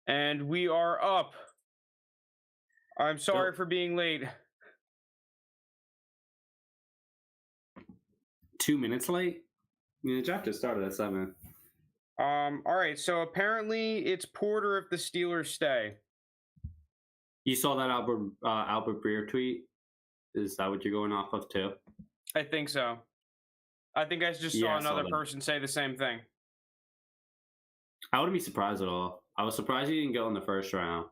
And we are up. I'm sorry So for being late. 2 minutes late. The draft just started at 7. All right, so apparently it's Porter if the Steelers stay. You saw that Albert Breer tweet? Is that what you're going off of too? I think so. I think I just Yeah, saw I saw another that. person say the same thing. I wouldn't be surprised at all. I was surprised he didn't go in the first round.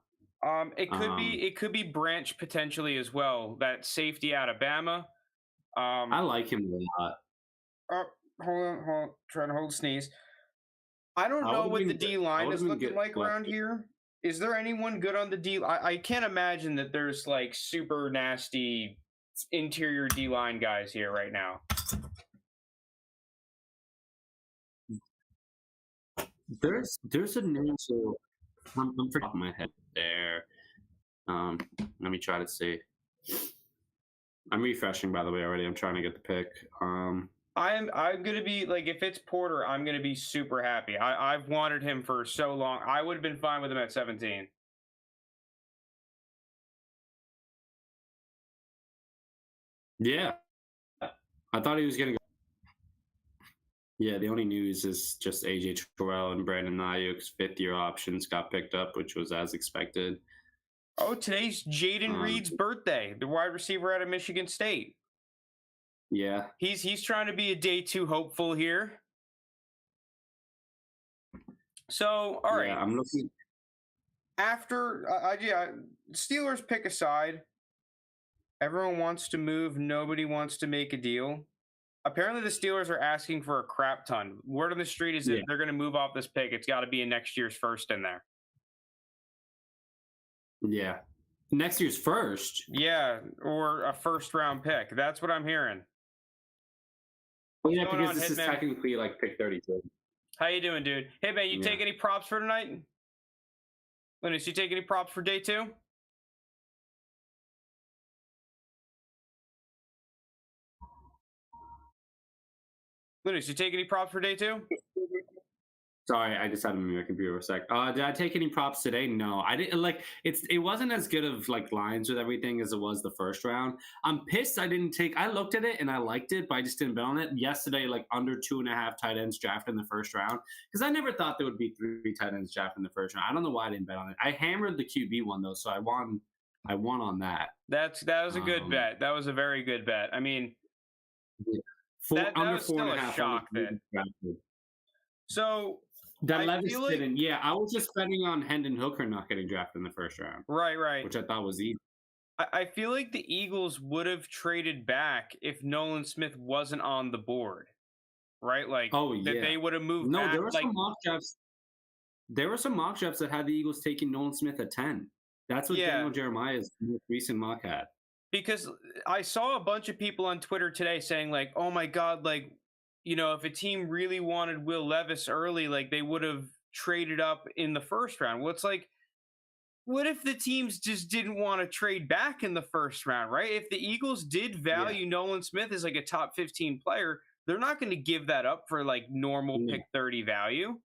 It could Um, be Branch potentially as well. That safety out of Bama. I Um, like him a lot. oh, hold on, trying to hold a sneeze. I don't I know would have what the been. D I line would have is been looking good. like around here. Is there anyone good on the D? I can't imagine that there's like super nasty interior D line guys here right now. There's a name. So I'm forgetting off my head there. Let me try to see. I'm refreshing, by the way, already. I'm trying to get the pick. I'm gonna be like, if it's Porter, I'm gonna be super happy. I've wanted him for so long. I would have been fine with him at 17. Yeah, I thought he was gonna go. Yeah, the only news is just AJ Terrell and Brandon Ayuk's fifth-year options got picked up, which was as expected. Oh, today's Jaden Um, Reed's birthday, the wide receiver out of Michigan State. yeah, He's trying to be a day two hopeful here. So, all yeah, right. I'm looking. After yeah, Steelers pick aside, everyone wants to move. Nobody wants to make a deal. Apparently, the Steelers are asking for a crap ton. Word on the street is that Yeah, they're going to move off this pick. It's got to be in next year's first in there. yeah. Next year's first. Yeah, or a first round pick. That's what I'm hearing. Well, What's yeah, going because on, this is Hitman? technically like pick 32. How you doing, dude? Hey, man, you Yeah. take any props for tonight? Linus, you take any props for day two? Linus, you take any props for day two? Sorry, I just had to move my computer for a sec. Did I take any props today? No, I didn't. Like, it wasn't as good of like lines with everything as it was the first round. I'm pissed I didn't take. I looked at it and I liked it, but I just didn't bet on it. Yesterday, like under 2.5 tight ends drafted in the first round, because I never thought there would be 3 tight ends drafted in the first round. I don't know why I didn't bet on it. I hammered the QB one though, so I won. I won on that. That was a good Um, bet. That was a very good bet. I mean, yeah. Four that under was four still and a a half. Only shock three that. drafted. So That I Levis feel like didn't. Yeah, I was just betting on Hendon Hooker not getting drafted in the first round, right. which I thought was easy. I feel like the Eagles would have traded back if Nolan Smith wasn't on the board, right? Like Oh that yeah. they would have moved No, back. there were Like some mock drafts. There were some mock drafts that had the Eagles taking Nolan Smith at 10. That's what yeah, Daniel Jeremiah's most recent mock had. because I saw a bunch of people on Twitter today saying like, "Oh my god, like if a team really wanted Will Levis early, like they would have traded up in the first round." Well, it's like, what if the teams just didn't want to trade back in the first round, right? If the Eagles did Yeah. value Nolan Smith as like a top 15 player, they're not going to give that up for like normal No. pick 30 value.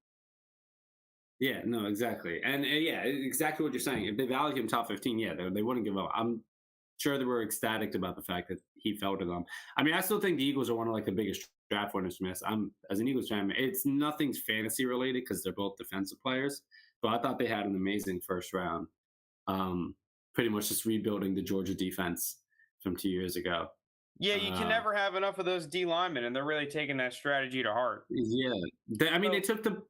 Yeah, no, exactly. And yeah, exactly what you're saying. If they valued him top 15, yeah, they wouldn't give up. I'm sure they were ecstatic about the fact that he fell to them. I mean, I still think the Eagles are one of like the biggest draft winners from this. I'm as an Eagles fan, it's nothing's fantasy related because they're both defensive players. But I thought they had an amazing first round. Um, Pretty much just rebuilding the Georgia defense from 2 years ago. Yeah, you can Uh, never have enough of those D linemen, and they're really taking that strategy to heart. yeah, I mean, they So took the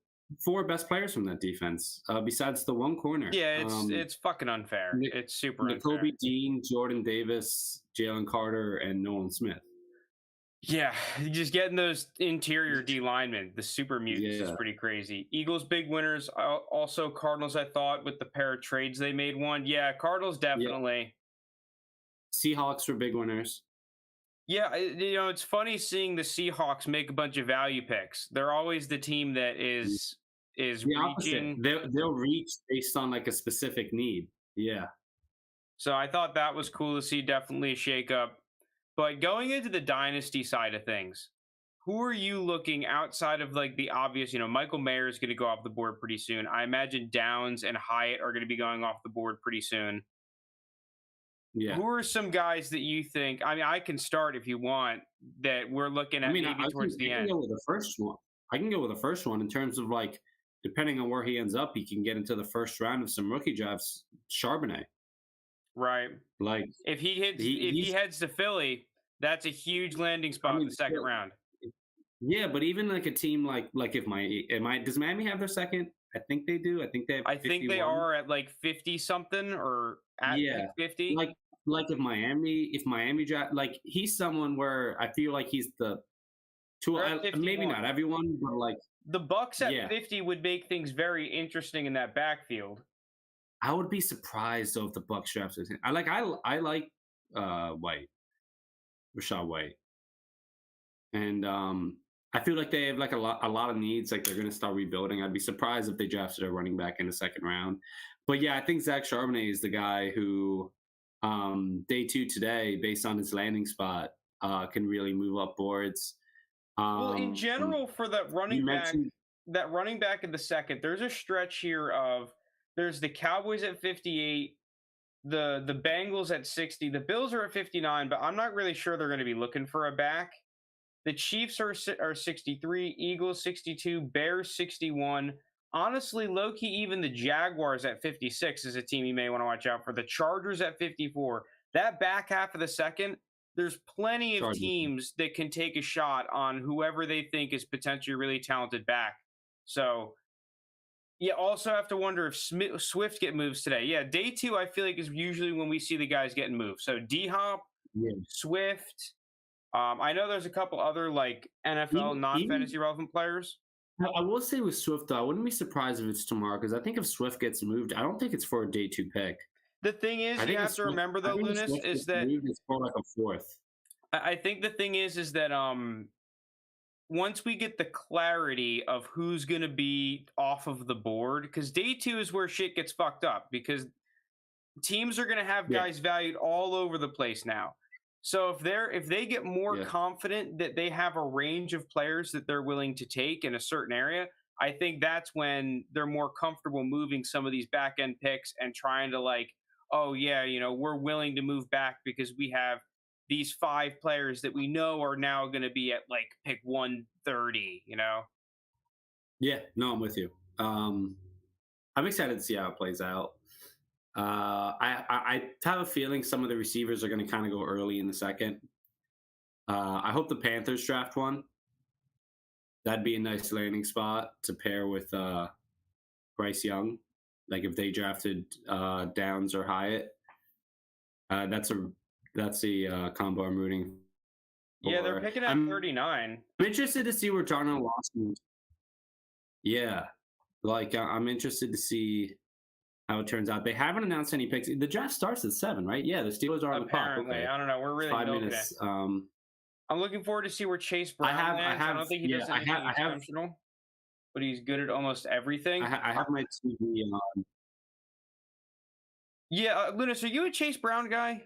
4 best players from that defense, besides the one corner. yeah, it's fucking unfair. Nick, It's super unfair. N'Kobe Dean, Jordan Davis, Jalen Carter, and Nolan Smith. Yeah, just getting those interior D linemen, the super mutants, is Yeah, pretty crazy. Eagles big winners. Also Cardinals. I thought with the pair of trades they made one. Yeah, Cardinals yeah. definitely. Seahawks were big winners. Yeah, it's funny seeing the Seahawks make a bunch of value picks. They're always the team that is The opposite. reaching. They'll reach based on like a specific need. Yeah, So I thought that was cool to see. Definitely a shake up. But going into the dynasty side of things, who are you looking outside of like the obvious? Michael Mayer is going to go off the board pretty soon. I imagine Downs and Hyatt are going to be going off the board pretty soon. Yeah. Who are some guys that you think? I mean, I can start if you want. That we're looking I at mean, maybe towards the I can end, go with the first one. I can go with the first one in terms of like, depending on where he ends up, he can get into the first round of some rookie drafts. Charbonnet, right? like If he hits, if he he's. heads to Philly, that's a huge landing I spot in mean, the second round. yeah, but even like a team like if does Miami have their second? I think they do. I think they have I think they 51. are at like 50 something or at Yeah, like 50. like if Miami draft, like he's someone where I feel like he's the two. They're at Maybe not 51. everyone, but like The Bucks at yeah, 50 would make things very interesting in that backfield. I would be surprised though if the Bucks drafted him. I like White, Rashad White, and I feel like they have like a lot of needs. Like they're going to start rebuilding. I'd be surprised if they drafted a running back in the second round. But yeah, I think Zach Charbonnet is the guy who day two today, based on his landing spot, can really move up boards. Well, in general, for that You running back, mentioned, in the second, there's a stretch here of there's the Cowboys at 58, the Bengals at 60, the Bills are at 59, but I'm not really sure they're going to be looking for a back. The Chiefs are 63, Eagles 62, Bears 61. Honestly, low key, even the Jaguars at 56 is a team you may want to watch out for. The Chargers at 54. That back half of the second, there's plenty of Chargers. teams that can take a shot on whoever they think is potentially really talented back. So, you also have to wonder if Swift get moves today. Yeah, day two, I feel like is usually when we see the guys getting moved. So D Hop, Yeah. Swift. I know there's a couple other like NFL non-fantasy relevant players. I will say with Swift though, I wouldn't be surprised if it's tomorrow because I think if Swift gets moved, I don't think it's for a day two pick. The thing is, I you think have to remember though, Lunas, is that it's for like a fourth. I think the thing is that once we get the clarity of who's going to be off of the board, because day two is where shit gets fucked up because teams are going to have guys valued all over the place now. So if they get more confident that they have a range of players that they're willing to take in a certain area, I think that's when they're more comfortable moving some of these back end picks and trying to like, oh yeah, we're willing to move back because we have these 5 players that we know are now going to be at like pick 130. Yeah, no, I'm with you. I'm excited to see how it plays out. I have a feeling some of the receivers are going to kind of go early in the second. I hope the Panthers draft one. That'd be a nice landing spot to pair with Bryce Young. Like if they drafted Downs or Hyatt, that's a combo I'm rooting for. Yeah, they're picking at 39. I'm interested to see where Darnell Lawson. Yeah, like I'm interested to see how it turns out. They haven't announced any picks. The draft starts at 7, right? Yeah, the Steelers are on the clock. Apparently, I don't know. We're really 5 milking minutes. it. I'm looking forward to see where Chase Brown lands. I don't think he does anything exceptional, but he's good at almost everything. I have my TV on. Yeah, Lunas, are you a Chase Brown guy?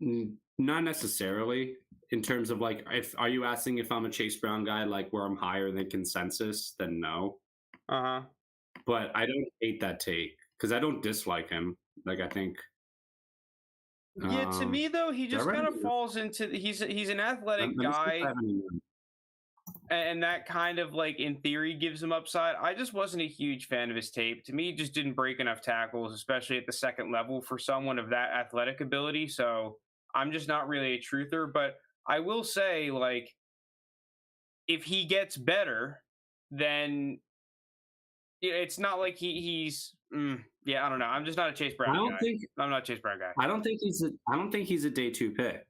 Not necessarily. In terms of like, are you asking if I'm a Chase Brown guy, like where I'm higher than consensus? Then no. But I don't hate that take because I don't dislike him. Like I think. Yeah, to me though, he just kind of falls into he's an athletic guy, and that kind of like in theory gives him upside. I just wasn't a huge fan of his tape. To me, he just didn't break enough tackles, especially at the second level for someone of that athletic ability. So I'm just not really a truther. But I will say, like, if he gets better, then it's not like he's. Yeah, I don't know. I'm just not a Chase Brown guy. I'm not a Chase Brown guy. I don't think he's a day 2 pick.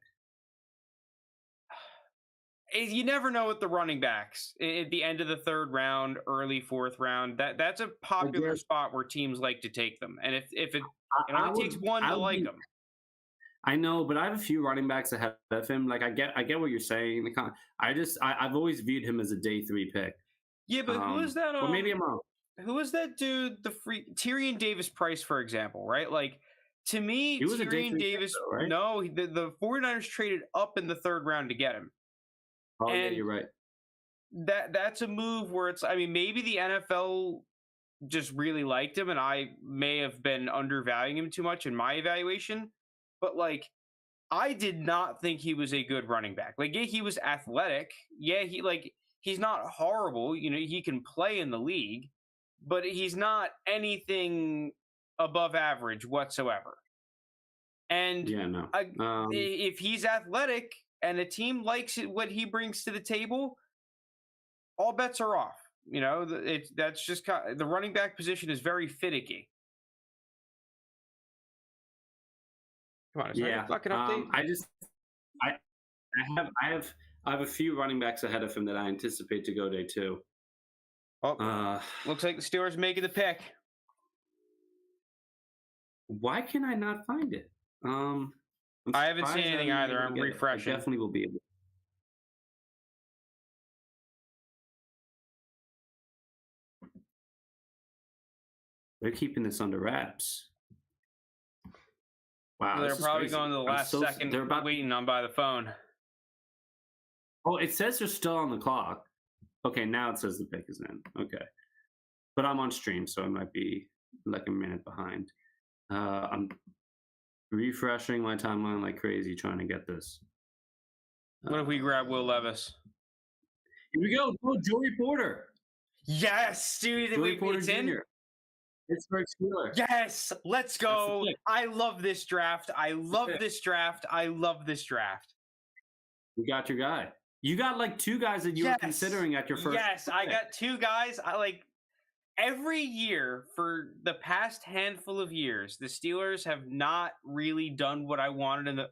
You never know with the running backs at the end of the 3rd round, early 4th round. That's a popular spot where teams like to take them. And if it only takes one to like them. I know, but I have a few running backs ahead of him. Like I get what you're saying. I've always viewed him as a day 3 pick. Yeah, but who is that? Or maybe I'm wrong. Who is that dude? The free Tyrion Davis Price, for example, right? Like To me, He was a day Tyrion 3 pick Davis, though, right? no, the 49ers traded up in the third round to get him. Oh yeah, And you're right. that's a move where it's, I mean, maybe the NFL just really liked him and I may have been undervaluing him too much in my evaluation, but like I did not think he was a good running back. Like, yeah, he was athletic. Yeah, he's not horrible. You know, he can play in the league, but he's not anything above average whatsoever. And Yeah, no. I, if he's athletic and a team likes it, what he brings to the table, all bets are off. You know, that's just the running back position is very finicky. Come on, it's not your Yeah. fucking update. I I have a few running backs ahead of him that I anticipate to go day 2. Oh, looks like the Steelers making the pick. Why can I not find it? I'm I haven't seen surprised anything haven't been either. able to I'm get it. I refreshing. definitely will be able. They're keeping this under wraps. Wow, They're this is probably crazy. going to the I'm last so- second They're about. waiting on by the phone. Oh, it says they're still on the clock. Okay, now it says the pick is in. Okay, but I'm on stream, so I might be like a minute behind. I'm refreshing my timeline like crazy trying to get this. What if we grab Will Levis? Here we go. Oh, Joey Porter. Yes, dude. Joey Porter It's in. Jr. Pittsburgh Steelers. Yes, let's go. pick. I love this draft. I love pick. this draft. I love this draft. You got your guy. You got like 2 guys that you were considering at your first. Yes, I pick. got 2 guys. I like every year for the past handful of years, the Steelers have not really done what I wanted in the.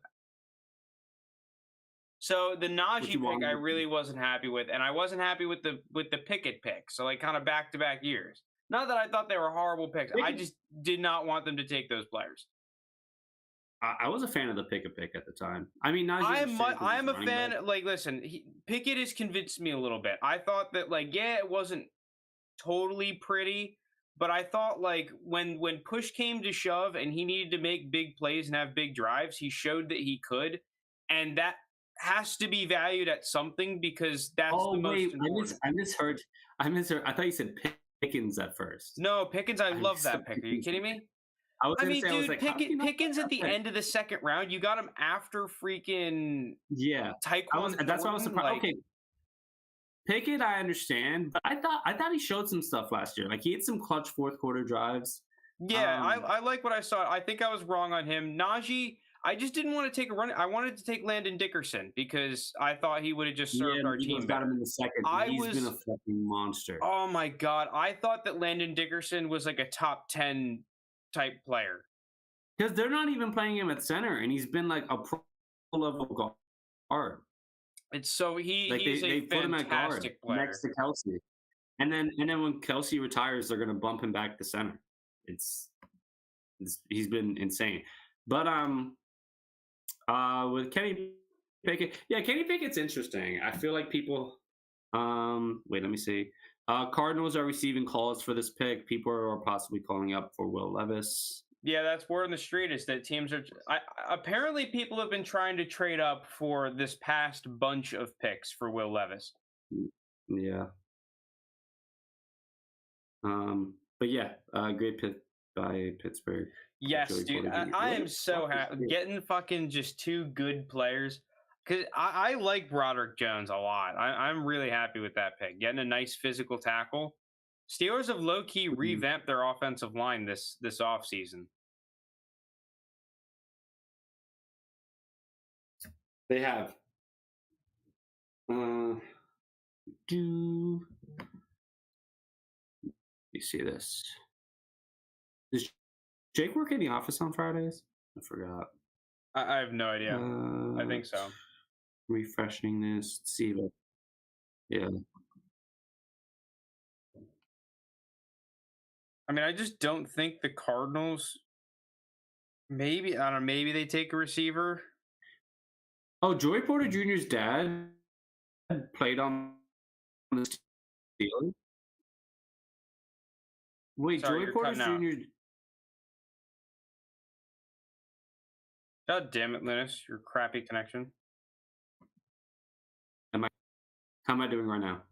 So the Najee pick, wanted I to really wasn't happy with, and I wasn't happy with the Pickett pick. So like kind of back to back years. Not that I thought they were horrible picks. I just did not want them to take those players. I was a fan of the Pickett pick at the time. I mean, Najee I am a fan. Like, listen, Pickett has convinced me a little bit. I thought that, like, yeah, it wasn't totally pretty, but I thought like when push came to shove and he needed to make big plays and have big drives, he showed that he could, and that has to be valued at something because that's the most important. I misheard. I thought you said Pickens at first. No, Pickens. I love so that pick. Are you kidding me? I mean, dude, Pickens at the end of the second round. You got him after freaking Tyquan. That's why I was surprised. Like, okay, Pickett, I understand, but I thought he showed some stuff last year. Like he had some clutch fourth quarter drives. Yeah, I like what I saw. I think I was wrong on him. Najee, I just didn't want to take a run. I wanted to take Landon Dickerson because I thought he would have just served our team. Got him in the second. He's been a fucking monster. Oh my god, I thought that Landon Dickerson was like a top 10 type player. Because they're not even playing him at center, and he's been like a pro level guard. It's so he's a put him at guard player next to Kelsey, and then when Kelsey retires, they're gonna bump him back to center. He's been insane, but with Kenny Pickett, yeah, Kenny Pickett's interesting. I feel like people, wait, let me see. Cardinals are receiving calls for this pick. People are possibly calling up for Will Levis. Yeah, that's word on the street is that teams are. Apparently, people have been trying to trade up for this past bunch of picks for Will Levis. Yeah. But yeah, great pick by Pittsburgh. Yes, dude. I am so happy getting fucking just 2 good players. Because I like Broderick Jones a lot. I'm really happy with that pick. Getting a nice physical tackle. Steelers have low-key revamped their offensive line this offseason. They have. Do you see this? Does Jake work in the office on Fridays? I forgot. I have no idea. I think so. Refreshing this. See it. Yeah. I mean, I just don't think the Cardinals. Maybe I don't know. Maybe they take a receiver. Oh, Joey Porter Jr.'s dad played on the Steelers. Wait, Sorry, Joey Porter Jr. God damn it, Linus, your crappy connection. How am I doing right now?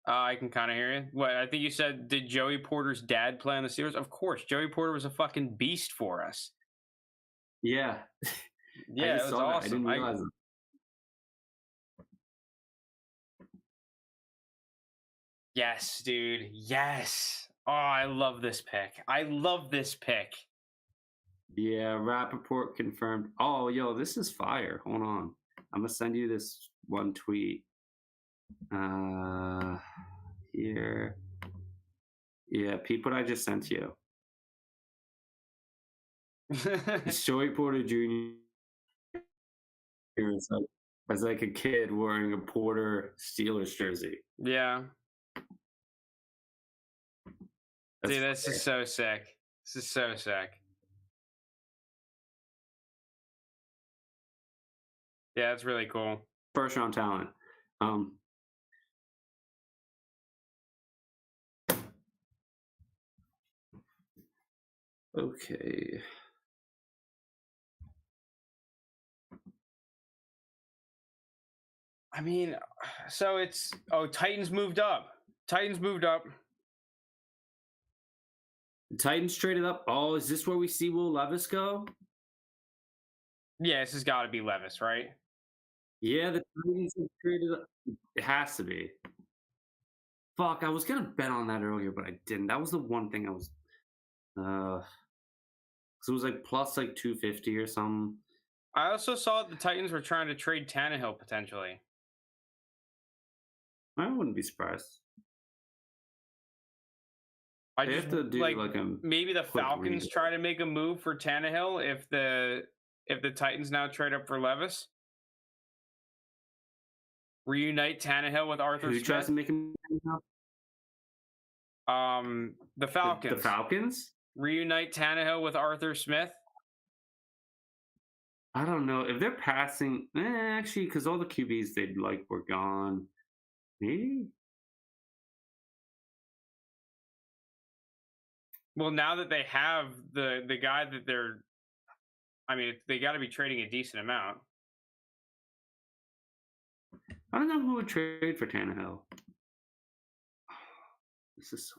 I can kind of hear you. What I think you said, did Joey Porter's dad play on the Steelers? Of course, Joey Porter was a fucking beast for us. Yeah, I Yeah, it just was saw that. I awesome. didn't realize it. Yes, dude. Yes. Oh, I love this pick. I love this pick. Yeah, Rappaport confirmed. Oh, yo, this is fire. Hold on. I'm gonna send you this one tweet. Here. Yeah, peep what I just sent you. It's Joey Porter Jr. As like a kid wearing a Porter Steelers jersey. Yeah. That's Dude, this fire. is so sick. This is so sick. Yeah, it's really cool. First round talent. Okay. I mean, so it's Titans moved up. Titans moved up. The Titans traded up. Oh, is this where we see Will Levis go? Yeah, this has got to be Levis, right? Yeah, the Titans have traded up. It has to be. Fuck, I was gonna bet on that earlier, but I didn't. That was the one thing I was because it was like plus like 250 or something. I also saw the Titans were trying to trade Tannehill potentially. I wouldn't be surprised. I They just have to do like a maybe the quick Falcons read. try to make a move for Tannehill if the Titans now trade up for Levis. Reunite Tannehill with Arthur Who Smith. tries to make him? The Falcons. The Falcons? Reunite Tannehill with Arthur Smith. I don't know if they're passing. Actually, because all the QBs they'd like were gone. Maybe. Well, now that they have the guy that they're, I mean, they got to be trading a decent amount. I don't know who would trade for Tannehill. This is so.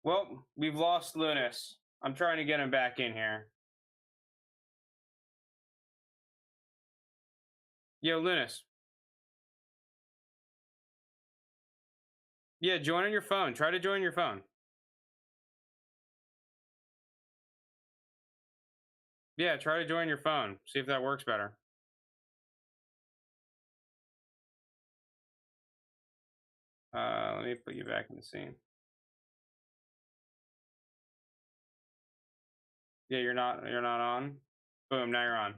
Well, we've lost Lunas. I'm trying to get him back in here. Yo, Lunas. Yeah, join on your phone. Try to join your phone. Yeah, try to join your phone. See if that works better. Let me put you back in the scene. Yeah, you're not on. Boom, now you're on.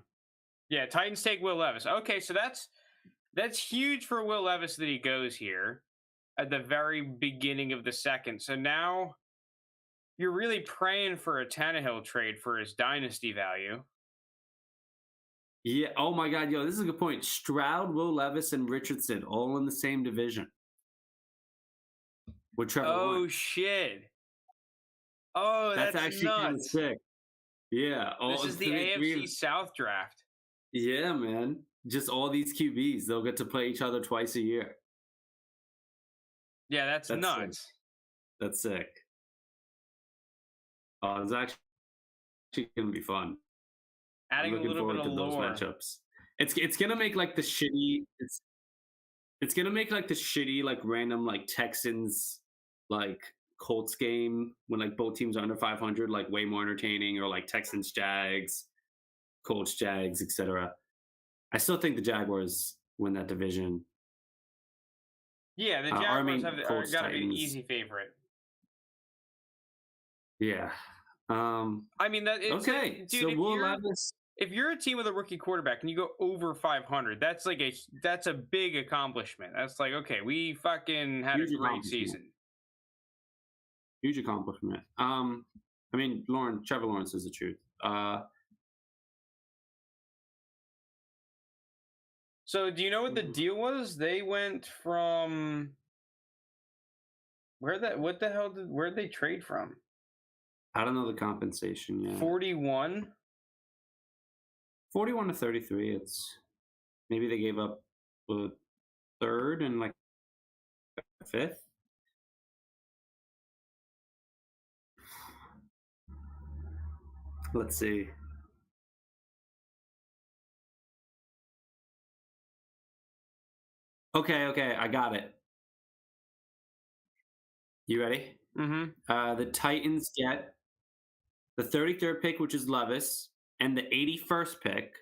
Yeah, Titans take Will Levis. Okay, so that's huge for Will Levis that he goes here at the very beginning of the second. So now you're really praying for a Tannehill trade for his dynasty value. Yeah. Oh my God, yo, this is a good point. Stroud, Will Levis, and Richardson all in the same division. With Trevor Lawrence. Shit. Oh, that's actually kind of nuts. sick. Yeah. This is the AFC South draft. Yeah, man. Just all these QBs, they'll get to play each other twice a year. Yeah, that's nuts. Sick. That's sick. It's actually gonna be fun. Adding a little bit of lore. Those matchups. It's gonna make like the shitty. It's gonna make like the shitty like random like Texans like Colts game when like both teams are under 500 like way more entertaining, or like Texans Jags, Colts Jags, etc. I still think the Jaguars win that division. Yeah, the Jaguars are got to be an easy favorite. Yeah. I mean that. Okay. Dude, so Will Levis. If you're a team with a rookie quarterback and you go over 500, that's like that's a big accomplishment. That's like, okay, we fucking had a great season. huge accomplishment. I mean, Trevor Lawrence is the truth. So do you know what the deal was? They went from what the hell where'd they trade from? I don't know the compensation yet. 41? 41 to 33. It's maybe they gave up a third and like a fifth. Let's see. Okay, I got it. You ready? Mm-hmm. The Titans get the 33rd pick, which is Levis, and the 81st pick,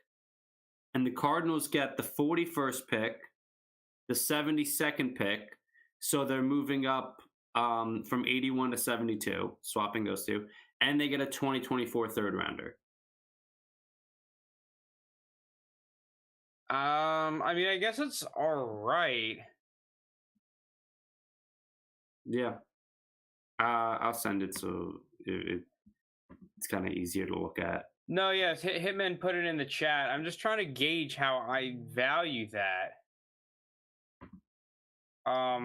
and the Cardinals get the 41st pick, the 72nd pick. So they're moving up from 81 to 72, swapping those two, and they get a 2024 third rounder. I mean, I guess it's all right. Yeah. I'll send it so it's kind of easier to look at. No, yes, Hitman put it in the chat. I'm just trying to gauge how I value that. I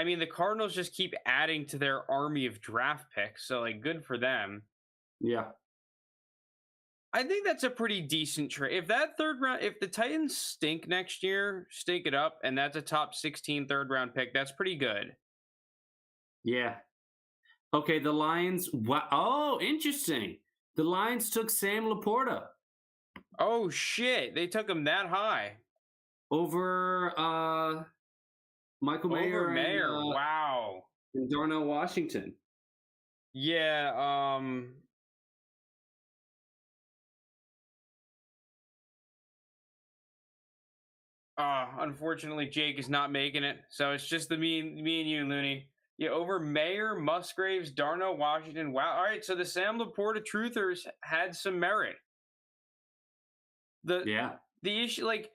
mean, the Cardinals just keep adding to their army of draft picks, so like, good for them. Yeah. I think that's a pretty decent trade. If that third round, if the Titans stink next year, stink it up, and that's a top 16 third round pick, that's pretty good. Yeah. Okay, the Lions. Wow. Oh, interesting. The Lions took Sam Laporta Oh shit, they took him that high over Michael Mayer over Mayer. Wow. and Darnell Washington. Yeah. Unfortunately, Jake is not making it, so it's just me and you, Looney. Yeah, over Mayer, Musgraves, Darnell Washington. Wow. All right, so the Sam Laporta truthers had some merit. Yeah. The issue, like,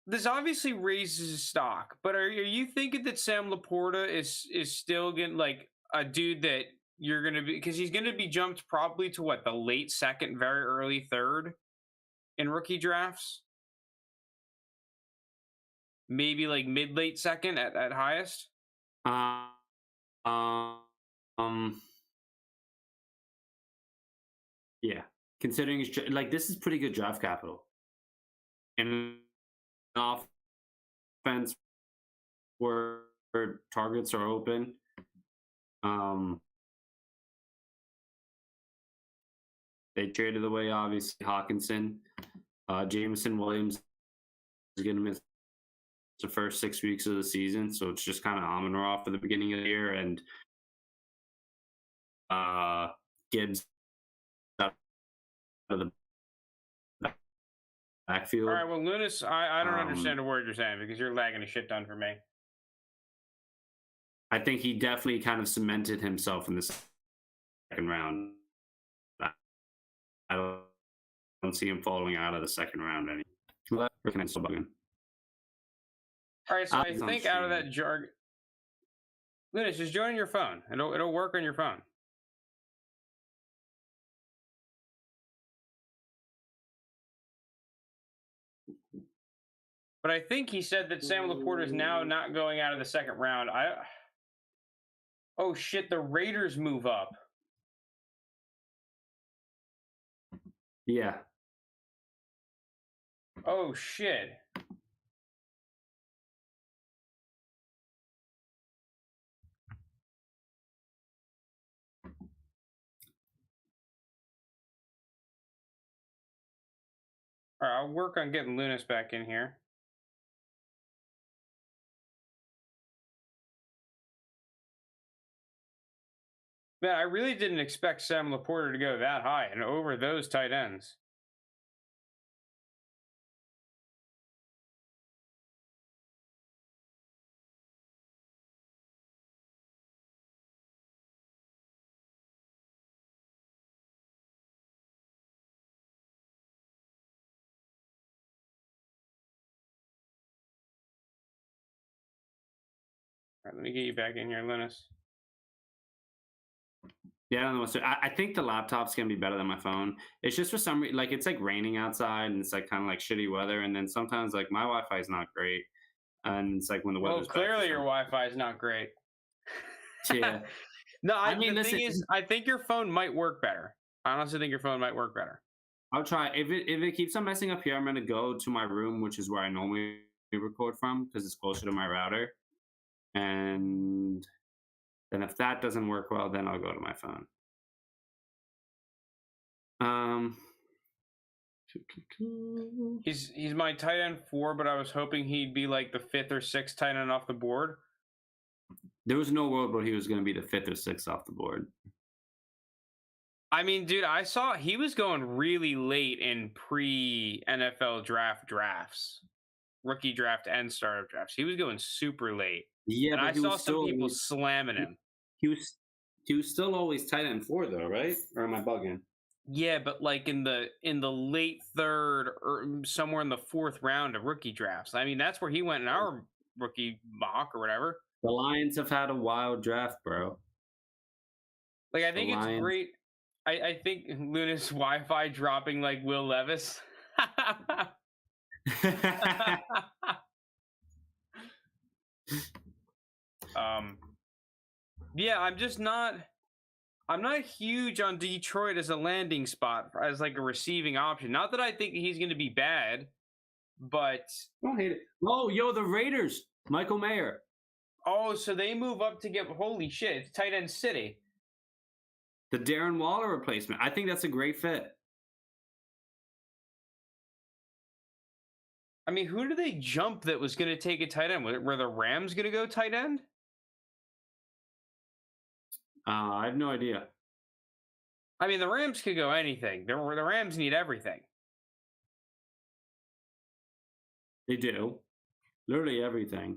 this obviously raises stock, but are you thinking that Sam Laporta is still getting like a dude that you're gonna be, because he's gonna be jumped probably to what, the late second, very early third in rookie drafts? Maybe like mid late second at highest. Uh, um. Yeah. Considering like this is pretty good draft capital. And offense where targets are open. They traded away obviously Hawkinson. Jameson Williams is going to miss the first 6 weeks of the season, so it's just kind of on and off at the beginning of the year. And Gibbs out of the backfield. All right, well, Lunas, I don't understand a word you're saying because you're lagging a shit ton for me. I think he definitely kind of cemented himself in the second round. I don't see him falling out of the second round anymore. All right, so I think out of that jargon, Lunas, just join your phone. It'll work on your phone. But I think he said that Sam Laporta is now not going out of the second round. Oh shit, the Raiders move up. Yeah. Oh shit. All right, I'll work on getting Lunas back in here. Man, I really didn't expect Sam Laporta to go that high and over those tight ends. All right, let me get you back in here, Linus. Yeah, I don't know. I think the laptop's gonna be better than my phone. It's just for some reason, like it's like raining outside and it's like kind of like shitty weather, and then sometimes like my Wi-Fi is not great, and it's like when the Well, weather's bad. clearly your Wi-Fi is not great. Yeah. No, I mean, the listen, thing is, I think your phone might work better. I honestly think your phone might work better. I'll try. If it keeps on messing up here, I'm gonna go to my room, which is where I normally record from because it's closer to my router. And then if that doesn't work well, then I'll go to my phone. Um, He's my tight end 4, but I was hoping he'd be like the 5th or 6th tight end off the board. there was no world where he was going to be the 5th or 6th off the board. I mean, dude, I saw he was going really late in pre-NFL drafts, rookie draft and startup drafts. He was going super late. Yeah, and but I he saw was some still people always, slamming him. he was he was still always tight end 4 though, right? Or am I bugging? Yeah, but like in the late 3rd or somewhere in the 4th round of rookie drafts. I mean, that's where he went in our rookie mock or whatever. The Lions have had a wild draft, bro. Like, I The think it's Lions. great. I think Luna's Wi-Fi dropping like Will Levis. Yeah, I'm not huge on Detroit as a landing spot as like a receiving option. Not that I think he's going to be bad, but Don't hate it. Oh, yo, the Raiders. Michael Mayer. oh, so they move up to get holy shit, it's tight end city. The Darren Waller replacement. I think that's a great fit. I mean, who do they jump that was going to take a tight end? Were the Rams going to go tight end? I have no idea. I mean, the Rams could go anything. The Rams need everything. They do. Literally everything.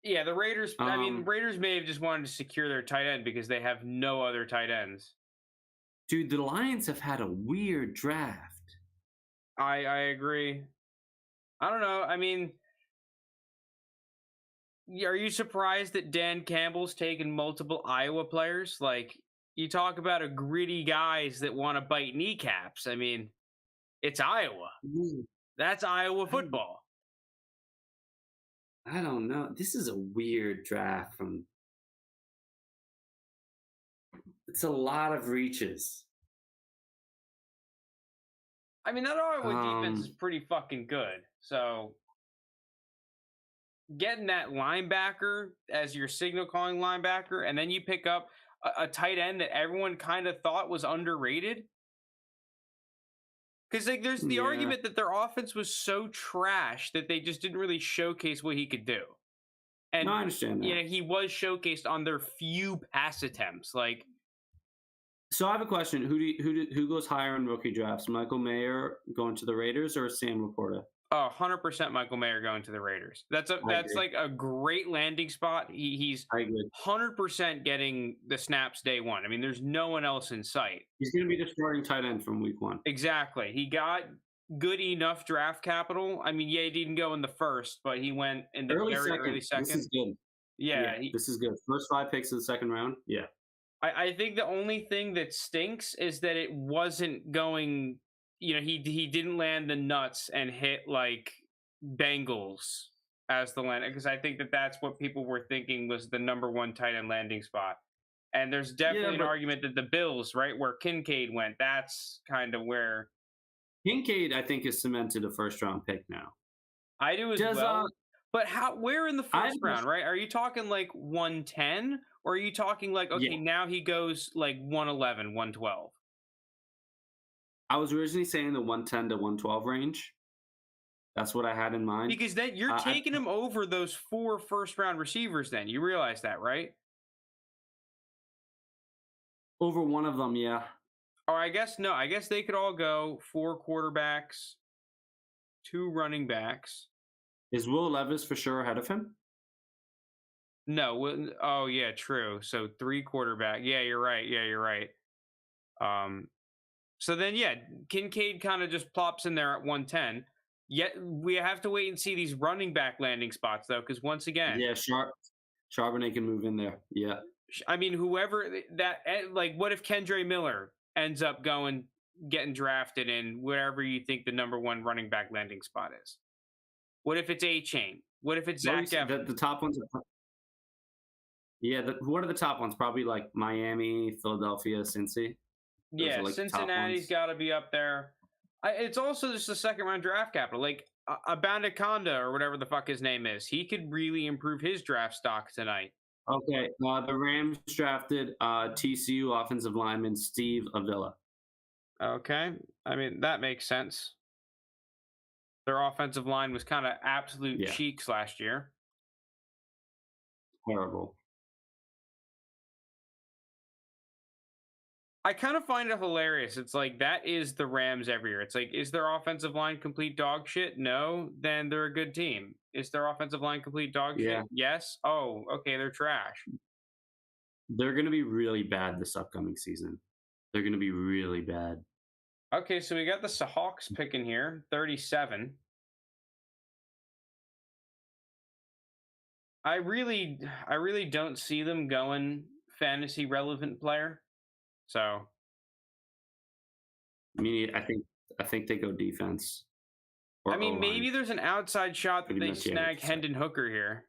Yeah, the Raiders. I mean, Um, Raiders may have just wanted to secure their tight end because they have no other tight ends. Dude, the Lions have had a weird draft. I agree. I don't know. I mean, are you surprised that Dan Campbell's taken multiple Iowa players? Like, you talk about a gritty guys that want to bite kneecaps. I mean, it's Iowa. That's Iowa football. I don't know. This is a weird draft from. It's a lot of reaches. I mean, that Iowa defense is pretty fucking good. So getting that linebacker as your signal calling linebacker, and then you pick up a tight end that everyone kind of thought was underrated. Because like, there's the argument that their offense was so trash that they just didn't really showcase what he could do. And no, I understand that. you know, he was showcased on their few pass attempts. Like, so I have a question: who goes higher in rookie drafts? Michael Mayer going to the Raiders or Sam Laporta? 100% Michael Mayer going to the Raiders. That's like a great landing spot. He's I agree. 100% getting the snaps day one. I mean, there's no one else in sight. He's going to be the starting tight end from week 1. Exactly. He got good enough draft capital. I mean, yeah, he didn't go in the first, but he went in the early second. This is good. Yeah, this is good. First 5 picks of the second round. Yeah. I think the only thing that stinks is that it wasn't going. You know, he didn't land the nuts and hit like Bengals as the land, because I think that's what people were thinking was the number 1 tight end landing spot. And there's definitely an argument that the Bills, right where Kincaid went, that's kind of where Kincaid, I think, is cemented a first round pick now. I do as well. But where in the first round, right? Are you talking like 110, or are you talking like, okay, now he goes like 111, 112? I was originally saying the 110 to 112 range. That's what I had in mind. Because then you're taking him over those 4 first round receivers then. You realize that, right? Over one of them, yeah. Or I guess they could all go 4 quarterbacks, 2 running backs. Is Will Levis for sure ahead of him? No. Oh, yeah, true. So 3 quarterback. Yeah, you're right. So then, yeah, Kincaid kind of just plops in there at 110. Yet we have to wait and see these running back landing spots, though, because once again, yeah, Charbonnet can move in there. Yeah. I mean, whoever that like, what if Kendre Miller ends up getting drafted in whatever you think the number one running back landing spot is? What if it's A-Chain? What if it's Zach Evans? The top ones are, yeah, what are the top ones? Probably like Miami, Philadelphia, Cincy. Yeah, like Cincinnati's got to be up there. It's also just a second round draft capital. Like Abandaconda or whatever the fuck his name is. He could really improve his draft stock tonight. Okay, the Rams drafted TCU offensive lineman Steve Avila. Okay, I mean that makes sense. Their offensive line was kind of absolute cheeks last year. Horrible. I kind of find it hilarious. It's like that is the Rams every year. It's like, is their offensive line complete dog shit? No, then they're a good team. Is their offensive line complete dog shit? Yes. Oh, okay, they're trash. They're going to be really bad this upcoming season. They're going to be really bad. Okay, so we got the Seahawks picking here, 37. I really don't see them going fantasy relevant player. So, I think they go defense. I mean, maybe there's an outside shot that they snag Hendon Hooker here.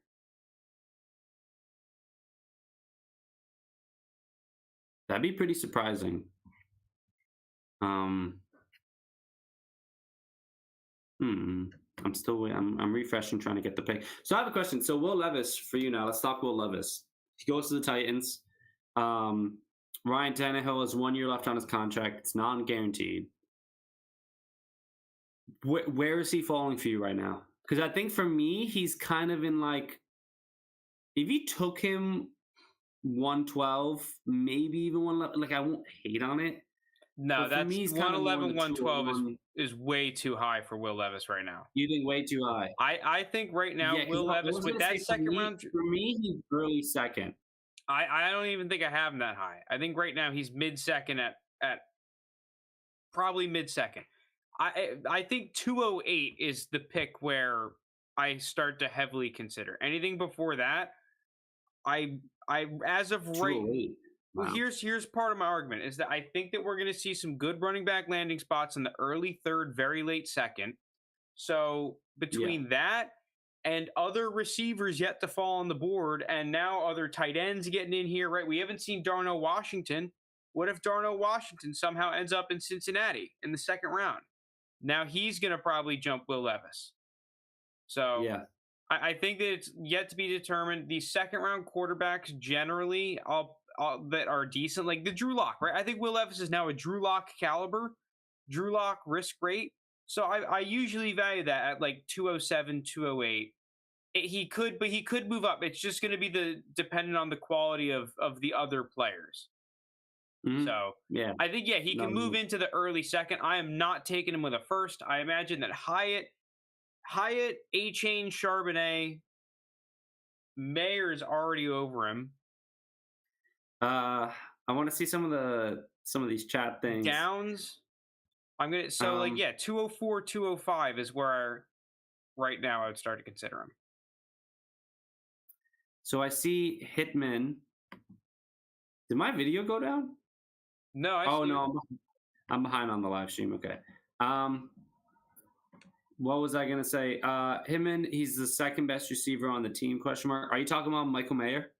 That'd be pretty surprising. I'm refreshing, trying to get the pick. So I have a question. So Will Levis for you now. Let's talk Will Levis. He goes to the Titans. Ryan Tannehill has 1 year left on his contract. It's non-guaranteed. Where is he falling for you right now? Because I think for me, he's kind of in like, if you took him 112, maybe even 111, like I won't hate on it. No, that's 111, 112 is way too high for Will Levis right now. You think way too high? I think right now Will Levis with that second round. For me, he's early second. I don't even think I have him that high. I think right now he's mid-second at probably mid-second. I think 208 is the pick where I start to heavily consider. Anything before that, I as of right. Wow. Well, here's part of my argument is that I think that we're going to see some good running back landing spots in the early third, very late second. So between that and other receivers yet to fall on the board, and now other tight ends getting in here, right? We haven't seen Darnell Washington. What if Darnell Washington somehow ends up in Cincinnati in the second round? Now he's going to probably jump Will Levis. So I think that it's yet to be determined. These second round quarterbacks generally that are decent, like the Drew Lock, right? I think Will Levis is now a Drew Lock caliber, Drew Lock risk rate. So I usually value that at like 207, 208. He could move up. It's just going to be dependent on the quality of the other players. Mm-hmm. So I think he can move into the early second. I am not taking him with a first. I imagine that Hyatt, A-Chain, Charbonnet, Mayer is already over him. I want to see some of these chat things. Downs. I'm gonna 204, 205 is where right now I would start to consider him. So I see Hitman. Did my video go down? No. No, I'm behind on the live stream. Okay. What was I gonna say? Hitman, he's the second best receiver on the team? ? Are you talking about Michael Mayer?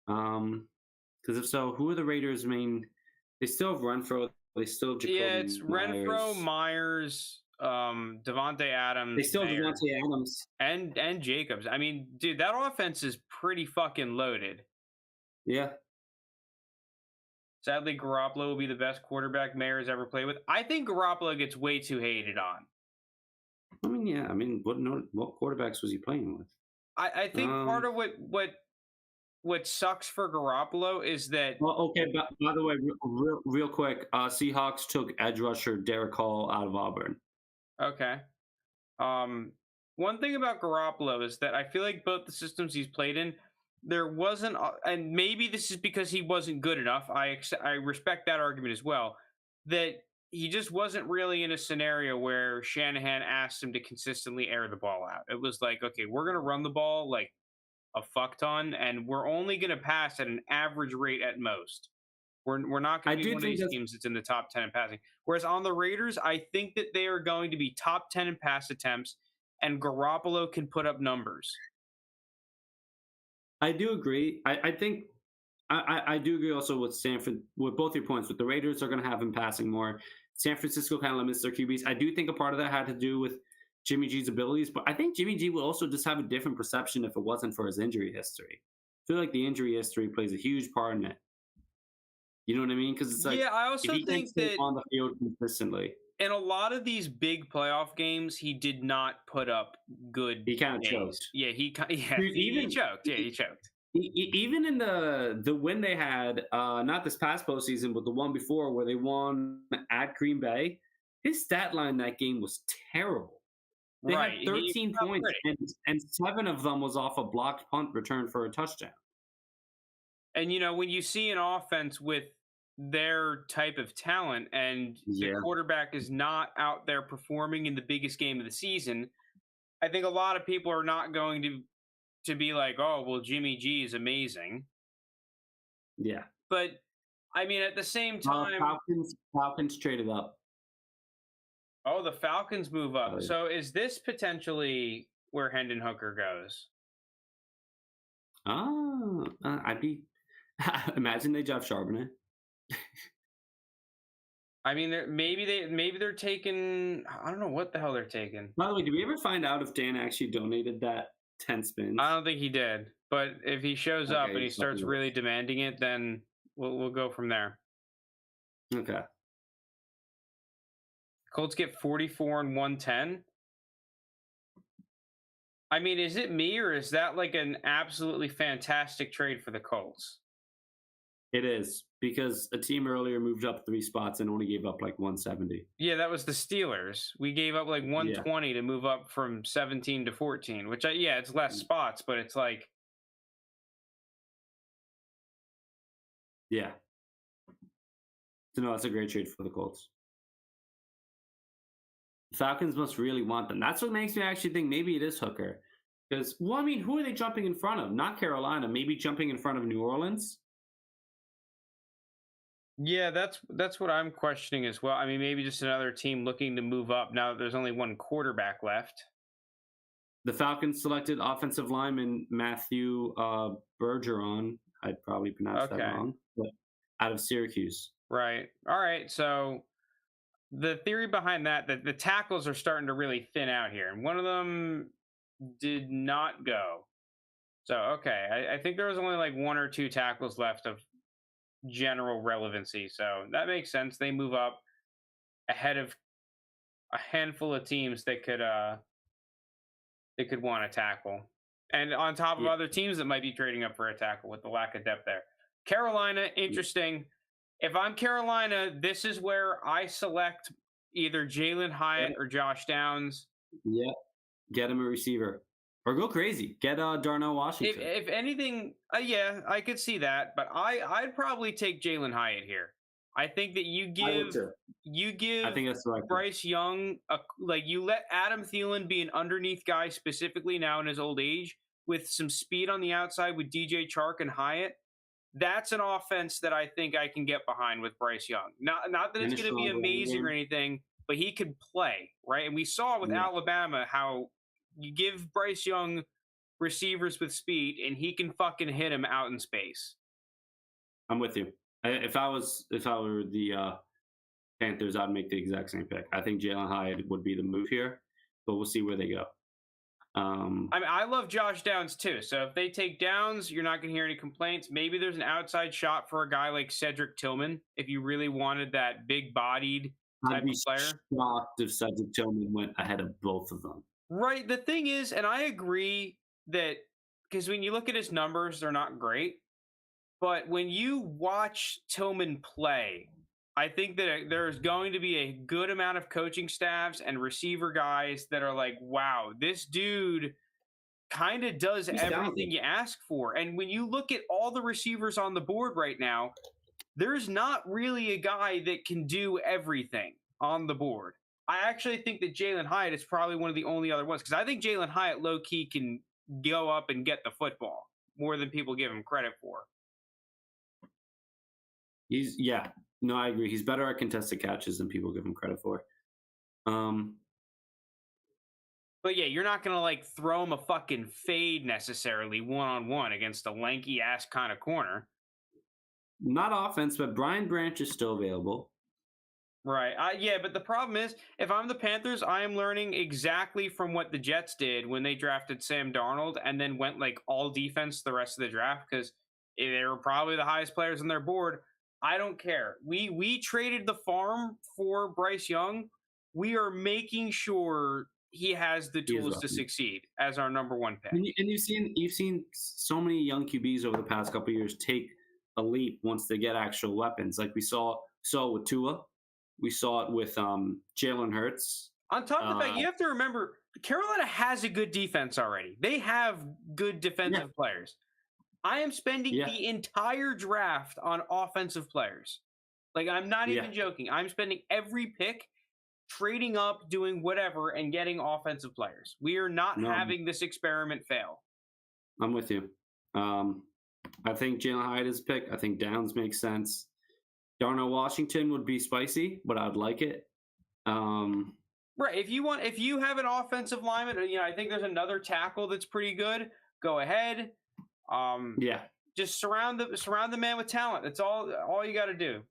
Because if so, who are the Raiders' main? They still have Renfro. They still have Jacoby it's Renfro, Myers, Devontae Adams. They still have Devontae Adams and Jacobs. I mean, dude, that offense is pretty fucking loaded. Yeah. Sadly, Garoppolo will be the best quarterback Mayer's ever played with. I think Garoppolo gets way too hated on. I mean, what quarterbacks was he playing with? I think part of what sucks for Garoppolo is that. Well, okay, but by the way, real quick, Seahawks took edge rusher Derek Hall out of Auburn. Okay. One thing about Garoppolo is that I feel like both the systems he's played in, there wasn't, and maybe this is because he wasn't good enough. I respect that argument as well. That he just wasn't really in a scenario where Shanahan asked him to consistently air the ball out. It was like, okay, we're gonna run the ball like a fuck ton, and we're only gonna pass at an average rate at most. We're not I going to be do one of think these that's teams that's in the top 10 in passing. Whereas on the Raiders, I think that they are going to be top 10 in pass attempts, and Garoppolo can put up numbers. I do agree. I think I do agree also with Sanford with both your points. With the Raiders are going to have him passing more. San Francisco kind of limits their QBs. I do think a part of that had to do with Jimmy G's abilities, but I think Jimmy G would also just have a different perception if it wasn't for his injury history. I feel like the injury history plays a huge part in it. You know what I mean? Because it's like Yeah, I if also he can't think stay that on the field consistently, in a lot of these big playoff games, he did not put up good he kind of days. choked. Yeah, yeah, Dude, he choked. Yeah, he choked. Even in the win they had, not this past postseason, but the one before where they won at Green Bay, his stat line that game was terrible. They had Right. He 13 not points, pretty. and 7 of them was off a blocked punt return for a touchdown. And when you see an offense with their type of talent and the Yeah, quarterback is not out there performing in the biggest game of the season, I think a lot of people are not going to be like, "Oh, well, Jimmy G is amazing." yeah. But I mean, at the same time, Falcons traded up. oh, the Falcons move Oh, up. yeah. So is this potentially where Hendon Hooker goes? I'd be. Imagine they draft Charbonnet. I mean, maybe they're taking. I don't know what the hell they're taking. By the way, did we ever find out if Dan actually donated that 10 spins? I don't think he did. But if he shows up Okay, and he he's fucking starts rich. really demanding it, then we'll go from there. Okay. Colts get 44 and 110. I mean, is it me or is that like an absolutely fantastic trade for the Colts? It is because a team earlier moved up 3 spots and only gave up like 170. Yeah, that was the Steelers. We gave up like Yeah, 120 to move up from 17 to 14, which yeah, it's less spots, but it's like yeah. So no, that's a great trade for the Colts. Falcons must really want them. That's what makes me actually think maybe it is Hooker. Because, well, I mean, who are they jumping in front of? Not Carolina. Maybe jumping in front of New Orleans. yeah, that's what I'm questioning as well. I mean, maybe just another team looking to move up now that there's only one quarterback left. The Falcons selected offensive lineman Matthew Bergeron. I'd probably pronounce that Okay. wrong, but out of Syracuse. Right. All right. So the theory behind that the tackles are starting to really thin out here, and one of them did not go. So okay, I think there was only like one or two tackles left of general relevancy. So that makes sense. They move up ahead of a handful of teams that could want to tackle, and on top of Yeah. other teams that might be trading up for a tackle with the lack of depth there. Carolina, interesting. If I'm Carolina, this is where I select either Jalen Hyatt or Josh Downs. Yeah. Get him a receiver. Or go crazy. Get Darnell If Washington. if anything, yeah, I could see that, but I'd probably take Jalen Hyatt here. I think that you I would give too. you give I think that's the right pick. Bryce Young like you let Adam Thielen be an underneath guy specifically now in his old age with some speed on the outside with DJ Chark and Hyatt. That's an offense that I think I can get behind with Bryce Young. Not that it's Finish going to be strong running amazing or game. anything, but he could play, right? And we saw with Yeah. Alabama how you give Bryce Young receivers with speed and he can fucking hit him out in space. I'm with you. If I were the Panthers, I'd make the exact same pick. I think Jalen Hyatt would be the move here, but we'll see where they go. I mean, I love Josh Downs too. So if they take Downs, you're not going to hear any complaints. Maybe there's an outside shot for a guy like Cedric Tillman if you really wanted that big-bodied type I'd be of player. shocked if Cedric Tillman went ahead of both of them. Right. The thing is, and I agree that because when you look at his numbers, they're not great. But when you watch Tillman play, I think that there's going to be a good amount of coaching staffs and receiver guys that are like, wow, this dude kind of does He's everything talented. you ask for. And when you look at all the receivers on the board right now, there's not really a guy that can do everything on the board. I actually think that Jalen Hyatt is probably one of the only other ones because I think Jalen Hyatt low key can go up and get the football more than people give him credit for. No, I agree. He's better at contested catches than people give him credit for. But yeah, you're not gonna like throw him a fucking fade necessarily 1-on-1 against a lanky ass kind of corner. Not offense, but Brian Branch is still available. Right. Yeah, but the problem is, if I'm the Panthers, I am learning exactly from what the Jets did when they drafted Sam Darnold and then went like all defense the rest of the draft because they were probably the highest players on their board. I don't care. We traded the farm for Bryce Young. We are making sure he has the tools to succeed as our number one pick. And you've seen so many young QBs over the past couple of years take a leap once they get actual weapons. Like we saw with Tua. We saw it with Jalen Hurts. On top of the fact, you have to remember, Carolina has a good defense already. They have good defensive players. I am spending the entire draft on offensive players. Like, I'm not even joking. I'm spending every pick trading up, doing whatever, and getting offensive players. We are not having this experiment fail. I'm with you. I think Jalen Hyatt is a pick. I think Downs makes sense. Darnell Washington would be spicy, but I'd like it. Right. If you have an offensive lineman, I think there's another tackle that's pretty good. Go ahead. Just surround the man with talent. That's all you got to do.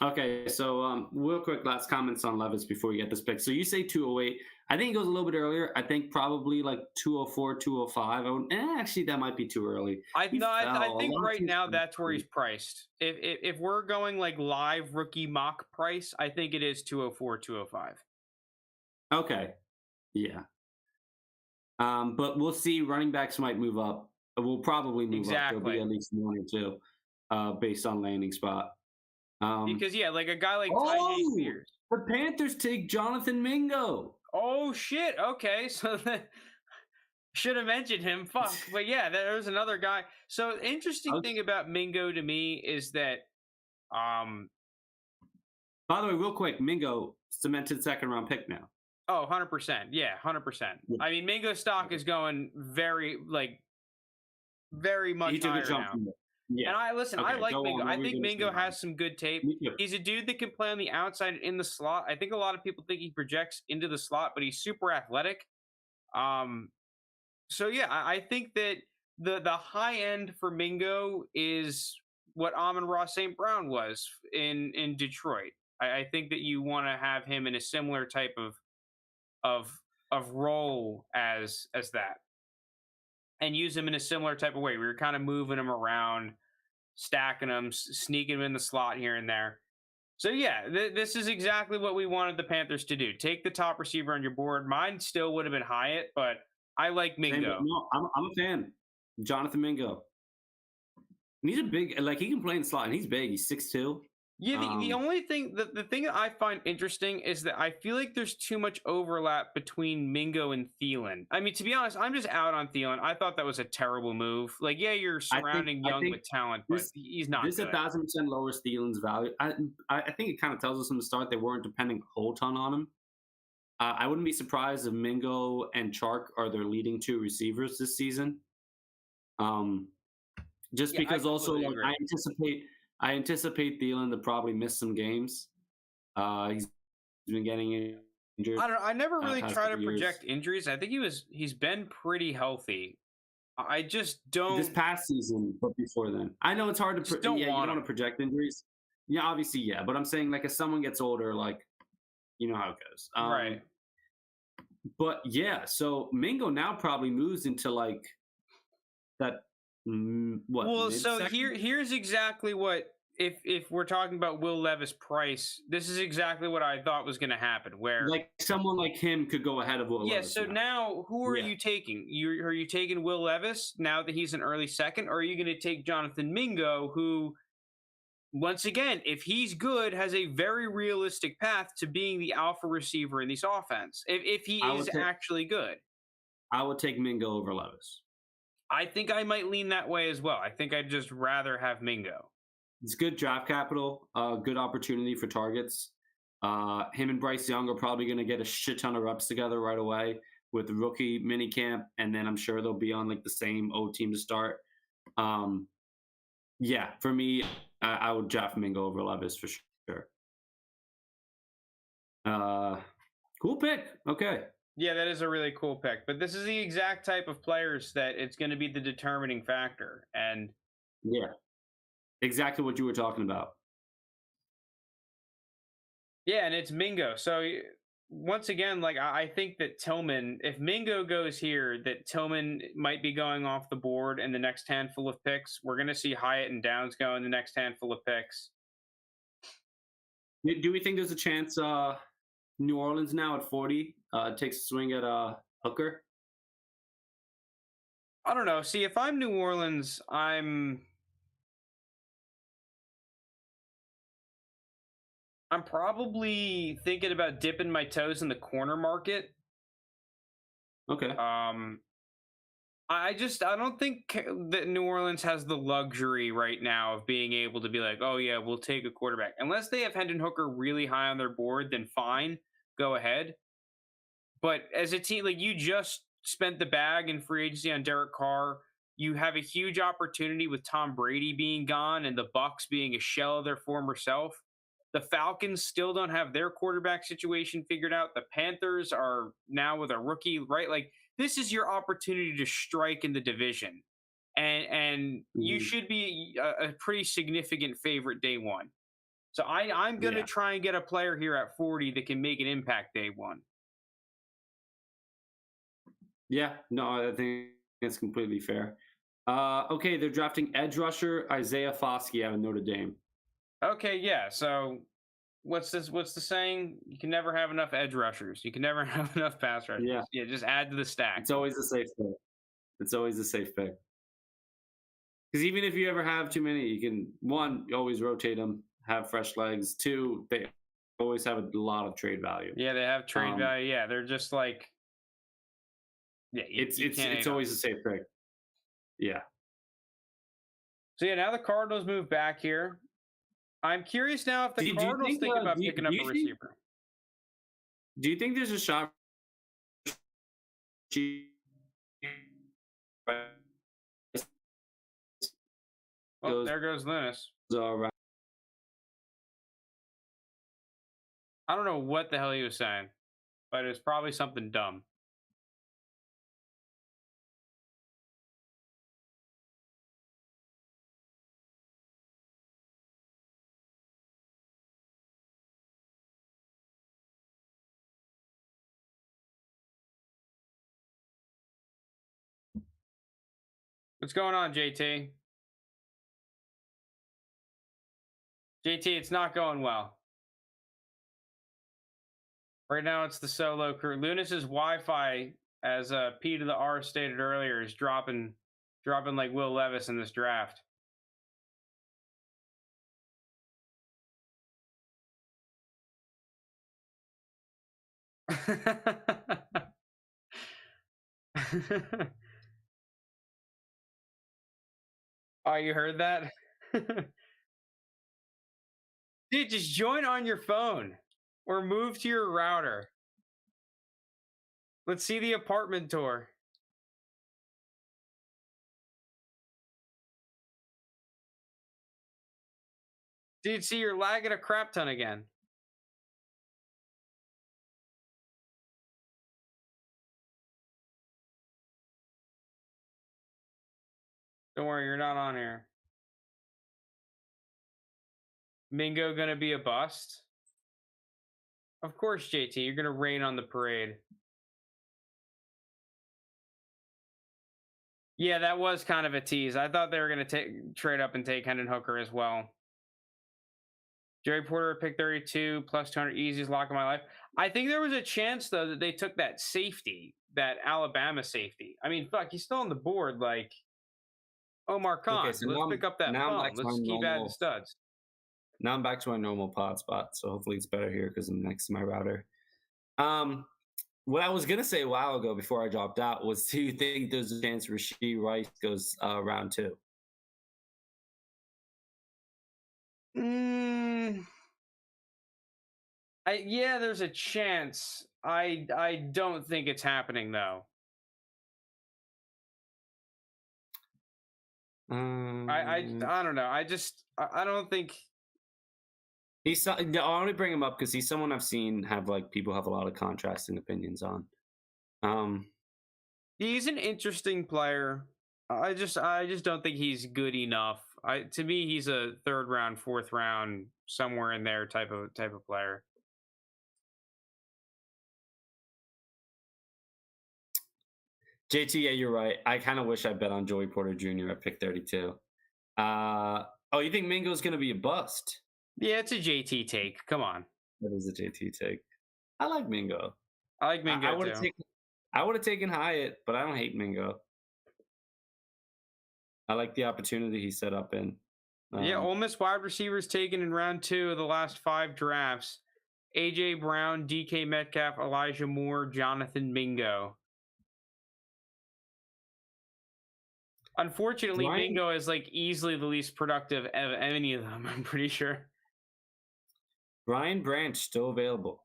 Okay, so real quick, last comments on Levis before we get this pick. So you say 208. I think it goes a little bit earlier. I think probably like 204, 205. Actually, that might be too early. I think right now that's where he's priced. If we're going like live rookie mock price, I think it is 204, 205. Okay, yeah. But we'll see. Running backs might move up. We'll probably move up. There'll be at least one or two based on landing spot. Because like a guy like Tyjae Spears. The Panthers take Jonathan Mingo. Oh shit! Okay, so should have mentioned him. Fuck, but yeah, there's another guy. So the interesting thing about Mingo to me is that, by the way, real quick, Mingo cemented second round pick now. Oh, 100%. Yeah, 100%. I mean, Mingo stock is going very much higher now. Yeah. And I like Mingo. I think Mingo has some good tape. He's a dude that can play on the outside in the slot. I think a lot of people think he projects into the slot, but he's super athletic. So yeah, I think that the high end for Mingo is what Amon-Ra St. Brown was in Detroit. I think that you want to have him in a similar type of role as that. And use him in a similar type of way. We were kind of moving him around, stacking him, sneaking him in the slot here and there. So yeah, this is exactly what we wanted the Panthers to do. Take the top receiver on your board. Mine still would have been Hyatt, but I like Mingo. No, I'm a fan. Jonathan Mingo. And he's a big, he can play in the slot, and he's big. He's 6'2". Yeah, the only thing, the thing that I find interesting is that I feel like there's too much overlap between Mingo and Thielen. I mean, to be honest, I'm just out on Thielen. I thought that was a terrible move. Like, yeah, you're surrounding Young with talent, but he's not This 1,000% lowers Thielen's value. I think it kind of tells us from the start they weren't depending a whole ton on him. I wouldn't be surprised if Mingo and Chark are their leading two receivers this season. Because also I anticipate Thielen to probably miss some games. He's been getting injured. I don't know. I never really try to project injuries. I think he's been pretty healthy. I just don't. This past season, but before then, I know it's hard to. You don't want to project injuries. Yeah, obviously, yeah. But I'm saying, like, as someone gets older, like, you know how it goes, right? But yeah, so Mingo now probably moves into like that. What? Well, so here's exactly what if we're talking about Will Levis price, this is exactly what I thought was going to happen. Where like someone like him could go ahead of Will Levis. Yeah. So now who are you taking? Are you taking Will Levis now that he's an early second, or are you going to take Jonathan Mingo, who, once again, if he's good, has a very realistic path to being the alpha receiver in this offense if he is actually good? I would take Mingo over Levis. I think I might lean that way as well. I think I'd just rather have Mingo. It's good draft capital, good opportunity for targets. Him and Bryce Young are probably going to get a shit ton of reps together right away with the rookie mini camp, and then I'm sure they'll be on like the same O team to start. Yeah, for me, I would draft Mingo over Levis for sure. Cool pick. Okay. Yeah, that is a really cool pick. But this is the exact type of players that it's going to be the determining factor. And Yeah, exactly what you were talking about. yeah, and it's Mingo. So once again, like I think that Tillman, if Mingo goes here, that Tillman might be going off the board in the next handful of picks. We're going to see Hyatt and Downs go in the next handful of picks. Do we think there's a chance New Orleans now at 40 takes a swing at Hooker? I don't know. See, if I'm New Orleans, I'm probably thinking about dipping my toes in the corner market. Okay. I don't think that New Orleans has the luxury right now of being able to be like, oh yeah, we'll take a quarterback. Unless they have Hendon Hooker really high on their board, then fine, go ahead. But as a team, like you just spent the bag in free agency on Derek Carr. You have a huge opportunity with Tom Brady being gone and the Bucks being a shell of their former self. The Falcons still don't have their quarterback situation figured out. The Panthers are now with a rookie, right? Like this is your opportunity to strike in the division, and you should be a pretty significant favorite day one. So I'm going to try and get a player here at 40 that can make an impact day one. Yeah, no, I think it's completely fair. Okay, they're drafting edge rusher Isaiah Foskey out of Notre Dame. Okay, yeah. So what's this? What's the saying? You can never have enough edge rushers. You can never have enough pass rushers. Yeah, just add to the stack. It's always a safe pick. It's always a safe pick. Because even if you ever have too many, you can one, you always rotate them, have fresh legs. Two, they always have a lot of trade value. Yeah, they have trade value. Yeah, they're just like, yeah, it's always a safe pick. Yeah. So yeah, now the Cardinals move back here. I'm curious now if the Cardinals think about picking up a receiver. Do you think there's a shot? Oh, there goes Lunas. I don't know what the hell he was saying, but it was probably something dumb. What's going on, JT? JT, it's not going well. Right now, it's the solo crew. Lunas's Wi-Fi, as P to the R stated earlier, is dropping like Will Levis in this draft. Oh, you heard that? Dude, just join on your phone or move to your router. Let's see the apartment tour. Dude, see, you're lagging a crap ton again. Don't worry, you're not on here. Mingo gonna be a bust? Of course, JT, you're gonna rain on the parade. Yeah, that was kind of a tease. I thought they were gonna trade up and take Hendon Hooker as well. Jerry Porter pick 32 plus 200 easiest lock of my life. I think there was a chance though that they took that safety, that Alabama safety. I mean, fuck, he's still on the board. Like Omar Khan. Okay, so let's pick up that phone. Let's keep adding studs. Now I'm back to my normal pod spot, so hopefully it's better here because I'm next to my router. what I was gonna say a while ago before I dropped out was, do you think there's a chance Rasheed Rice goes round two? Mm, yeah, there's a chance. I don't think it's happening though. Um, I don't know. I don't think I only bring him up because he's someone I've seen have like people have a lot of contrasting opinions on. Um, he's an interesting player. I just don't think he's good enough. To me he's a third round, fourth round, somewhere in there type of player. JT, yeah, you're right. I kind of wish I bet on Joey Porter Jr. at pick 32. Oh, you think Mingo's gonna be a bust? Yeah, it's a JT take. Come on. That is a JT take. I like Mingo. I like I Mingo would have too. taken Hyatt, but I don't hate Mingo. I like the opportunity he set up in. Yeah, Ole Miss wide receivers taken in round 2 of the last 5 drafts. AJ Brown, DK Metcalf, Elijah Moore, Jonathan Mingo. Unfortunately, Brian, Mingo is like easily the least productive of any of them, I'm pretty sure. Brian Branch still available.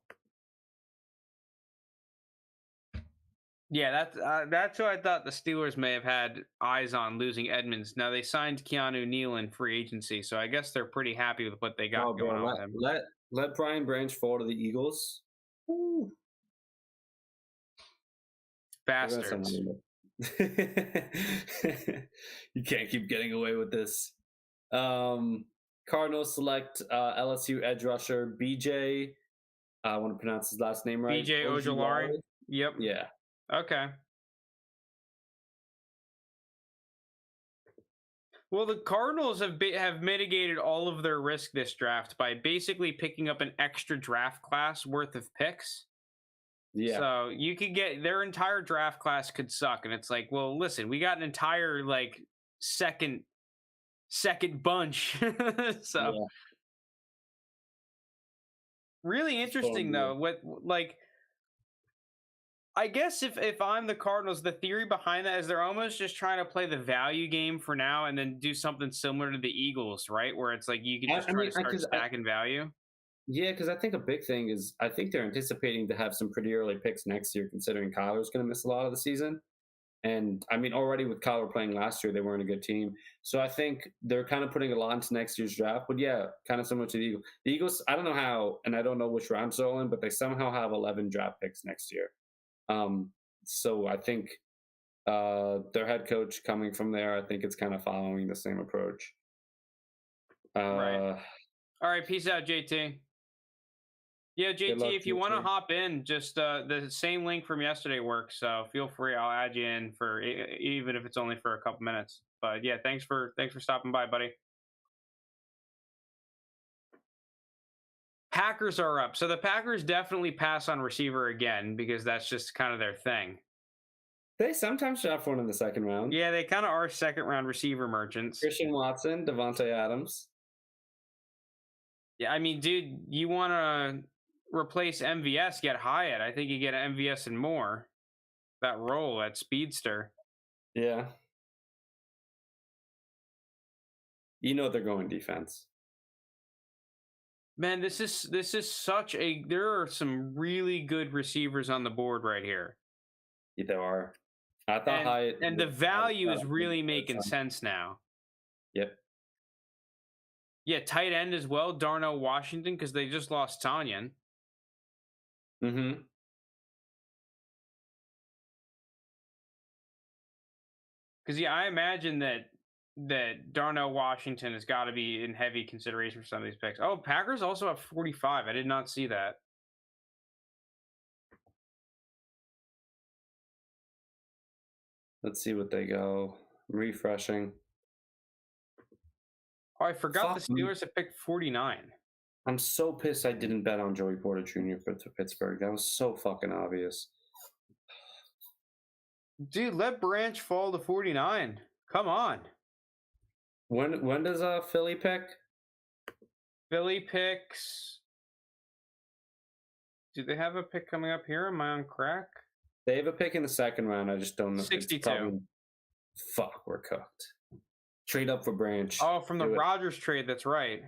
Yeah, that's who I thought the Steelers may have had eyes on losing Edmonds. Now they signed Keanu Neal in free agency, so I guess they're pretty happy with what they got Oh, going bro, on with him. let Brian Branch fall to the Eagles. Ooh, they're gonna Bastards. send him. You can't keep getting away with this. Cardinals select LSU edge rusher BJ. I want to pronounce his last name right. BJ Ojolari. Yep. Yeah. Okay. Well, the Cardinals have mitigated all of their risk this draft by basically picking up an extra draft class worth of picks. Yeah. So you could get their entire draft class could suck, and it's like, well, listen, we got an entire like second bunch. So Yeah. really interesting though. What like I guess if I'm the Cardinals, the theory behind that is they're almost just trying to play the value game for now, and then do something similar to the Eagles, right? Where it's like you can just try to start stacking value. Yeah, because I think a big thing is I think they're anticipating to have some pretty early picks next year, considering Kyler's going to miss a lot of the season. And I mean, already with Kyler playing last year, they weren't a good team. So I think they're kind of putting a lot into next year's draft. But yeah, kind of similar to the Eagles. The Eagles, I don't know how, and I don't know which rounds they're all in, but they somehow have 11 draft picks next year. So I think their head coach coming from there, I think it's kind of following the same approach. Right. All right. Peace out, JT. Yeah, JT, if you want to hop in, just the same link from yesterday works. So feel free. I'll add you in for even if it's only for a couple minutes. But yeah, thanks for stopping by, buddy. Packers are up. So the Packers definitely pass on receiver again because that's just kind of their thing. They sometimes draft one in the second round. Yeah, they kind of are second round receiver merchants. Christian Watson, Devontae Adams. Yeah, I mean, dude, you want to replace MVS, get Hyatt. I think you get MVS and more. That role, that speedster. Yeah. You know they're going defense. Man, this is such a. There are some really good receivers on the board right here. Yeah, there are. I thought Hyatt, and the value is really making sense now. Yep. Yeah, tight end as well, Darnell Washington, because they just lost Tanyan. Mm-hmm. Because yeah, I imagine that Darnell Washington has got to be in heavy consideration for some of these picks. Oh, Packers also have 45. I did not see that. Let's see what they go. I'm refreshing. Oh, I forgot the Steelers have picked 49. I'm so pissed I didn't bet on Joey Porter Jr. to Pittsburgh. That was so fucking obvious. Dude, let Branch fall to 49. Come on. When does Philly pick? Philly picks. Do they have a pick coming up here? Am I on crack? They have a pick in the second round. I just don't know. It's 62. probably- fuck, we're cooked. Trade up for Branch. Oh, from the Do it. Rodgers trade. That's right.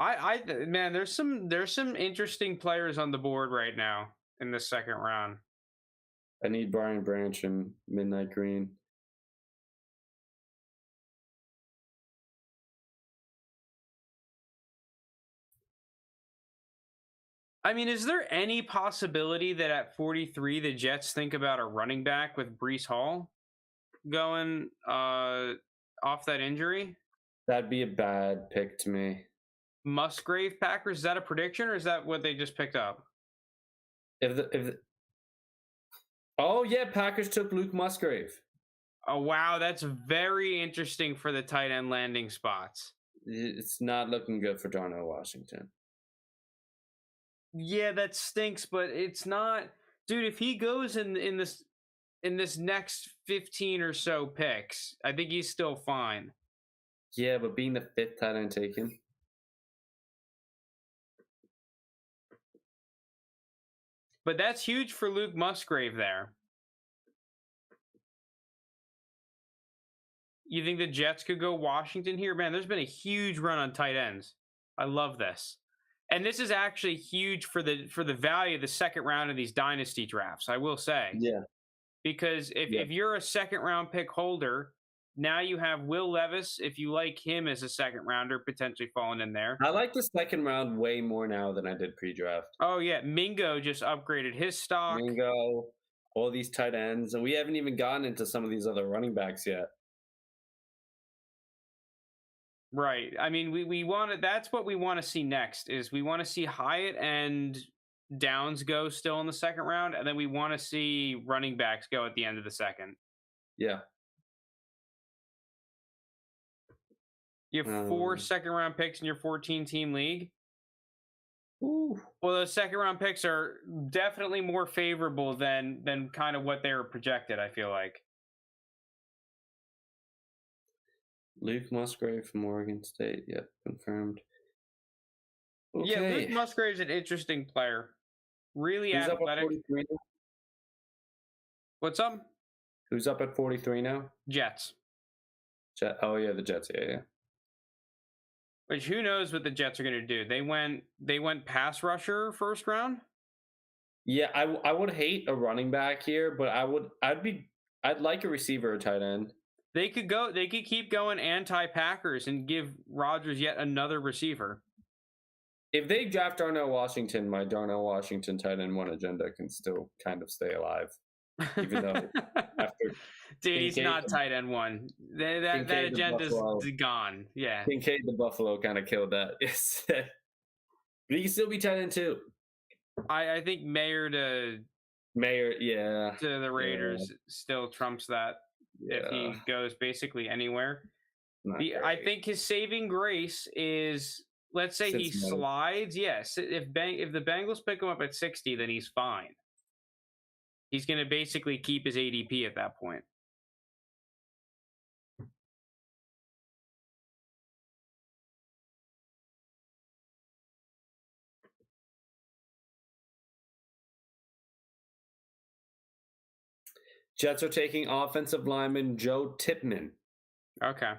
Man, there's some interesting players on the board right now in the second round. I need Brian Branch and Midnight Green. I mean, is there any possibility that at 43 the Jets think about a running back with Brees Hall going off that injury? That'd be a bad pick to me. Musgrave Packers, is that a prediction or is that what they just picked up? Oh yeah, Packers took Luke Musgrave. Oh wow, that's very interesting for the tight end landing spots. It's not looking good for Darnell Washington. Yeah, that stinks, but it's not, dude. If he goes in this next 15 or so picks, I think he's still fine. Yeah, but being the fifth tight end taken. But that's huge for Luke Musgrave there. You think the Jets could go Washington here? Man, there's been a huge run on tight ends. I love this. And this is actually huge for the value of the second round of these dynasty drafts, I will say. Yeah. Because if you're a second round pick holder, now you have Will Levis, if you like him as a second rounder, potentially falling in there. I like the second round way more now than I did pre-draft. Oh, yeah. Mingo just upgraded his stock. Mingo, all these tight ends. And we haven't even gotten into some of these other running backs yet. Right. I mean, we want to, that's what we want to see next is we want to see Hyatt and Downs go still in the second round. And then we want to see running backs go at the end of the second. Yeah. You have 4 second round picks in your 14 team league. Ooh. Well, those second round picks are definitely more favorable than kind of what they were projected, I feel like. Luke Musgrave from Oregon State. Yep, confirmed. Okay. Yeah, Luke Musgrave's an interesting player. Really Who's athletic. Up at 43 now? What's up? Who's up at 43 now? Jets. Oh yeah, the Jets. Yeah. Which who knows what the Jets are going to do? They went pass rusher first round. Yeah, I would hate a running back here, but I'd like a receiver or tight end. They could keep going anti-Packers and give Rodgers yet another receiver. If they draft Darnell Washington, my Darnell Washington tight end 1 agenda can still kind of stay alive. Even though after dude, he's not tight end 1. That agenda's gone. Yeah. Kincaid the Buffalo kind of killed that. But he can still be tight end 2. I think Mayer to the Raiders still trumps that. Yeah. If he goes basically anywhere. I think his saving grace is, let's say he slides. Yes, if the Bengals pick him up at 60, then he's fine. He's going to basically keep his ADP at that point. Jets are taking offensive lineman Joe Tipman. Okay.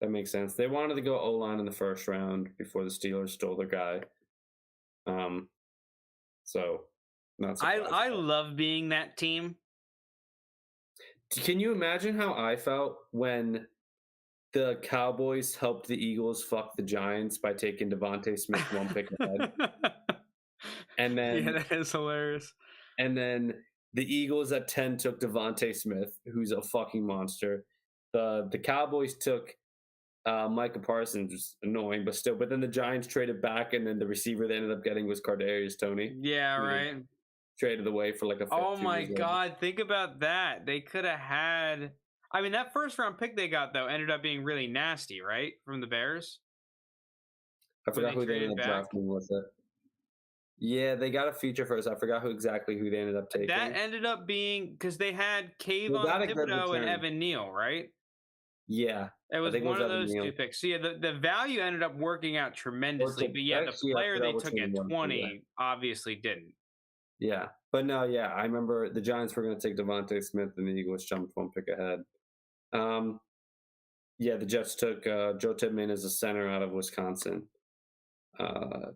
That makes sense. They wanted to go O-line in the first round before the Steelers stole their guy. So not surprised. I love being that team. Can you imagine how I felt when the Cowboys helped the Eagles fuck the Giants by taking Devontae Smith 1 pick ahead? And then that is hilarious. And then the Eagles at 10 took Devontae Smith, who's a fucking monster. The Cowboys took Micah Parsons, which is annoying, but still. But then the Giants traded back, and then the receiver they ended up getting was Kadarius Toney. Yeah, right. Traded away for like a. Oh my God! Think about that. They could have had. I mean, that first round pick they got though ended up being really nasty, right? From the Bears. I forgot who they ended up drafting with it. Yeah, they got a feature first. I forgot who they ended up taking. That ended up being because they had Kayvon Thibodeau and Evan Neal, right? Yeah, It I was think it was one of Evan those Neal. two picks. So yeah, the value ended up working out tremendously, but yeah, the Actually, I player forgot they which took one it at was. Yeah. 20 obviously didn't. Yeah, but no, yeah, I remember the Giants were going to take Devontae Smith, and the Eagles jumped one pick ahead. Um, yeah, the Jets took Joe Tippmann as a center out of Wisconsin. All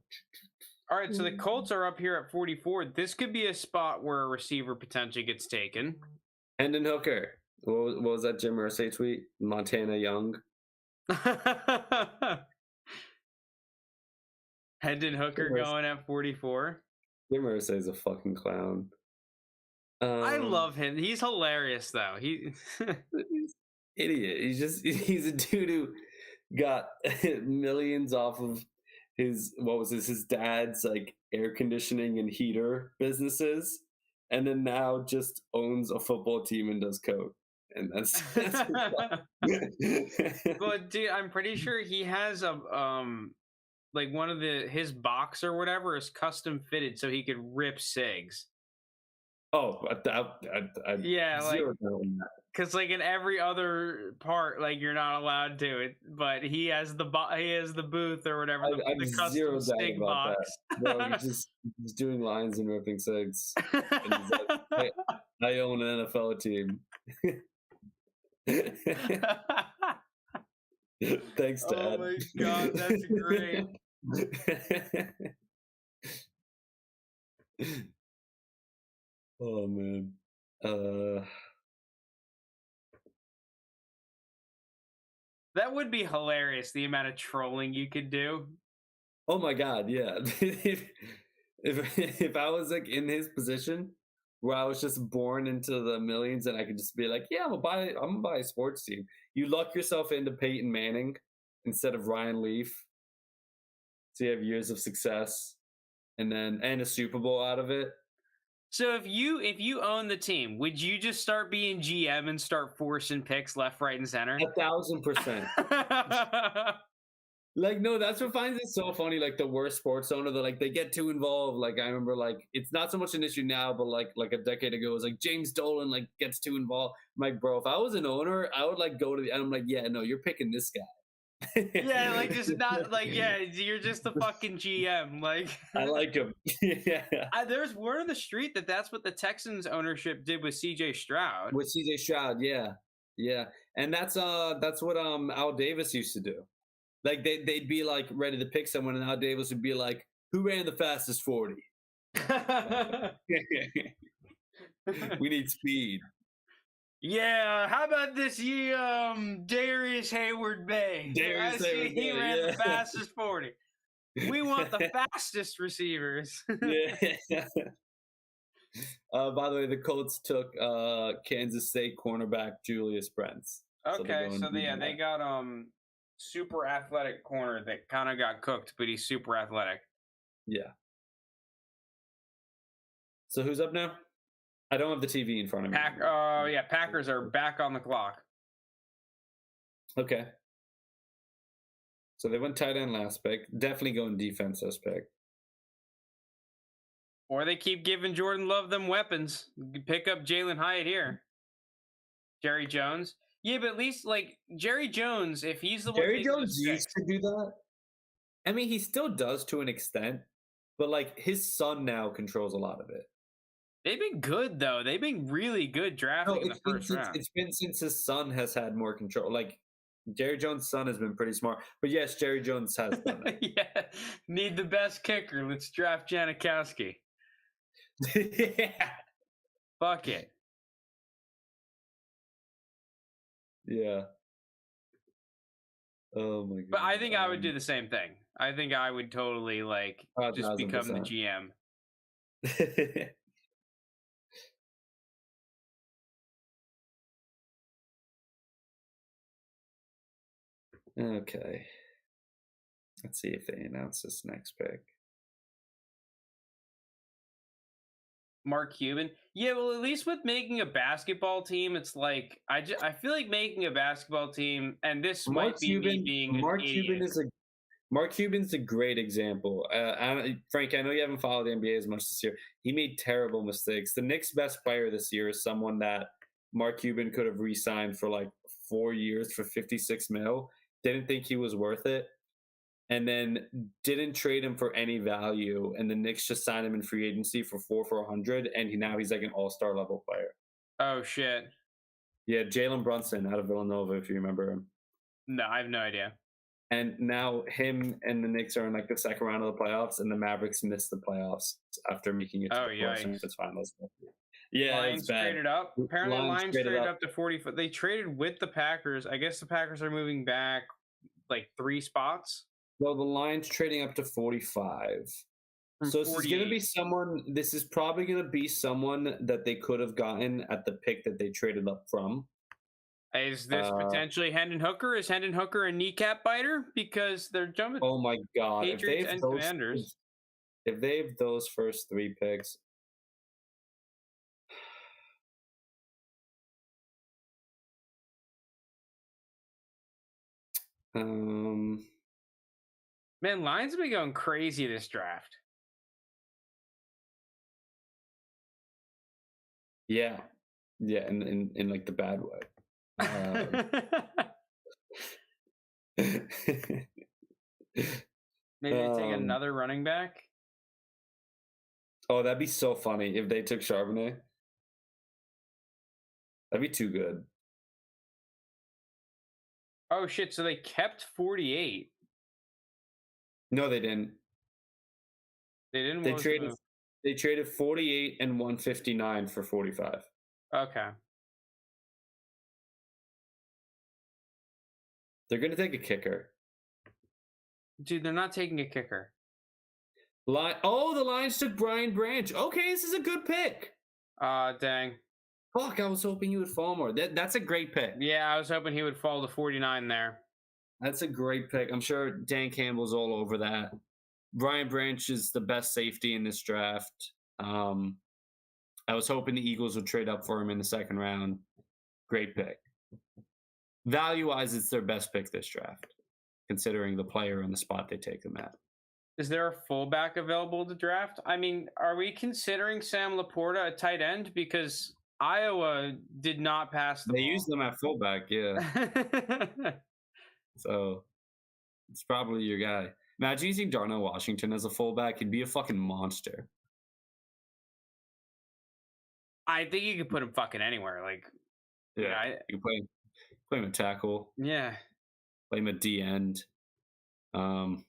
right, so the Colts are up here at 44. This could be a spot where a receiver potentially gets taken. Hendon Hooker. What was that Jim Irsay tweet? Montana Young. Hendon Hooker going at 44. Jim Irsay is a fucking clown. I love him. He's hilarious, though. He idiot. He's a dude who got millions off of his dad's like air conditioning and heater businesses, and then now just owns a football team and does code. And that's but dude, I'm pretty sure he has a like one of his box or whatever is custom fitted so he could rip cigs. Oh, yeah, like because like in every other part, like you're not allowed to it, but he has the booth or whatever, the custom cig box. Bro, he's doing lines and ripping cigs. And like, I own an NFL team. Thanks, Dad. Oh my god, that's great. Oh man. That would be hilarious, the amount of trolling you could do. Oh my god, yeah. if I was like in his position where I was just born into the millions and I could just be like, yeah, I'm gonna buy a sports team. You luck yourself into Peyton Manning instead of Ryan Leaf. So you have years of success and a Super Bowl out of it. So if you own the team, would you just start being GM and start forcing picks left, right, and center? 1,000%. Like, no, that's what finds it so funny. Like the worst sports owner, they get too involved. Like I remember, like it's not so much an issue now, but like a decade ago, it was like James Dolan like gets too involved. I'm like, bro, if I was an owner, I would like go to and I'm like, yeah, no, you're picking this guy. Yeah, like just not like you're just the fucking GM. Like I like him. Yeah, there's word on the street that's what the Texans ownership did with CJ Stroud. With CJ Stroud, yeah, and that's what Al Davis used to do. Like they'd be like ready to pick someone, and Al Davis would be like, "Who ran the fastest 40?" We need speed. Yeah, how about this Darius Hayward Bay? He ran the fastest 40. We want the fastest receivers. Yeah. By the way, the Colts took Kansas State cornerback Julius Brents. Okay, so they got super athletic corner that kind of got cooked, but he's super athletic. Yeah. So who's up now? I don't have the TV in front of me. Packers are back on the clock. Okay. So they went tight end last pick. Definitely going defense this pick. Or they keep giving Jordan Love them weapons. You can pick up Jalen Hyatt here. Jerry Jones. Yeah, but at least like Jerry Jones, if he's the one. Jerry Jones used to do that. I mean, he still does to an extent, but like his son now controls a lot of it. They've been good though. They've been really good drafting in the first round. It's been since his son has had more control. Like Jerry Jones' son has been pretty smart. But yes, Jerry Jones has done it. Yeah. Need the best kicker. Let's draft Janikowski. Yeah. Fuck it. Yeah. Oh my god. But I think I would do the same thing. I think I would totally like just become the GM. Okay. Let's see if they announce this next pick. Mark Cuban. Yeah, well, at least with making a basketball team, it's like I feel like making a basketball team, and this might be me being Mark Cuban's a great example. Frank, I know you haven't followed the NBA as much this year. He made terrible mistakes. The Knicks' best player this year is someone that Mark Cuban could have re-signed for like 4 years for 56 mil. Didn't think he was worth it. And then didn't trade him for any value. And the Knicks just signed him in free agency for 100. And now he's like an all-star level player. Oh shit. Yeah, Jalen Brunson out of Villanova, if you remember him. No, I have no idea. And now him and the Knicks are in like the second round of the playoffs, and the Mavericks missed the playoffs after making it to the Western Conference Finals. Yeah, Lions it's bad. traded up. Apparently, Lions traded up up to 40. They traded with the Packers. I guess the Packers are moving back like 3 spots. Well, the Lions trading up to 45. From So this is going to be 48. someone. This is probably going to be someone that they could have gotten at the pick that they traded up from. Is this potentially Hendon Hooker? Is Hendon Hooker a kneecap biter? Because they're jumping Oh my God! Patriots and Commanders. If they have those first 3 picks, Man, Lions have been going crazy this draft. yeah, in like the bad way. Maybe they take another running back. Oh, that'd be so funny if they took Charbonnet. That'd be too good. Oh shit! So they kept 48. No, they didn't. They didn't. They traded. They traded 48 and 159 for 45. Okay. They're gonna take a kicker. Dude, they're not taking a kicker. The Lions took Brian Branch. Okay, this is a good pick. Dang. Fuck, I was hoping you would fall more. That's a great pick. Yeah, I was hoping he would fall to 49 there. That's a great pick. I'm sure Dan Campbell's all over that. Brian Branch is the best safety in this draft. I was hoping the Eagles would trade up for him in the second round. Great pick. Value-wise, it's their best pick this draft, considering the player and the spot they take them at. Is there a fullback available to draft? I mean, are we considering Sam Laporta a tight end? Because Iowa did not pass the They ball. used them at fullback, yeah. So it's probably your guy. Imagine using Darnell Washington as a fullback. He'd be a fucking monster. I think you could put him fucking anywhere. Like, Yeah, you can play him at tackle, yeah. play him at D end. Damn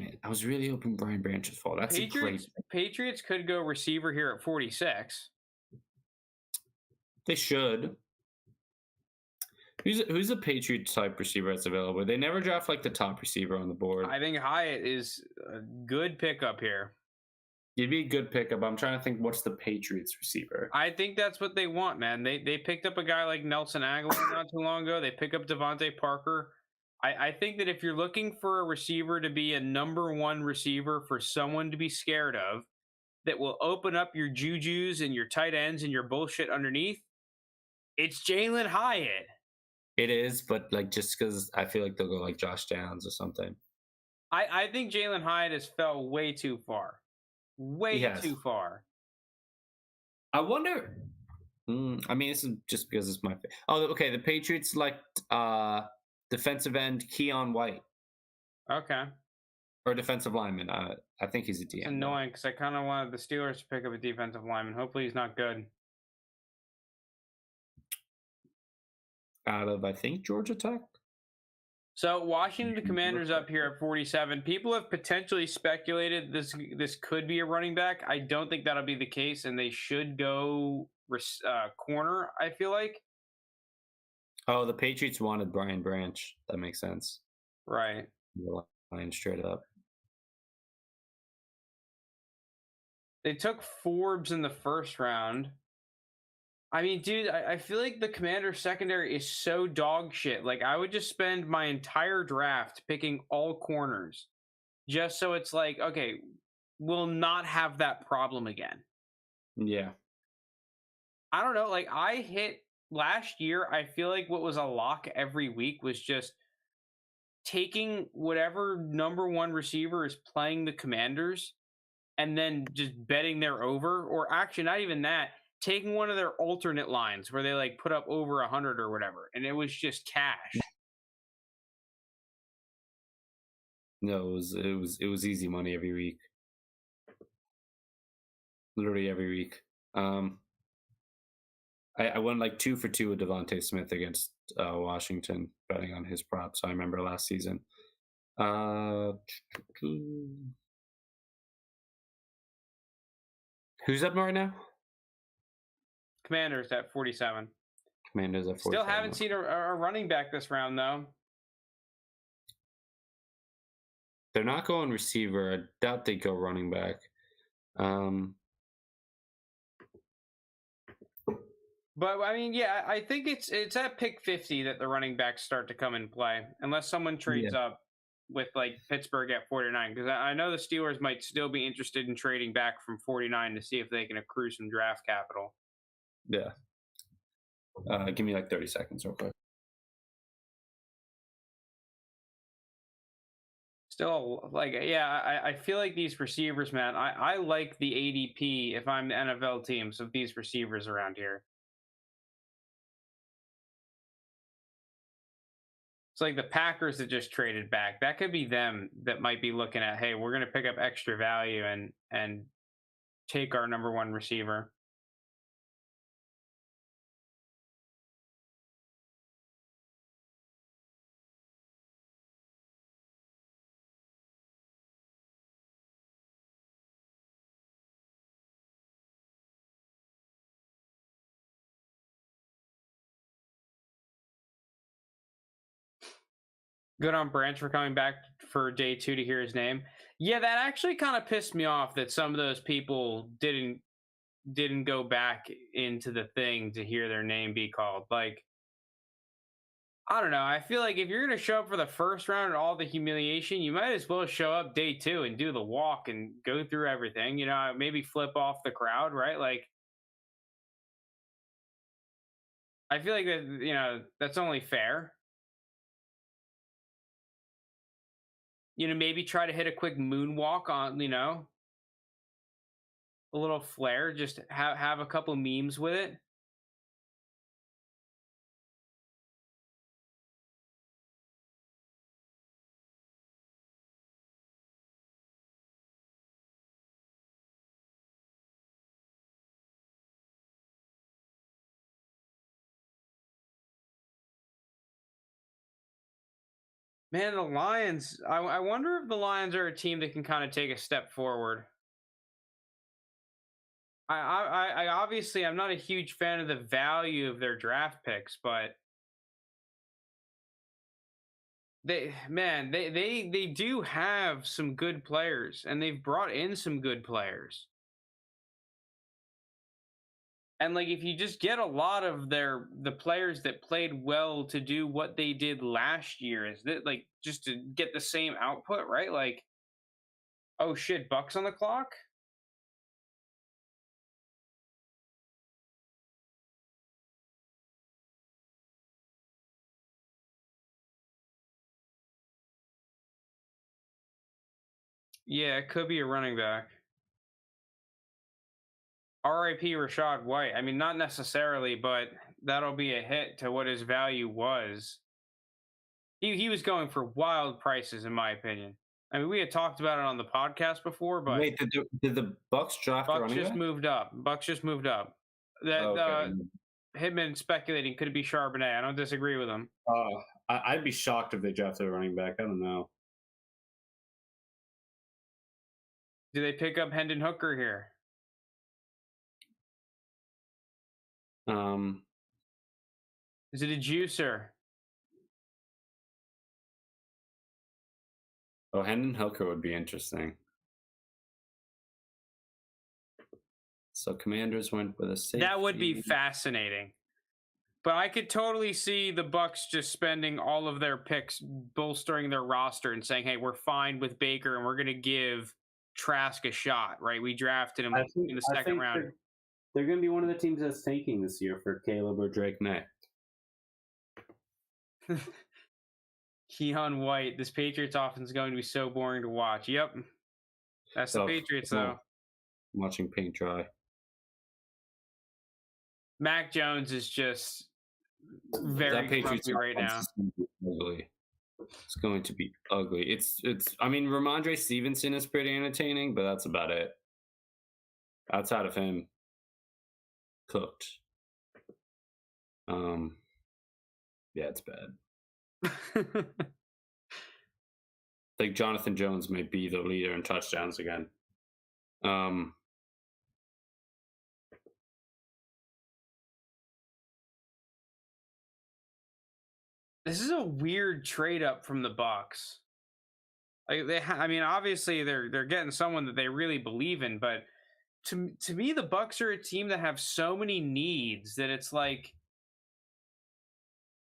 it. I was really hoping Brian Branch would fall. That's a great. Patriots could go receiver here at 46. They should. Who's a Patriot type receiver that's available? They never draft like the top receiver on the board. I think Hyatt is a good pickup here. It'd be a good pickup. I'm trying to think what's the Patriots receiver. I think that's what they want, man. They picked up a guy like Nelson Aguilar not too long ago. They pick up Devontae Parker. I think that if you're looking for a receiver to be a number 1 receiver for someone to be scared of, that will open up your jujus and your tight ends and your bullshit underneath, it's Jalen Hyatt. It is, but like just because I feel like they'll go like Josh Downs or something. I think Jalen Hyatt has fell way too far. Way too far. I wonder. I mean, this is just because it's my. Oh, okay. The Patriots select defensive end Keon White. Okay. Or defensive lineman. I think he's a DM. It's annoying because I kind of wanted the Steelers to pick up a defensive lineman. Hopefully, he's not good. Out of, I think, Georgia Tech. So Washington Commanders up here at 47. People have potentially speculated this could be a running back. I don't think that'll be the case, and they should go corner, I feel like. Oh, the Patriots wanted Brian Branch. That makes sense. Right. The Lions straight up. They took Forbes in the first round. I mean, dude, I feel like the Commanders secondary is so dog shit. Like, I would just spend my entire draft picking all corners just so it's like, okay, we'll not have that problem again. Yeah. I don't know. Like, I hit last year, I feel like what was a lock every week was just taking whatever number one receiver is playing the Commanders and then just betting their over, or actually not even that, taking one of their alternate lines where they like put up over 100 or whatever, and it was just cash. No, it was easy money every week. Literally every week. I won like 2 for 2 with Devontae Smith against Washington, betting on his props. I remember last season. Who's up right now? Commanders at 47. Commanders at 47. Still haven't seen a running back this round though. They're not going receiver. I doubt they go running back. But I mean, yeah, I think it's at pick 50 that the running backs start to come in play, unless someone trades up with like Pittsburgh at 49. Because I know the Steelers might still be interested in trading back from 49 to see if they can accrue some draft capital. Yeah. Give me like 30 seconds real quick. Still, like, yeah, I feel like these receivers, man, I like the ADP if I'm the NFL teams of these receivers around here. It's like the Packers that just traded back. That could be them that might be looking at, hey, we're going to pick up extra value and take our number one receiver. Good on Branch for coming back for day 2 to hear his name. Yeah, that actually kind of pissed me off that some of those people didn't go back into the thing to hear their name be called. Like, I don't know. I feel like if you're going to show up for the first round and all the humiliation, you might as well show up day 2 and do the walk and go through everything. You know, maybe flip off the crowd, right? Like, I feel like that, you know, that's only fair. You know, maybe try to hit a quick moonwalk on, you know, a little flair, just have a couple memes with it. Man, the Lions, I wonder if the Lions are a team that can kind of take a step forward. I obviously, I'm not a huge fan of the value of their draft picks, but they do have some good players, and they've brought in some good players. And like, if you just get a lot of the players that played well to do what they did last year, is that like just to get the same output, right? Like, oh shit, Bucks on the clock. Yeah, it could be a running back. R.I.P. Rashad White. I mean, not necessarily, but that'll be a hit to what his value was. He was going for wild prices, in my opinion. I mean, we had talked about it on the podcast before, but wait, did the Bucks draft a Bucks running just back? moved up. Bucks just moved up. That Hitman speculating could it be Charbonnet. I don't disagree with him. I'd be shocked if they drafted a running back. I don't know. Do they pick up Hendon Hooker here? Is it a juicer? Oh, Hendon Hooker would be interesting. So Commanders went with a safety. That would be fascinating. But I could totally see the Bucks just spending all of their picks bolstering their roster and saying, "Hey, we're fine with Baker, and we're going to give Trask a shot." Right? We drafted him in the second round. They're going to be one of the teams that's tanking this year for Caleb or Drake May. Keon White. This Patriots offense is going to be so boring to watch. Yep. That's the So, Patriots, well, though. I'm watching paint dry. Mac Jones is just That very Patriots grumpy right now. offense is gonna be ugly. It's going to be ugly. It's. I mean, Ramondre Stevenson is pretty entertaining, but that's about it. Outside of him, cooked. Yeah, it's bad. I think Jonathan Jones may be the leader in touchdowns again. This is a weird trade up from the Bucks. Like I mean, obviously they're getting someone that they really believe in, but to me, the Bucks are a team that have so many needs that it's like,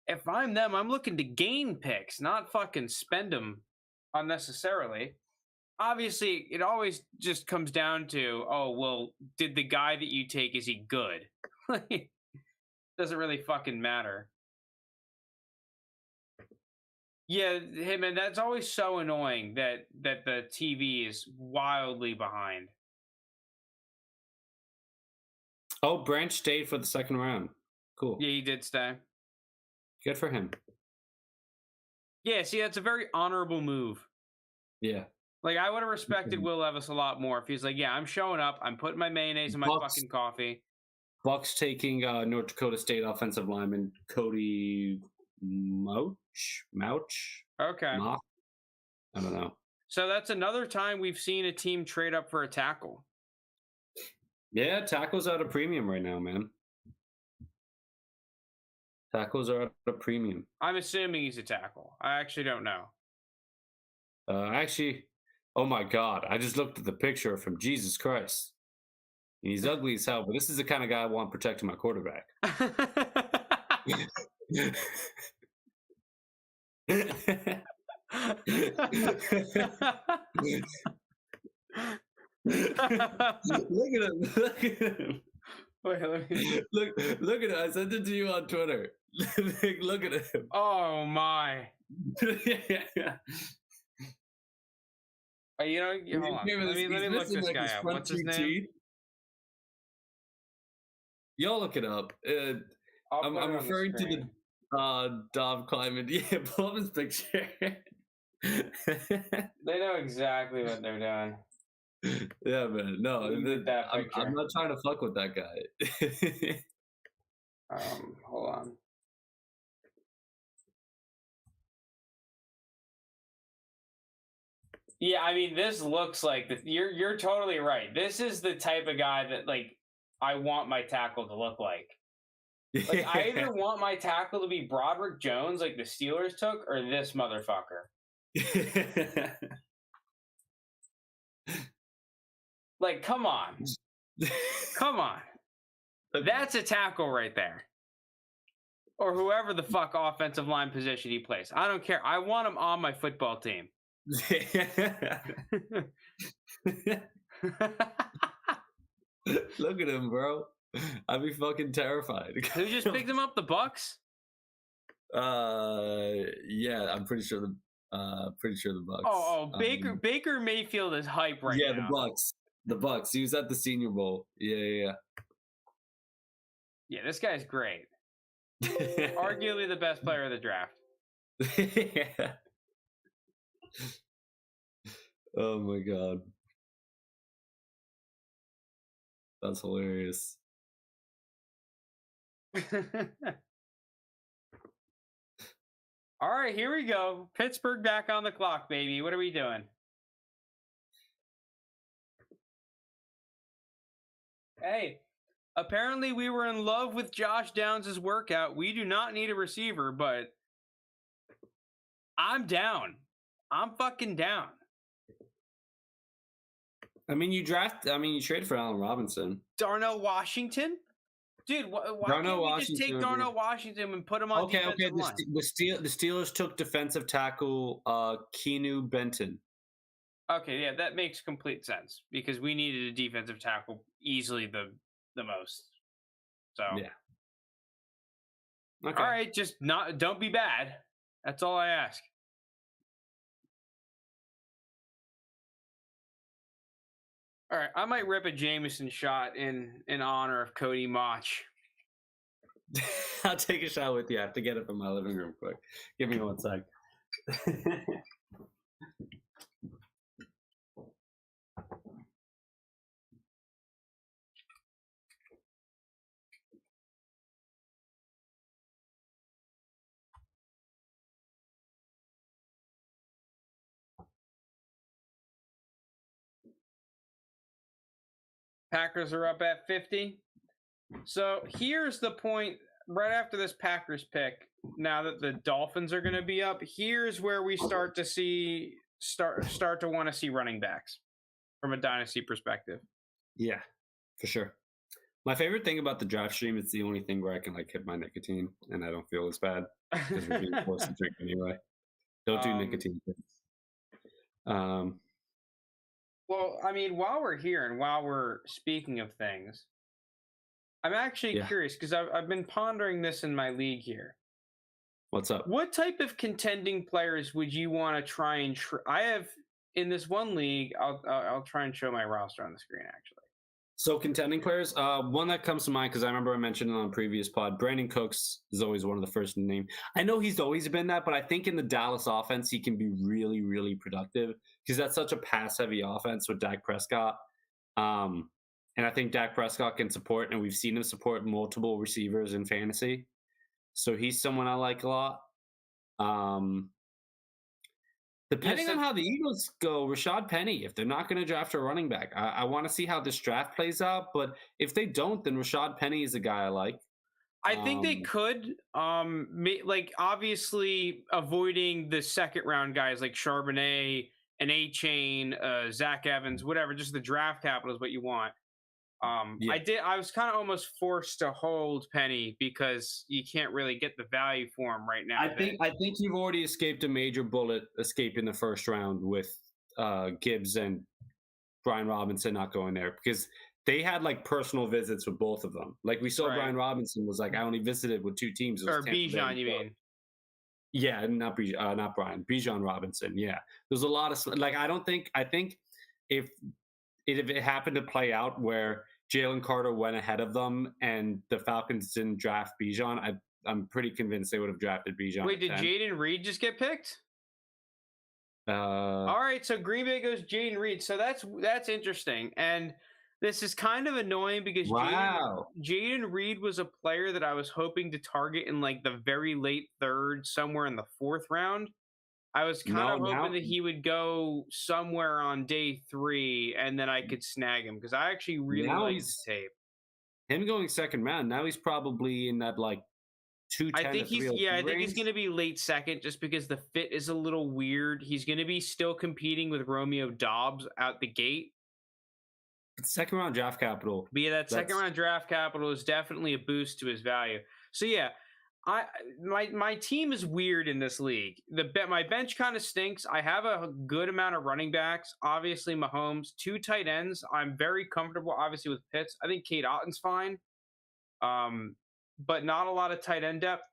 if I'm them, I'm looking to gain picks, not fucking spend them unnecessarily. Obviously, it always just comes down to, oh well, did the guy that you take, is he good? Like, doesn't really fucking matter. Yeah, hey man, that's always so annoying that the TV is wildly behind. Oh, Branch stayed for the second round. Cool. Yeah, he did stay. Good for him. Yeah, see, that's a very honorable move. Yeah. Like, I would have respected Will Levis a lot more if he's like, yeah, I'm showing up, I'm putting my mayonnaise in my Bucks- fucking coffee. Bucks taking North Dakota State offensive lineman Cody Mauch. Okay. Mock? I don't know. So that's another time we've seen a team trade up for a tackle. Yeah, tackles are at a premium right now, man. Tackles are at a premium. I'm assuming he's a tackle. I actually don't know. Actually, oh my God, I just looked at the picture from Jesus Christ. He's ugly as hell, but this is the kind of guy I want protecting my quarterback. Look at him. Look at him. Wait, let me... Look at him. I sent it to you on Twitter. Look at him. Oh my. You know, hold on. Let me look this guy up. What's his name? Y'all look it up. I'm referring to the Dov Kleiman. Yeah, pull up his picture. They know exactly what they're doing. Yeah, man. No, I'm not trying to fuck with that guy. Hold on. Yeah, I mean, this looks like you're totally right. This is the type of guy that, like, I want my tackle to look like. Like, I either want my tackle to be Broderick Jones, like the Steelers took, or this motherfucker. Like, come on. Come on. That's a tackle right there. Or whoever the fuck offensive line position he plays. I don't care. I want him on my football team. Look at him, bro. I'd be fucking terrified. Who just picked him up? The Bucks? Yeah, I'm pretty sure the Bucks. Baker Mayfield is hype right now. Yeah, the Bucks. He was at the Senior Bowl. Yeah. Yeah, this guy's great. Arguably the best player of the draft. Yeah. Oh my God. That's hilarious. All right, here we go. Pittsburgh back on the clock, baby. What are we doing? Hey, apparently we were in love with Josh Downs' workout. We do not need a receiver, but I'm down. I'm fucking down. I mean, you traded for Allen Robinson. Darnell Washington? Dude, why can't we just take Darnell Washington and put him on defensive line? The Steelers took defensive tackle Keanu Benton. Okay, yeah, that makes complete sense because we needed a defensive tackle easily the most. So yeah. Okay. All right, just don't be bad. That's all I ask. All right, I might rip a Jameson shot in honor of Cody Mach. I'll take a shot with you. I have to get it from my living room quick. Give me 1 sec. Packers are up at 50. So here's the point right after this Packers pick. Now that the Dolphins are going to be up, here's where we start to want to see running backs from a dynasty perspective. Yeah, for sure. My favorite thing about the draft stream, it's the only thing where I can like hit my nicotine and I don't feel as bad because we're being forced to drink anyway. Don't do nicotine. Well, I mean, while we're here and while we're speaking of things, I'm actually curious because I've been pondering this in my league here. What's up? What type of contending players would you want to try and? I have in this one league. I'll try and show my roster on the screen actually. So contending players, one that comes to mind because I remember I mentioned it on a previous pod. Brandon Cooks is always one of the first to name. I know he's always been that, but I think in the Dallas offense he can be really, really productive because that's such a pass-heavy offense with Dak Prescott. And I think Dak Prescott can support, and we've seen him support multiple receivers in fantasy. So he's someone I like a lot. Depending on how the Eagles go, Rashad Penny, if they're not going to draft a running back, I want to see how this draft plays out. But if they don't, then Rashad Penny is a guy I like. I think they could, like obviously avoiding the second round guys like Charbonnet and A-Chain, Zach Evans, whatever. Just the draft capital is what you want. I was kind of almost forced to hold Penny because you can't really get the value for him right now. I think you've already escaped a major bullet escape in the first round with Gibbs and Brian Robinson not going there because they had like personal visits with both of them. Like we saw Brian Robinson was like, I only visited with 2 teams. Or Bijan, you mean? Yeah, not Brian. Bijan Robinson. Yeah, there's a lot of like. I think if it happened to play out where Jalen Carter went ahead of them and the Falcons didn't draft Bijan, I'm pretty convinced they would have drafted Bijan. Wait, did Jaden Reed just get picked? All right, so Green Bay goes Jaden Reed. So that's interesting. And this is kind of annoying because Jaden Reed was a player that I was hoping to target in like the very late third, somewhere in the 4th round. I was kind of hoping that he would go somewhere on day 3 and then I could snag him because I actually really like his tape. Him going second round, now he's probably in that like 210. I think he's going to be late second just because the fit is a little weird. He's going to be still competing with Romeo Doubs out the gate. Second round draft capital. But yeah, that second round draft capital is definitely a boost to his value. So yeah, my team is weird in this league. My bench kind of stinks. I have a good amount of running backs. Obviously, Mahomes, 2 tight ends. I'm very comfortable, obviously, with Pitts. I think Kate Otton's fine, but not a lot of tight end depth.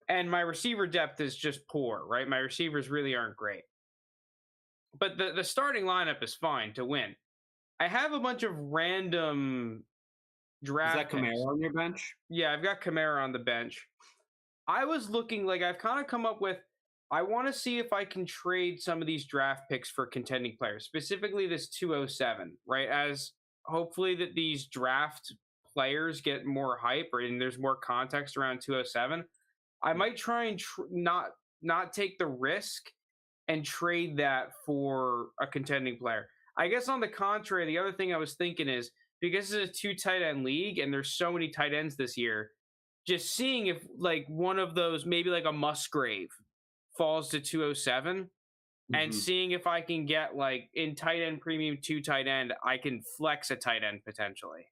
And my receiver depth is just poor, right? My receivers really aren't great. But the starting lineup is fine to win. I have a bunch of random draft. Is that Kamara on your bench? Yeah, I've got Kamara on the bench. I was looking like I've kind of come up with, I want to see if I can trade some of these draft picks for contending players, specifically this 207, right? As hopefully that these draft players get more hype and there's more context around 207. I might try and not take the risk and trade that for a contending player. I guess on the contrary, the other thing I was thinking is because it's a 2 tight end league and there's so many tight ends this year, just seeing if like one of those, maybe like a Musgrave falls to 207 and seeing if I can get like in tight end premium 2 tight end, I can flex a tight end potentially.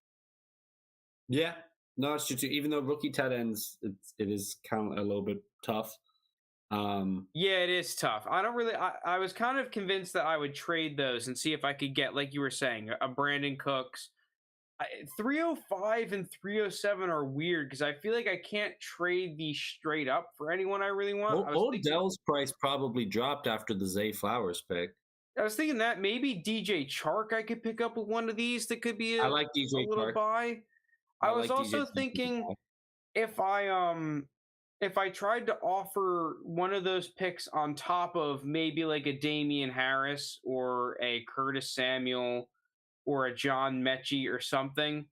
Yeah, no, it's true too. Even though rookie tight ends, it is kind of a little bit tough. Yeah, it is tough. I was kind of convinced that I would trade those and see if I could get, like you were saying, a Brandon Cooks. 305 and 307 are weird because I feel like I can't trade these straight up for anyone I really want. Odell's price probably dropped after the Zay Flowers pick. I was thinking that maybe DJ Chark I could pick up with one of these that could be I a like DJ little Chark. buy. I I was like DJ also Chark. thinking if I tried to offer one of those picks on top of maybe like a Damian Harris or a Curtis Samuel or a John Mechie or something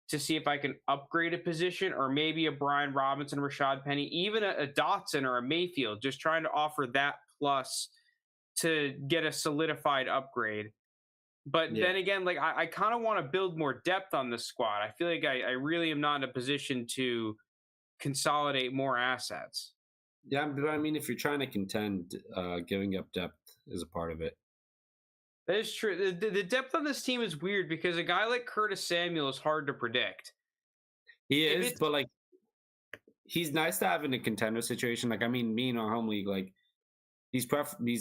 to see if I can upgrade a position, or maybe a Brian Robinson, Rashad Penny, even a Dotson or a Mayfield, just trying to offer that plus to get a solidified upgrade. But Yeah. then again, like I kind of want to build more depth on this squad. I feel like I really am not in a position to consolidate more assets. Yeah, but I mean, if you're trying to contend, giving up depth is a part of it. That is true. The depth on this team is weird because a guy like Curtis Samuel is hard to predict. He If is, it's but like, he's nice to have in a contender situation. Like, I mean, me in our home league, like, he's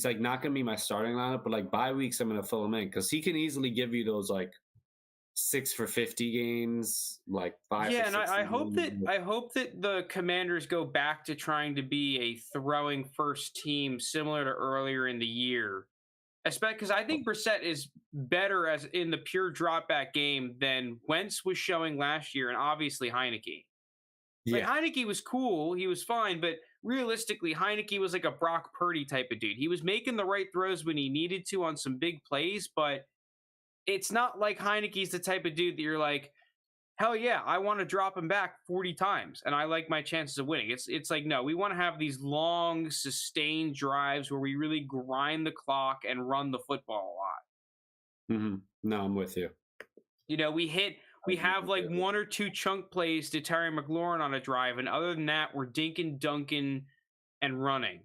like not gonna be my starting lineup, but like bye weeks, I'm gonna fill him in because he can easily give you those like 6 for 50 games, like five yeah, for and 60 I hope that the Commanders go back to trying to be a throwing first team similar to earlier in the year. Especially because I think Brissett is better as in the pure drop back game than Wentz was showing last year, and obviously Heineke. Like Yeah, Heineke was cool, he was fine, but realistically, Heineke was like a Brock Purdy type of dude. He was making the right throws when he needed to on some big plays, but it's not like Heineke's the type of dude that you're like, hell yeah, I want to drop him back 40 times and I like my chances of winning. It's like, no, we want to have these long, sustained drives where we really grind the clock and run the football a lot. no, I'm with you. You know, I we agree have with like you. one or two chunk plays to Terry McLaurin on a drive, and other than that, we're dinking, dunking, and running.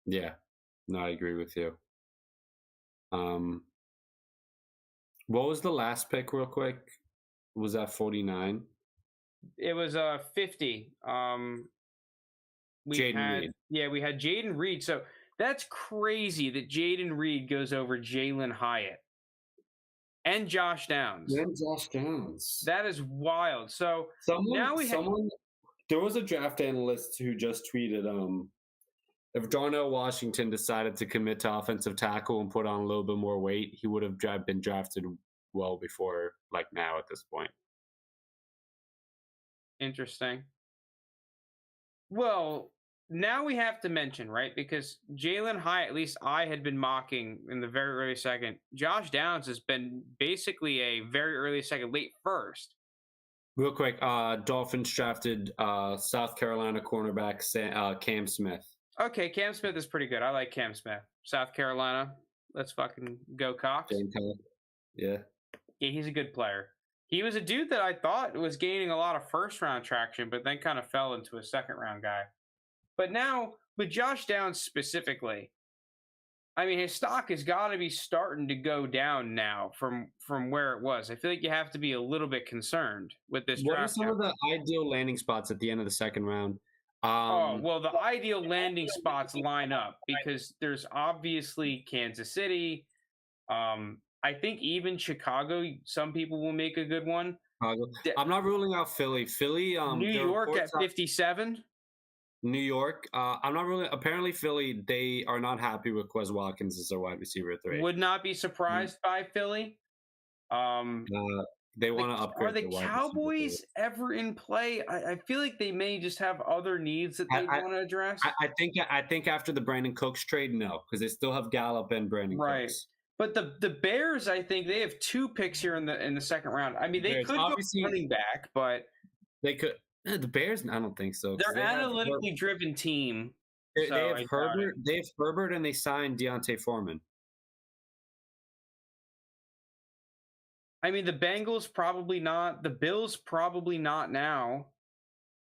Yeah, no, I agree with you. Um, what was the last pick, real quick? Was that 49? It was 50. We Jaden had Reed. yeah, we had Jaden Reed. So that's crazy that Jaden Reed goes over Jalen Hyatt and Josh Downs. And Josh Downs. That is wild. So Someone, now we have someone, there was a draft analyst who just tweeted, If Darnell Washington decided to commit to offensive tackle and put on a little bit more weight, he would have been drafted well before, like now at this point. interesting. Well, now we have to mention, right? Because Jalen Hyatt, at least I had been mocking in the very early second. Josh Downs has been basically a very early second, late first. Real quick, Dolphins drafted South Carolina cornerback Cam Smith. Okay, Cam Smith is pretty good. I like Cam Smith. South Carolina. Let's fucking go, Cox. Yeah. Yeah, he's a good player. He was a dude that I thought was gaining a lot of first round traction, but then kind of fell into a second round guy. But now with Josh Downs specifically, I mean his stock has got to be starting to go down now from where it was. I feel like you have to be a little bit concerned with this What are draft. some of the ideal landing spots at the end of the second round? Oh, well, the ideal landing spots line up because there's obviously Kansas City. I think even Chicago, some people will make a good one. I'm not ruling out Philly. New there are York at reports out- 57. New York. I'm not really. Apparently, Philly. They are not happy with Quez Watkins as their wide receiver 3. Would not be surprised by Philly. They want to upgrade. Are the their wide receiver Cowboys ever in play? I feel like they may just have other needs that they want to address. I think after the Brandon Cooks trade, no, because they still have Gallup and Brandon Right. Cooks. But the Bears, I think they have 2 picks here in the second round. I mean, they Bears, could go obviously- running back, but They could. The Bears, I don't think so. 'cause they're they have analytically driven team. They so I have doubt Herbert. it. They have Herbert, and they signed Deontay Foreman. I mean, the Bengals probably not. The Bills probably not now.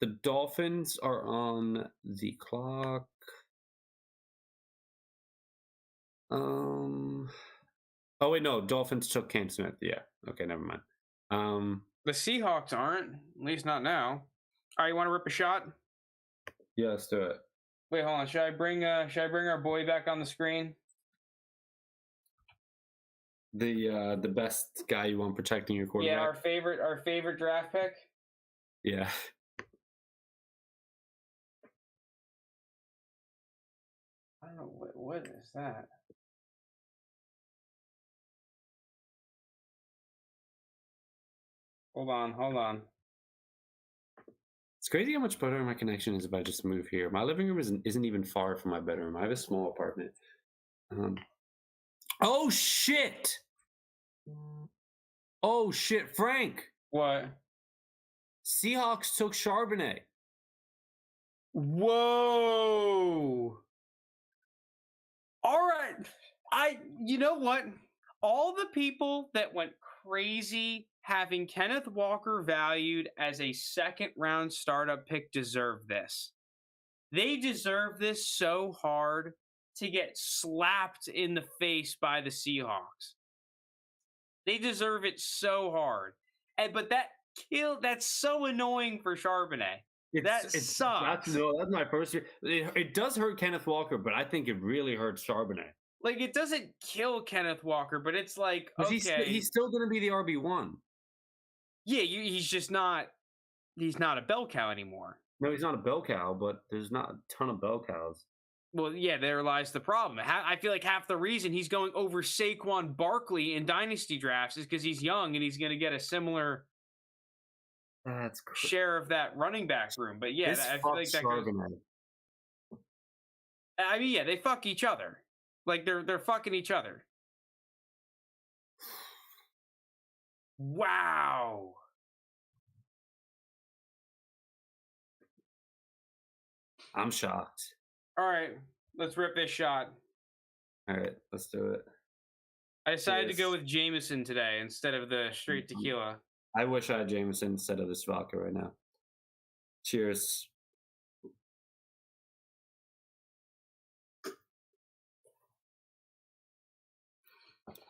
The Dolphins are on the clock. Oh wait, no. Dolphins took Cam Smith. Yeah. Okay, never mind. The Seahawks aren't, at least not now. All right, you want to rip a shot? yeah, let's do it. Wait, hold on. Should I bring our boy back on the screen? The best guy you want protecting your quarterback. Yeah, our favorite draft pick. Yeah. I don't know what is that. Hold on. It's crazy how much better my connection is if I just move here. My living room isn't even far from my bedroom. I have a small apartment. Oh shit! Oh shit, Frank! What? Seahawks took Charbonnet. Whoa! All right. You know what? All the people that went crazy having Kenneth Walker valued as a second round startup pick deserve this. They deserve this so hard to get slapped in the face by the Seahawks. They deserve it so hard. But that's so annoying for Charbonnet. That sucks. That's my first. It does hurt Kenneth Walker, but I think it really hurts Charbonnet. Like, it doesn't kill Kenneth Walker, but it's like, okay, he's still going to be the RB1. Yeah, he's just not. He's not a bell cow anymore. No, he's not a bell cow, but there's not a ton of bell cows. Well, yeah, there lies the problem. I feel like half the reason he's going over Saquon Barkley in dynasty drafts is because he's young and he's going to get a similar share of that running back room. But yeah, I feel like that goes. I mean, yeah, they fuck each other. Like they're fucking each other. Wow. I'm shocked. All right, let's rip this shot. All right, let's do it. I decided to go with Jameson today instead of the straight tequila. I wish I had Jameson instead of this vodka right now. Cheers.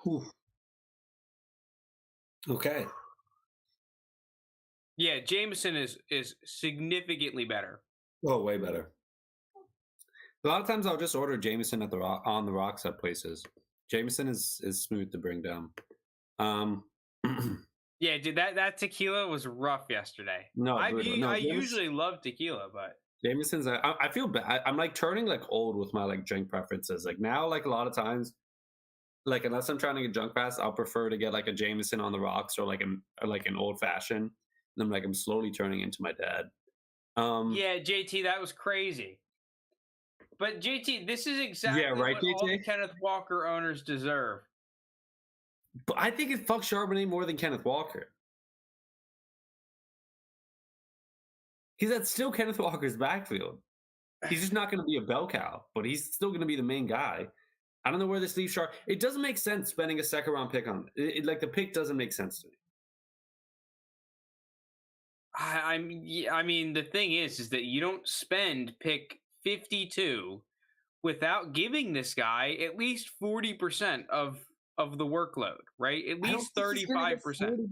Whew. Okay. Yeah, Jameson is significantly better. Oh, way better. A lot of times I'll just order Jameson at on the rocks at places. Jameson is smooth to bring down. Yeah, dude, that tequila was rough yesterday. No, I usually love tequila, but Jameson's. I feel bad. I'm like turning like old with my like drink preferences. Like now, like a lot of times, like unless I'm trying to get drunk fast, I'll prefer to get like a Jameson on the rocks or like an old fashioned. And I'm slowly turning into my dad. Yeah, JT, that was crazy. But JT, this is exactly what JT? all the Kenneth Walker owners deserve. But I think it fucks Charbonnet more than Kenneth Walker. That's still Kenneth Walker's backfield. He's just not going to be a bell cow, but he's still going to be the main guy. I don't know where this leaves Charbonnet. It doesn't make sense spending a second round pick on it. Like the pick doesn't make sense to me. I mean, the thing is that you don't spend pick 52 without giving this guy at least 40% of the workload, right? At least 35%.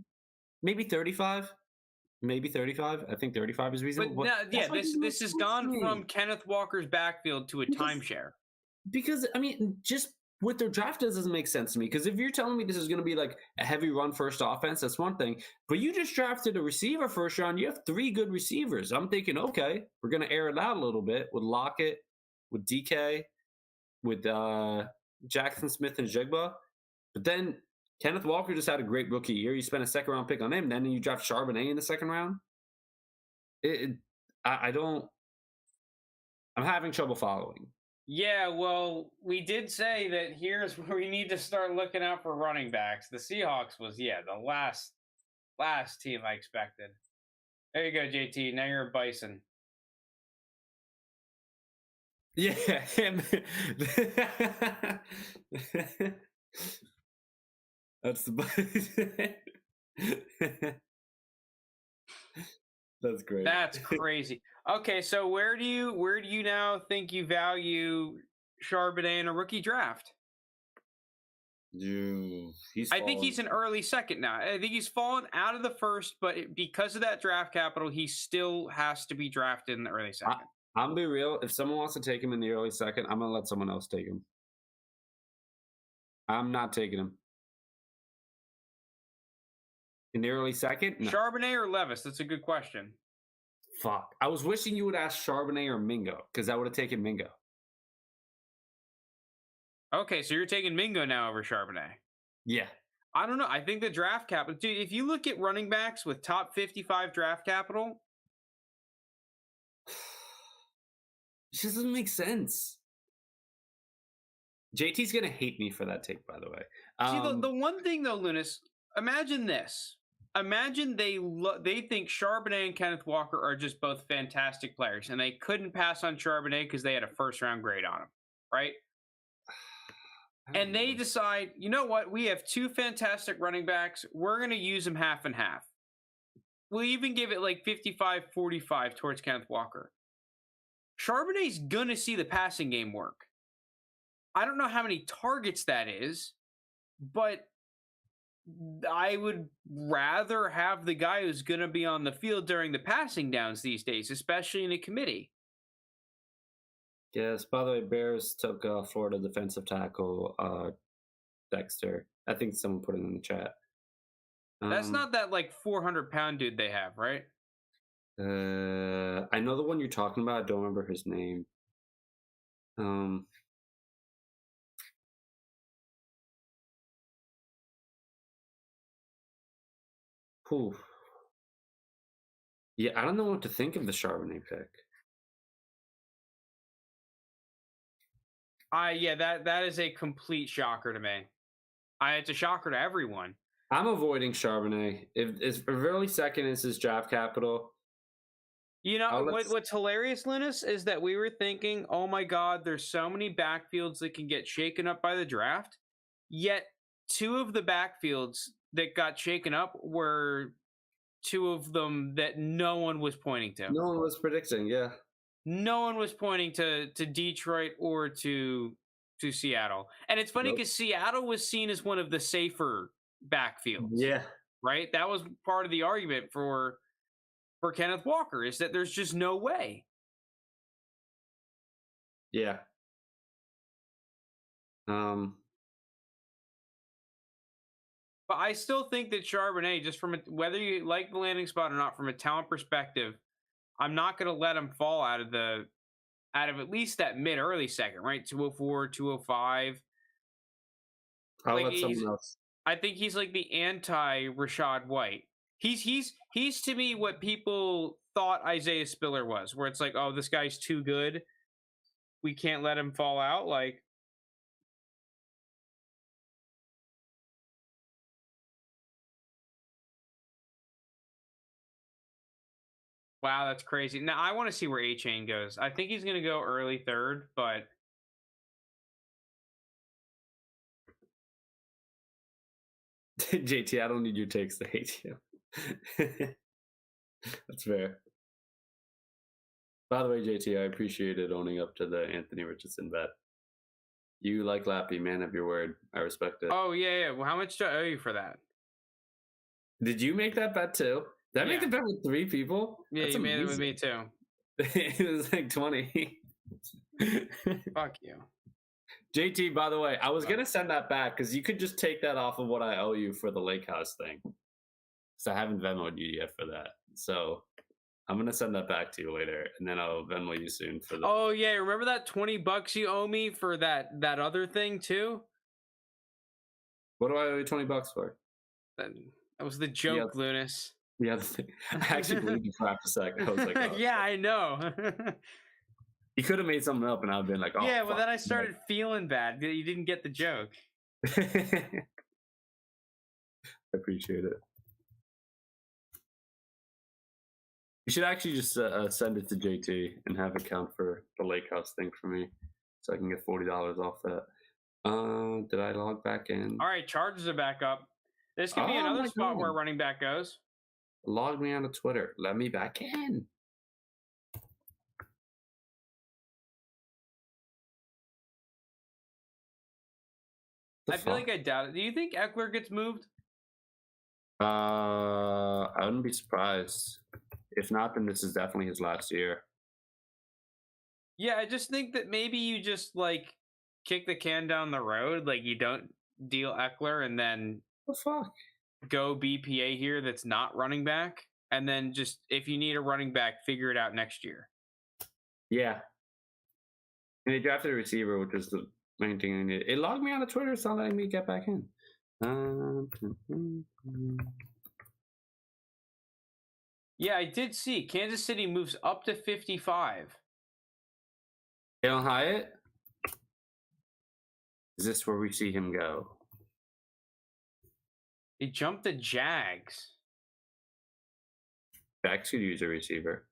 Maybe 35. Maybe 35. I think 35 is reasonable. But this has gone from Kenneth Walker's backfield to a timeshare. Because I mean, just what their draft doesn't make sense to me. Because if you're telling me this is going to be like a heavy run first offense, that's one thing. But you just drafted a receiver first round. You have 3 good receivers. I'm thinking, okay, we're going to air it out a little bit with Lockett, with DK, with Jackson Smith and Jigba. But then Kenneth Walker just had a great rookie year. You spent a second round pick on him. Then you draft Charbonnet in the second round. I'm having trouble following. Yeah, well, we did say that here's where we need to start looking out for running backs. The Seahawks was, the last team I expected. There you go, JT. Now you're a Bison. Yeah. That's the That's great. That's crazy. Okay, so where do you now think you value Charbonnet in a rookie draft? I think he's an early second now. I think he's fallen out of the first, but because of that draft capital, he still has to be drafted in the early second. I'm gonna be real. If someone wants to take him in the early second, I'm gonna let someone else take him. I'm not taking him. In the early second? No. Charbonnet or Levis? That's a good question. Fuck. I was wishing you would ask Charbonnet or Mingo, because I would have taken Mingo. Okay, so you're taking Mingo now over Charbonnet. Yeah. I don't know. I think the draft capital, dude, if you look at running backs with top 55 draft capital, It just doesn't make sense. JT's gonna hate me for that take, by the way. see the one thing though, Lunas, imagine this. Imagine they think Charbonnet and Kenneth Walker are just both fantastic players, and they couldn't pass on Charbonnet because they had a first round grade on him, right? And they decide, you know what? We have two fantastic running backs. We're going to use them half and half. We'll even give it like 55-45 towards Kenneth Walker. Charbonnet's going to see the passing game work. I don't know how many targets that is, but I would rather have the guy who's going to be on the field during the passing downs these days, especially in a committee. Yes, by the way, Bears took Florida defensive tackle Dexter. I think someone put it in the chat. That's not that like 400-pound dude they have, right? I know the one you're talking about. I don't remember his name. Whew. Yeah, I don't know what to think of the Charbonnet pick. Yeah, that is a complete shocker to me. It's a shocker to everyone. I'm avoiding Charbonnet. If early second is his draft capital. You know what's hilarious, Linus, is that we were thinking, oh my God, there's so many backfields that can get shaken up by the draft. Yet two of the backfields that got shaken up were two of them that no one was pointing to. No one was predicting, yeah. No one was pointing to Detroit or to Seattle. And it's funny because Seattle was seen as one of the safer backfields. Yeah. Right? That was part of the argument for Kenneth Walker, is that there's just no way. Yeah. But I still think that Charbonnet, just from whether you like the landing spot or not, from a talent perspective, I'm not going to let him fall out of at least that mid-early second, right? 204, 205. I'll let someone else. I think he's like the anti-Rachaad White. He's to me what people thought Isaiah Spiller was, where it's like, oh, this guy's too good. We can't let him fall out. Like, wow, that's crazy. Now I want to see where A-Chain goes. I think he's going to go early third, but JT, I don't need your takes to hate you. That's fair. By the way, JT, I appreciated owning up to the Anthony Richardson bet. You like Lappy, man of your word. I respect it. Oh, yeah. Well, how much do I owe you for that? Did you make that bet too? Did I make the bet with 3 people? Yeah, That's you amazing. made it with me too. It was like 20. Fuck you. JT, by the way, I was going to send that back because you could just take that off of what I owe you for the Lake House thing. So I haven't Venmoed you yet for that. So I'm going to send that back to you later, and then I'll Venmo you soon for the... Oh, yeah. Remember that $20 you owe me for that other thing too? What do I owe you $20 for? That was the joke, Lunas. The other thing. I actually believed you for half a second. I was like, oh, yeah, I know. You could have made something up, and I've been like, oh, yeah. Well, then I started feeling bad that you didn't get the joke. I appreciate it. You should actually just send it to JT and have it count for the Lake House thing for me, so I can get $40 off that. Did I log back in? All right, Chargers are back up. This could be another spot where running back goes. Log me on Twitter. Let me back in. I feel like I doubt it. Do you think Eckler gets moved? I wouldn't be surprised. If not, then this is definitely his last year. Yeah, I just think that maybe you just like kick the can down the road. Like you don't deal Eckler and then the fuck go BPA here that's not running back. And then just if you need a running back, figure it out next year. Yeah. And they drafted a receiver, which is the main thing I needed. It logged me on Twitter. It's not letting me get back in. Yeah, I did see Kansas City moves up to 55. Jalen Hyatt? Is this where we see him go? They jumped the Jags. Jax could use a receiver.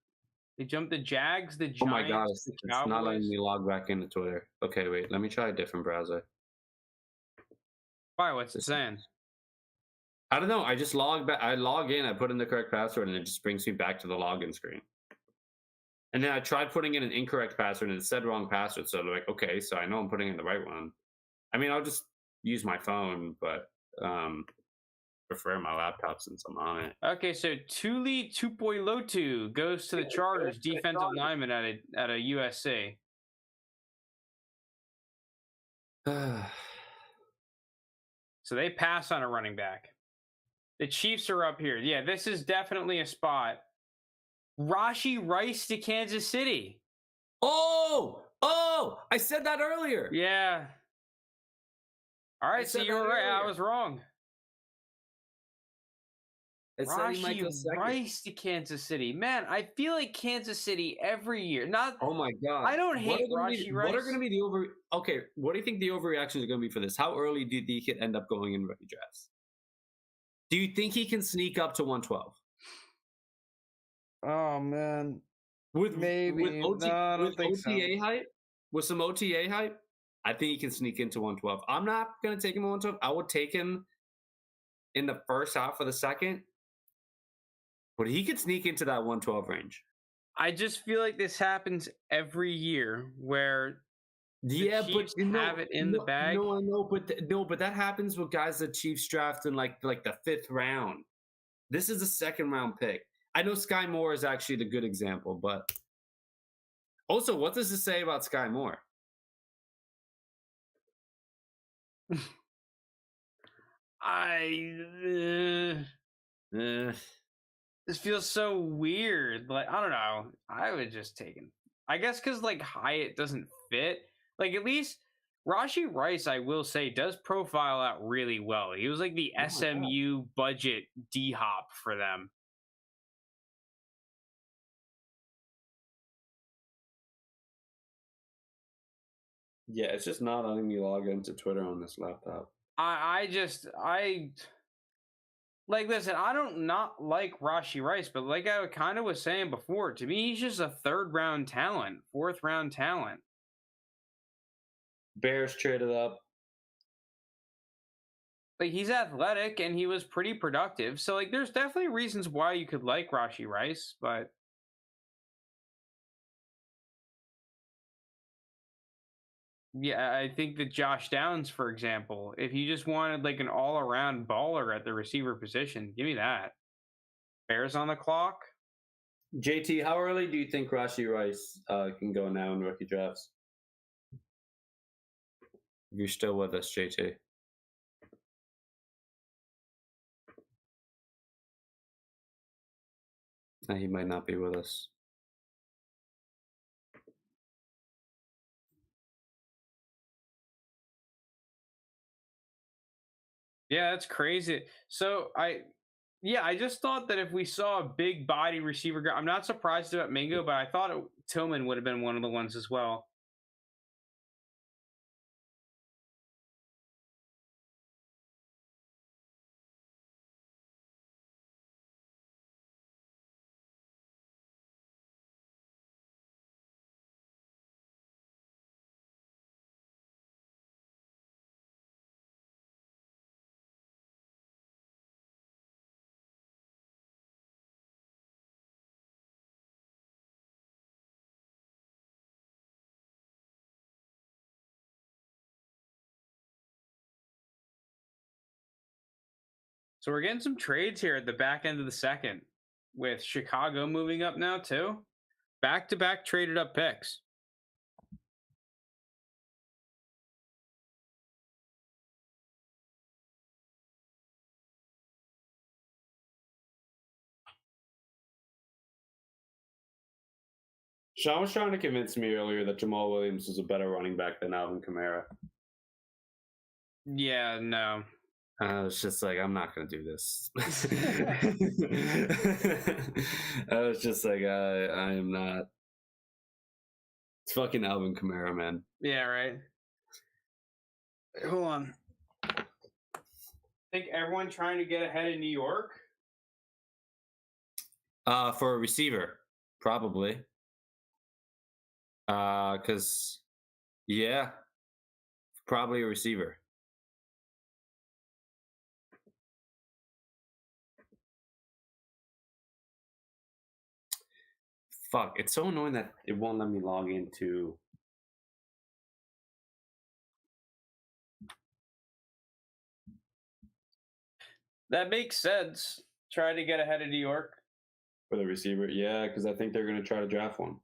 They jumped the Jags, the Giants, Oh my god, the it's not letting Cowboys. me log back into Twitter. Okay, wait, let me try a different browser. Why? What's it saying? I don't know. I just log back. I log in. I put in the correct password, and it just brings me back to the login screen. And then I tried putting in an incorrect password, and it said wrong password. So they're like, okay, so I know I'm putting in the right one. I mean, I'll just use my phone, but prefer my laptop since I'm on it. Okay, so Tuli Tupoilotu goes to the Chargers, defensive lineman at a USC. So they pass on a running back. The Chiefs are up here. Yeah, this is definitely a spot. Rashee Rice to Kansas City. Oh, I said that earlier. Yeah. All right, so said you were that right. I earlier. was wrong. Rashee Rice to Kansas City. Man, I feel like Kansas City every year. Not. Oh my god! I don't hate Rashee Rice. What are going to be the over? Okay, what do you think the overreactions are going to be for this? How early do you think he could end up going in rookie drafts? Do you think he can sneak up to 112? Oh man, With maybe. with No, I don't think OTA hype, with some OTA hype, I think he can sneak into 112. I'm not going to take him at 112. I would take him in the first half of the second, but he could sneak into that 112 range. I just feel like this happens every year where Yeah, Chiefs but have it in the bag. No, I know, but that happens with guys that Chiefs draft in like the 5th round. This is a 2nd round pick. I know Sky Moore is actually the good example, but also, what does this say about Sky Moore? This feels so weird. Like, I don't know. I would just take him. I guess because like Hyatt doesn't fit. Like, at least Rashee Rice, I will say, does profile out really well. He was like the Oh my God. SMU budget D hop for them. Yeah, it's just not letting me log into Twitter on this laptop. I like, listen, I don't not like Rashee Rice, but like I kind of was saying before, to me, he's just a 3rd round talent, 4th round talent. Bears traded up. Like, he's athletic and he was pretty productive. So like there's definitely reasons why you could like Rashee Rice, but yeah, I think that Josh Downs, for example, if you just wanted like an all-around baller at the receiver position, give me that. Bears on the clock. JT, how early do you think Rashee Rice can go now in rookie drafts? If you're still with us, JT. No, he might not be with us. Yeah, that's crazy. So I just thought that if we saw a big body receiver guy, I'm not surprised about Mingo, but I thought Tillman would have been one of the ones as well. So we're getting some trades here at the back end of the second, with Chicago moving up now too. Back-to-back traded up picks. Sean was trying to convince me earlier that Jamal Williams is a better running back than Alvin Kamara. Yeah, no. I was just like, I'm not gonna do this. I was just like, I am not. It's fucking Alvin Kamara, man. Yeah, right. Hold on. I think everyone trying to get ahead of New York. For a receiver, probably. Because yeah, probably a receiver. Fuck, it's so annoying that it won't let me log into. That makes sense. Try to get ahead of New York. For the receiver, yeah, because I think they're going to try to draft one.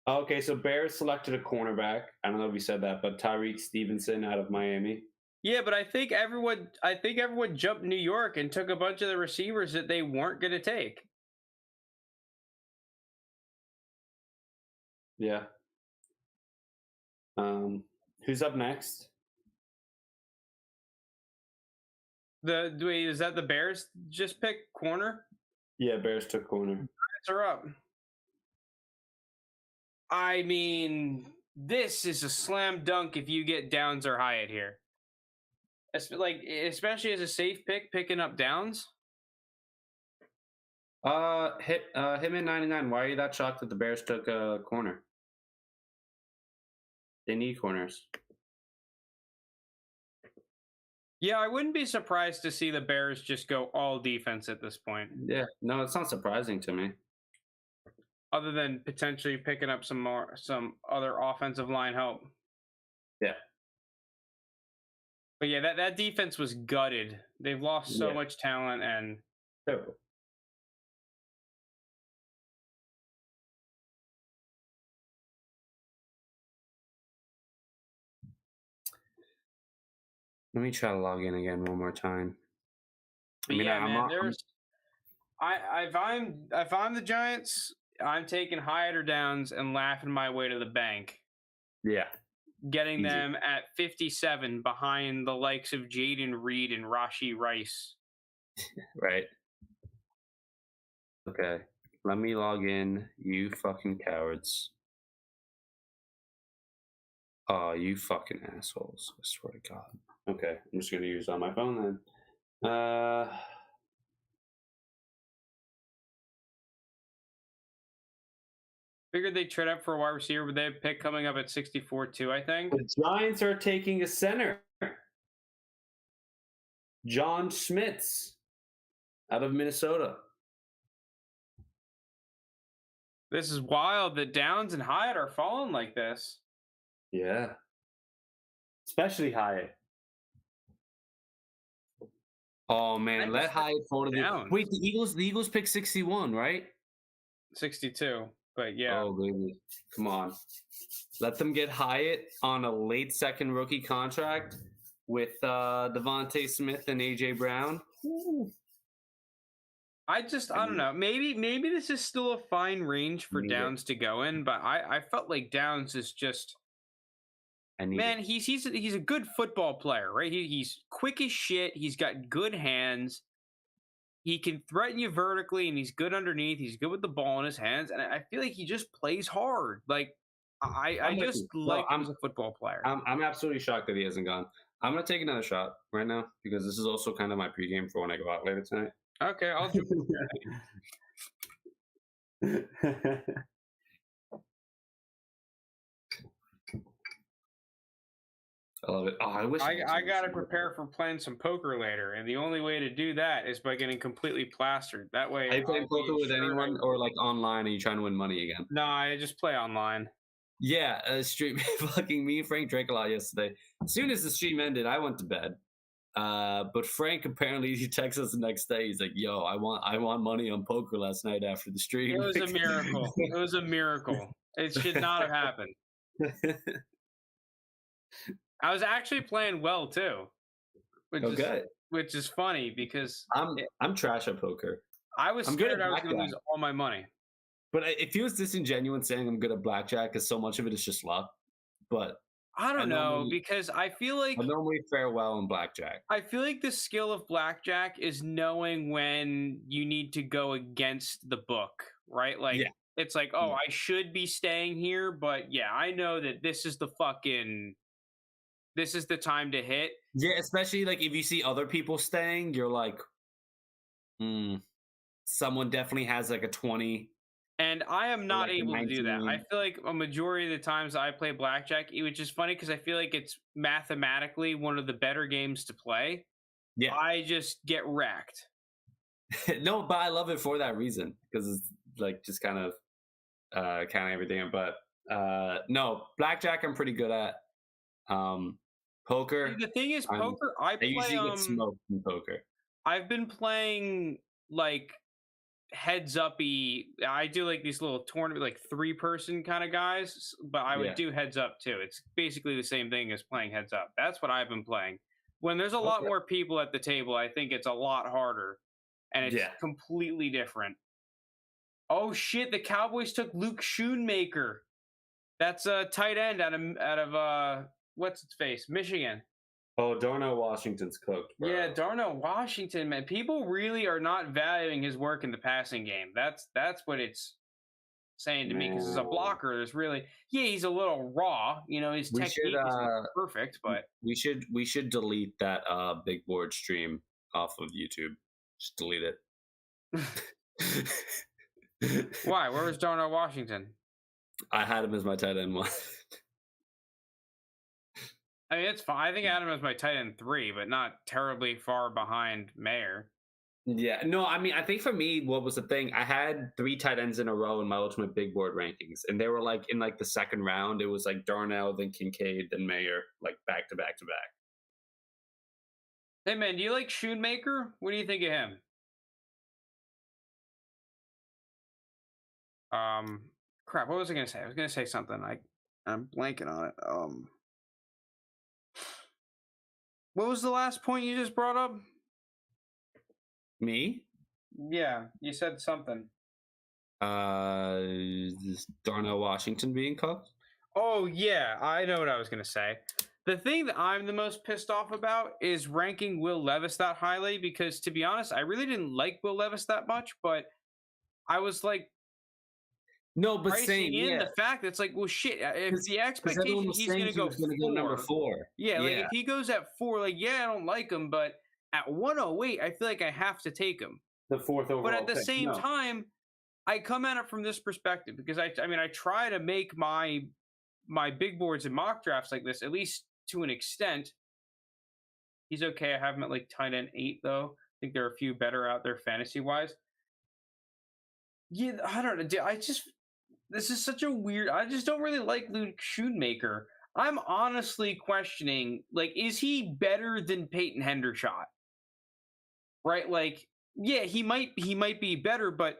Okay, so Bears selected a cornerback. I don't know if you said that, but Tyreek Stevenson out of Miami. Yeah, but I think everyone jumped New York and took a bunch of the receivers that they weren't going to take. Yeah. Who's up next? Is that the Bears just pick corner? Yeah, Bears took corner. Giants are up. I mean, this is a slam dunk if you get Downs or Hyatt here. Especially as a safe pick, picking up Downs. Hitman 99. Why are you that shocked that the Bears took a corner? They need corners. Yeah, I wouldn't be surprised to see the Bears just go all defense at this point. Yeah, no, it's not surprising to me. Other than potentially picking up some other offensive line help. Yeah. But yeah, that defense was gutted. They've lost so much talent and Terrible. Let me try to log in again one more time. But if I'm the Giants, I'm taking Hyatt or Downs and laughing my way to the bank. Yeah. Getting them at 57 behind the likes of Jaden Reed and Rashee Rice. Right. Okay. Let me log in, you fucking cowards. Oh, you fucking assholes. I swear to God. Okay, I'm just going to use it on my phone then. Figured they'd trade up for a wide receiver, but they have a pick coming up at 64 too, I think. The Giants are taking a center. John Schmitz out of Minnesota. This is wild that Downs and Hyatt are falling like this. Yeah. Especially Hyatt. Oh man, let Hyatt fall to the. Wait, the Eagles pick 61, right? 62, but yeah. Oh baby, come on. Let them get Hyatt on a late second rookie contract with Devontae Smith and AJ Brown. Ooh. I don't know. Maybe this is still a fine range for Downs to go in, but I felt like Downs is just. Man, he's a good football player, right? He's quick as shit. He's got good hands. He can threaten you vertically, and he's good underneath. He's good with the ball in his hands, and I feel like he just plays hard. Like I just like him as a football player. I'm absolutely shocked that he hasn't gone. I'm gonna take another shot right now because this is also kind of my pregame for when I go out later tonight. Okay, I'll do it. I love it. Oh, I wish I gotta prepare for playing some poker later, and the only way to do that is by getting completely plastered. That way, are you playing poker with anyone or like online? Are you trying to win money again? No, I just play online. Yeah, stream. Fucking me and Frank drank a lot yesterday. As soon as the stream ended, I went to bed. But Frank apparently he texts us the next day. He's like, "Yo, I want money on poker last night after the stream." It was a miracle. It was a miracle. It should not have happened. I was actually playing well too, which is funny because I'm trash at poker. I was scared I was going to lose all my money. But it feels disingenuous saying I'm good at blackjack because so much of it is just luck. But I don't know normally because I feel like I normally fare well in blackjack. the skill of blackjack is knowing when you need to go against the book, right? Like Yeah, it's like, oh, yeah, I should be staying here, but yeah, I know that this is the time to hit. yeah. Especially like if you see other people staying, you're like, hmm, someone definitely has like a 20 And I am or not like a able to do that. I 19. feel like a majority of the times I play blackjack, which is funny because I feel like it's mathematically one of the better games to play. Yeah, I just get wrecked. no, but I love it for that reason because it's like just kind of counting everything. But no, blackjack I'm pretty good at. See, Poker, the thing is, I'm poker. I usually get smoked in poker. I've been playing like heads uppy. I do like these little tournament, like 3-person kind of guys, but I would Yeah. do heads up too. It's basically the same thing as playing heads up. That's what I've been playing. When there's a lot Okay. more people at the table, I think it's a lot harder and it's Yeah. completely different. Oh shit, the Cowboys took Luke Schoonmaker. That's a tight end out of what's its face? Michigan. Oh, Darnell Washington's cooked, bro. Yeah, Darnell Washington, man. People really are not valuing his work in the passing game. That's what it's saying to me because as a No. blocker, there's really he's a little raw. You know, his We technique should isn't perfect, but we should delete that big board stream off of YouTube. Just delete it. why? Where was Darnell Washington? I had him as my tight end one. I mean, it's fine. I think Adam is my tight end 3, but not terribly far behind Mayer. Yeah, no, I mean, I think for me, what was the thing? I had 3 tight ends in a row in my ultimate big board rankings, and they were like in like the second round. It was like Darnell, then Kincaid, then Mayer, like back to back to back. Hey man, do you like Schoonmaker? What do you think of him? Crap. What was I gonna say? I was gonna say something. I'm blanking on it. What was the last point you just brought up? Me? Yeah, you said something. Is Darnell Washington being cooked? Oh yeah, I know what I was gonna say. The thing that I'm the most pissed off about is ranking Will Levis that highly because, to be honest, I really didn't like Will Levis that much, but I was like No, but pricing same, in yeah. the fact that it's like, well, shit. If the Because everyone expectation was he's saying gonna he go was going to go number 4, 4. yeah, like if he goes at 4, like I don't like him, but at 108, I feel like I have to take him. The 4th overall. But at the pick. same No. time, I come at it from this perspective because I mean I try to make my big boards and mock drafts like this, at least to an extent. He's okay. I have him at like tight end 8 though. I think there are a few better out there fantasy wise. Yeah, I don't know. This is such a weird. I just don't really like Luke Schoonmaker. I'm honestly questioning, like, is he better than Peyton Hendershot? Right? Like, yeah, he might be better, but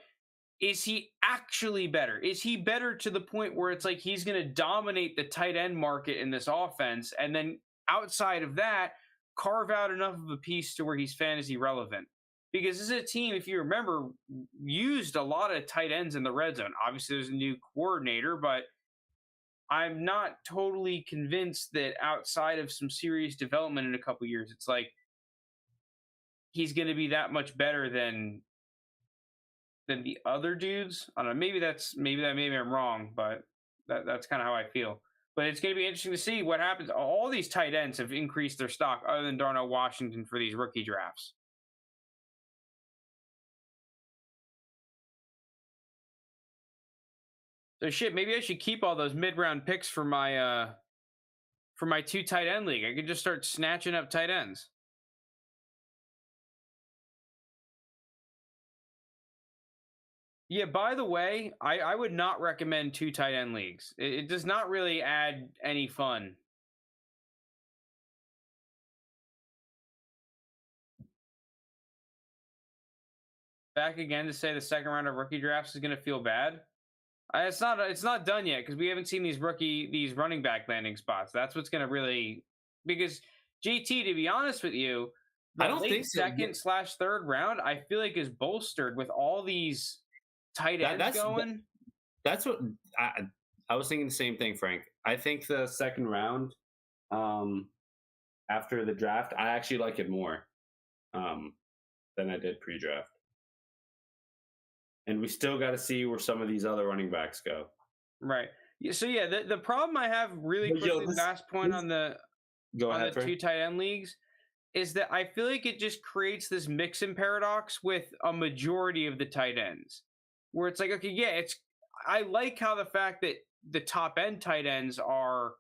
is he actually better? Is he better to the point where it's like he's going to dominate the tight end market in this offense, and then outside of that, carve out enough of a piece to where he's fantasy relevant? Because this is a team, if you remember, used a lot of tight ends in the red zone. Obviously, there's a new coordinator, but I'm not totally convinced that outside of some serious development in a couple years, it's like he's going to be that much better than the other dudes. I don't know. Maybe I'm wrong, but that's kind of how I feel. But it's going to be interesting to see what happens. All these tight ends have increased their stock, other than Darnell Washington for these rookie drafts. So shit, maybe I should keep all those mid-round picks for my 2 tight end league. I could just start snatching up tight ends. Yeah, by the way, I would not recommend 2 tight end leagues. It does not really add any fun. Back again to say the second round of rookie drafts is going to feel bad. It's not done yet because we haven't seen these running back landing spots. That's what's going to really, because JT, to be honest with you, I don't think so. second/third round, I feel like is bolstered with all these tight ends going. That's what I was thinking. The same thing, Frank. I think the second round after the draft. I actually like it more than I did pre-draft. And we still got to see where some of these other running backs go. Right. So yeah, the problem I have really But, yo, quickly, last point on the Go ahead, Trey. 2 tight end leagues, is that I feel like it just creates this Mixon paradox with a majority of the tight ends, where it's like, okay, yeah, I like how the fact that the top end tight ends are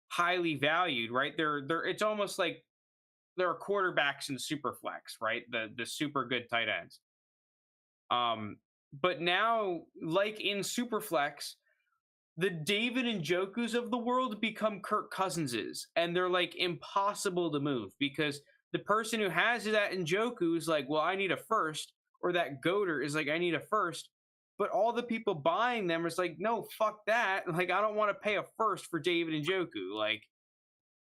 highly valued, right? They're it's almost like there are quarterbacks in super flex, right? The super good tight ends. But now, like in super flex, the David Njokus of the world become Kirk Cousinses, and they're like impossible to move because the person who has that Njoku is like, well, I need a first, or that Goater is like, I need a first. But all the people buying them is like, no, fuck that. Like, I don't want to pay a first for David Njoku. Like,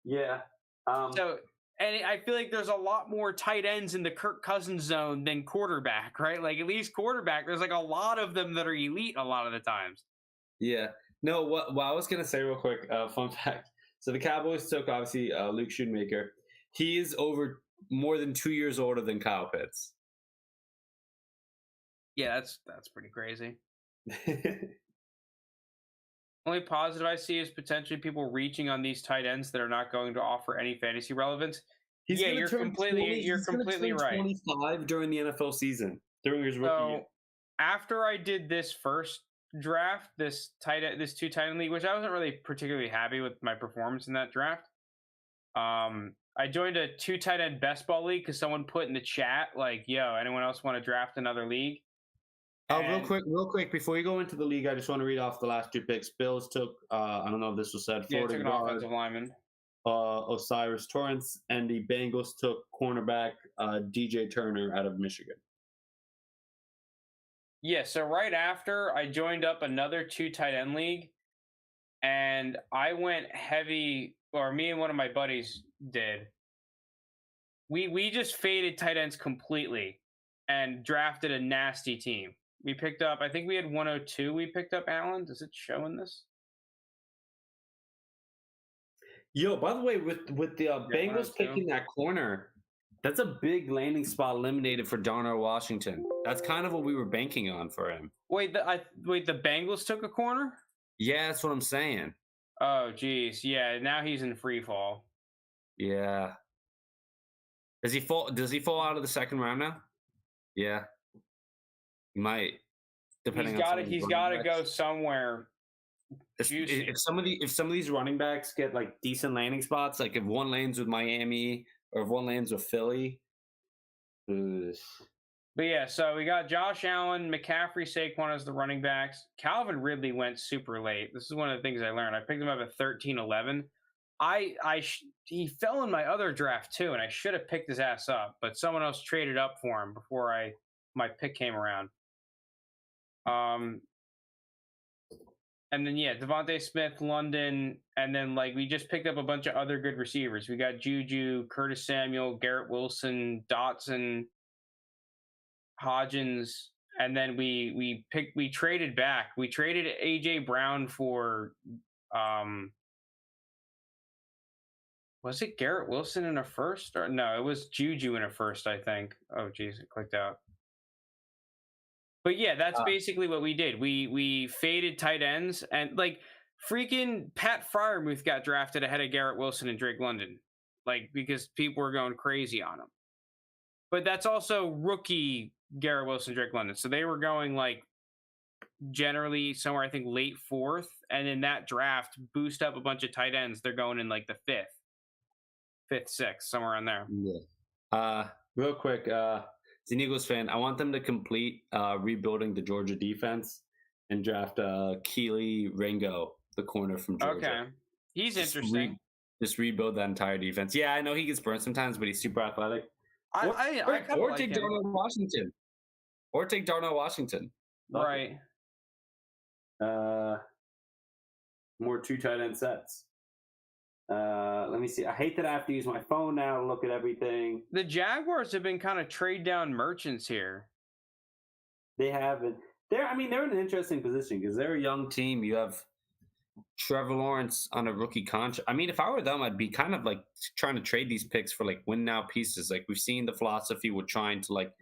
Yeah. so, and I feel like there's a lot more tight ends in the Kirk Cousins zone than quarterback, right? Like, at least quarterback, there's like a lot of them that are elite a lot of the times. Yeah. No, what I was going to say real quick, fun fact. So the Cowboys took, obviously, Luke Schoonmaker. He is over more than 2 years older than Kyle Pitts. Yeah, that's pretty crazy. Only positive I see is potentially people reaching on these tight ends that are not going to offer any fantasy relevance. Yeah, you're completely right. 25 during the NFL season, during his rookie year. So after I did this first draft, this 2 tight end league, which I wasn't really particularly happy with my performance in that draft. I joined a 2 tight end best ball league because someone put in the chat like, "Yo, anyone else want to draft another league?" Real quick, before you go into the league, I just want to read off the last 2 picks. Bills took, I don't know if this was said, Florida Florida took an guard, offensive lineman. Osiris Torrance, and the Bengals took cornerback DJ Turner out of Michigan. Yeah, so right after I joined up another 2 tight end league, and I went heavy, or me and one of my buddies did. We just faded tight ends completely and drafted a nasty team. We picked up, I think we had 102. We picked up Allen. Does it show in this? Yo, by the way, with the Bengals 102. picking that corner, that's a big landing spot eliminated for Darnell Washington. That's kind of what we were banking on for him. Wait, the Bengals took a corner? Yeah, that's what I'm saying. Oh, geez. Yeah, now he's in free fall. Yeah. Does he fall out of the second round now? Yeah. He might. Depending he's got to go somewhere. If some of these running backs get like decent landing spots, like if one lands with Miami or if one lands with Philly. But yeah, so we got Josh Allen, McCaffrey, Saquon as the running backs. Calvin Ridley went super late. This is one of the things I learned. I picked him up at 13-11. He fell in my other draft too, and I should have picked his ass up, but someone else traded up for him before my pick came around. And then yeah, Devontae Smith, London, and then like we just picked up a bunch of other good receivers. We got Juju, Curtis Samuel, Garrett Wilson, Dotson, Hodgins, and then we traded back. We traded AJ Brown for was it Garrett Wilson in a first, or no, it was Juju in a first, I think. Oh geez, it clicked out. But yeah, that's basically what we did. We faded tight ends, and like freaking Pat Freiermuth got drafted ahead of Garrett Wilson and Drake London, like because people were going crazy on him. But that's also rookie Garrett Wilson, Drake London. So they were going like generally somewhere, I think, late 4th. And in that draft, boost up a bunch of tight ends. They're going in like the 5th, 6th, somewhere in there. Yeah. Real quick, as an Eagles fan, I want them to complete rebuilding the Georgia defense and draft Keely Ringo, the corner from Georgia. Okay. He's interesting. Just rebuild that entire defense. Yeah, I know he gets burnt sometimes, but he's super athletic. Or take Darnell Washington. Or take Darnell Washington. Right. More 2 tight end sets. Let me see. I hate that I have to use my phone now to look at everything. The Jaguars have been kind of trade down merchants here. They haven't. They're in an interesting position because they're a young team. You have Trevor Lawrence on a rookie contract. I mean, if I were them, I'd be kind of like trying to trade these picks for like win now pieces. Like we've seen the philosophy with trying to like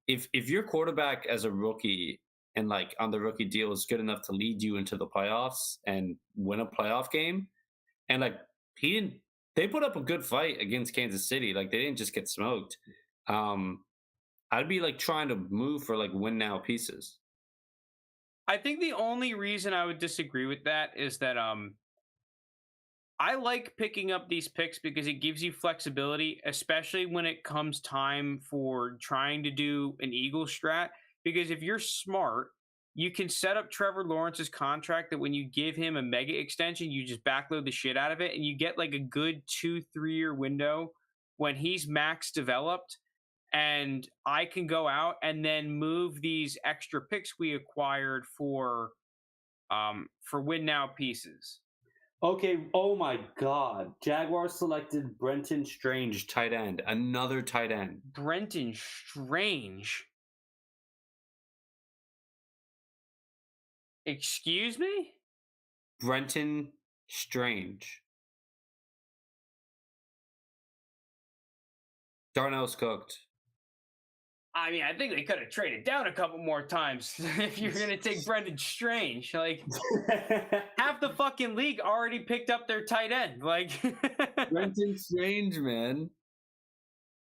if your quarterback as a rookie and like on the rookie deal is good enough to lead you into the playoffs and win a playoff game, and like he didn't, they put up a good fight against Kansas City. Like they didn't just get smoked. I'd be like trying to move for like win now pieces. I think the only reason I would disagree with that is that I like picking up these picks because it gives you flexibility, especially when it comes time for trying to do an Eagle strat. Because if you're smart, you can set up Trevor Lawrence's contract that when you give him a mega extension, you just backload the shit out of it and you get like a good 2-3 year window when he's max developed. And I can go out and then move these extra picks we acquired for win now pieces. Okay. Oh my God. Jaguars selected Brenton Strange, tight end. Another tight end. Brenton Strange. Excuse me? Brenton Strange. Darnell's cooked. I mean, I think they could have traded down a couple more times if you're going to take Brendan Strange. Like, half the fucking league already picked up their tight end. Like, Brenton Strange, man.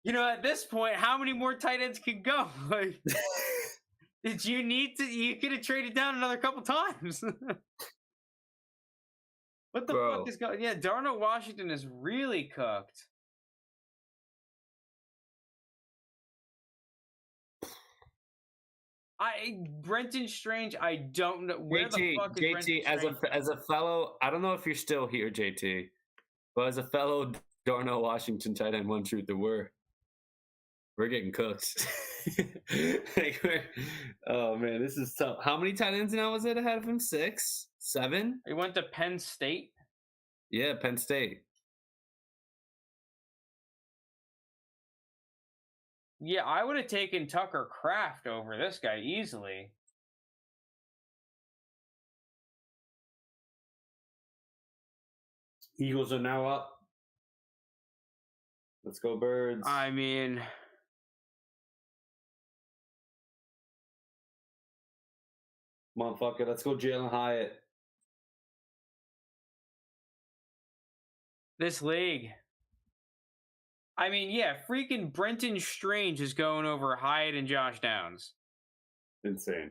You know, at this point, how many more tight ends can go? Like, did you need to? You could have traded down another couple times. What the fuck is going? Yeah, Darnell Washington is really cooked. Brenton Strange, I don't know where the fuck is JT, as a fellow, I don't know if you're still here, JT, but as a fellow Darnell Washington tight end, one truth, we're getting cooked. Oh man, this is tough. How many tight ends now was it ahead of him? 6, 7? He went to Penn State. Yeah, Penn State. Yeah, I would have taken Tucker Kraft over this guy easily. Eagles are now up. Let's go, Birds. I mean, motherfucker, let's go, Jalen Hyatt. This league. I mean, yeah, freaking Brenton Strange is going over Hyatt and Josh Downs. Insane.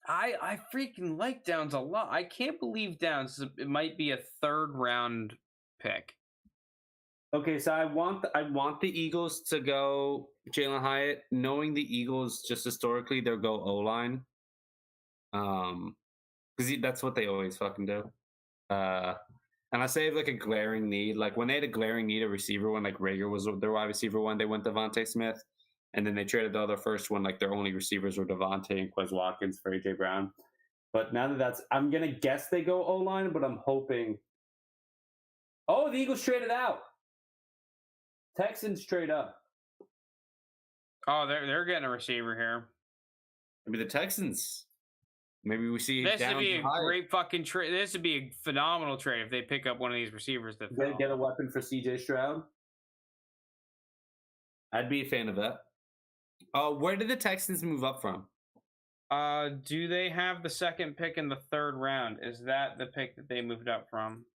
I freaking like Downs a lot. I can't believe Downs. It might be a 3rd round pick. Okay, so I want the Eagles to go Jalen Hyatt, knowing the Eagles just historically they'll go O-line. Because that's what they always fucking do. And I say like a glaring need, like when they had a glaring need a receiver when like Rager was their wide receiver one, they went Devontae Smith, and then they traded the other first one, like their only receivers were Devontae and Quez Watkins for AJ Brown. But now that's I'm gonna guess they go O-line, but I'm hoping. Oh, the Eagles traded out. Texans trade up. Oh, they're getting a receiver here. Maybe the Texans. Maybe we see this would be a great fucking trade. This would be a phenomenal trade if they pick up one of these receivers that get a weapon for CJ Stroud. I'd be a fan of that. Where did the Texans move up from? Do they have the 2nd pick in the 3rd round? Is that the pick that they moved up from?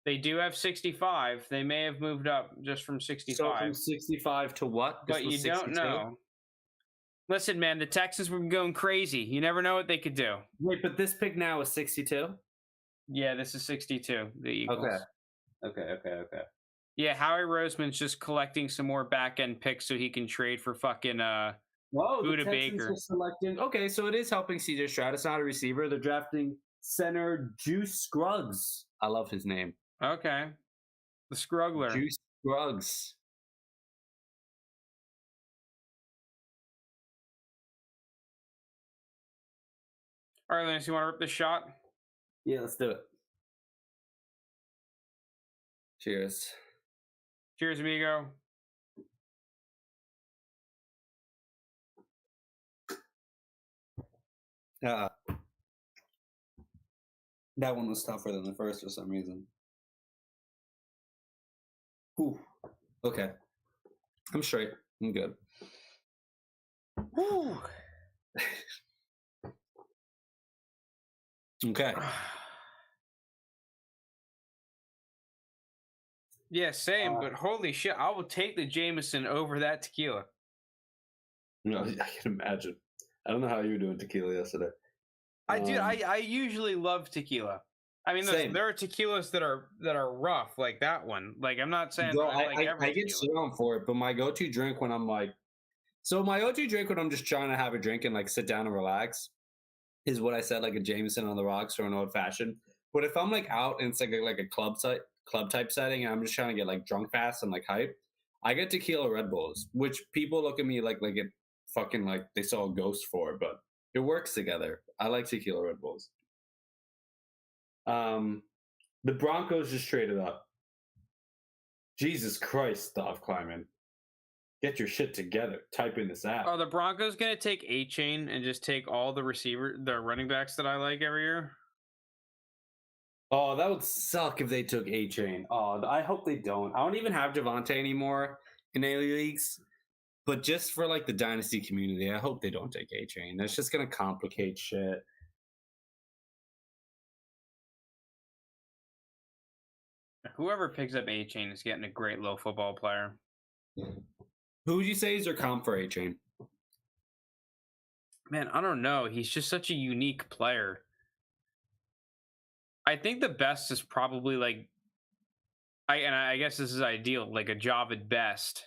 They do have 65. They may have moved up just from 65. So from 65 to what? But you 62? Don't know. Listen, man, the Texans were going crazy. You never know what they could do. Wait, but this pick now is 62? Yeah, this is 62, the Eagles. Okay. Yeah, Howie Roseman's just collecting some more back-end picks so he can trade for fucking Buda Baker. Selecting. Okay, so it is helping CJ Stroud. It's not a receiver. They're drafting center Juice Scruggs. I love his name. Okay. The Scruggler. Juice Scruggs. All right, Lance, you want to rip this shot? Yeah, let's do it. Cheers. Cheers, amigo. That one was tougher than the first for some reason. Whew. Okay. I'm straight. I'm good. Whew. Okay. Yeah, same. But holy shit, I will take the Jameson over that tequila. No, I can imagine. I don't know how you were doing tequila yesterday. I usually love tequila. I mean, Same. there are tequilas that are rough, like that one. Like I'm not saying Bro, that I like every I get tequila. shit on for it, but my go-to drink when I'm like, so my go-to drink when I'm just trying to have a drink and like sit down and relax is what I said, like a Jameson on the rocks or an old fashioned. But if I'm like out and it's like a club type setting and I'm just trying to get like drunk fast and like hype, I get tequila Red Bulls, which people look at me like it fucking like they saw a ghost for, but it works together. I like tequila Red Bulls. The Broncos just traded up. Jesus Christ, Dov Kleiman. Get your shit together. Type in this app. Are the Broncos gonna take A-Chain and just take all the running backs that I like every year? Oh, that would suck if they took A-Chain. Oh, I hope they don't. I don't even have Javante anymore in A leagues. But just for like the dynasty community, I hope they don't take A-Chain. That's just gonna complicate shit. Whoever picks up A-Chain is getting a great low football player. Who would you say is your comp for A-Chain? Man, I don't know. He's just such a unique player. I think the best is probably like I guess this is ideal, like a Javid Best.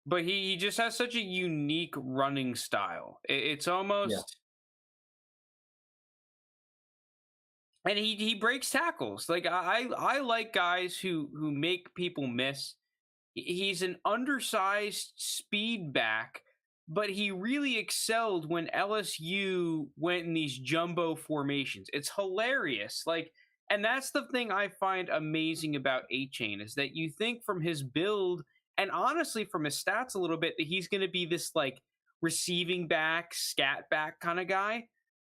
But he just has such a unique running style. It's almost and he breaks tackles. Like I like guys who make people miss. He's an undersized speed back, but he really excelled when LSU went in these jumbo formations. It's hilarious. Like, and that's the thing I find amazing about A-Chain is that you think from his build and honestly from his stats a little bit that he's going to be this like receiving back, scat back kind of guy.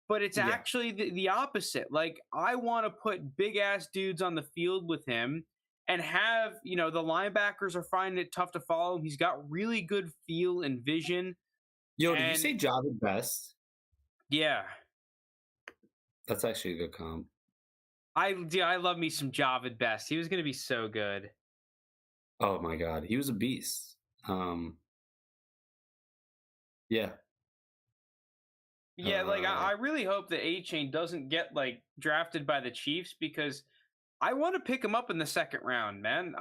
But it's actually the opposite. Like, I want to put big ass dudes on the field with him and have, the linebackers are finding it tough to follow him. He's got really good feel and vision. Yo, did you say Javid Best? Yeah. That's actually a good comp. I love me some Javid Best. He was going to be so good. Oh my God. He was a beast. Yeah. Yeah, like I really hope that A-Chain doesn't get like drafted by the Chiefs because I want to pick him up in the second round, man.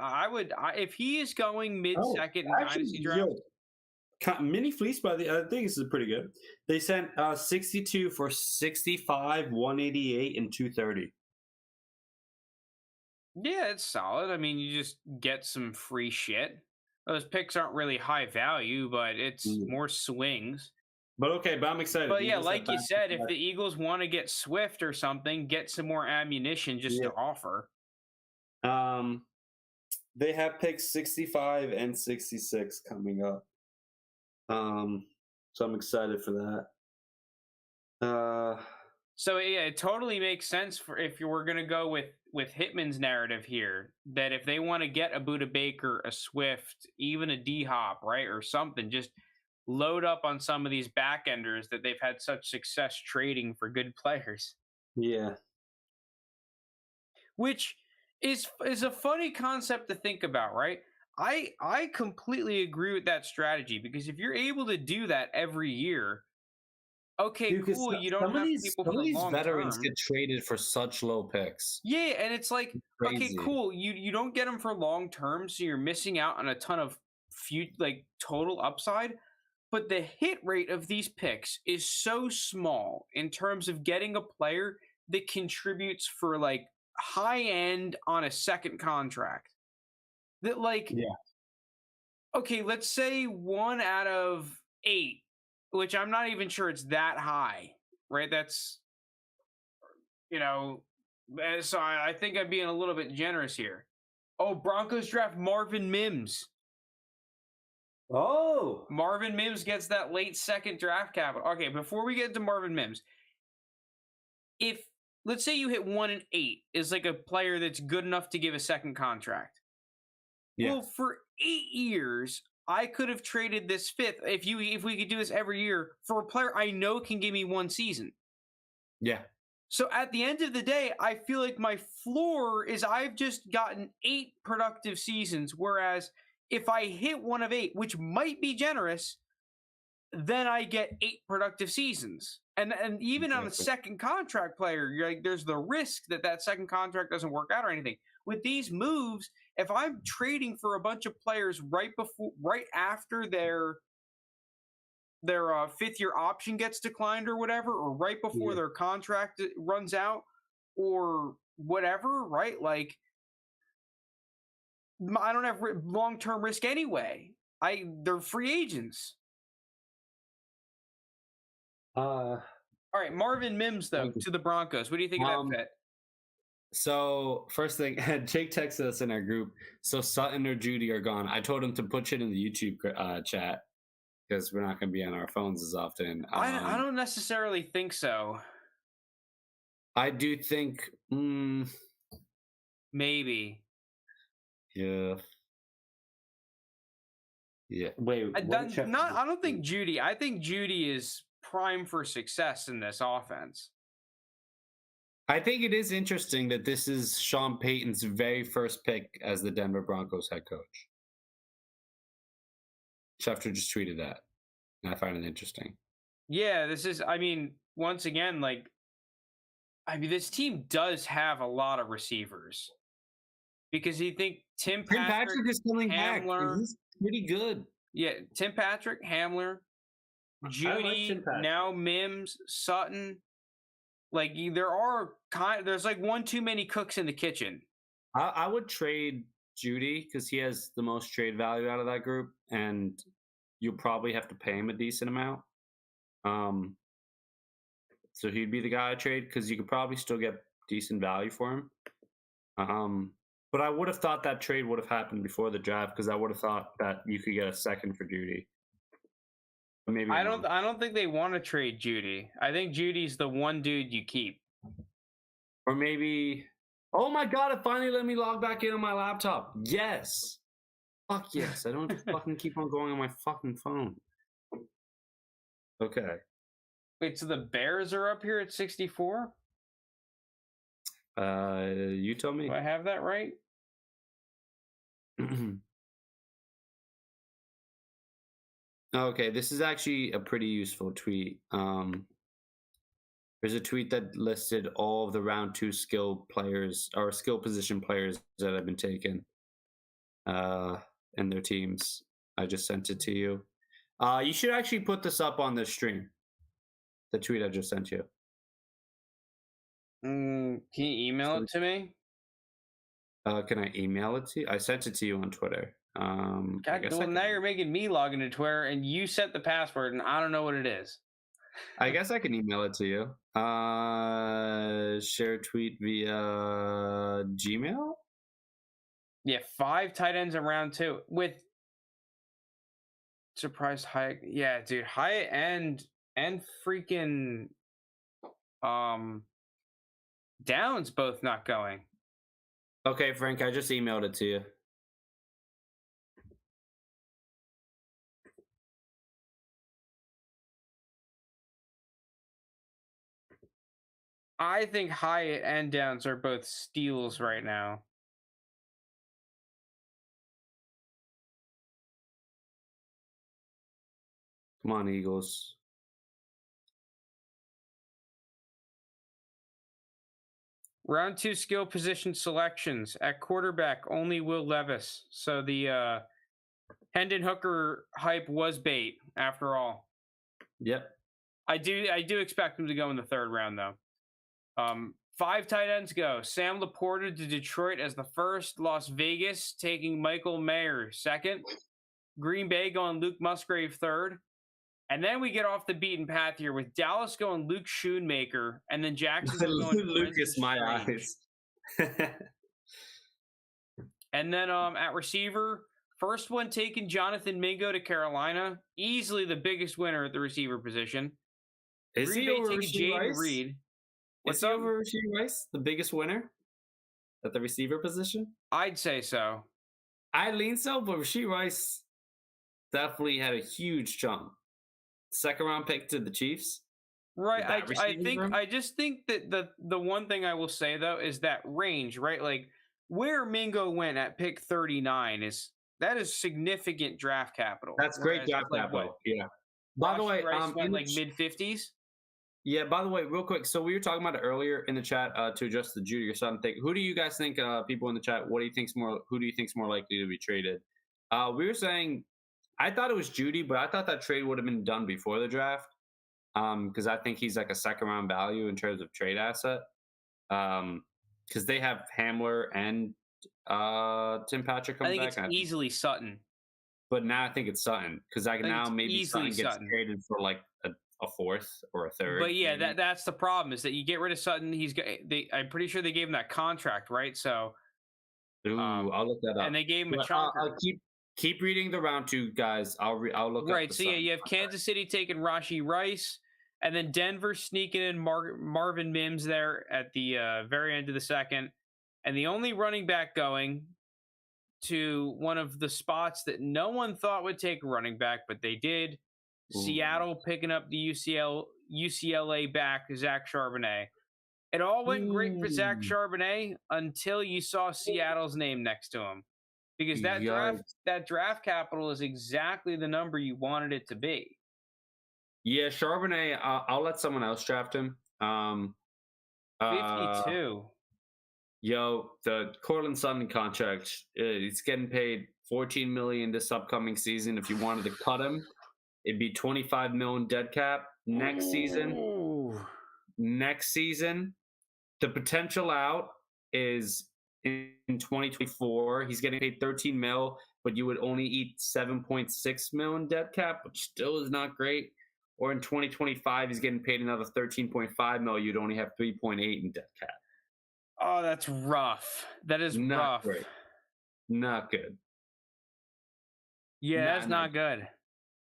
If he is going mid-second in dynasty draft. Mini fleece by the I think this is pretty good. They sent 62 for 65, 188, and 230. Yeah, it's solid. I mean, you just get some free shit. Those picks aren't really high value, but it's more swings. But okay, but I'm excited. But yeah, like you said, if the Eagles want to get Swift or something, get some more ammunition just to offer. They have picks 65 and 66 coming up. So I'm excited for that. So yeah, it totally makes sense for if you were gonna go with Hitman's narrative here, that if they want to get a Buda Baker, a Swift, even a D Hop, right, or something, just load up on some of these back enders that they've had such success trading for good players. Yeah. Which is a funny concept to think about, right? I completely agree with that strategy because if you're able to do that every year, okay, Dude, cool. You don't have people for some of these long veterans term. get traded for such low picks. Yeah, and it's like, okay, Crazy. cool. You don't get them for long term, so you're missing out on a ton of total upside. But the hit rate of these picks is so small in terms of getting a player that contributes for like high end on a second contract. That okay, let's say 1 out of 8, which I'm not even sure it's that high, right? That's, so I think I'm being a little bit generous here. Oh, Broncos draft Marvin Mims. Oh, Marvin Mims gets that late second draft capital. Okay, before we get to Marvin Mims, if let's say you hit 1 and 8 is like a player that's good enough to give a second contract. yeah. Well, for 8 years, I could have traded this fifth if we could do this every year for a player I know can give me 1 season. Yeah. So at the end of the day, I feel like my floor is I've just gotten 8 productive seasons, whereas if I hit 1 of 8, which might be generous, then I get 8 productive seasons. And even on a Exactly. second contract player, you're like, there's the risk that second contract doesn't work out or anything. With these moves, if I'm trading for a bunch of players right after their fifth year option gets declined or whatever, or right before Yeah. their contract runs out or whatever, right? Like, I don't have long term risk anyway. They're free agents. All right, Marvin Mims though to the Broncos. What do you think of that fit? So first thing, Jake texted us in our group. So Sutton or Judy are gone. I told him to put it in the YouTube chat because we're not going to be on our phones as often. I don't necessarily think so. I do think, Maybe. yeah. Wait, I don't think Judy. I think Judy is prime for success in this offense. I think it is interesting that this is Sean Payton's very first pick as the Denver Broncos head coach. Schefter just tweeted that, and I find it interesting. Yeah, this is. I mean, once again, like, this team does have a lot of receivers because you think Tim Patrick is coming back. Hamler- He's pretty good. Yeah, Tim Patrick, Hamler, Judy, Tim Patrick. now Mims, Sutton. Like there's like one too many cooks in the kitchen. I would trade Judy because he has the most trade value out of that group, and you'll probably have to pay him a decent amount. So he'd be the guy I trade because you could probably still get decent value for him. But I would have thought that trade would have happened before the draft because I would have thought that you could get a second for Judy. But maybe I don't think they want to trade Judy. I think Judy's the one dude you keep. Or maybe, oh my God, it finally let me log back in on my laptop. Yes. Fuck yes. I don't have to fucking keep on going on my fucking phone. Okay. Wait, so the Bears are up here at 64? You tell me. Do I have that right? Okay, this is actually a pretty useful tweet. There's a tweet that listed all of the round 2 skill players or skill position players that have been taken in their teams. I just sent it to you. You should actually put this up on the stream. The tweet I just sent you. Can you email it to me? Can I email it to you? I sent it to you on Twitter. Now you're making me log into Twitter, and you set the password, and I don't know what it is. I guess I can email it to you. Share tweet via Gmail? Yeah, 5 tight ends in round 2 with surprised Hyatt. Yeah, dude, Hyatt and freaking Downs both not going. Okay, Frank, I just emailed it to you. I think Hyatt and Downs are both steals right now. Come on, Eagles. Round 2 skill position selections at quarterback, only Will Levis. So the Hendon Hooker hype was bait after all. Yep. I do expect him to go in the 3rd round though. 5 tight ends go. Sam Laporta to Detroit as the 1st. Las Vegas taking Michael Mayer 2nd. Green Bay going Luke Musgrave 3rd. And then we get off the beaten path here with Dallas going Luke Schoonmaker, and then Jacksonville going Lucas, my eyes. And then at receiver, First one taking Jonathan Mingo to Carolina, easily the biggest winner at the receiver position. Is Green he Bay over taking Rasheed Jaden Rice? Reed. Is What's he up? over Rasheed Rice, the biggest winner at the receiver position? I'd say so. I lean so, but Rasheed Rice definitely had a huge jump. Second round pick to the Chiefs. Right. Is that I receiving think room? I just think that the one thing I will say though is that range, right? Like where Mingo went at pick 39 is significant draft capital. That's great Whereas, draft like capital. what Yeah. By the Rashee way, Rice in went the like mid 50s. yeah. By the way, real quick. So we were talking about it earlier in the chat to address the Judy or Sutton thing. Who do you guys think? People in the chat. What do you think's more? Who do you think's more likely to be traded? We were saying. I thought it was Judy, but I thought that trade would have been done before the draft. Because I think he's like a second round value in terms of trade asset. Because they have Hamler and Tim Patrick I coming think back. it's and I think- easily Sutton. but now I think it's Sutton because I think now it's maybe easily Sutton gets Sutton. traded for like a fourth or a third. But yeah, maybe. that's the problem is that you get rid of Sutton. I'm pretty sure they gave him that contract, right? So Ooh, I'll look that up. and they gave him a But chonker. I'll keep reading the round two, guys. I'll look up Right. the So yeah, Sutton you have contract. Kansas City taking Rashee Rice, and then Denver sneaking in Marvin Mims there at the very end of the second, and the only running back going to one of the spots that no one thought would take a running back, but they did. Ooh. Seattle picking up the UCLA back Zach Charbonnet. It all went great for Zach Ooh. Charbonnet until you saw Seattle's name next to him. Because that draft capital is exactly the number you wanted it to be. Yeah, Charbonnet. I'll let someone else draft him. 52. Yo, the Cortland Sutton contract. He's getting paid $14 million this upcoming season. If you wanted to cut him, it'd be $25 million dead cap next season. Ooh. Next season, the potential out is in 2024. He's getting paid 13 mil, but you would only eat 7.6 million dead cap, which still is not great. Or in 2025, he's getting paid another 13.5 mil. You'd only have 3.8 in dead cap. Oh, that's rough. That is Not rough. great. Not good. Yeah, Not that's not good.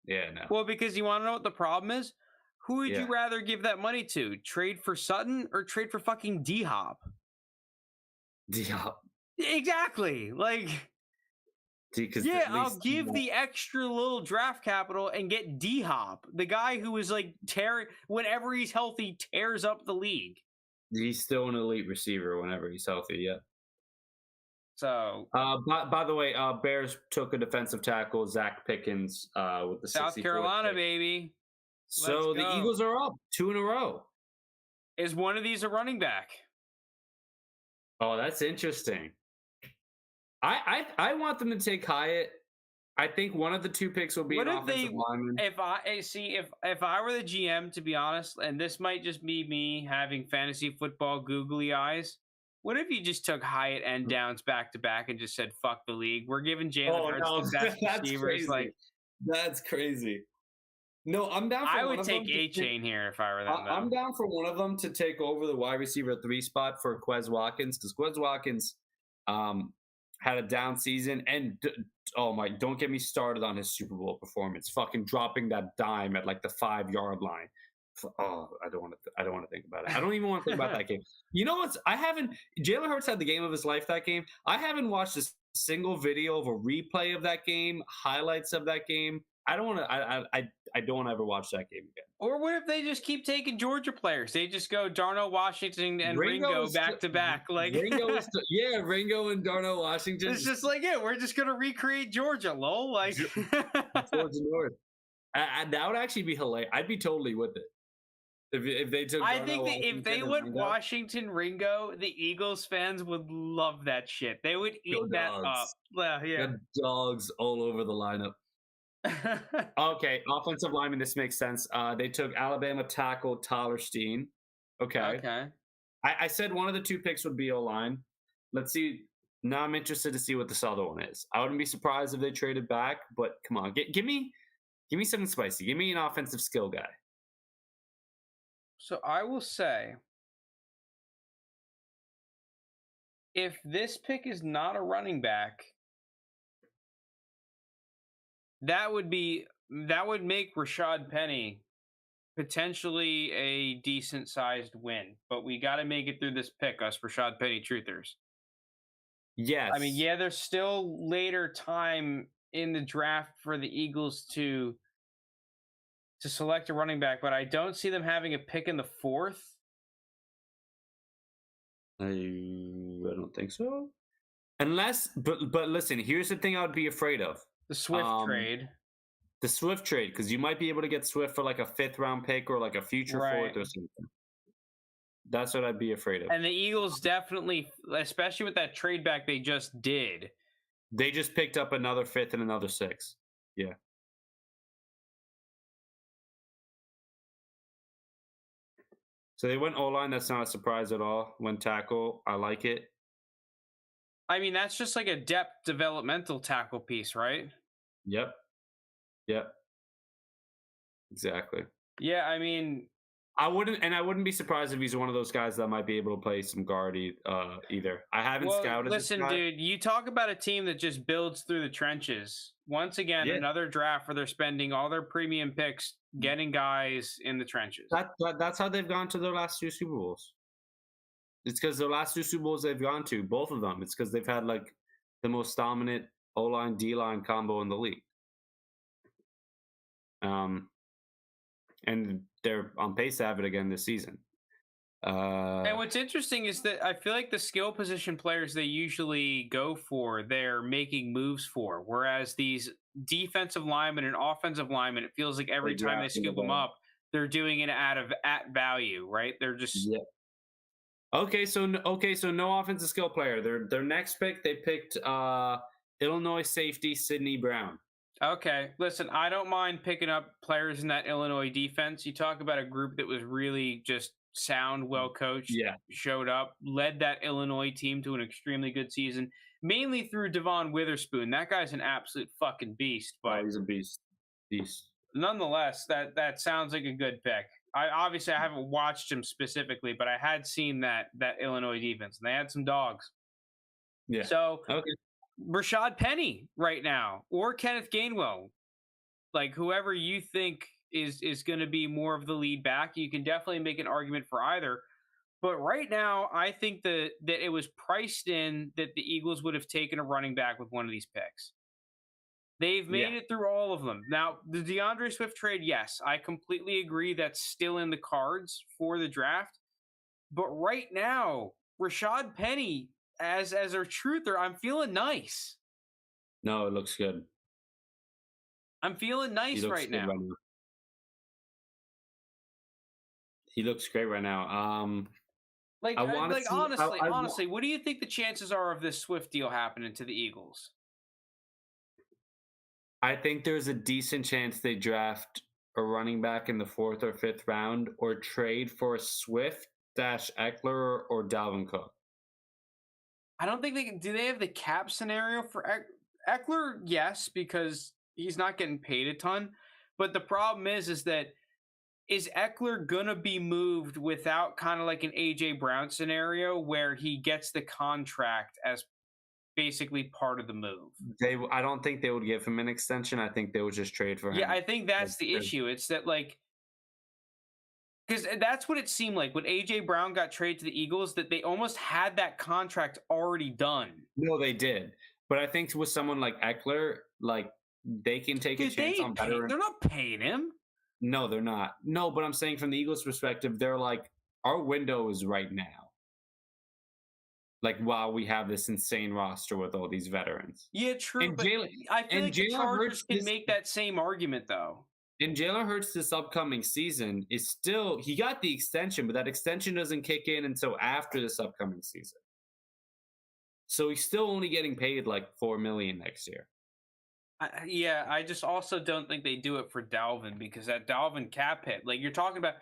Yeah, no. Well, because you want to know what the problem is? Who would Yeah. you rather give that money to? Trade for Sutton or trade for fucking D-Hop? Diop. Exactly. Like, Because yeah, I'll give the extra little draft capital and get D-Hop, the guy who is like whenever he's healthy, tears up the league. He's still an elite receiver whenever he's healthy. Yeah. So, by the way, Bears took a defensive tackle, Zach Pickens, with the South 64th Carolina, pick. baby. So Let's the go. Eagles are up 2 in a row. Is one of these a running back? Oh, that's interesting. I want them to take Hyatt. I think one of the two picks will be What an if they- offensive lineman. If I were the GM, to be honest, and this might just be me having fantasy football googly eyes. What if you just took Hyatt and Downs back to back and just said "fuck the league"? We're giving Jalen Hurts the best that's receivers. crazy. Like, That's crazy. No, I'm down. For I one would of take them to A Chain here if I were them. I'm down for one of them to take over the wide receiver 3 spot for Quez Watkins because Quez Watkins had a down season and don't get me started on his Super Bowl performance. Fucking dropping that dime at like the 5-yard line. Oh, I don't want to think about it. I don't even want to think about that game. You know what? Jalen Hurts had the game of his life that game. I haven't watched a single video of a replay of that game, highlights of that game. I don't want to. I don't want to ever watch that game again. Or what if they just keep taking Georgia players? They just go Darnell Washington and Ringo back to back. Like Ringo and Darnell Washington. It's just like, yeah, we're just gonna recreate Georgia, lol. Like Georgia North. That would actually be hilarious. I'd be totally with it. If they took, I think that if they went Washington Ringo, the Eagles fans would love that shit. They would eat that up. Yeah. Got dogs all over the lineup. Okay, offensive lineman. This makes sense. They took Alabama tackle Tyler Steen. Okay. I said one of the two picks would be O-line. Let's see. Now I'm interested to see what this other one is. I wouldn't be surprised if they traded back, but come on, give me something spicy. Give me an offensive skill guy. So I will say, if this pick is not a running back, that would make Rashad Penny potentially a decent sized win, but we got to make it through this pick, us Rashad Penny truthers. Yes. I mean, yeah, there's still later time in the draft for the Eagles to select a running back, but I don't see them having a pick in the fourth. I don't think so. Unless, but listen, here's the thing I would be afraid of. The Swift trade. The Swift trade, because you might be able to get Swift for like a 5th round pick or like a future Right. 4th or something. That's what I'd be afraid of. And the Eagles definitely, especially with that trade back they just did. They just picked up another 5th and another 6th. Yeah. So they went O-line. That's not a surprise at all. Went tackle. I like it. I mean, that's just like a depth developmental tackle piece, right? Yep. Exactly. Yeah, I mean, I wouldn't be surprised if he's one of those guys that might be able to play some guard either. I haven't scouted this listen, guy. dude, you talk about a team that just builds through the trenches. Once again, Yeah. another draft where they're spending all their premium picks getting guys in the trenches. That's how they've gone to their last 2 Super Bowls. It's because the last 2 Super Bowls they've gone to, both of them, it's because they've had like the most dominant O-line, D-line combo in the league. And they're on pace to have it again this season. And what's interesting is that I feel like the skill position players they usually go for, they're making moves for. Whereas these defensive linemen and offensive linemen, it feels like every time they scoop them up, they're doing it at value, right? They're just Okay, so no offensive skill player. Their next pick, they picked Illinois safety Sidney Brown. Okay. Listen, I don't mind picking up players in that Illinois defense. You talk about a group that was really just sound, well coached, showed up, led that Illinois team to an extremely good season, mainly through Devon Witherspoon. That guy's an absolute fucking beast. But he's a beast. Nonetheless, that sounds like a good pick. I haven't watched him specifically, but I had seen that Illinois defense, and they had some dogs. Yeah. So okay. Rashad Penny right now, or Kenneth Gainwell, like whoever you think is going to be more of the lead back, you can definitely make an argument for either. But right now, I think that it was priced in that the Eagles would have taken a running back with one of these picks. They've made it through all of them. Now, the DeAndre Swift trade, yes, I completely agree that's still in the cards for the draft. But right now, Rashad Penny, as our truther, I'm feeling nice. No, it looks good. I'm feeling nice right now. He looks great right now. Honestly, what do you think the chances are of this Swift deal happening to the Eagles? I think there's a decent chance they draft a running back in the 4th or 5th round, or trade for Swift - Eckler or Dalvin Cook. I don't think they can. Do they have the cap scenario for Eckler? Yes, because he's not getting paid a ton. But the problem is that is Eckler gonna be moved without kind of like an AJ Brown scenario where he gets the contract as basically part of the move? I don't think they would give him an extension. I think they would just trade for him. Yeah, I think that's the issue. It's that like. Because that's what it seemed like when AJ Brown got traded to the Eagles, that they almost had that contract already done. No, they did. But I think with someone like Eckler, like they can take a chance on better. They're not paying him. No, they're not. No, but I'm saying from the Eagles' perspective, they're like, our window is right now. Like while we have this insane roster with all these veterans. Yeah, true. And but I feel like the Chargers can make that same argument though. And Jalen Hurts this upcoming season is still, he got the extension, but that extension doesn't kick in until after this upcoming season. So he's still only getting paid like $4 million next year. I just also don't think they do it for Dalvin, because that Dalvin cap hit, like you're talking about,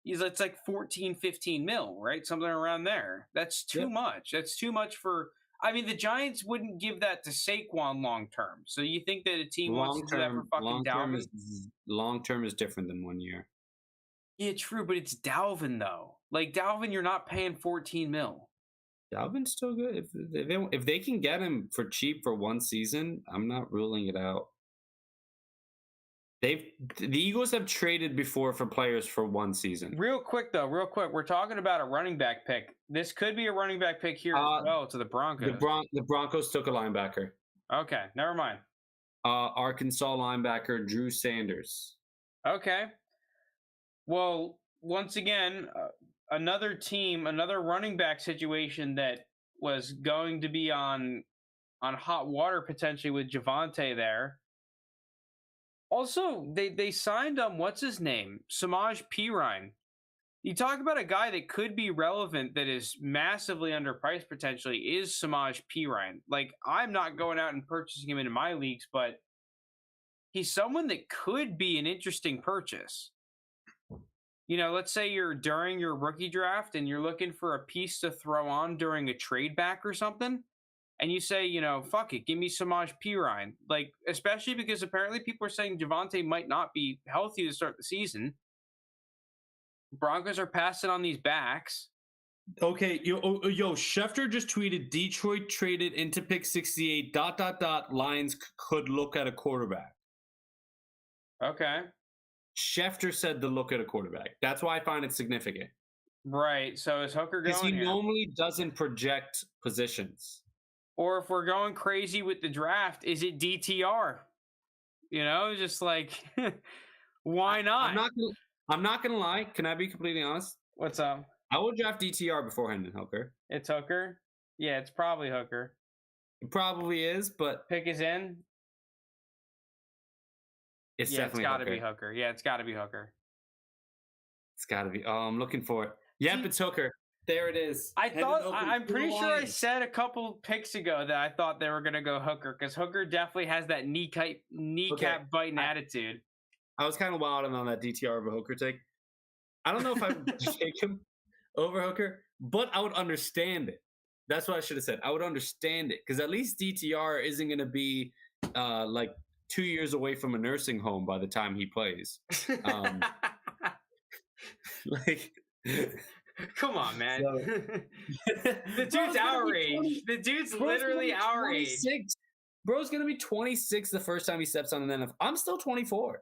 it's like 14, 15 mil, right? Something around there. That's too much. That's too much for. I mean, the Giants wouldn't give that to Saquon long term. So you think that a team wants to do that for fucking Dalvin? Long term is different than 1 year. Yeah, true, but it's Dalvin though. Like Dalvin, you're not paying 14 mil. Dalvin's still good. If they can get him for cheap for one season, I'm not ruling it out. The Eagles have traded before for players for one season. Real quick, we're talking about a running back pick. This could be a running back pick here as well to the Broncos. The Broncos took a linebacker. Okay, never mind. Arkansas linebacker Drew Sanders. Okay. Well, once again, another running back situation that was going to be on hot water potentially with Javonte there. Also, they signed what's his name? Samaj Pirine. You talk about a guy that could be relevant that is massively underpriced potentially is Samaj Pirine. Like, I'm not going out and purchasing him into my leagues, but he's someone that could be an interesting purchase. You know, let's say you're during your rookie draft and you're looking for a piece to throw on during a trade back or something. And you say, you know, fuck it, give me Samaj Pirine. Like, especially because apparently people are saying Javonte might not be healthy to start the season. Broncos are passing on these backs. Okay, yo, Schefter just tweeted Detroit traded into pick 68, ... Lions could look at a quarterback. Okay. Schefter said to look at a quarterback. That's why I find it significant. Right. So is Hooker going Because he here? normally doesn't project positions. Or if we're going crazy with the draft, is it DTR? You know, just like, why not? I'm not gonna lie. Can I be completely honest? What's up? I would draft DTR before Hendon Hooker. It's Hooker? Yeah, it's probably Hooker. It probably is, but Pick is in? it's Yeah, it's definitely got to Hooker. be Hooker. Yeah, it's got to be Hooker. It's got to be. Oh, I'm looking for it. Yep, it's Hooker. There it is. I'm pretty sure I said a couple picks ago that I thought they were going to go Hooker because Hooker definitely has that kneecap biting attitude. I was kind of wild on that DTR over Hooker take. I don't know if I would take him over Hooker, but I would understand it. That's what I should have said. I would understand it because at least DTR isn't going to be like 2 years away from a nursing home by the time he plays. Like, come on, man. So, the dude's our age. The dude's literally our age. Bro's going to be 26 the first time he steps on an NFL. I'm still 24.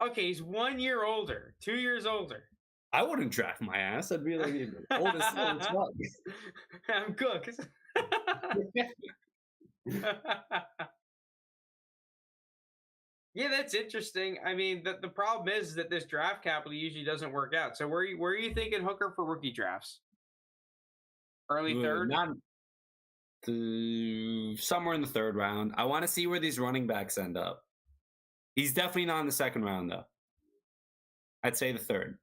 Okay, he's 1 year older, 2 years older. I wouldn't draft my ass. I'd be like, old as fuck. I'm good. Yeah, that's interesting. I mean, the problem is that this draft capital usually doesn't work out. So where are you thinking Hooker for rookie drafts? Early third? Somewhere in the third round. I want to see where these running backs end up. He's definitely not in the second round, though. I'd say the third.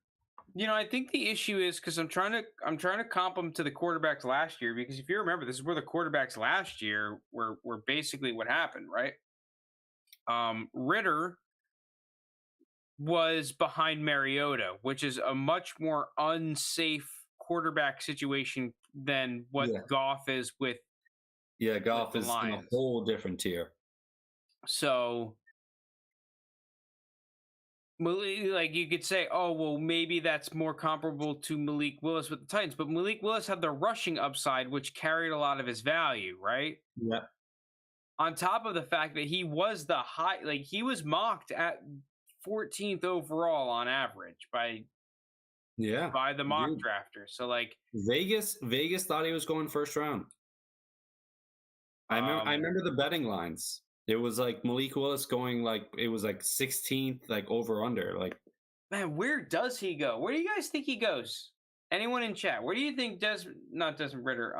You know, I think the issue is because I'm trying to comp them to the quarterbacks last year. Because if you remember, this is where the quarterbacks last year were basically what happened, right? Ritter was behind Mariota, which is a much more unsafe quarterback situation than what Goff is with. Yeah, Goff is in a whole different tier. So, like you could say, oh, well, maybe that's more comparable to Malik Willis with the Titans, but Malik Willis had the rushing upside, which carried a lot of his value, right? Yeah. On top of the fact that he was he was mocked at 14th overall on average by the mock drafter. So like Vegas thought he was going first round. I remember the betting lines. It was like Malik Willis going it was like 16th, like over under. Like, man, where does he go? Where do you guys think he goes? Anyone in chat? Where do you think not Desmond Ritter,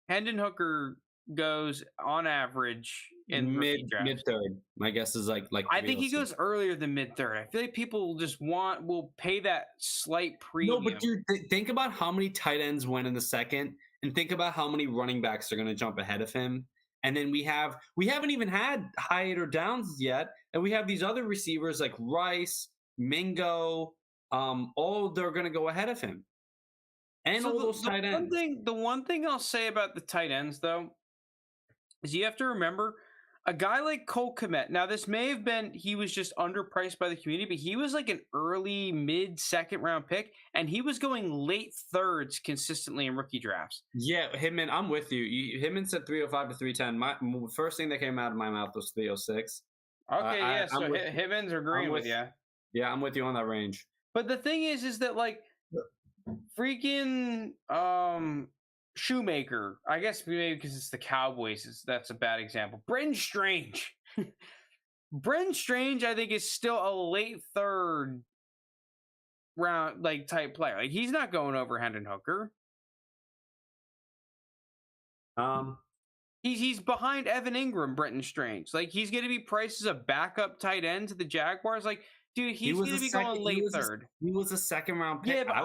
Hendon Hooker goes on average in mid third? My guess is like I think he goes earlier than mid third. I feel like people just will pay that slight premium. No, but dude, think about how many tight ends went in the second, and think about how many running backs are going to jump ahead of him. And then we haven't even had Hyatt or Downs yet, and we have these other receivers like Rice, Mingo, all they're going to go ahead of him. And all those tight ends. The one thing I'll say about the tight ends, though, is you have to remember a guy like Cole Kmet. Now, this may have been he was just underpriced by the community, but he was like an early mid-second round pick, and he was going late thirds consistently in rookie drafts. Yeah, Hitman, I'm with you. Hitman said 305 to 310. My first thing that came out of my mouth was 306. Okay, yeah. I'm So with Hibbins I'm agreeing with with you. yeah, I'm with you on that range. But the thing is that like freaking Shoemaker. I guess maybe because it's the Cowboys, that's a bad example. Brenton Strange. Brenton Strange, I think, is still a late third round like type player. Like he's not going over Hendon Hooker. Um, He's behind Evan Ingram, Brenton Strange. Like he's gonna be priced as a backup tight end to the Jaguars. Like, dude, he he's was gonna a be second. going late third. He was a second round pick. Yeah, but I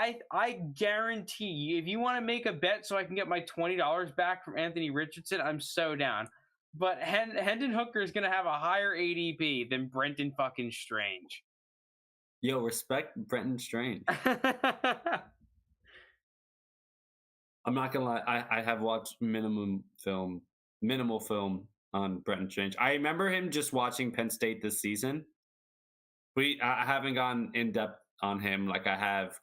would, I guarantee you, if you want to make a bet so I can get my $20 back from Anthony Richardson, I'm so down. But Hendon Hooker is gonna have a higher ADP than Brenton fucking Strange. yo, respect Brenton Strange. I'm not gonna lie. I have watched minimal film on Brenton Strange. I remember him just watching Penn State this season. I haven't gone in depth on him like I have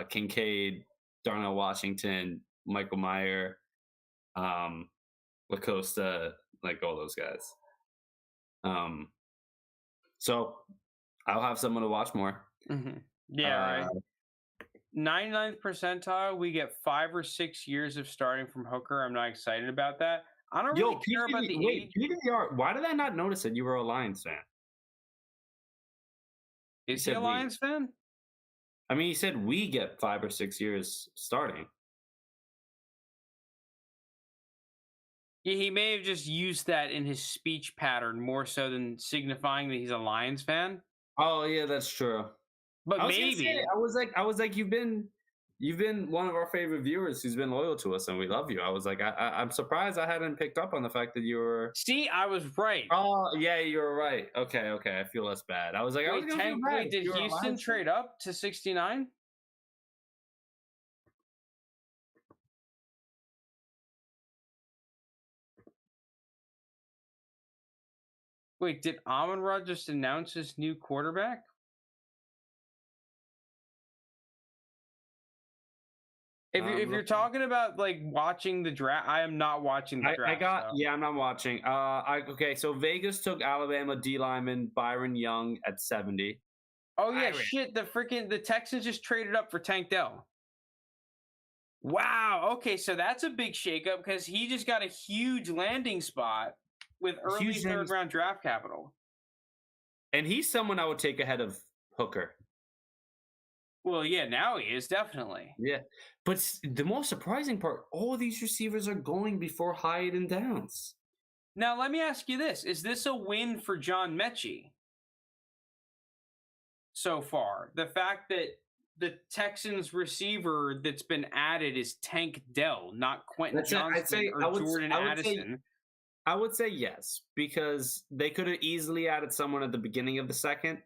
Kincaid, Darnell Washington, Michael Meyer, Lacosta, like all those guys. So I'll have someone to watch more. Mm-hmm. Yeah, right. 99th percentile, we get 5 or 6 years of starting from Hooker. I'm not excited about that. I don't really care about the age. PDR, why did I not notice it? You were a Lions fan. Is he a said Lions fan? I mean, he said we get 5 or 6 years starting. Yeah, he may have just used that in his speech pattern more so than signifying that he's a Lions fan. Oh yeah, that's true. But I was maybe say, I was like, you've been one of our favorite viewers who's been loyal to us, and we love you. I was like, I'm surprised I hadn't picked up on the fact that you were. See, I was right. Oh yeah, you were right. Okay, I feel less bad. I was like, Wait, did Houston trade up to 69? Wait, did Amon-Ra just announce his new quarterback? If you're talking about like watching the draft, I am not watching the draft. I'm not watching. Okay, so Vegas took Alabama D lineman Byron Young at 70. Oh yeah, shit! The Texans just traded up for Tank Dell. Wow. Okay, so that's a big shakeup because he just got a huge landing spot with early third round draft capital. And he's someone I would take ahead of Hooker. Well, yeah, now he is definitely. Yeah, but the most surprising part, all these receivers are going before Hyatt and Downs. Now, let me ask you this: is this a win for John Mechie so far? The fact that the Texans receiver that's been added is Tank Dell, not Quentin Johnston or Jordan Addison. I would say yes, because they could have easily added someone at the beginning of the second.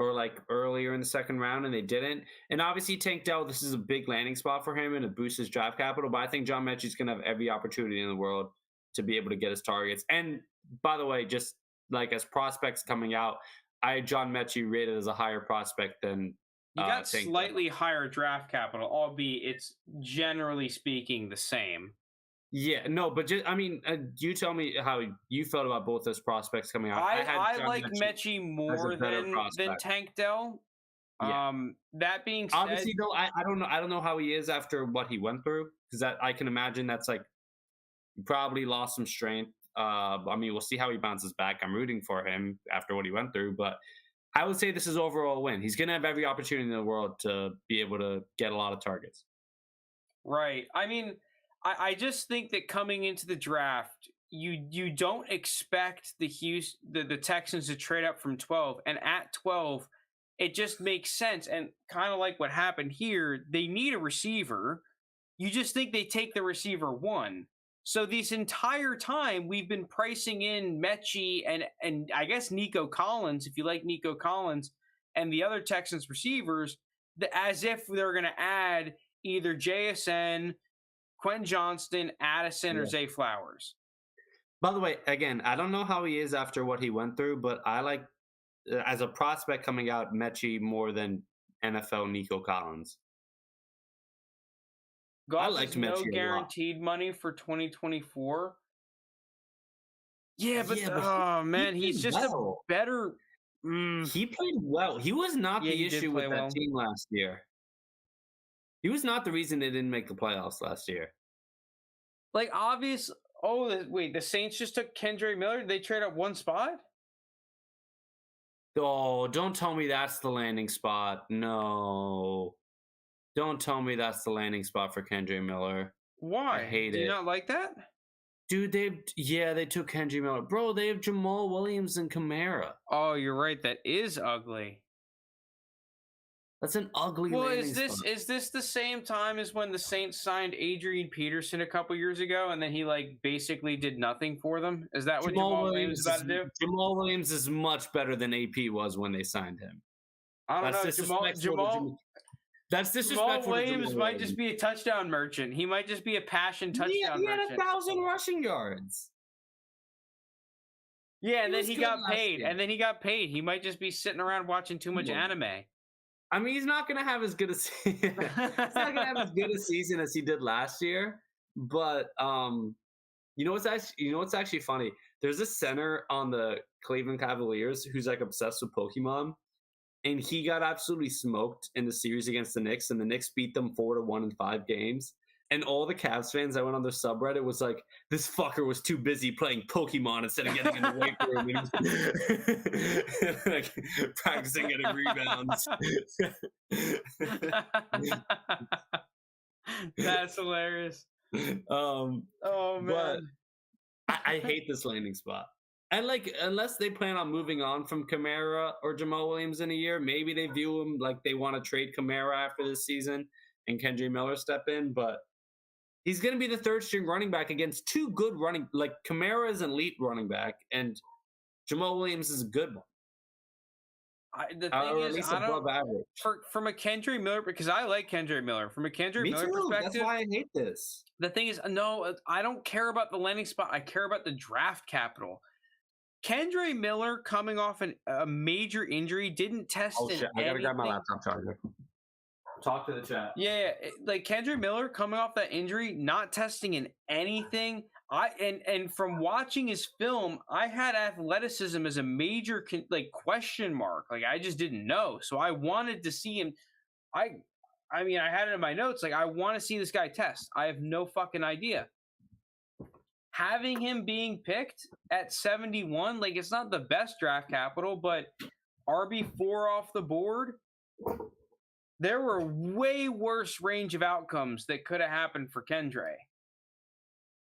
Or like earlier in the second round, and they didn't. And obviously, Tank Dell, this is a big landing spot for him and it boosts his draft capital. But I think John Mechie's going to have every opportunity in the world to be able to get his targets. And by the way, just like as prospects coming out, I had John Mechie rated as a higher prospect than you got slightly higher draft capital, albeit it's generally speaking the same. Yeah, no, but just, I mean, you tell me how you felt about both those prospects coming out. I like Mechie more than Tank Dell. Yeah. That being said, obviously though, I don't know how he is after what he went through, because that I can imagine that's like he probably lost some strength. I mean, we'll see how he bounces back. I'm rooting for him after what he went through, but I would say this is overall a win. He's going to have every opportunity in the world to be able to get a lot of targets. Right. I mean, I just think that coming into the draft, you don't expect the Texans to trade up from 12, and at 12, it just makes sense. And kind of like what happened here, they need a receiver. You just think they take the receiver one. So this entire time we've been pricing in Mechie and I guess Nico Collins, if you like Nico Collins, and the other Texans receivers, as if they're going to add either JSN, Quentin Johnston, Addison, or Zay Flowers. By the way, again, I don't know how he is after what he went through, but I like, as a prospect coming out, Mechie more than NFL Nico Collins. Goff has no guaranteed money for 2024. Yeah, but Yeah, but oh man, he he's played just a well. better. Mm, He played well. He was not yeah, the he did issue with play that well. team last year. He was not the reason they didn't make the playoffs last year. Like obvious. Oh, wait, the Saints just took Kendra Miller. Did they trade up one spot? Oh, don't tell me that's the landing spot. No. Don't tell me that's the landing spot for Kendra Miller. I Why? hate Do you it. not like that? Dude, they took Kendra Miller. Bro, they have Jamal Williams and Kamara. Oh, you're right. That is ugly. That's an ugly Well, landing spot. is this the same time as when the Saints signed Adrian Peterson a couple years ago, and then he like basically did nothing for them? Is that what Jamal Williams is about to do? Jamal Williams is much better than AP was when they signed him. I don't know. That's Jamal disrespectful. Williams might just be a touchdown merchant. He might just be a passion touchdown He had merchant. 1,000 rushing yards. Yeah, and then was he good got last paid. year. And then he got paid. He might just be sitting around watching too much Yeah. anime. I mean, he's not going to have as good a he's not going to have as good a season as he did last year. But you know what's actually funny? There's a center on the Cleveland Cavaliers who's like obsessed with Pokemon, and he got absolutely smoked in the series against the Knicks, and the Knicks beat them 4-1 in 5 games. And all the Cavs fans that went on their subreddit was like, "This fucker was too busy playing Pokemon instead of getting in the weight room, and like practicing getting rebounds." That's hilarious. Oh man. I hate this landing spot. And like, unless they plan on moving on from Kamara or Jamal Williams in a year, maybe they view him like they want to trade Kamara after this season and Kendra Miller step in. But he's going to be the third string running back against two good like Kamara is an elite running back and Jamal Williams is a good one. The thing is, I don't average. From a Kendra Miller, because I like Kendra Miller. From a Kendra Me Miller too. perspective, That's why I hate this. The thing is, no, I don't care about the landing spot. I care about the draft capital. Kendra Miller coming off a major injury didn't test. Oh shit! I gotta grab my laptop charger. Talk to the chat. Yeah, like Kendra Miller coming off that injury, not testing in anything. And from watching his film, I had athleticism as a major question mark. Like I just didn't know, so I wanted to see him. I mean, I had it in my notes. Like I want to see this guy test. I have no fucking idea. Having him being picked at 71, like it's not the best draft capital, but RB4 off the board. There were way worse range of outcomes that could have happened for Kendra.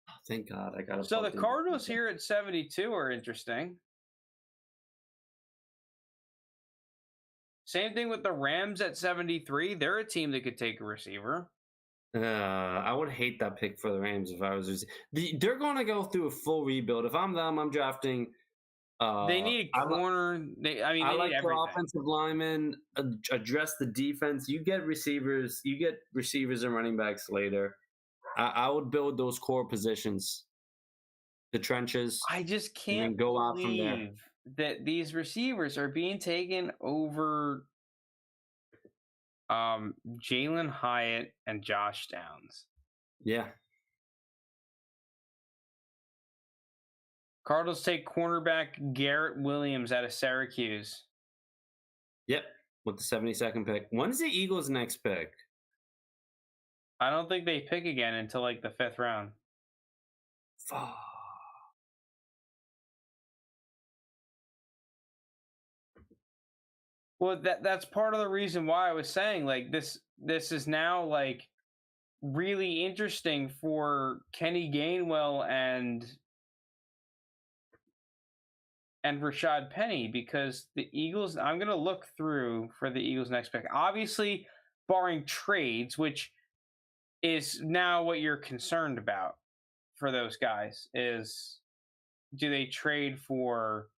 Oh, thank God, I got it. So the Cardinals here at 72 are interesting. Same thing with the Rams at 73. They're a team that could take a receiver. I would hate that pick for the Rams if I was. They're going to go through a full rebuild. If I'm them, I'm drafting. They need a corner. I like their offensive linemen. Address the defense. You get receivers. And running backs later. I would build those core positions, the trenches. I just can't go out from there. That these receivers are being taken over Jalen Hyatt and Josh Downs. Yeah. Cardinals take cornerback Garrett Williams out of Syracuse. Yep, with the 72nd pick. When's the Eagles' next pick? I don't think they pick again until like the 5th round. Fuck. Well, that's part of the reason why I was saying like this is now like really interesting for Kenny Gainwell and Rashad Penny, because the Eagles, I'm going to look through for the Eagles' next pick. Obviously, barring trades, which is now what you're concerned about for those guys, is do they trade for,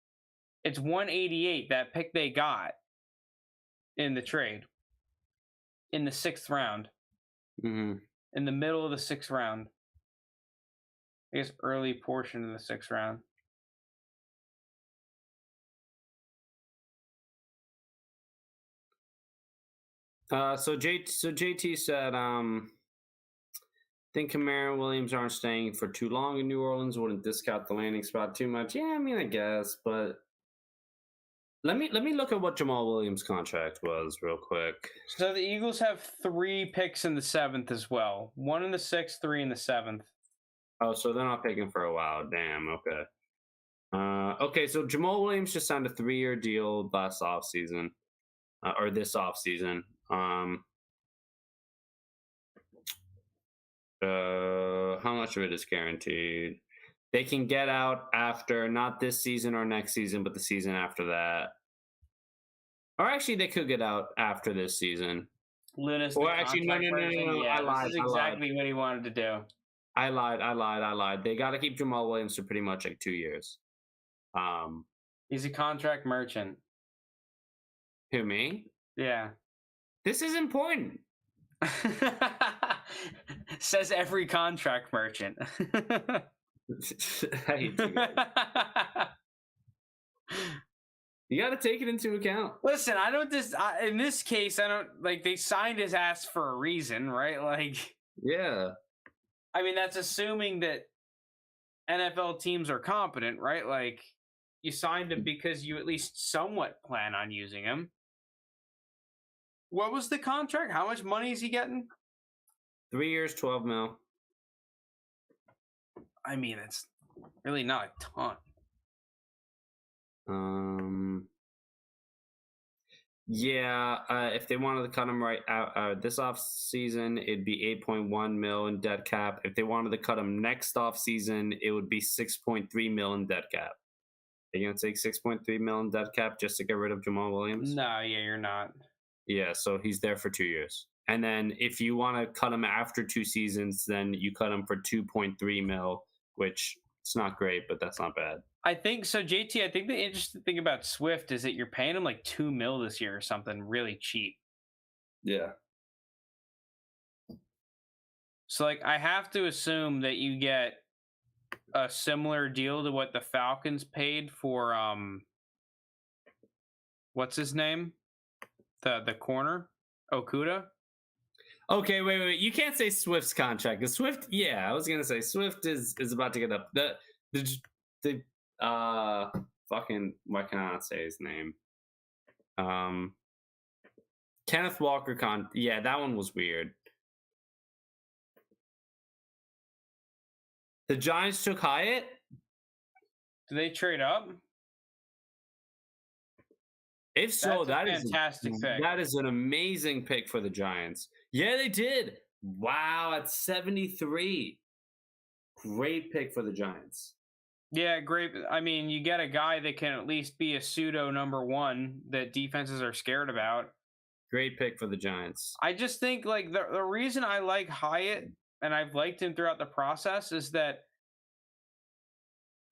it's 188, that pick they got in the trade in the 6th round. Mm-hmm. In the middle of the 6th round. I guess early portion of the 6th round. So JT said Think Kamara and Williams aren't staying for too long in New Orleans. Wouldn't discount the landing spot too much. Yeah, I mean, I guess, but let me look at what Jamal Williams' contract was real quick. So the Eagles have 3 picks in the 7th as well. 1 in the 6th, 3 in the 7th. Oh, so they're not picking for a while. Damn. Okay. Okay, so Jamal Williams just signed a 3-year deal last offseason, or this offseason. How much of it is guaranteed? They can get out after not this season or next season, but the season after that. Or actually, they could get out after this season. Lunas, Or actually, no. Yeah, I lied. this is exactly what he wanted to do. I lied. They got to keep Jamal Williams for pretty much like 2 years. He's a contract merchant. Who, me? Yeah. This is important. Says every contract merchant. I hate you guys. You got to take it into account. Listen, I don't just in this case, I don't like they signed his ass for a reason, right? Like, Yeah. I mean, that's assuming that NFL teams are competent, right? Like, you signed him because you at least somewhat plan on using him. What was the contract? How much money is he getting? 3 years, 12 mil. I mean, it's really not a ton. Yeah, if they wanted to cut him right out this off season, it'd be 8.1 mil in dead cap. If they wanted to cut him next off season, it would be 6.3 mil in dead cap. Are you gonna take 6.3 mil in dead cap just to get rid of Jamal Williams? No, yeah, you're not. Yeah, so he's there for 2 years. And then if you want to cut him after 2 seasons, then you cut him for 2.3 mil, which it's not great, but that's not bad. I think so, JT. I think the interesting thing about Swift is that you're paying him like $2 million this year or something really cheap. Yeah. So, like, I have to assume that you get a similar deal to what the Falcons paid for what's his name? The corner? Okuda? Okay, wait. You can't say Swift's contract. Because Swift, yeah, I was gonna say Swift is about to get up. The fucking, why can I not say his name? Kenneth Walker yeah, that one was weird. The Giants took Hyatt? Do they trade up? If so, That's a fantastic pick. That is an amazing pick for the Giants. Yeah, they did. Wow, at 73. Great pick for the Giants. Yeah, great. I mean, you get a guy that can at least be a pseudo number 1 that defenses are scared about. Great pick for the Giants. I just think like the reason I like Hyatt and I've liked him throughout the process is that,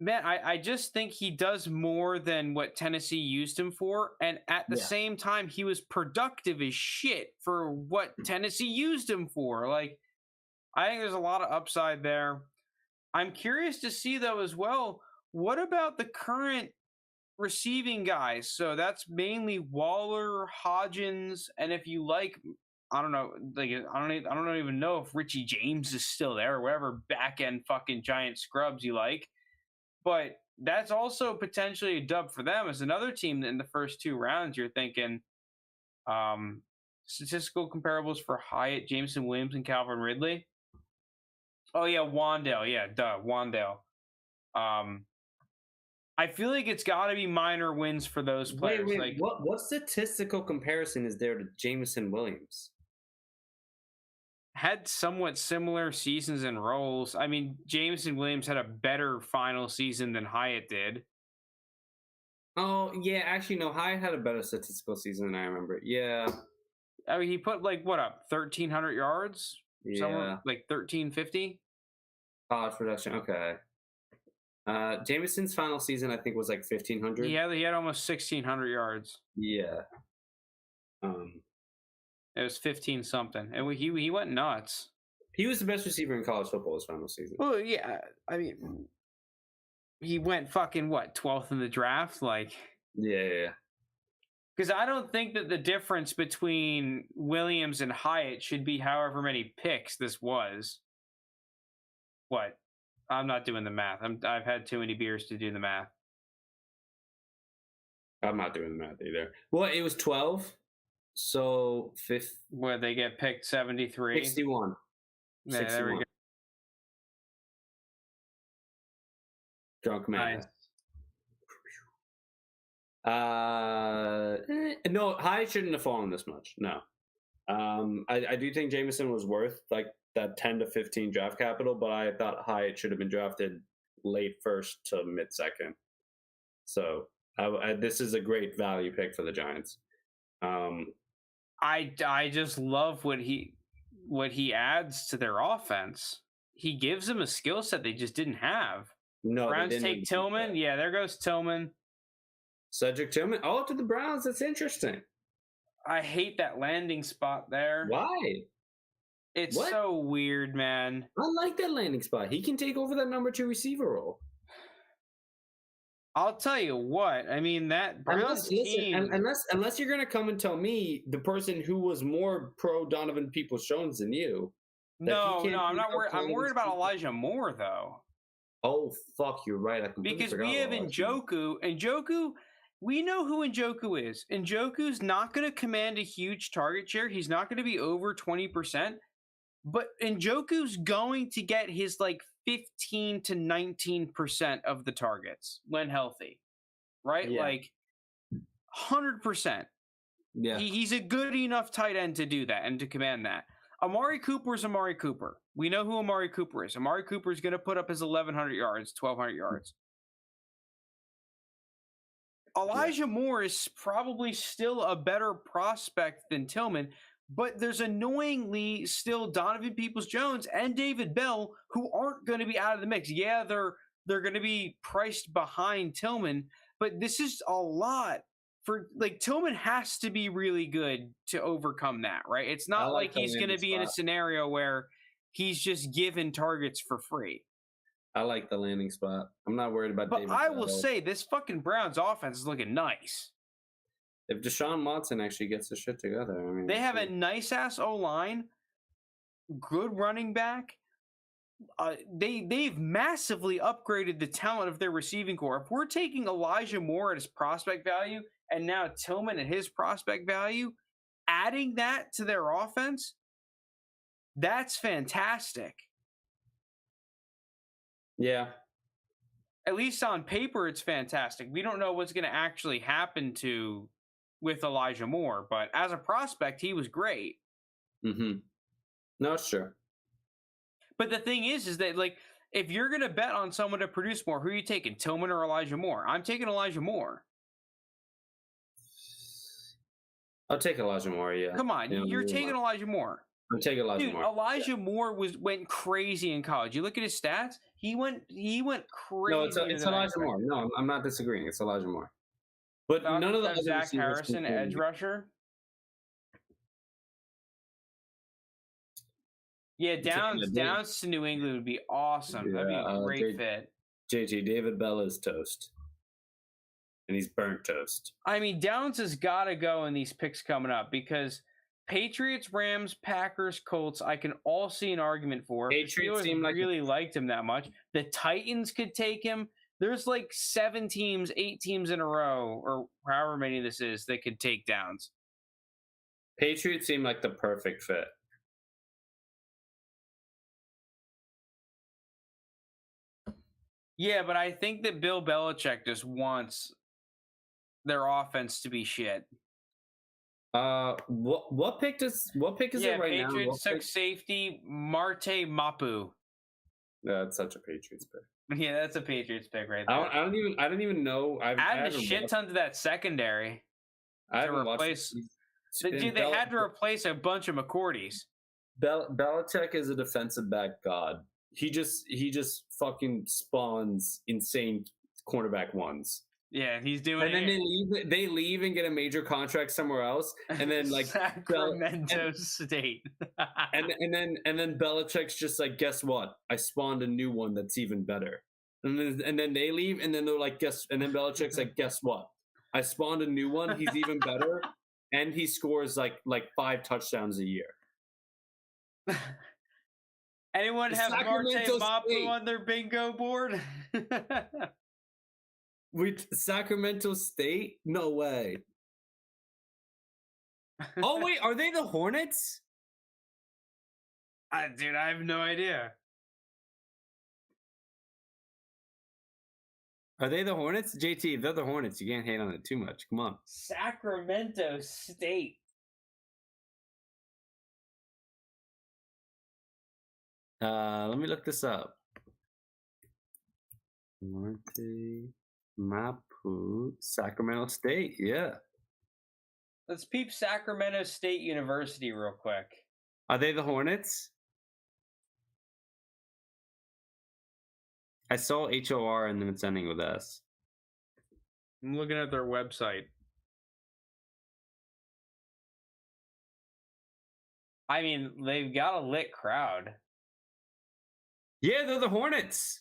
man, I just think he does more than what Tennessee used him for. And at the same time, he was productive as shit for what Tennessee used him for. Like, I think there's a lot of upside there. I'm curious to see, though, as well, what about the current receiving guys? So that's mainly Waller, Hodgins, and if you like, I don't know, like I don't even know if Richie James is still there or whatever back end fucking giant scrubs you like. But that's also potentially a dub for them as another team that in the first 2 rounds you're thinking statistical comparables for Hyatt, Jameson Williams, and Calvin Ridley. Oh yeah, Wandale. Yeah, Wandale. I feel like it's got to be minor wins for those players. Wait, like, what statistical comparison is there to Jameson Williams? Had somewhat similar seasons and roles. I mean, Jameson Williams had a better final season than Hyatt did. Oh, yeah, actually, no, Hyatt had a better statistical season than I remember. Yeah. I mean, he put like, what up, 1,300 yards? Yeah. Somewhere like 1,350? College production, okay. Jameson's final season, I think, was like 1,500. Yeah, he had almost 1,600 yards. Yeah. It was 15 something, and he went nuts. He was the best receiver in college football his final season. Well, yeah, I mean, he went fucking what 12th in the draft, like. Yeah. Because I don't think that the difference between Williams and Hyatt should be however many picks this was. what? I'm not doing the math. I've had too many beers to do the math. I'm not doing the math either. Well, it was 12, so Where they get picked 73. 61. Yeah, there we 61. go. Drunk math. Nice. No, Hyatt shouldn't have fallen this much. No. I do think Jameson was worth like that 10 to 15 draft capital, but I thought Hyatt should have been drafted late first to mid second. So this is a great value pick for the Giants. I just love what he adds to their offense. He gives them a skill set they just didn't have. No, Browns take Tillman. Yeah, there goes Tillman. Cedric Tillman. Oh, to the Browns. That's interesting. I hate that landing spot there. Why? It's What? so weird, man. I like that landing spot. He can take over that number 2 receiver role. I'll tell you what. I mean, that Browns team. Unless you're gonna come and tell me the person who was more pro Donovan Peoples-Jones than you. No, can't I'm keep not up worried. I'm playing worried these about people. Elijah Moore though, Oh fuck, you're right. I completely because forgot we have about Elijah. Njoku. Njoku, we know who Njoku is. Njoku's not going to command a huge target share. He's not going to be over 20%, but Njoku's going to get his like 15 to 19% of the targets when healthy, right? Yeah. Like 100%. Yeah. He's a good enough tight end to do that and to command that. Amari Cooper is Amari Cooper. We know who Amari Cooper is. Amari Cooper is going to put up his 1,100 yards, 1,200 yards. Elijah Moore is probably still a better prospect than Tillman, but there's annoyingly still Donovan Peoples-Jones and David Bell who aren't going to be out of the mix. Yeah, they're going to be priced behind Tillman, but this is a lot for like Tillman has to be really good to overcome that, right? It's not like he's going to be in a scenario where he's just given targets for free. I like the landing spot. I'm not worried about But I will say this fucking Browns offense is looking nice. If Deshaun Watson actually gets his shit together, I mean, They have a nice ass O-line, good running back. They've massively upgraded the talent of their receiving core. If we're taking Elijah Moore at his prospect value and now Tillman at his prospect value, adding that to their offense, that's fantastic. Yeah. At least on paper, it's fantastic. We don't know what's going to actually happen with Elijah Moore, but as a prospect, he was great. Mm-hmm. No, it's true. But the thing is that like if you're going to bet on someone to produce more, who are you taking, Tillman or Elijah Moore? I'm taking Elijah Moore. I'll take Elijah Moore. Yeah. Come on, you're taking Elijah Moore. I'm taking Elijah Dude, Moore. Elijah Moore went crazy in college. You look at his stats; he went crazy. No, it's Elijah Moore. No, I'm not disagreeing. It's Elijah Moore. But none of the other Zach Harrison, edge rusher. Yeah, Downs to New England would be awesome. That'd be a great fit. JT, David Bell is toast. And he's burnt toast. I mean, Downs has got to go in these picks coming up because Patriots, Rams, Packers, Colts, I can all see an argument for. Patriots seem like really liked him that much. The Titans could take him. There's like 8 teams in a row, or however many this is, that could take Downs. Patriots seem like the perfect fit. Yeah, but I think that Bill Belichick just wants their offense to be shit. What pick is it right now? Patriots took safety Marte Mapu. That's such a Patriots pick. Yeah, that's a Patriots pick right there. I don't even know. Adding a shit ton to that secondary. I haven't replace. Dude, they had to replace a bunch of McCourties. Belichick is a defensive back god. He just fucking spawns insane cornerback ones. Yeah, he's doing it. And then they leave and get a major contract somewhere else. And then like Sacramento State. and then Belichick's just like, guess what? I spawned a new one that's even better. And then they leave and then they're like, and then Belichick's like, guess what? I spawned a new one, he's even better, and he scores like 5 touchdowns a year. Anyone The have Marte Sacramento Mapu State. on their bingo board? Sacramento State? No way. Oh wait, are they the Hornets? Dude, I have no idea. Are they the Hornets? JT, if they're the Hornets, you can't hate on it too much. Come on. Sacramento State. Let me look this up. Marte Mapu, Sacramento State. Yeah. Let's peep Sacramento State University real quick. Are they the Hornets? I saw HOR and then it's ending with S. I'm looking at their website. I mean, they've got a lit crowd. Yeah, they're the Hornets.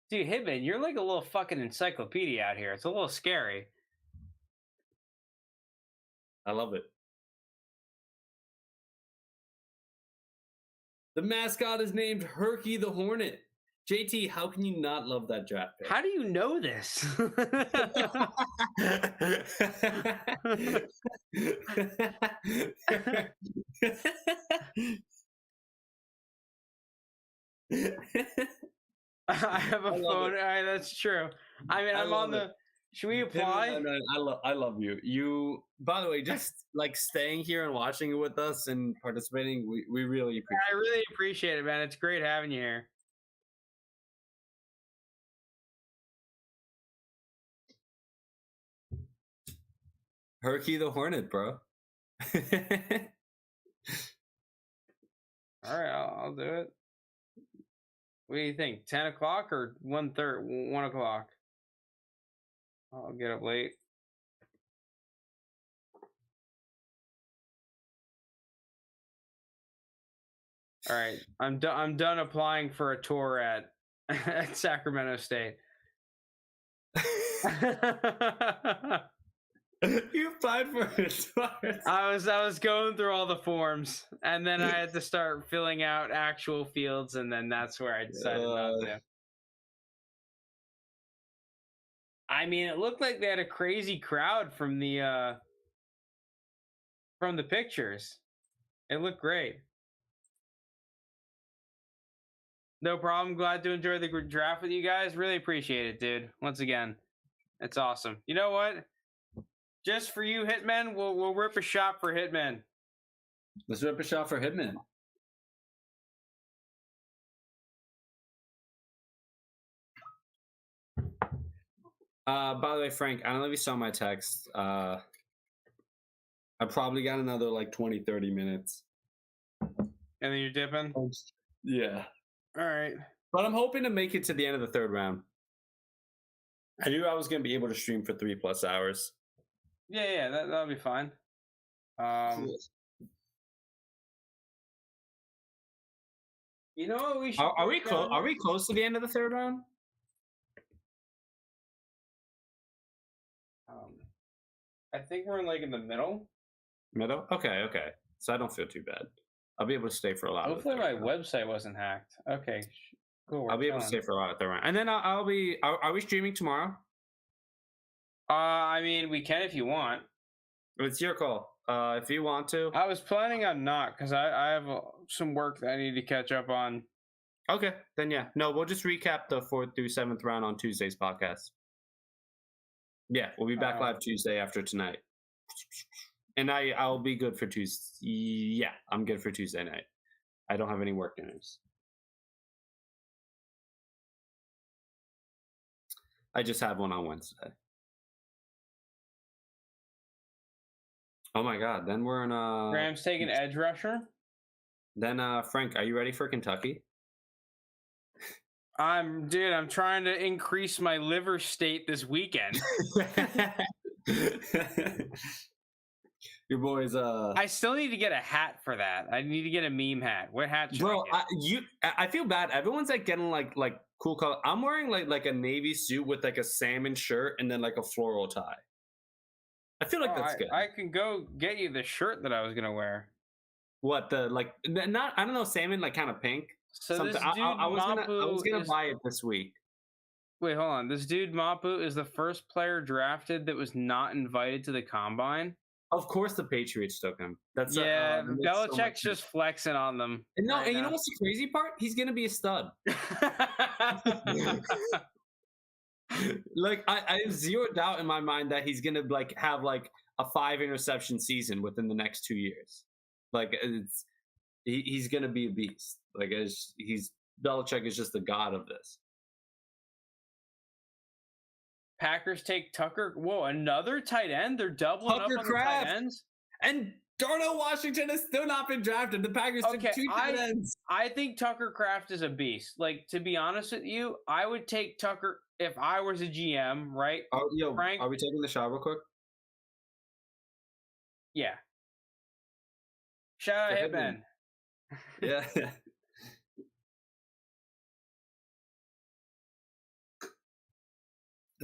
Dude, Hitman, you're like a little fucking encyclopedia out here. It's a little scary. I love it. The mascot is named Herky the Hornet. JT, how can you not love that draft pick? How do you know this? I have a I love phone. it. All right, that's true. I mean, I I'm on love it. the. Should we No, apply? I love you. You, by the way, just like staying here and watching it with us and participating, we really appreciate I really appreciate it, man. It's great having you here. Herky the Hornet, bro. it. All right, I'll do it. What do you think? 10 o'clock or 1:30? 1 o'clock. I'll get up late. All right, I'm done. I'm done applying for a tour at at Sacramento State. You applied for it. I was going through all the forms, and then I had to start filling out actual fields, and then that's where I decided not to. I mean, it looked like they had a crazy crowd from the pictures. It looked great. No problem. Glad to enjoy the draft with you guys. Really appreciate it, dude. Once again, it's awesome. You know what? Just for you, Hitman, we'll rip a shot for Hitman. Let's rip a shot for Hitman. By the way, Frank, I don't know if you saw my text. I probably got another like 20, 30 minutes. And then you're dipping? Yeah. All right. But I'm hoping to make it to the end of the third round. I knew I was going to be able to stream for 3+ hours. Yeah, that'll be fine. You know what we should Are we put close? down? Are we close to the end of the third round? I think we're in the middle. Middle? Okay. So I don't feel too bad. I'll be able to stay for a lot. Hopefully my website wasn't hacked. Okay, cool. I'll be able to stay for a lot of the round, and then I'll be. Are we streaming tomorrow? I mean, we can if you want. It's your call. If you want to. I was planning on not because I have some work that I need to catch up on. Okay, then yeah. No, we'll just recap the 4th through 7th round on Tuesday's podcast. Yeah, we'll be back live Tuesday after tonight. And I'll be good for Tuesday. Yeah, I'm good for Tuesday night. I don't have any work dinners. I just have one on Wednesday. Oh my God! Then we're in Rams taking edge rusher. Then Frank, are you ready for Kentucky? I'm trying to increase my liver state this weekend. Your boys. I still need to get a hat for that. I need to get a meme hat. What hat should Bro, I get? I feel bad. Everyone's like getting like cool color. I'm wearing like a navy suit with like a salmon shirt and then like a floral tie. I feel like that's good. I can go get you the shirt that I was gonna wear. What the like? Not I don't know, salmon like kind of pink. So Something. this dude I was Mapu gonna is buy it this week. wait, hold on. This dude Mapu is the first player drafted that was not invited to the combine. Of course, the Patriots took him. That's Yeah, that makes so much Belichick's sense. just flexing on them. And no, right and you know now. what's the crazy part? He's gonna be a stud. Like I have zero doubt in my mind that he's gonna like have like a 5 interception season within the next 2 years. Like he's gonna be a beast. Like he's Belichick is just the god of this. Packers take Tucker. Whoa, another tight end. They're doubling Tucker up on Kraft. the tight ends. And Darnell Washington has still not been drafted. The Packers Okay, took 2 tight ends. I think Tucker Kraft is a beast. Like, to be honest with you, I would take Tucker if I was a GM, right? Yo, Frank- are we taking the shot real quick? Yeah. Shout out Go ahead, Hitman. Yeah.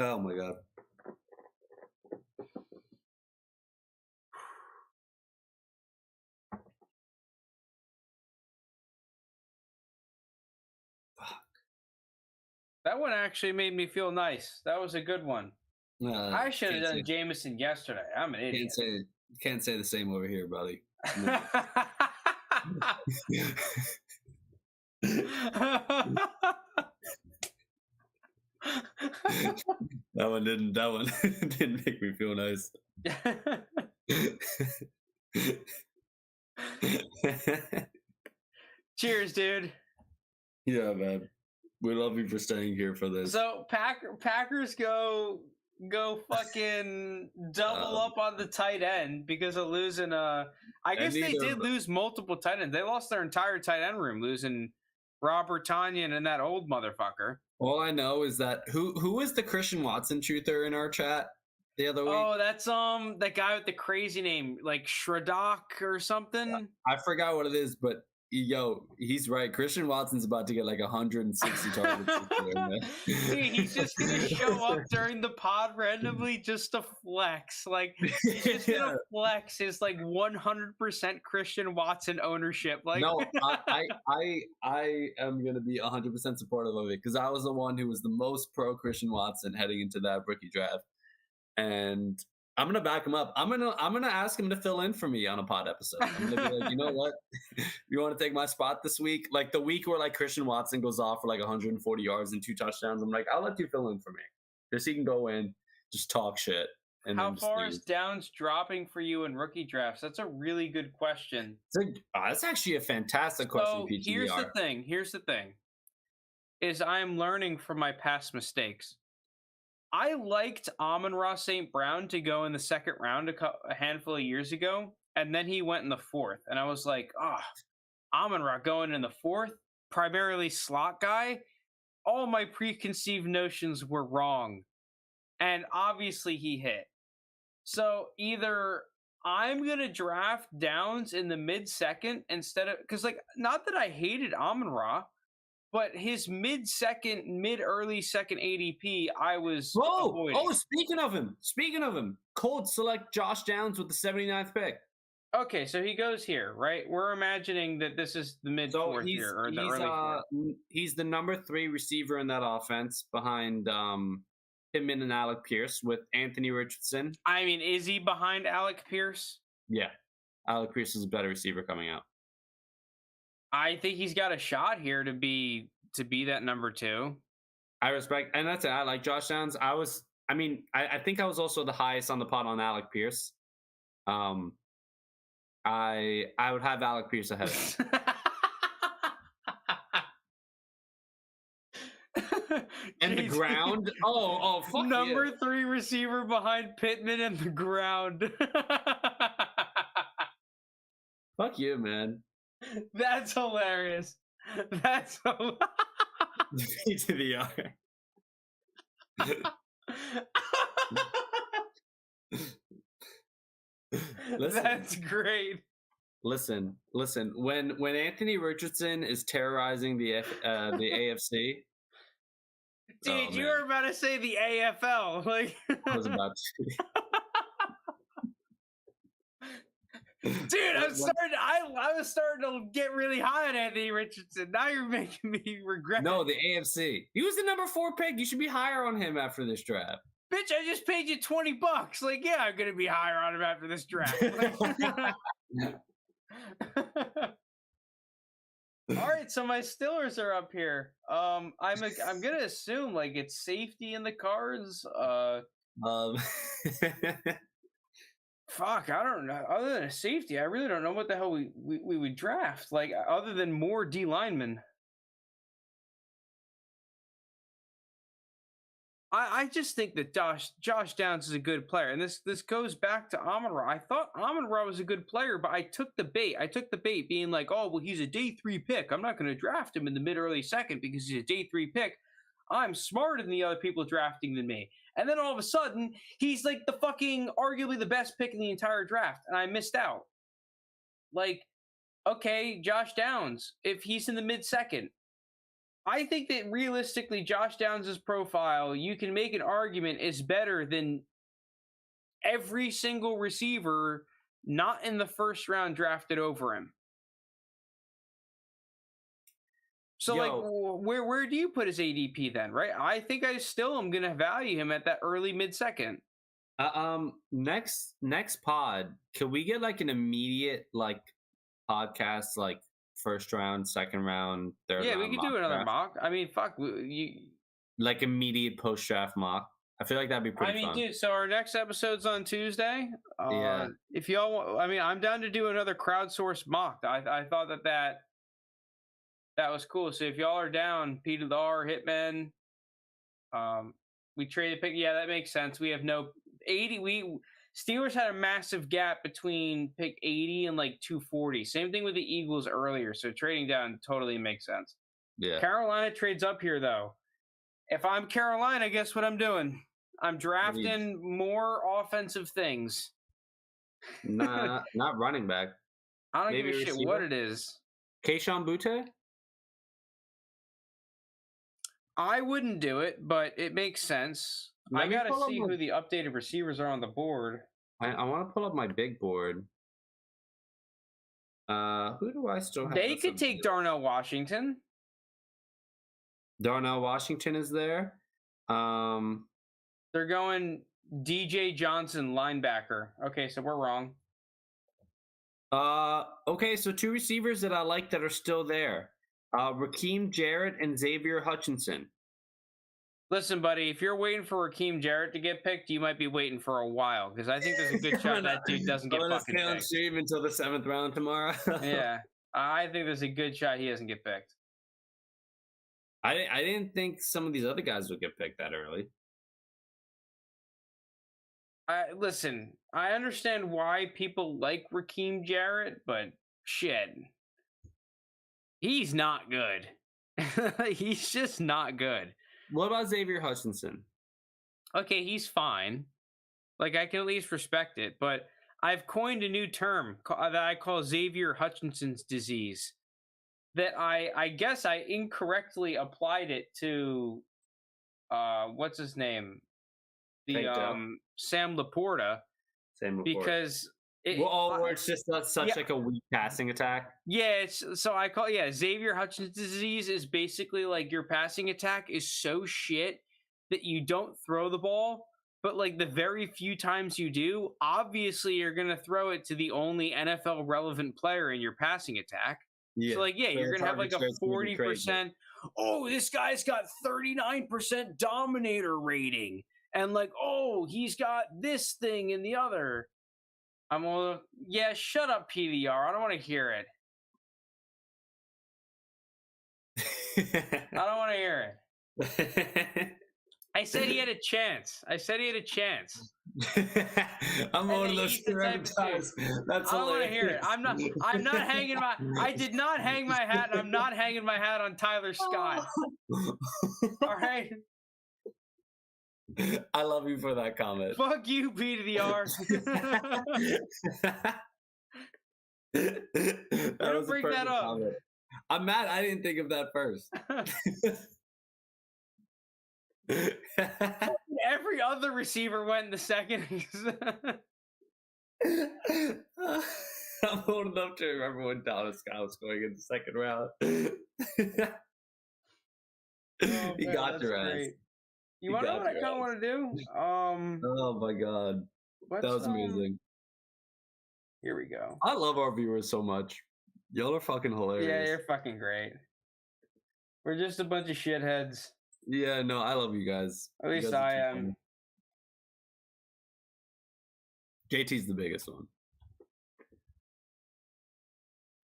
Oh my god. That one actually made me feel nice. That was a good one. I should have can't done Jameson yesterday. I'm an idiot. Can't say the same over here, buddy. That one didn't make me feel nice. Cheers, dude. Yeah, man. We love you for staying here for this. So Packers go fucking double up on the tight end because of losing I guess they did lose multiple tight ends. They lost their entire tight end room, losing Robert Tanyan and that old motherfucker. All I know is that who was the Christian Watson truther in our chat the other week? Oh, that's that guy with the crazy name, like Shradak or something. I forgot what it is, but yo, he's right. Christian Watson's about to get like 160 targets. Dude, he's just gonna show up during the pod randomly just to flex. Like he's just gonna flex his like 100% Christian Watson ownership. Like no, I am gonna be 100% supportive of it because I was the one who was the most pro Christian Watson heading into that rookie draft, and I'm gonna back him up. I'm gonna ask him to fill in for me on a pod episode. I'm gonna be like, you know what? You want to take my spot this week? Like the week where like Christian Watson goes off for like 140 yards and 2 touchdowns. I'm like, I'll let you fill in for me. Just he can go in, just talk shit. And how then just far leave. is Downs dropping for you in rookie drafts? That's a really good question. That's actually a fantastic question. So PGR. Here's the thing. Is I'm learning from my past mistakes. I liked Amon-Ra St. Brown to go in the second round a handful of years ago, and then he went in the 4th. And I was like, Amon-Ra going in the 4th, primarily slot guy. All my preconceived notions were wrong. And obviously he hit. So either I'm going to draft Downs in the mid-second instead of... Because, like, not that I hated Amon-Ra, but his mid-early second ADP, I was avoiding. Oh, speaking of him, Colts select Josh Downs with the 79th pick. Okay, so he goes here, right? We're imagining that this is the mid-4th here, or the early 4th. He's the number 3 receiver in that offense behind Pittman and Alec Pierce with Anthony Richardson. I mean, is he behind Alec Pierce? Yeah. Alec Pierce is a better receiver coming out. I think he's got a shot here to be that number 2. I respect, and that's it. I like Josh Downs. I think I was also the highest on the pod on Alec Pierce. I would have Alec Pierce ahead of him. And the ground. Oh, fuck number 3 receiver behind Pittman and the ground. Fuck you, man. That's hilarious. That's hilarious. V to the R. That's great. Listen. When Anthony Richardson is terrorizing the AFC, dude, you were about to say the AFL. Like I was about to. Dude, I was starting to get really high on Anthony Richardson. Now you're making me regret. No, the AFC. He was the number 4 pick. You should be higher on him after this draft. Bitch, I just paid you $20. Like, yeah, I'm gonna be higher on him after this draft. All right, so my Steelers are up here. I'm gonna assume like it's safety in the cards. Fuck, I don't know. Other than a safety, I really don't know what the hell we would draft. Like, other than more D linemen. I just think that Josh Downs is a good player, and this goes back to Amon-Ra. I thought Amon-Ra was a good player, but I took the bait. Being like, oh well, he's a day 3 pick. I'm not going to draft him in the mid early second because he's a day 3 pick. I'm smarter than the other people drafting than me. And then all of a sudden, he's like the fucking arguably the best pick in the entire draft, and I missed out. Like, okay, Josh Downs, if he's in the mid second. I think that realistically, Josh Downs' profile, you can make an argument is better than every single receiver not in the first round drafted over him. So, like, where do you put his ADP then, right? I think I still am going to value him at that early mid second. Next pod, can we get like an immediate like podcast like first round, second round, third round? Yeah, we could do another mock. I mean, fuck, like immediate post draft mock. I feel like that'd be pretty fun. Dude, so our next episode's on Tuesday. Yeah. If y'all want, I mean, I'm down to do another crowdsourced mock. I thought that was cool. So if y'all are down, P to the R, Hitman, we traded pick. Yeah, that makes sense. We have no 80. Steelers had a massive gap between pick 80 and like 240. Same thing with the Eagles earlier. So trading down totally makes sense. Yeah. Carolina trades up here though. If I'm Carolina, guess what I'm doing? I'm drafting more offensive things. Nah, not running back. I don't give a shit what it is. Kayshon Boutte? I wouldn't do it, but it makes sense. I gotta see who the updated receivers are on the board. I want to pull up my big board. Who do I still have? They could take Darnell Washington. Darnell Washington is there. They're going DJ Johnson, linebacker. Okay, so we're wrong. Okay, so 2 receivers that I like that are still there. Raheem Jarrett and Xavier Hutchinson. Listen, buddy, if you're waiting for Raheem Jarrett to get picked, you might be waiting for a while because I think there's a good shot that dude doesn't get fucking picked. On stream until the 7th round tomorrow. Yeah, I think there's a good shot he doesn't get picked. I didn't think some of these other guys would get picked that early. Listen, I understand why people like Raheem Jarrett, but shit, he's not good. He's just not good. What about Xavier Hutchinson? Okay, he's fine. Like, I can at least respect it, but I've coined a new term that I call Xavier Hutchinson's disease. That I guess I incorrectly applied it to, what's his name? Sam Laporta. Because it's just such like a weak passing attack. Yeah, Xavier Hutchinson's disease is basically like your passing attack is so shit that you don't throw the ball, but like the very few times you do, obviously you're gonna throw it to the only NFL relevant player in your passing attack. Yeah. So you're gonna have like a 40%. Oh, this guy's got 39% dominator rating, and like, oh, he's got this thing and the other. I'm all, yeah, shut up, PDR. I don't want to hear it. I don't want to hear it. I said he had a chance. I'm one of those stereotypes. That's I don't want to hear it. I'm not hanging my. I did not hang my hat, and I'm not hanging my hat on Tyler Scott. All right. I love you for that comment. Fuck you, P to the R. Don't bring that up. Comment. I'm mad I didn't think of that first. Every other receiver went in the second. I'm old enough to remember when Dallas Scott was going in the second round. Oh, He man, got that's your ass. great. You He want to know got what I your kind of ass. want to do? Oh my god, that Let's was amazing. here we go. I love our viewers so much. Y'all are fucking Yeah, hilarious. you're fucking great. We're just a bunch of shitheads. Yeah, no, I love you guys. At You least guys are I too am. funny. JT's the biggest one.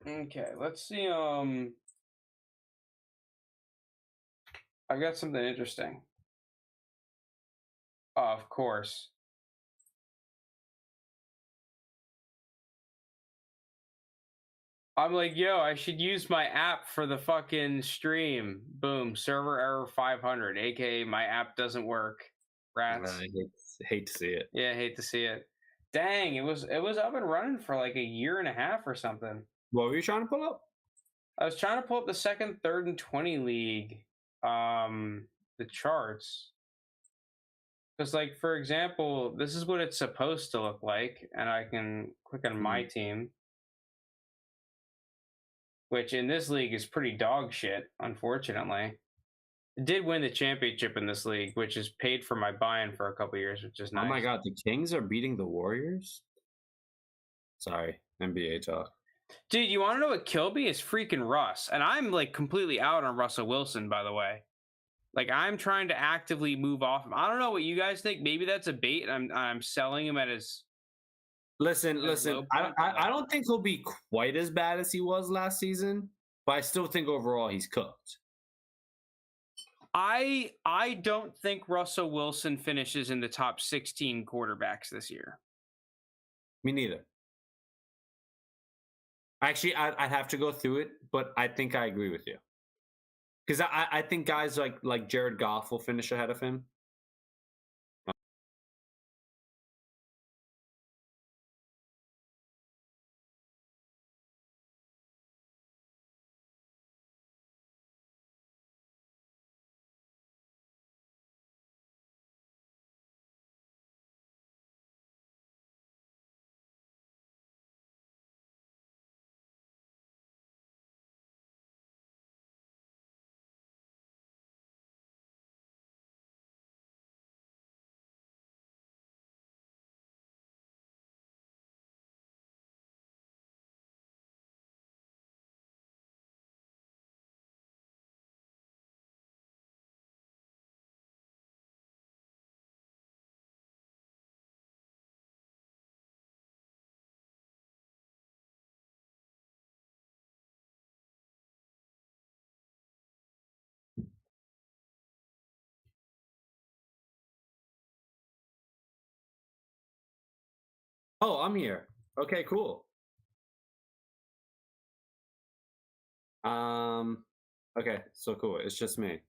Okay, let's see. I've got something interesting. Of course. I'm like, yo, I should use my app for the fucking stream. Boom, server error 500, aka my app doesn't work. Rats. I hate to see it. Yeah, I hate to see it. Dang, it was up and running for like a year and a half or something. What were you trying to pull up? I was trying to pull up the second, third, and 20 league, the charts. Because, like, for example, this is what it's supposed to look like, and I can click on my team, which in this league is pretty dog shit, unfortunately. It did win the championship in this league, which is paid for my buy-in for a couple years, which is nice. Oh my god, the Kings are beating the Warriors? Sorry, NBA talk. Dude, you want to know what killed me? Is freaking Russ. And I'm, like, completely out on Russell Wilson, by the way. Like, I'm trying to actively move off him. I don't know what you guys think. Maybe that's a bait, and I'm selling him at his... Listen. low I point, I don't think he'll be quite as bad as he was last season, but I still think overall he's cooked. I don't think Russell Wilson finishes in the top 16 quarterbacks this year. Me neither. Actually, I'd have to go through it, but I think I agree with you. Because I think guys like Jared Goff will finish ahead of him. Oh, I'm here. Okay, cool. Okay, so cool. It's just me.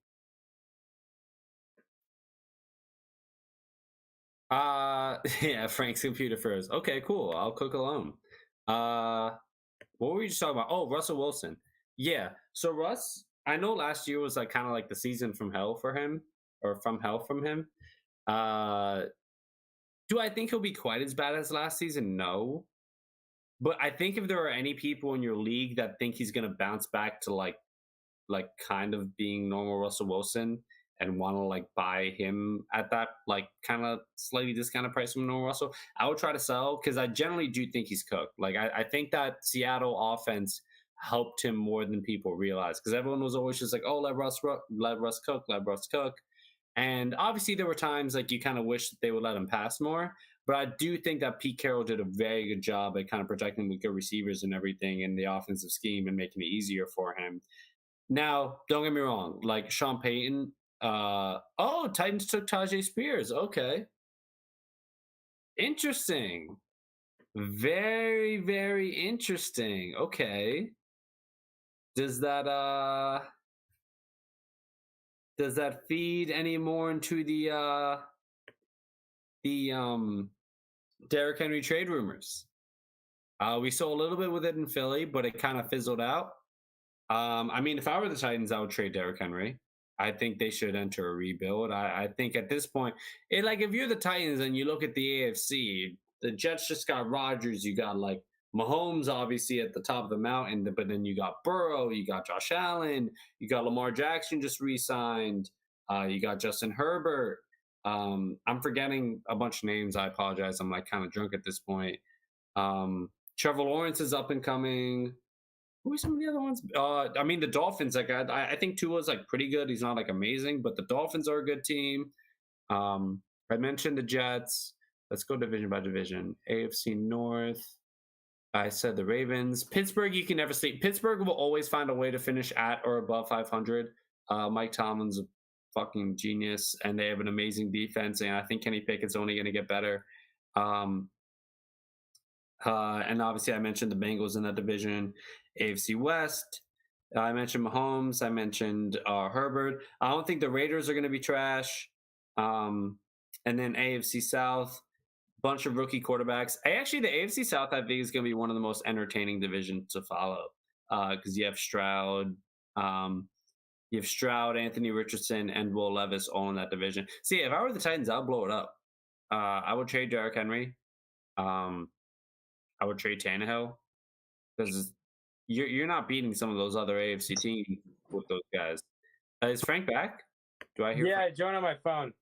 Yeah, Frank's computer first. Okay, cool. I'll cook alone. What were you just talking about? Oh, Russell Wilson. Yeah. So Russ, I know last year was like kind of like the season from hell for him, or from hell from him. Do I think he'll be quite as bad as last season? No. But I think if there are any people in your league that think he's gonna bounce back to like kind of being normal Russell Wilson and want to like buy him at that like kind of slightly discounted price from normal Russell, I would try to sell because I generally do think he's cooked. Like I think that Seattle offense helped him more than people realize because everyone was always just like, oh, let Russ cook, let Russ cook. And obviously there were times like you kind of wish that they would let him pass more. But I do think that Pete Carroll did a very good job at kind of protecting with good receivers and everything in the offensive scheme and making it easier for him. Now, don't get me wrong, like Sean Payton, Titans took Tajay Spears. Okay. Interesting. Very, very interesting. Okay. Does that feed any more into the Derrick Henry trade rumors? We saw a little bit with it in Philly, but it kind of fizzled out. I mean, if I were the Titans, I would trade Derrick Henry. I think they should enter a rebuild. I think at this point, if you're the Titans and you look at the AFC, the Jets just got Rodgers, you got like Mahomes obviously at the top of the mountain, but then you got Burrow, you got Josh Allen, you got Lamar Jackson just re-signed, you got Justin Herbert. I'm forgetting a bunch of names. I apologize. I'm like kind of drunk at this point. Trevor Lawrence is up and coming. Who are some of the other ones? I mean, the Dolphins. Like, I think Tua's like pretty good. He's not like amazing, but the Dolphins are a good team. I mentioned the Jets. Let's go division by division. AFC North. I said the Ravens. Pittsburgh, you can never sleep. Pittsburgh will always find a way to finish at or above 500. Mike Tomlin's a fucking genius, and they have an amazing defense, and I think Kenny Pickett's only going to get better. And obviously, I mentioned the Bengals in that division. AFC West, I mentioned Mahomes. I mentioned Herbert. I don't think the Raiders are going to be trash. And then AFC South, bunch of rookie quarterbacks. Actually, the AFC South, I think, is going to be one of the most entertaining divisions to follow because you have Stroud, Anthony Richardson, and Will Levis all in that division. See, if I were the Titans, I'd blow it up. I would trade Derrick Henry. I would trade Tannehill because you're not beating some of those other AFC teams with those guys. Is Frank back? Do I hear? Yeah, Frank? I joined on my phone.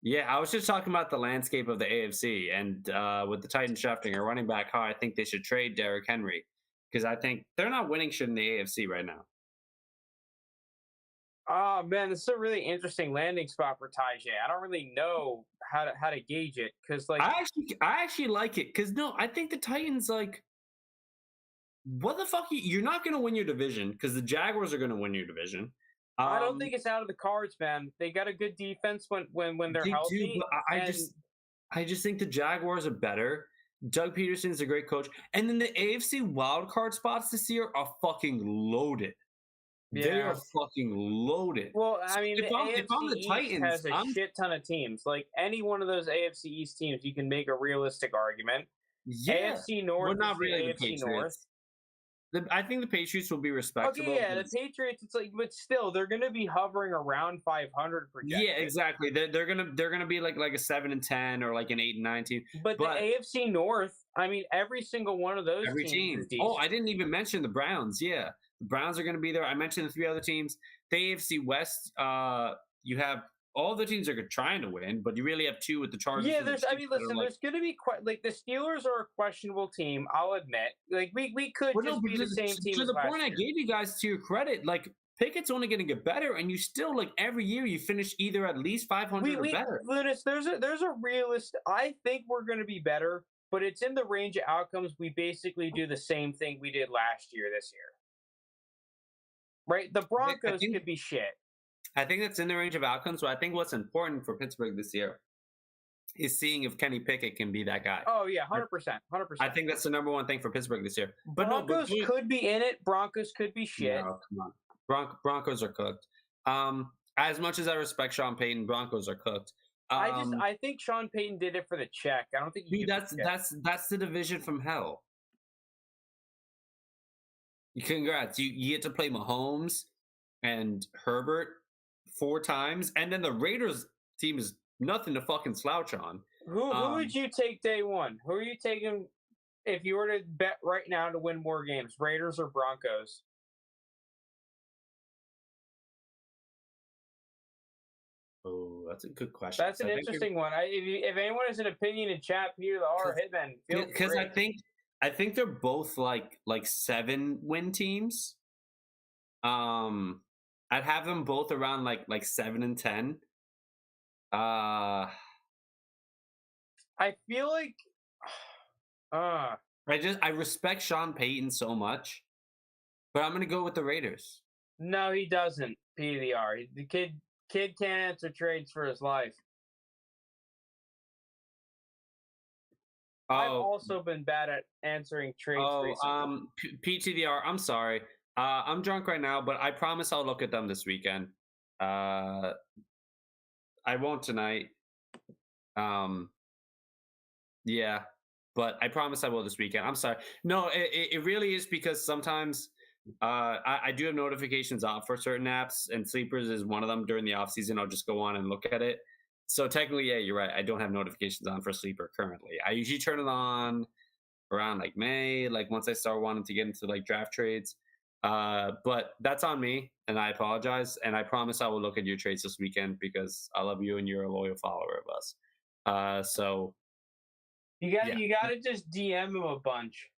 Yeah, I was just talking about the landscape of the AFC and with the Titans drafting a running back, how I think they should trade Derrick Henry because I think they're not winning shit in the AFC right now. Oh man, this is a really interesting landing spot for Tajay. I don't really know how to gauge it because like I actually like it because no, I think the Titans like what the fuck you're not going to win your division because the Jaguars are going to win your division. I don't think it's out of the cards, man. They got a good defense when they're they healthy. do, but I just think the Jaguars are better. Doug Peterson is a great coach, and then the AFC wildcard spots this year are fucking loaded. Yeah. They are fucking loaded. Well, I mean, if I'm the East Titans, has a shit ton of teams. Like any one of those AFC East teams, you can make a realistic argument. Yeah, AFC North, well, not really the AFC Patriots. North. I think the Patriots will be respectable. Okay, yeah, the Patriots. It's like, but still, they're going to be hovering around 500 projected. Yeah, exactly. They're gonna be like a 7-10 or like an 8-9 team. But the AFC North, I mean, every single one of those teams is decent. Oh, I didn't even mention the Browns. Yeah, the Browns are going to be there. I mentioned the 3 other teams. The AFC West, you have all the teams are trying to win, but you really have 2 with the Chargers. Yeah, there's going to be like the Steelers are a questionable team. I'll admit. Like we could just be the same team. To the point I gave you guys, to your credit, like Pickett's only going to get better, and you still like every year you finish either at least 500 or better. Lunas, there's a realist. I think we're going to be better, but it's in the range of outcomes. We basically do the same thing we did last year this year, right? The Broncos could be shit. I think that's in the range of outcomes. So I think what's important for Pittsburgh this year is seeing if Kenny Pickett can be that guy. Oh yeah, 100%. I think that's the number one thing for Pittsburgh this year. But Broncos could be in it. Broncos could be shit. No, come on. Broncos are cooked. As much as I respect Sean Payton, Broncos are cooked. I think Sean Payton did it for the check. I don't think he that's the division from hell. Congrats. You get to play Mahomes and Herbert 4 times, and then the Raiders team is nothing to fucking slouch on. Who would you take day one? Who are you taking if you were to bet right now to win more games, Raiders or Broncos? Oh, that's a good question. That's an interesting one. If anyone has an opinion in chat, Peter the R Hitman, because I think they're both like 7-win teams. I'd have them both around like 7 and 10. I feel like I respect Sean Payton so much, but I'm gonna go with the Raiders. No, he doesn't. PDR. The kid can't answer trades for his life. I've also been bad at answering trades recently. PTDR, I'm sorry. I'm drunk right now, but I promise I'll look at them this weekend. I won't tonight. Yeah, but I promise I will this weekend. I'm sorry. No, it really is because sometimes I do have notifications off for certain apps, and Sleepers is one of them. During the off season, I'll just go on and look at it. So technically, yeah, you're right. I don't have notifications on for Sleeper currently. I usually turn it on around like May, like once I start wanting to get into like draft trades. But that's on me, and I apologize. And I promise I will look at your trades this weekend because I love you and you're a loyal follower of us. So You got Yeah. you got to just DM him a bunch.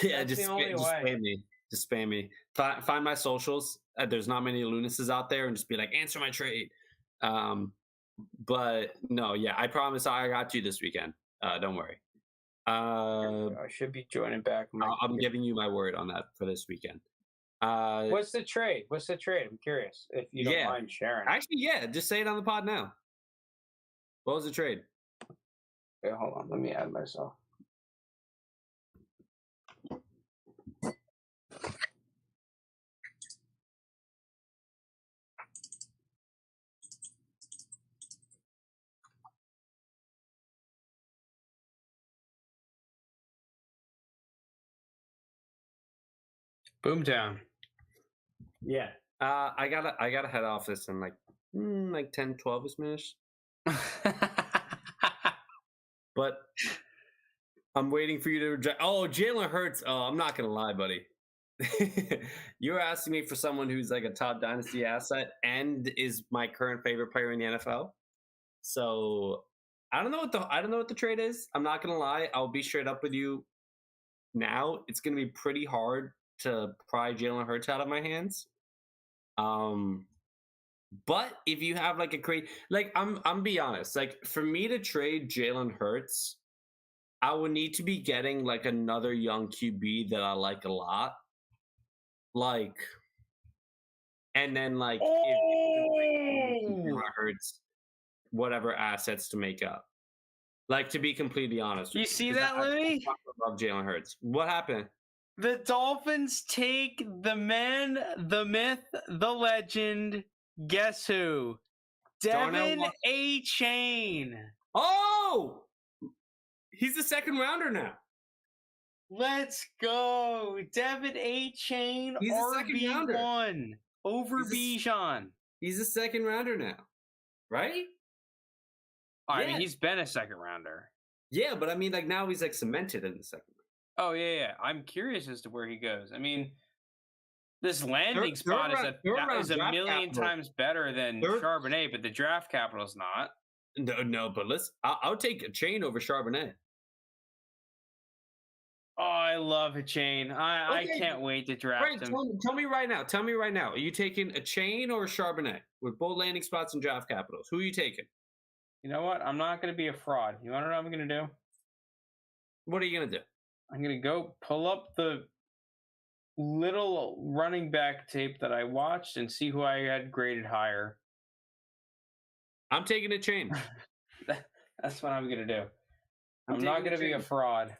yeah, That's the just only just way. spam me, just spam me. Find my socials. There's not many Lunases out there, and just be like, answer my trade. But no, yeah, I promise I got you this weekend. Don't worry. I should be joining back. I'm giving you my word on that for this weekend. What's the trade? What's the trade? I'm curious if you don't Yeah. mind sharing. Actually, yeah, just say it on the pod now. What was the trade? Okay, hold on. Let me add myself. Boomtown. Yeah. I gotta head off this in like 10, 12 minutes. But I'm waiting for you to reject. Oh, Jalen Hurts. Oh, I'm not gonna lie, buddy. You're asking me for someone who's like a top dynasty asset and is my current favorite player in the NFL. So I don't know what the trade is. I'm not gonna lie. I'll be straight up with you. Now it's gonna be pretty hard to pry Jalen Hurts out of my hands. But if you have like a great, like I'm be honest, like for me to trade Jalen Hurts, I would need to be getting like another young QB that I like a lot. Like, and then like if Hurts, whatever assets to make up. Like to be completely honest, You with see 'cause that, Louis? I love Jalen Hurts. What happened? The Dolphins take the man, the myth, the legend. Guess who? Darnell Devin Washington. A. Chain. Oh, he's the second rounder now. Let's go. Devin A. Chain, He's a second rounder. RB1 over Bijan. He's a second rounder now, right? I Yeah. mean, he's been a second rounder. Yeah, but I mean, like now he's like cemented in the second round. Oh, yeah. I'm curious as to where he goes. I mean, this landing Third spot round is a draft million capital. times better than Third- Charbonnet, but the draft capital is not. No, but I'll take a Chain over Charbonnet. Oh, I love a Chain. I Okay. can't wait to draft Right, him. tell me right now. Tell me right now. Are you taking a Chain or a Charbonnet with both landing spots and draft capitals? Who are you taking? You know what? I'm not going to be a fraud. You want to know what I'm going to do? What are you gonna do? I'm going to go pull up the little running back tape that I watched and see who I had graded higher. I'm taking a Chain. That's what I'm going to do. I'm taking not a going to be a Chain. fraud.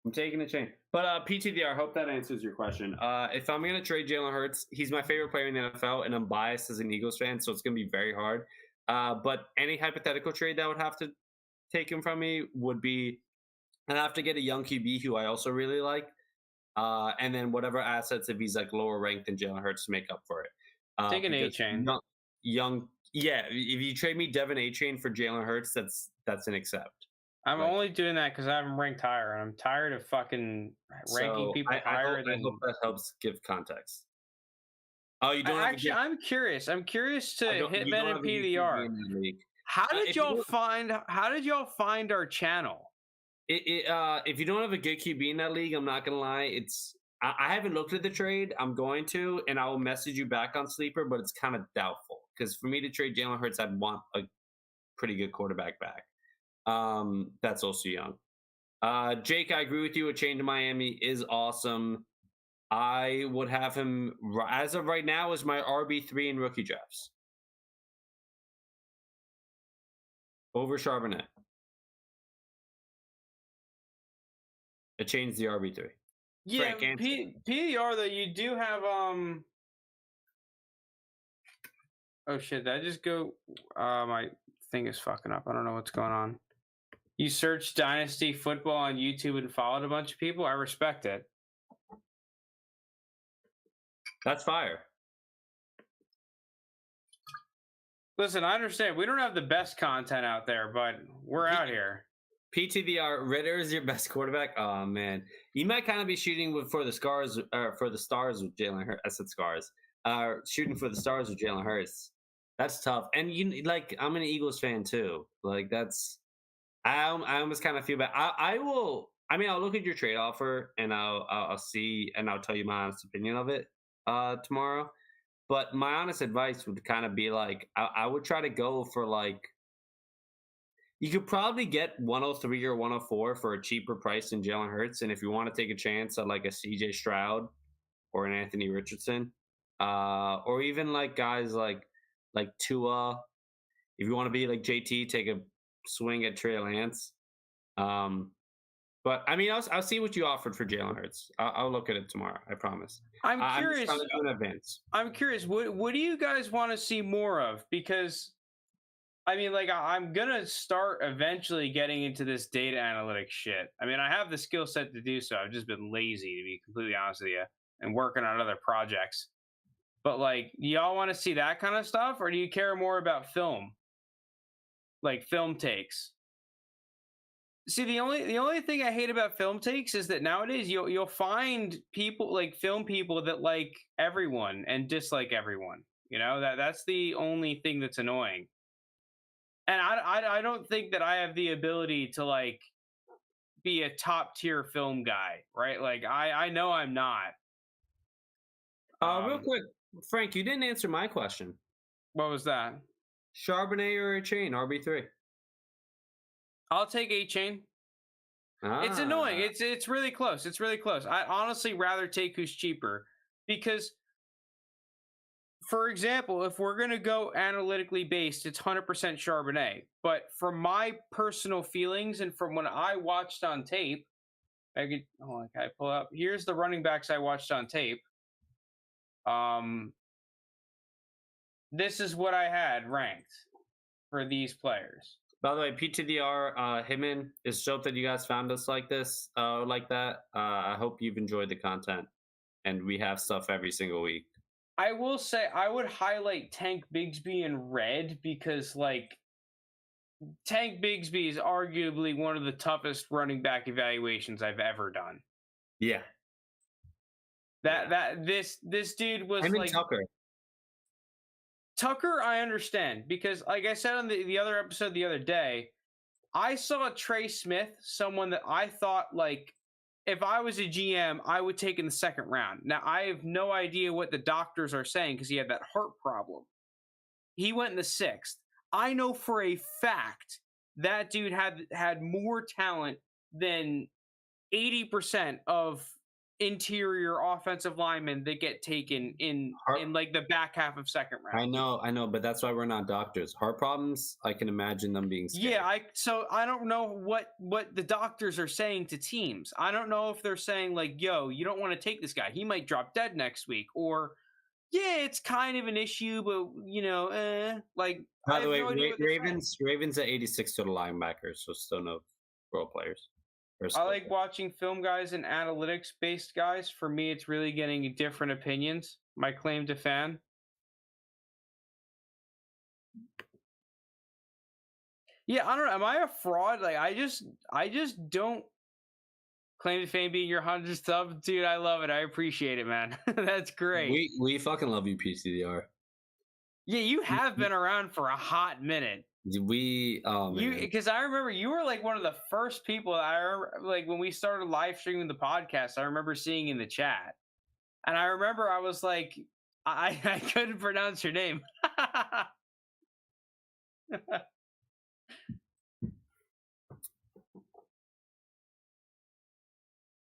I'm taking a Chain. But PTDR, I hope that answers your question. If I'm gonna trade Jalen Hurts, he's my favorite player in the NFL, and I'm biased as an Eagles fan, so it's gonna be very hard. But any hypothetical trade that would have to take him from me would be I'd have to get a young QB who I also really like. And then whatever assets if he's like lower ranked than Jalen Hurts to make up for it. Take an because A-Chain. Young, yeah. If you trade me Devin A-Chain for Jalen Hurts, that's an accept. I'm Right. only doing that because I have him ranked higher, and I'm tired of fucking ranking So people I higher hope, than. I hope that helps give context. Oh, you don't Actually, have a I'm curious. I'm curious to you don't Hitman and have a good QB PDR. in that league. How did if you y'all don't- find? How did y'all find our channel? If you don't have a good QB in that league, I'm not gonna lie. I haven't looked at the trade. I'm going to, and I will message you back on Sleeper, but it's kind of doubtful because for me to trade Jalen Hurts, I'd want a pretty good quarterback back. That's also young. Jake, I agree with you. A chain to Miami is awesome. I would have him as of right now as my RB3 in rookie drafts over Charbonnet. It changed the RB3. Yeah, Frank, PDR though you do have Oh shit! Did I just go? My thing is fucking up. I don't know what's going on. You searched Dynasty Football on YouTube and followed a bunch of people. I respect it. That's fire. Listen, I understand we don't have the best content out there, but we're out here. PTDR, Ritter is your best quarterback. Oh man, you might kind of be shooting for the stars with Jalen Hurts. I said scars. Shooting for the stars with Jalen Hurts. That's tough. And I'm an Eagles fan too. Like that's, I almost kind of feel bad. I will. I mean, I'll look at your trade offer and I'll see and I'll tell you my honest opinion of it tomorrow. But my honest advice would kind of be like, I would try to go for like, you could probably get 103 or 104 for a cheaper price than Jalen Hurts. And if you want to take a chance at like a CJ Stroud or an Anthony Richardson, or even like guys like Tua, if you want to be like JT, take a swing at Trey Lance. But I mean, I'll see what you offered for Jalen Hurts. I'll look at it tomorrow. I promise. I'm curious. I'm just trying to do in advance. I'm curious. What do you guys want to see more of? Because I mean, like, I'm gonna start eventually getting into this data analytics shit. I mean, I have the skill set to do so. I've just been lazy, to be completely honest with you, and working on other projects. But like, do y'all want to see that kind of stuff, or do you care more about film, like film takes? See, the only thing I hate about film takes is that nowadays you'll find people like film people that like everyone and dislike everyone. You know, that's the only thing that's annoying. And I don't think that I have the ability to like be a top tier film guy, right? Like I know I'm not. Real quick, Frank, you didn't answer my question. What was that? Charbonnet or a chain, RB3? I'll take A-Chain. It's annoying. It's really close. It's really close. I'd honestly rather take who's cheaper because, for example, if we're going to go analytically based, it's 100% Charbonnet. But from my personal feelings and from when I watched on tape, can I pull up? Here's the running backs I watched on tape. This is what I had ranked for these players. By the way, PTDR, Hitman, it's dope that you guys found us like this, like that. I hope you've enjoyed the content, and we have stuff every single week. I will say I would highlight Tank Bigsby in red because, like, Tank Bigsby is arguably one of the toughest running back evaluations I've ever done. Yeah. This dude was like Tucker, I understand because, like I said on the other episode the other day, I saw Trey Smith, someone that I thought, like, if I was a GM, I would take in the second round. Now, I have no idea what the doctors are saying because he had that heart problem. He went in the 6th. I know for a fact that dude had more talent than 80% of interior offensive linemen that get taken in like the back half of second round. I know, but that's why we're not doctors. Heart problems, I can imagine them being scared. Yeah, so I don't know what the doctors are saying to teams. I don't know if they're saying like, yo, you don't want to take this guy. He might drop dead next week. Or, yeah, it's kind of an issue, but, you know, like. By the way, Ravens at 86 total linebackers, so still no role players. I like watching film guys and analytics-based guys. For me, it's really getting different opinions. My claim to fan. Yeah, I don't know. Am I a fraud? Like, I just don't claim to fame being your 100th sub. Dude, I love it. I appreciate it, man. That's great. We fucking love you, PCDR. Yeah, you have been around for a hot minute. Because I remember you were like one of the first people I remember, like when we started live streaming the podcast, I remember seeing in the chat. And I remember I was like, I couldn't pronounce your name.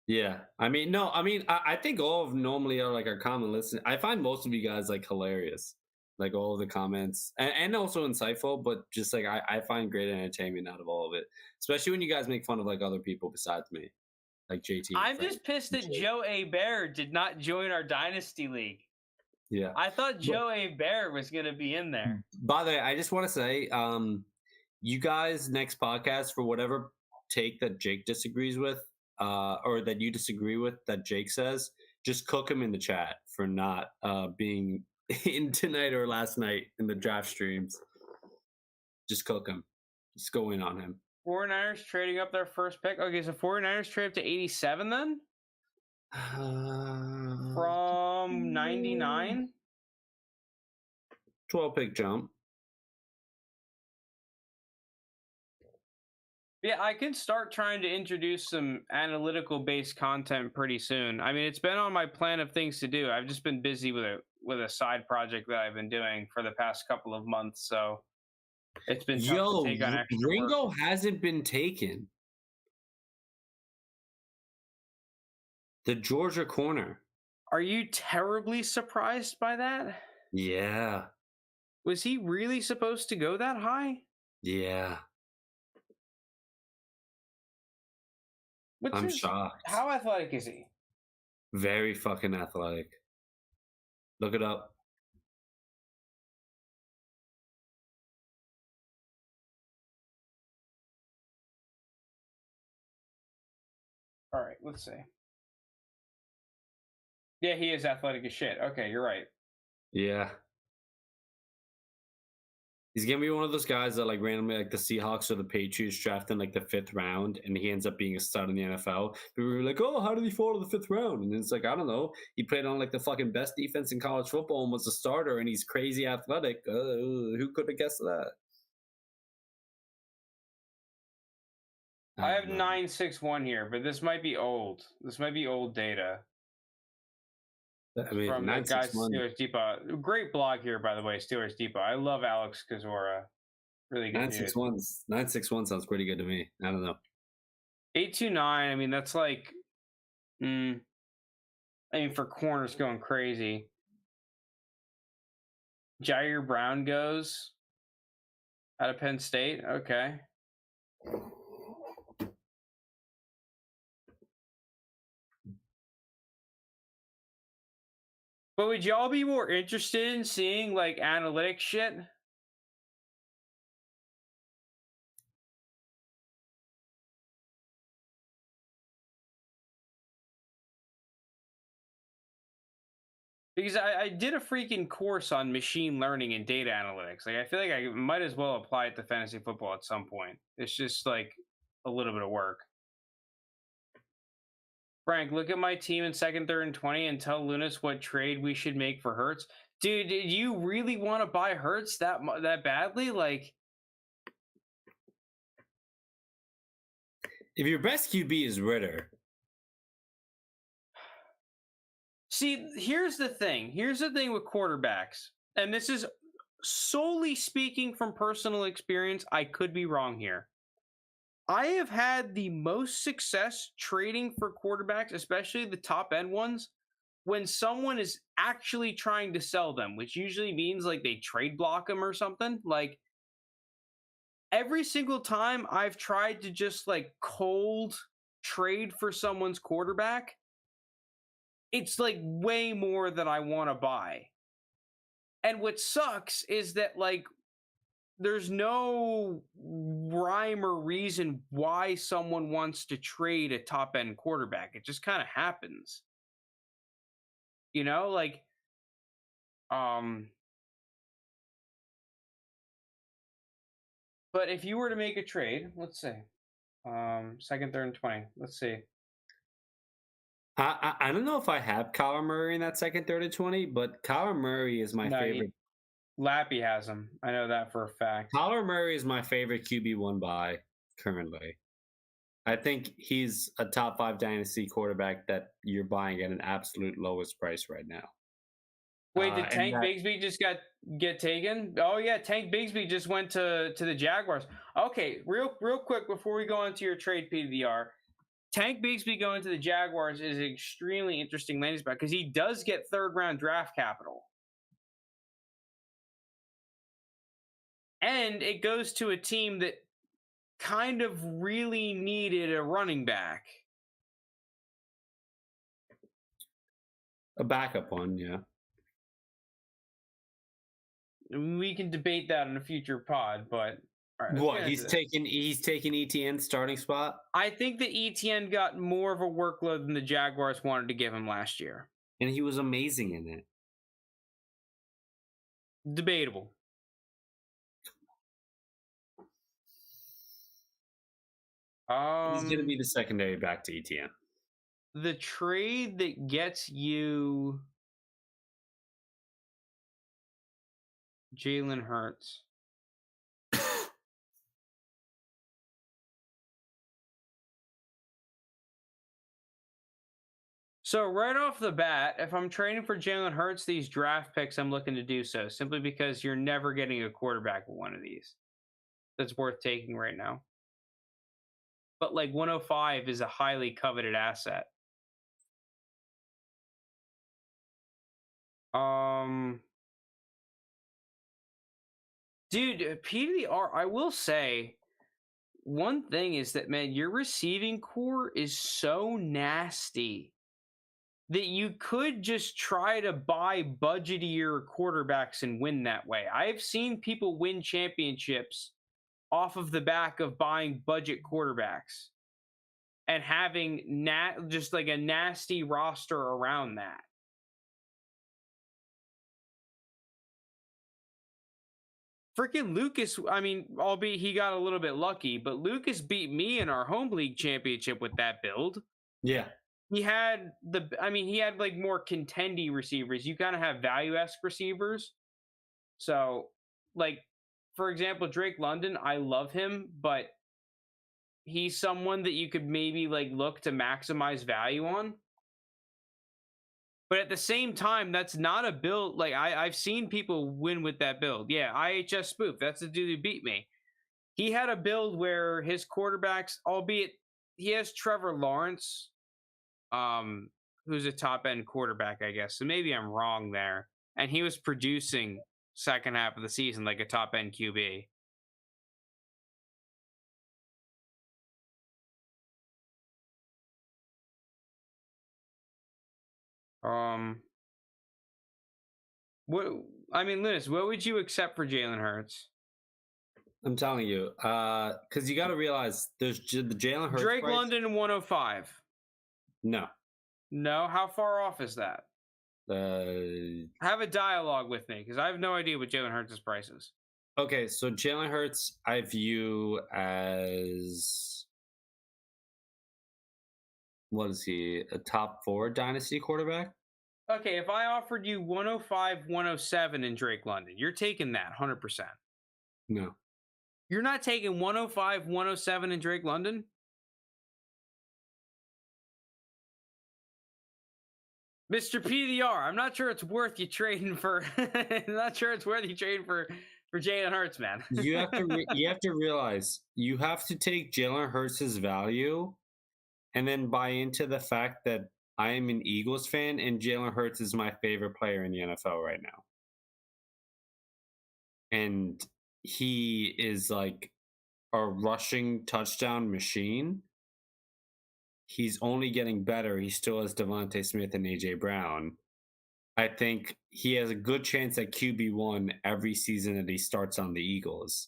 Yeah. I think all of normally are like our common listeners. I find most of you guys like hilarious. Like all of the comments and also insightful, but just like I find great entertainment out of all of it, especially when you guys make fun of like other people besides me, like JT. I'm just pissed that Joe A. Bear did not join our Dynasty League. Yeah, I thought Joe A. Bear was going to be in there. By the way, I just want to say, you guys next podcast for whatever take that Jake disagrees with, or that you disagree with that Jake says, just cook him in the chat for not being in tonight or last night in the draft streams. Just cook him. Just go in on him. 49ers trading up their first pick. Okay, so 49ers trade up to 87 then from 99. 12 pick jump. Yeah, I can start trying to introduce some analytical based content pretty soon. I mean, it's been on my plan of things to do. I've just been busy with a side project that I've been doing for the past couple of months, so it's been tough Yo, to take on extra work. Ringo hasn't been taken. The Georgia corner. Are you terribly surprised by that? Yeah. Was he really supposed to go that high? Yeah. What's I'm his- shocked. How athletic is he? Very fucking athletic. Look it up. All right, let's see. Yeah, he is athletic as shit. Okay, you're right. Yeah. He's gonna be one of those guys that like randomly like the Seahawks or the Patriots draft in like the 5th round and he ends up being a stud in the NFL. People were like, oh, how did he fall to the 5th round? And it's like, I don't know. He played on like the fucking best defense in college football and was a starter and he's crazy athletic. Who could have guessed that? I have don't know. 961 here, but this might be old. This might be old data I mean, from the guys 961. Steelers Depot. Great blog here, by the way, Steelers Depot. I love Alex Kazora. Really good news. 961 sounds pretty good to me. I don't know. 829. I mean, that's like, I mean, for corners going crazy. Jair Brown goes out of Penn State. Okay. But would y'all be more interested in seeing like analytic shit? Because I did a freaking course on machine learning and data analytics. Like, I feel like I might as well apply it to fantasy football at some point. It's just like a little bit of work. Frank, look at my team in 2nd, 3rd, and 20 and tell Lunas what trade we should make for Hurts. Dude, did you really want to buy Hurts that badly? Like, If your best QB is Ritter, see, here's the thing. Here's the thing with quarterbacks. And this is solely speaking from personal experience. I could be wrong here. I have had the most success trading for quarterbacks, especially the top end ones, when someone is actually trying to sell them, which usually means like they trade block them or something. Like, every single time I've tried to just like cold trade for someone's quarterback, it's like way more than I want to buy. And what sucks is that like there's no rhyme or reason why someone wants to trade a top end quarterback. It just kind of happens. You know, like but if you were to make a trade, let's say 2nd, 3rd, and 20. Let's see. I don't know if I have Kyler Murray in that 2nd, 3rd, and 20, but Kyler Murray is my No, favorite. Lappy has him. I know that for a fact. Kyler Murray is my favorite QB1 buy currently. I think he's a top 5 dynasty quarterback that you're buying at an absolute lowest price right now. Wait, did Tank Bigsby just get taken? Oh yeah, Tank Bigsby just went to the Jaguars. Okay, real quick before we go into your trade PDR, Tank Bigsby going to the Jaguars is an extremely interesting landing spot because he does get 3rd round draft capital. And it goes to a team that kind of really needed a running back. A backup one, yeah. We can debate that in a future pod, but all right, What, he's taking ETN's starting spot? I think that ETN got more of a workload than the Jaguars wanted to give him last year. And he was amazing in it. Debatable. He's going to Um, be the secondary back to ETN. the trade that gets you Jalen Hurts. So right off the bat, if I'm trading for Jalen Hurts, these draft picks, I'm looking to do so simply because you're never getting a quarterback with one of these that's worth taking right now. But like 105 is a highly coveted asset. Dude, PDR, I will say one thing is that, man, your receiving core is so nasty that you could just try to buy budgetier quarterbacks and win that way. I've seen people win championships off of the back of buying budget quarterbacks and having just like a nasty roster around that. Freaking Lucas, I mean, albeit he got a little bit lucky, but Lucas beat me in our home league championship with that build. Yeah. He had he had like more contendy receivers. You kind of have value-esque receivers. So, like, for example, Drake London, I love him, but he's someone that you could maybe like look to maximize value on. But at the same time, that's not a build. Like I've seen people win with that build. Yeah, IHS Spoof. That's the dude who beat me. He had a build where his quarterbacks, albeit he has Trevor Lawrence, who's a top end quarterback, I guess. So maybe I'm wrong there. And he was producing second half of the season like a top end QB. What I mean, Linus, what would you accept for Jalen Hurts? I'm telling you, because you got to realize there's the Jalen Hurts. Drake price. London 105. No. No, how far off is that? Have a dialogue with me because I have no idea what Jalen Hurts' price is. Okay, so Jalen Hurts, I view as what is he? A top 4 dynasty quarterback? Okay, if I offered you 105, 107 in Drake London, you're taking that 100%. No. You're not taking 105, 107 in Drake London? Mr. PDR, I'm not sure it's worth you trading for. I'm not sure it's worth you trading for Jalen Hurts, man. You have to realize you have to take Jalen Hurts' value and then buy into the fact that I am an Eagles fan and Jalen Hurts is my favorite player in the NFL right now. And he is like a rushing touchdown machine. He's only getting better. He still has Devontae Smith and AJ Brown. I think he has a good chance at QB1 every season that he starts on the Eagles.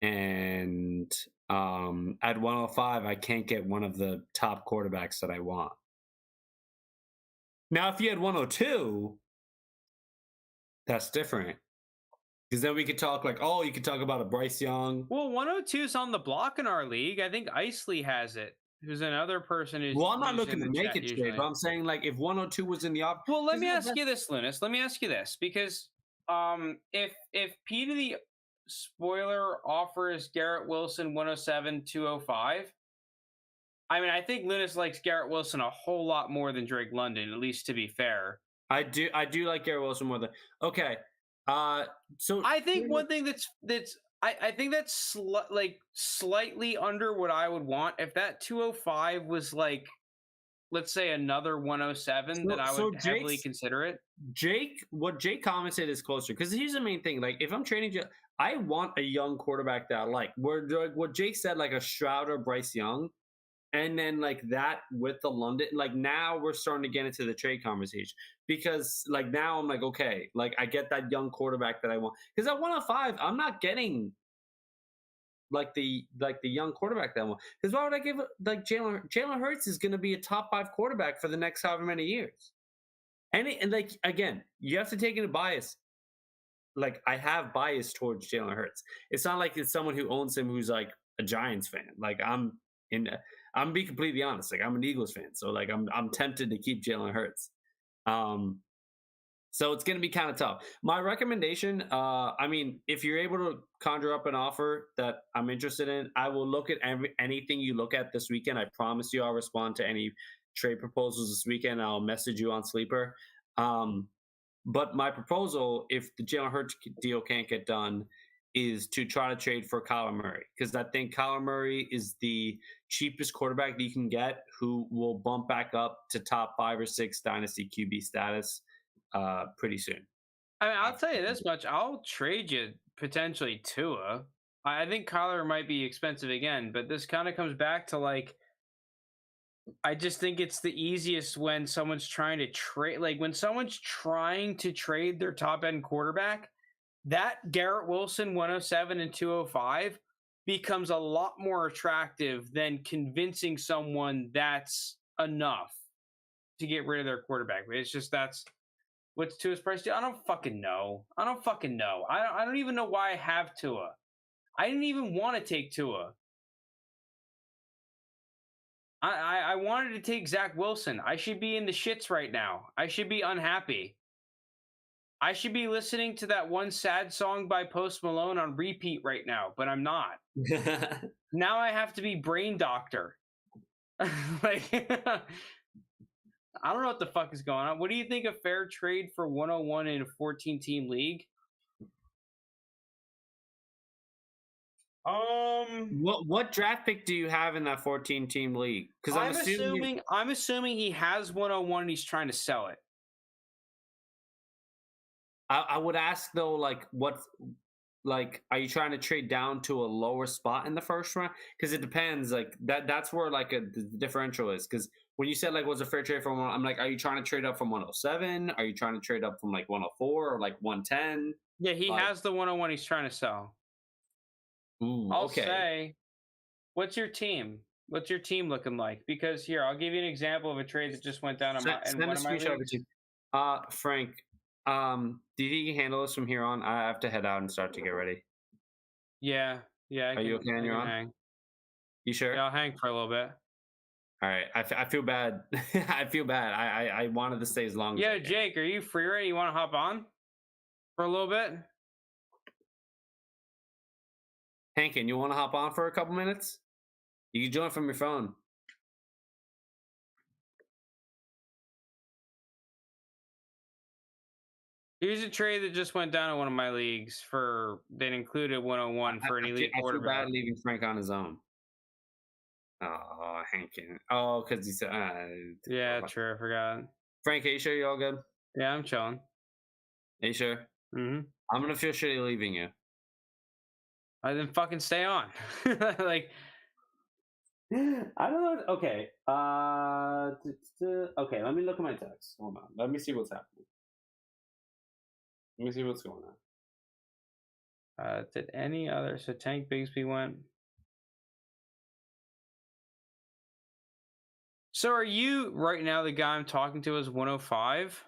And at 105, I can't get one of the top quarterbacks that I want. Now, if you had 102, that's different. Because then we could talk like, oh, you could talk about a Bryce Young. Well, 102 is on the block in our league. I think Isley has it. Who's another person who's. Well, I'm not looking to make it trade, but I'm saying like if 102 was in the op. Well, let me ask you this, Linus. Let me ask you this because if Peter the Spoiler offers Garrett Wilson 107, 205. I mean, I think Linus likes Garrett Wilson a whole lot more than Drake London, at least to be fair. I do like Garrett Wilson more than okay. So I think one thing I think that's slightly under what I would want. If that 205 was like, let's say another 107, then I would heavily consider it. What Jake commented is closer because here's the main thing. Like, if I'm trading, I want a young quarterback that I like. What Jake said, like a Stroud or Bryce Young, and then like that with the London. Like now we're starting to get into the trade conversation because like now I'm like, okay, like I get that young quarterback that I want because at 105 I'm not getting like the young quarterback that I want because why would I give like Jalen Hurts is going to be a top 5 quarterback for the next however many years. And like again, you have to take into bias. Like I have bias towards Jalen Hurts. It's not like it's someone who owns him who's like a Giants fan. Like I'm being completely honest. Like I'm an Eagles fan, so like I'm tempted to keep Jalen Hurts. So it's going to be kind of tough. My recommendation, I mean, if you're able to conjure up an offer that I'm interested in, I will look at anything you look at this weekend. I promise you I'll respond to any trade proposals this weekend. I'll message you on Sleeper. But my proposal, if the Jalen Hurts deal can't get done, is to try to trade for Kyler Murray. Because I think Kyler Murray is the cheapest quarterback that you can get who will bump back up to top 5 or 6 dynasty QB status pretty soon. I mean, I'll tell you this much: I'll trade you potentially Tua. I think Kyler might be expensive again, but this kind of comes back to like, I just think it's the easiest when someone's trying to trade, like when someone's trying to trade their top end quarterback. That Garrett Wilson 107 and 205 becomes a lot more attractive than convincing someone that's enough to get rid of their quarterback. It's just what's Tua's price? I don't fucking know. I don't even know why I have Tua. I didn't even want to take Tua. I wanted to take Zach Wilson. I should be in the shits right now. I should be unhappy. I should be listening to that one sad song by Post Malone on repeat right now, but I'm not. Now I have to be brain doctor. Like, I don't know what the fuck is going on. What do you think a fair trade for 101 in a 14-team league? What draft pick do you have in that 14-team league? Because I'm assuming he has 101 and he's trying to sell it. I would ask though, like, are you trying to trade down to a lower spot in the first round? Because it depends. Like that's where like the differential is. Because when you said like what's a fair trade from, I'm like, are you trying to trade up from 107? Are you trying to trade up from like 104 or like 110? Yeah, he has the 101 he's trying to sell. Ooh, I'll okay. say, what's your team? What's your team looking like? Because here, I'll give you an example of a trade that just went down in one of my leagues. Frank, do you think you can handle this from here on? I have to head out and start to get ready. Yeah. Are you okay on your own? Hang. You sure? Yeah, I'll hang for a little bit. All right. I feel bad. I feel bad. I wanted to stay as long as I can. Jake, are you free right? You want to hop on for a little bit? Hankin, you want to hop on for a couple minutes? You can join from your phone. Here's a trade that just went down in one of my leagues that included 101 for an elite quarterback. I feel bad leaving Frank on his own. Oh, Hankin. Oh, because he said. Yeah, true. I forgot. Frank, are you sure you're all good? Yeah, I'm chilling. Are you sure? Mm-hmm. I'm gonna feel shitty leaving you. I then fucking stay on. Like, I don't know. Okay. Okay. Let me look at my text. Hold on. Let me see what's happening. Let me see what's going on. Did any other? So Tank Bigsby went. So are you right now? The guy I'm talking to is 105.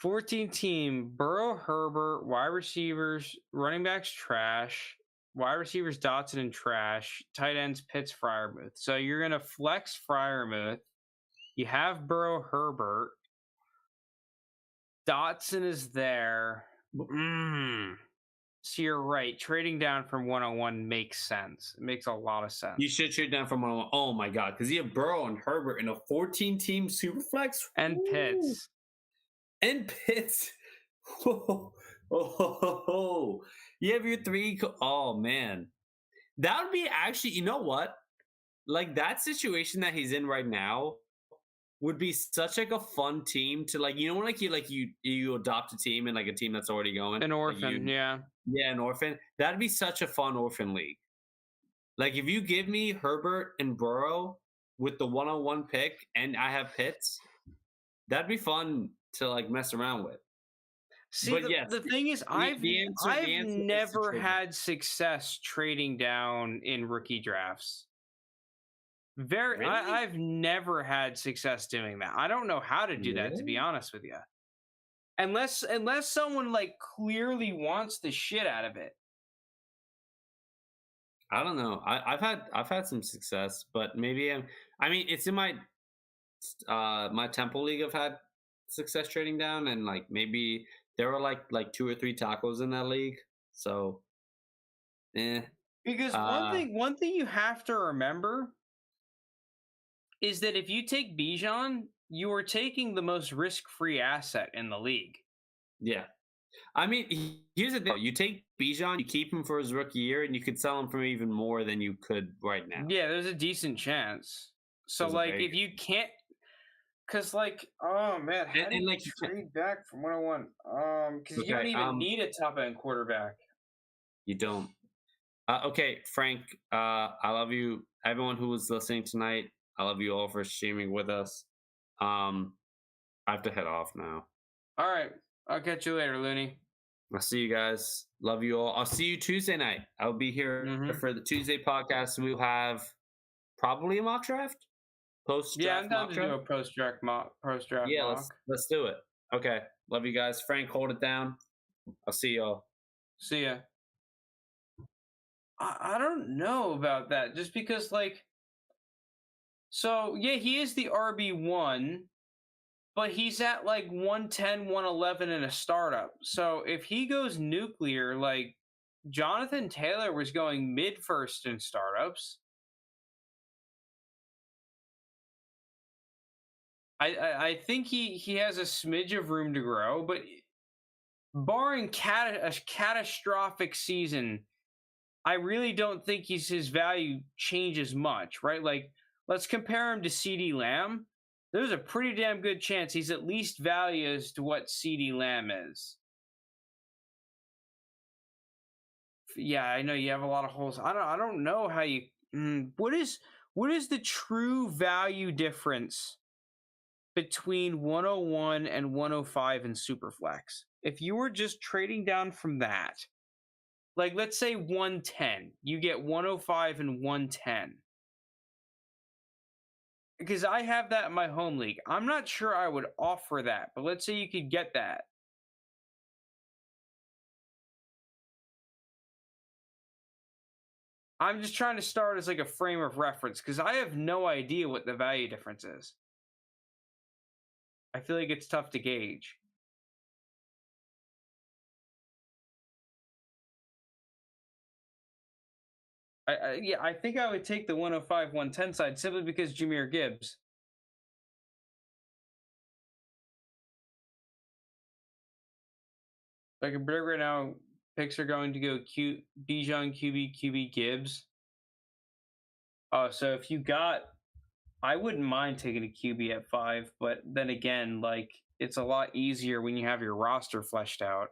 (14-team) Burrow, Herbert, wide receivers, running backs trash, wide receivers Dotson and trash, tight ends Pitts, Freiermuth. So you're gonna flex Freiermuth. You have Burrow, Herbert. Dotson is there. So you're right. Trading down from 101 makes sense. It makes a lot of sense. You should trade down from 101. Oh my god, because you have Burrow and Herbert in a 14-team superflex and Pitts. And Pitts. Oh, you have your 3. Oh man, that would be actually. You know what? Like that situation that he's in right now would be such like a fun team to like. You know when you adopt a team and like a team that's already going an orphan, yeah, an orphan. That'd be such a fun orphan league. Like if you give me Herbert and Burrow with the 101 pick and I have Pitts, that'd be fun to like mess around with. See, the thing is, I've never had success trading down in rookie drafts. Very. Really? I've never had success doing that. I don't know how to do that, to be Really? honest with you. Unless someone like clearly wants the shit out of it. I don't know. I've had some success, but maybe I mean, it's in my Temple League. I've had success trading down, and like maybe there were like 2 or 3 tacos in that league. So, eh. Because Uh, one thing you have to remember is that if you take Bijan, you are taking the most risk-free asset in the league. yeah. I mean, here's the thing: you take Bijan, you keep him for his rookie year, and you could sell him for even more than you could right now. Yeah, there's a decent chance. So There's a like very if good, you can't cuz like oh man, how do and you like you can't. trade back from 101? Cuz you don't Okay, even need a top end quarterback. you don't. Okay, Frank. I love you, everyone who was listening tonight. I love you all for streaming with us. Um, I have to head off now. All right. I'll catch you later, Looney. I'll see you guys. Love you all. I'll see you Tuesday night. I'll be here Mhm. for the Tuesday podcast. We'll have probably a mock draft, post Yeah, I'm draft down mock to do draft. a post draft Yeah, mock. let's do it. Okay, love you guys. Frank, hold it down. I'll see y'all. See ya. I don't know about that just because like so yeah, he is the RB1, but he's at like 110, 111 in a startup. So if he goes nuclear, like Jonathan Taylor was going mid first in startups. I think he has a smidge of room to grow, but barring a catastrophic season, I really don't think his value changes much, right? Like, let's compare him to CD Lamb. There's a pretty damn good chance he's at least value as to what CD Lamb is. Yeah, I know you have a lot of holes. I don't know how you. What is the true value difference between 101 and 105 in Superflex? If you were just trading down from that, like let's say 110, you get 105 and 110. Because I have that in my home league. I'm not sure I would offer that, but let's say you could get that. I'm just trying to start as like a frame of reference because I have no idea what the value difference is. I feel like it's tough to gauge. Yeah, I think I would take the 105, 110 side simply because Jameer Gibbs. Like a big right now, picks are going to go Bijan, QB, Gibbs. So if you got, I wouldn't mind taking a QB at 5, but then again, like it's a lot easier when you have your roster fleshed out.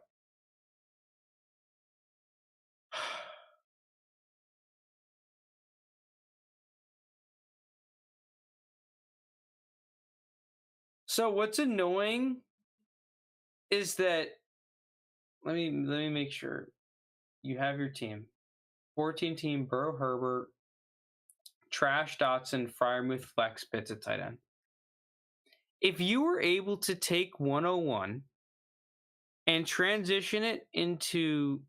So what's annoying is that let me make sure you have your team. 14 team Burrow Herbert, Trash Dotson, Fryermuth, Flex, Pitts at tight end. If you were able to take 101 and transition it into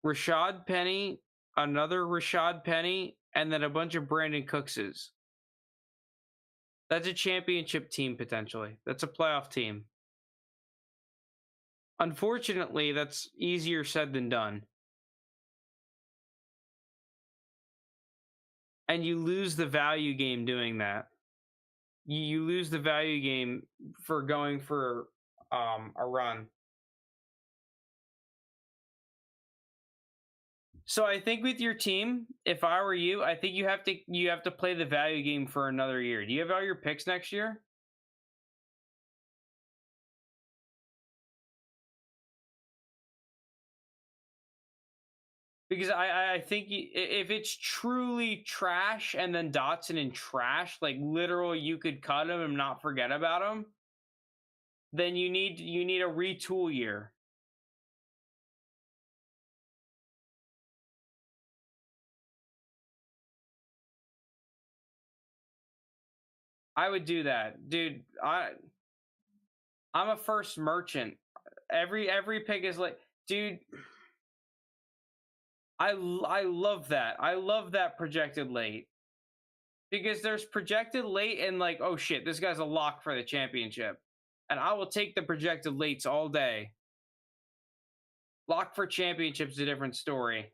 Rashad Penny, another Rashad Penny, and then a bunch of Brandon Cookses, that's a championship team potentially. That's a playoff team. Unfortunately, that's easier said than done. And you lose the value game doing that. You lose the value game for going for a run. So I think with your team, if I were you, I think you have to play the value game for another year. Do you have all your picks next year? Because I think if it's truly trash and then Dotson and trash, like literal, you could cut him and not forget about him. Then you need a retool year. I would do that, dude. I'm a first merchant. Every pick is like, dude. I love that. I love that projected late because there's projected late and like, oh shit, this guy's a lock for the championship, and I will take the projected lates all day. Lock for championships a different story.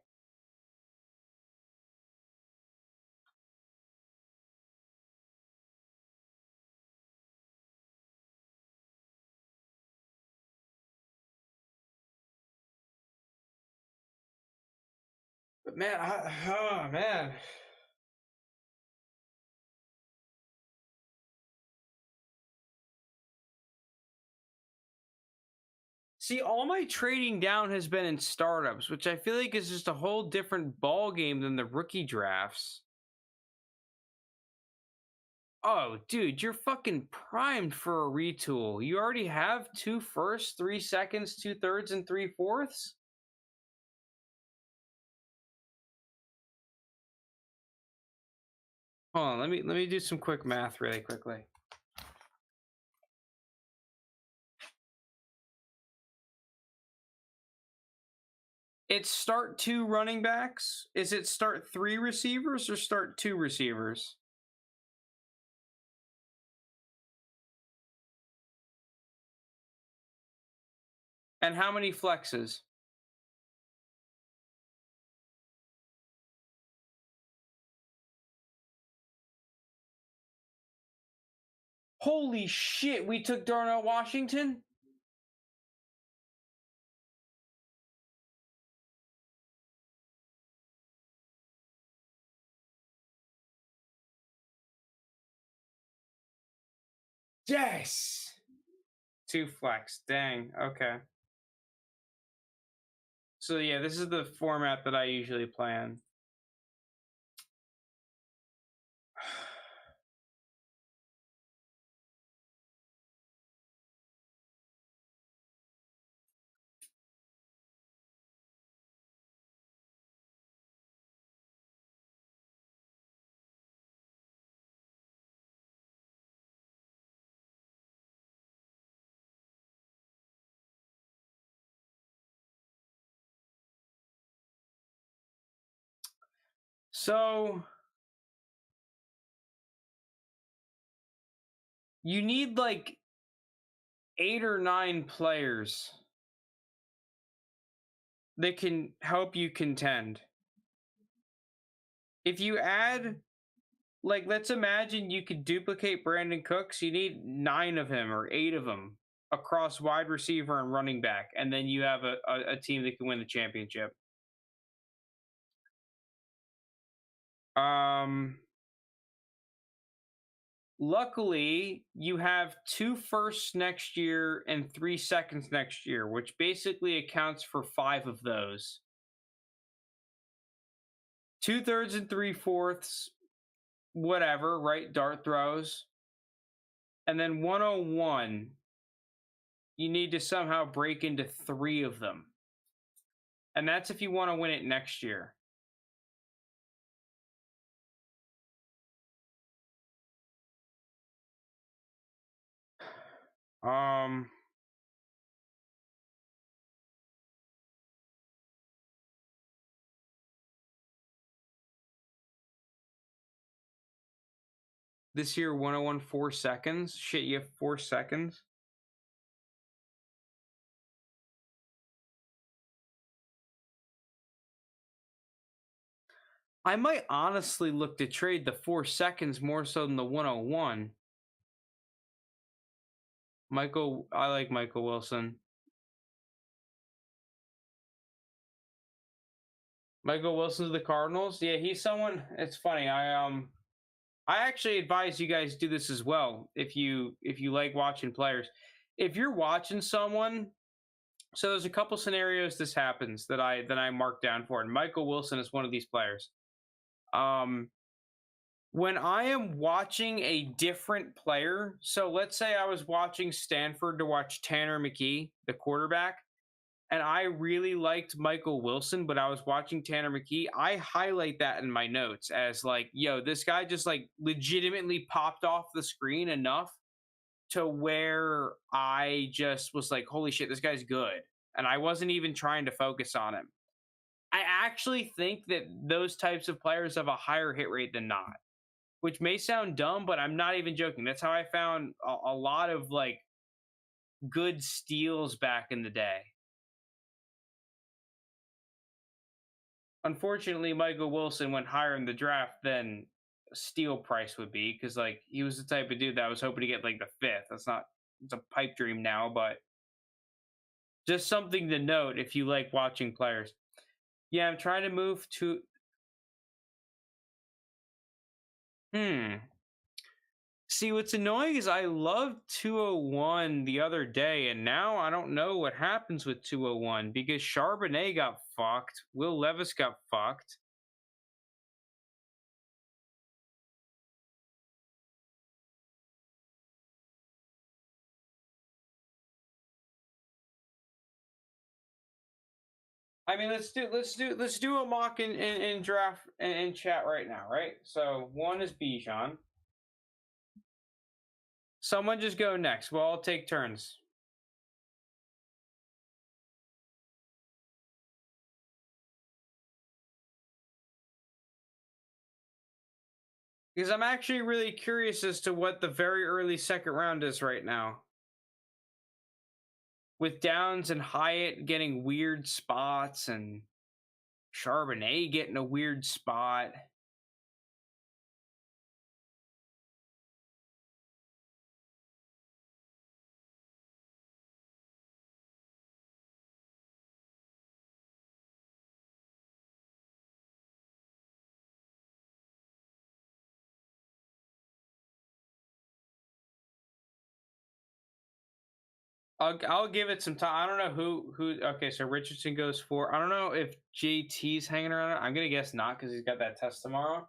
But man, oh man. See, all my trading down has been in startups, which I feel like is just a whole different ball game than the rookie drafts. Oh, dude, you're fucking primed for a retool. You already have 2 firsts, 3 seconds, 2/3, and 3/4. Hold on, let me do some quick math really quickly. It's start 2 running backs. Is it start 3 receivers or start 2 receivers? And how many flexes? Holy shit, we took Darnell Washington? Yes. 2 flex. Dang. Okay. So yeah, this is the format that I usually plan. So you need like 8 or 9 players that can help you contend. If you add, like, let's imagine you could duplicate Brandon Cooks, you need 9 of him or 8 of them across wide receiver and running back, and then you have a team that can win the championship. Luckily, you have 2 firsts next year and 3 seconds next year, which basically accounts for 5 of those. 2/3 and 3/4, whatever, right? Dart throws. And then 101, you need to somehow break into 3 of them. And that's if you want to win it next year. This year 101 4 seconds. Shit, you have 4 seconds. I might honestly look to trade the 4 seconds more so than the 101. I like Michael Wilson. Michael Wilson to the Cardinals. Yeah, he's someone. It's funny. I actually advise you guys do this as well if you like watching players. If you're watching someone, so there's a couple scenarios this happens that I marked down for, and Michael Wilson is one of these players. When I am watching a different player, so let's say I was watching Stanford to watch Tanner McKee, the quarterback, and I really liked Michael Wilson, but I was watching Tanner McKee. I highlight that in my notes as like, yo, this guy just like legitimately popped off the screen enough to where I just was like, holy shit, this guy's good. And I wasn't even trying to focus on him. I actually think that those types of players have a higher hit rate than not, which may sound dumb, but I'm not even joking. That's how I found a lot of like good steals back in the day. Unfortunately, Michael Wilson went higher in the draft than steal price would be because like he was the type of dude that I was hoping to get like the fifth. That's not, it's a pipe dream now, but just something to note if you like watching players. Yeah, I'm trying to move to See, what's annoying is I loved 201 the other day, and now I don't know what happens with 201 because Charbonnet got fucked. Will Levis got fucked. I mean, let's do a mock in draft in chat right now, right? So one is Bijan. Someone just go next. We'll all take turns. Because I'm actually really curious as to what the very early second round is right now. With Downs and Hyatt getting weird spots and Charbonnet getting a weird spot. I'll give it some time. I don't know who. Okay, so Richardson goes for. I don't know if JT's hanging around. I'm gonna guess not because he's got that test tomorrow.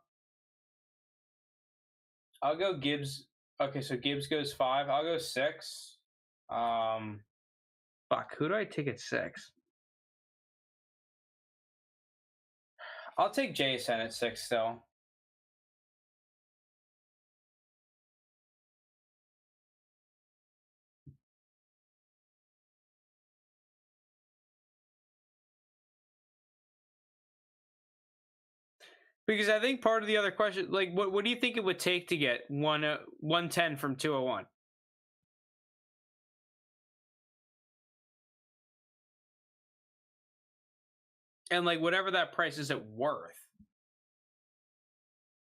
I'll go Gibbs. Okay, so Gibbs goes 5. I'll go 6. Fuck. Who do I take at 6? I'll take Jason at 6 still. Because I think part of the other question, like, what do you think it would take to get 110 from 201? And like whatever that price is it worth.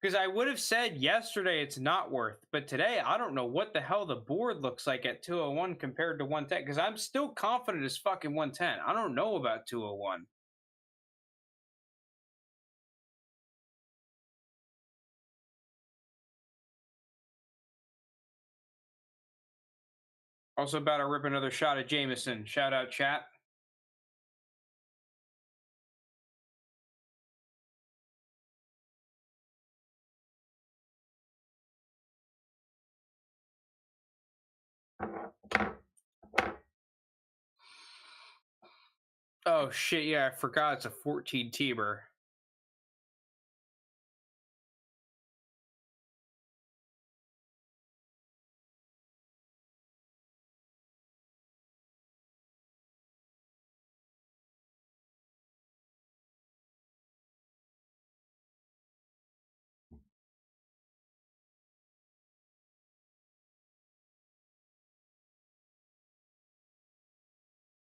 Because I would have said yesterday it's not worth, but today I don't know what the hell the board looks like at 201 compared to 110. Because I'm still confident it's fucking 110. I don't know about 201. Also about to rip another shot at Jameson. Shout out chat. Oh shit, yeah, I forgot it's a 14 teamer.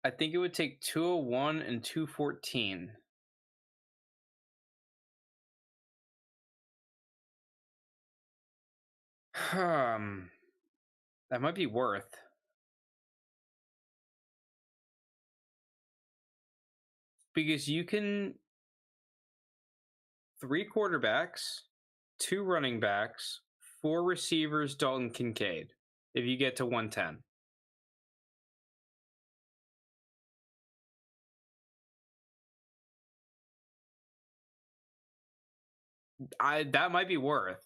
I think it would take 201 and 214. That might be worth. Because you can 3 quarterbacks, 2 running backs, 4 receivers, Dalton Kincaid, if you get to 110. That might be worth.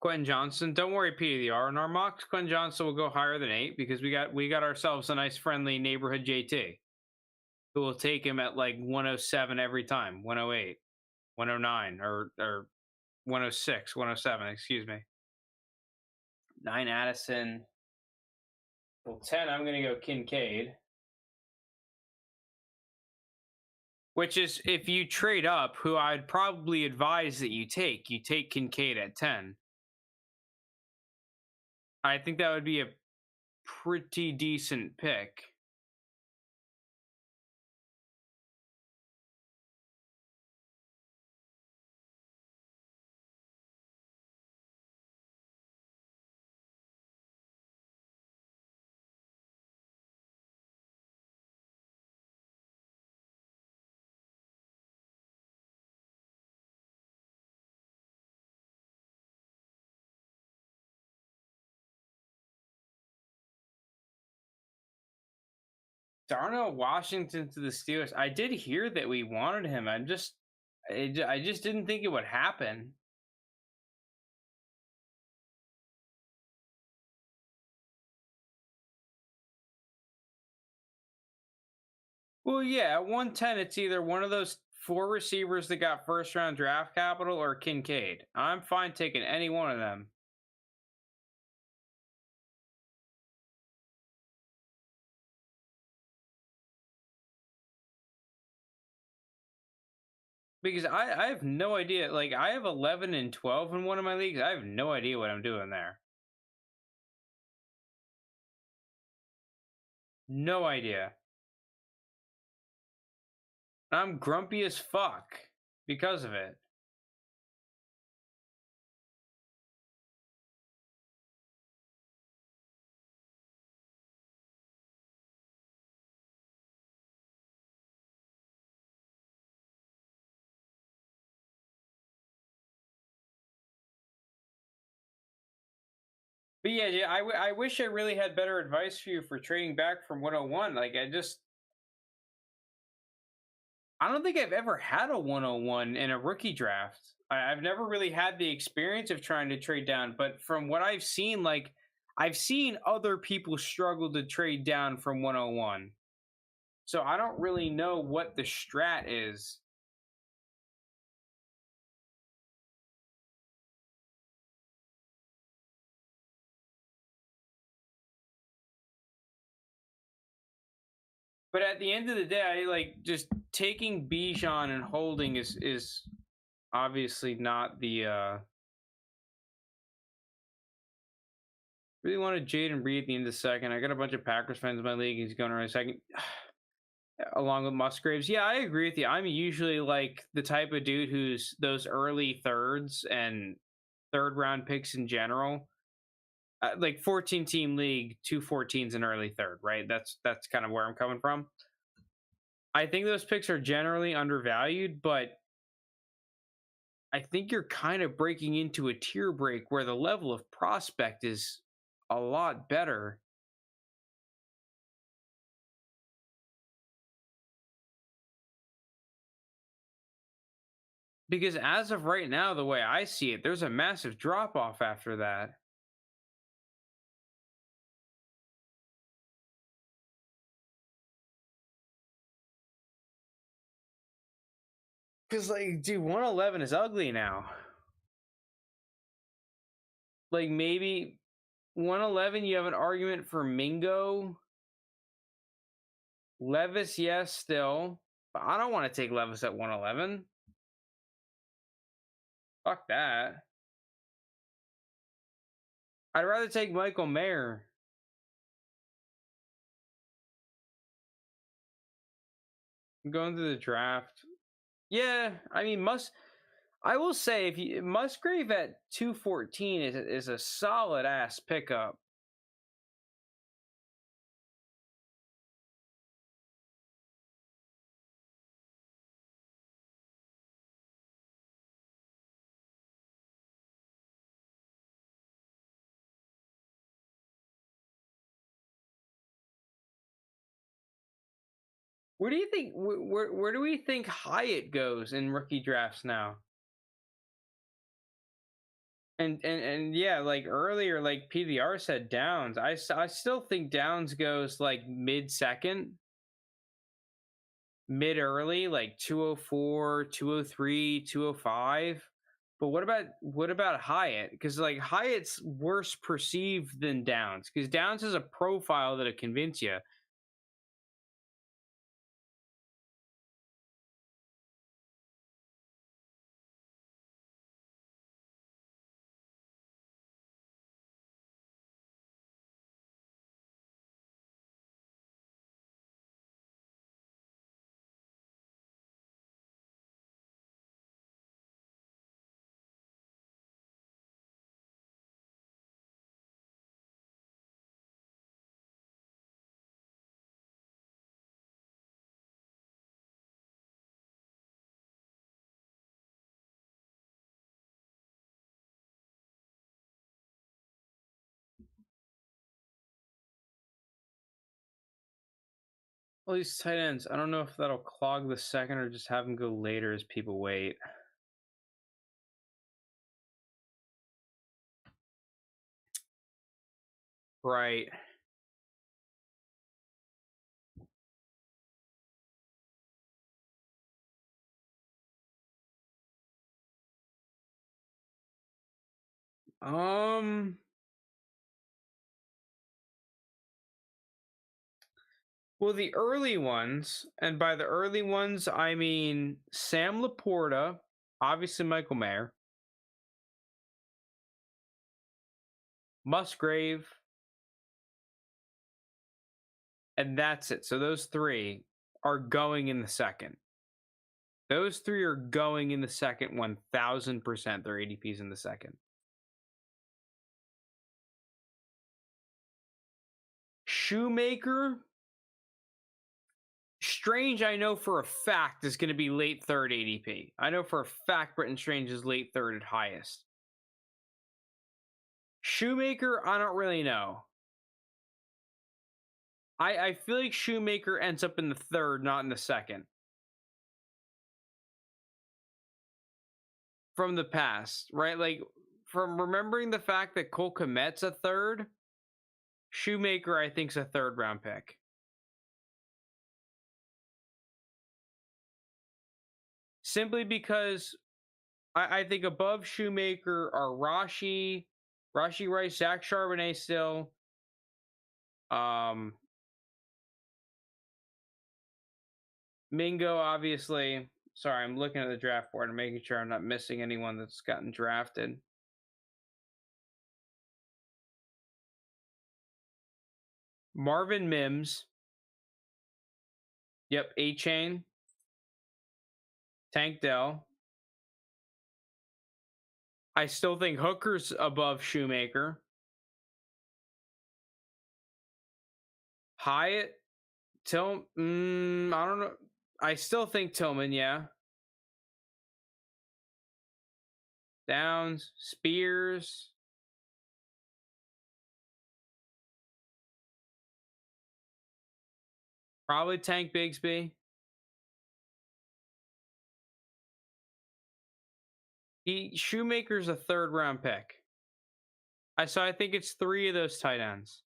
Quentin Johnson. Don't worry, PDR. In our mocks, Quentin Johnson will go higher than 8 because we got ourselves a nice friendly neighborhood JT who will take him at like 107 every time, 108, 109, or 106, 107. Excuse me. 9 Addison. Well, 10. I'm gonna go Kincaid. Which is, if you trade up, who I'd probably advise that you take Kincaid at 10. I think that would be a pretty decent pick. Darnell Washington to the Steelers. I did hear that we wanted him. I just didn't think it would happen. Well, yeah, at 110, it's either one of those 4 receivers that got first round draft capital or Kincaid. I'm fine taking any one of them. Because I have no idea. Like, I have 11 and 12 in one of my leagues. I have no idea what I'm doing there. No idea. I'm grumpy as fuck because of it. But yeah, I wish I really had better advice for you for trading back from 101. Like, I don't think I've ever had a 101 in a rookie draft. I've never really had the experience of trying to trade down, but from what I've seen, like, I've seen other people struggle to trade down from 101. So I don't really know what the strat is. But at the end of the day, like, just taking Bijan and holding is obviously not the really wanted Jaden Reed at the end of the second. I got a bunch of Packers fans in my league. He's going around second. Along with Musgraves. Yeah, I agree with you. I'm usually like the type of dude who's those early thirds and third round picks in general. Like 14 team league, 2 14s an early third, right? That's kind of where I'm coming from. I think those picks are generally undervalued, but I think you're kind of breaking into a tier break where the level of prospect is a lot better. Because as of right now, the way I see it, there's a massive drop off after that. Because, like, dude, 111 is ugly now. Like, maybe 111, you have an argument for Mingo. Levis, yes, still. But I don't want to take Levis at 111. Fuck that. I'd rather take Michael Mayer. I'm going through the draft. Yeah, I mean, I will say, if you Musgrave at 214 is a solid ass pickup. Where do you think where do we think Hyatt goes in rookie drafts now? And yeah, like earlier, like PVR said Downs. I still think Downs goes like mid second, mid early, like 204, 203, 205. But what about Hyatt? Because like Hyatt's worse perceived than Downs, because Downs has a profile that'll convince you. All these tight ends, I don't know if that'll clog the second or just have them go later as people wait. Right. Um. Well, the early ones, and by the early ones, I mean Sam Laporta, obviously Michael Mayer, Musgrave, and that's it. So those three are going in the second. Those three are going in the second 1000%. Their ADPs in the second. Shoemaker, Strange, I know for a fact is going to be late third ADP. I know for a fact Britton Strange is late third at highest. Shoemaker, I don't really know. I feel like Shoemaker ends up in the third, not in the second. From the past, right? Like from remembering the fact that Cole Kmet's a third, Shoemaker, I think, is a third round pick. Simply because I think above Shoemaker are Rashee Rice, Zach Charbonnet still. Mingo, obviously. Sorry, I'm looking at the draft board and making sure I'm not missing anyone that's gotten drafted. Marvin Mims. Yep, A-Chain. Tank Dell. I still think Hooker's above Shoemaker. Hyatt, I don't know. I still think Tillman, yeah. Downs, Spears. Probably Tank Bigsby. Shoemaker's a third round pick. I think it's three of those tight ends.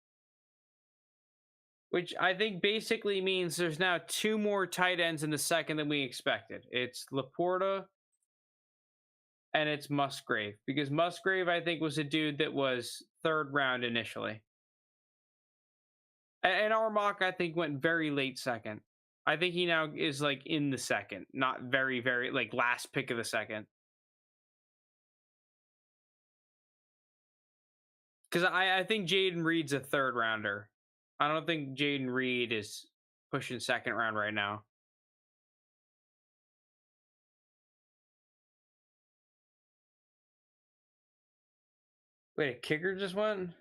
Which I think basically means there's now two more tight ends in the second than we expected. It's Laporta and it's Musgrave. Because Musgrave, I think, was a dude that was third round initially. And our mock, I think, went very late second. I think he now is like in the second, not very, very like last pick of the second. Because I think Jaden Reed's a third rounder. I don't think Jaden Reed is pushing second round right now. Wait, a kicker just went?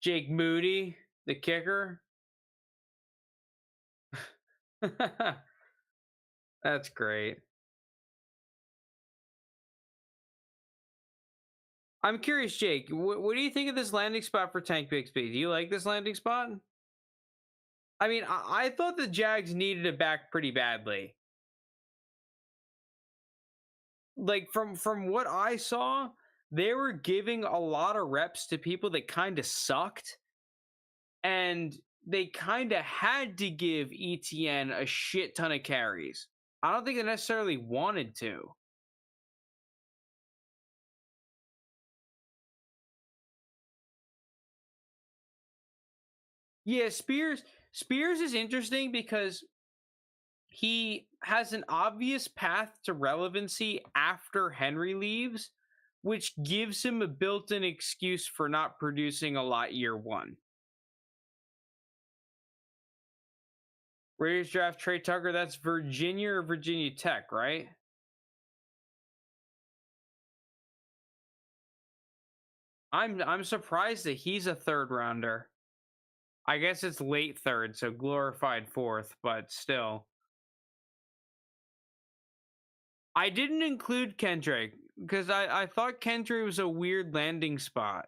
Jake Moody, the kicker. That's great. I'm curious, Jake. What do you think of this landing spot for Tank Bigsby? Do you like this landing spot? I mean, I thought the Jags needed it back pretty badly. Like from what I saw, they were giving a lot of reps to people that kind of sucked, and they kind of had to give ETN a shit ton of carries. I don't think they necessarily wanted to. Yeah, Spears is interesting because he has an obvious path to relevancy after Henry leaves, which gives him a built-in excuse for not producing a lot year one. Raiders draft Trey Tucker. That's Virginia or Virginia Tech, right? I'm surprised that he's a third rounder. I guess it's late third, so glorified fourth, but still. I didn't include Kendrick because I thought Kendrick was a weird landing spot.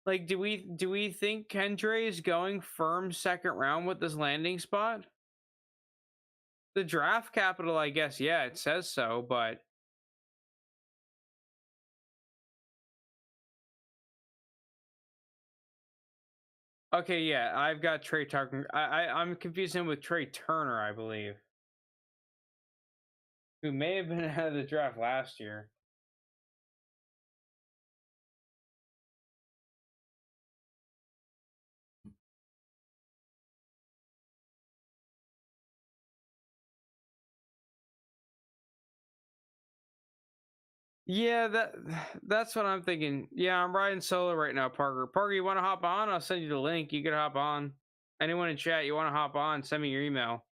Like, do we think Kendra is going firm second round with this landing spot? The draft capital, I guess, yeah, it says so, but okay, yeah, I've got Trey Tucker. I'm confusing him with Trey Turner, I believe, who may have been ahead of the draft last year. Yeah, that's what I'm thinking. Yeah, I'm riding solo right now, Parker. Parker, you want to hop on? I'll send you the link. You can hop on. Anyone in chat, you want to hop on? Send me your email.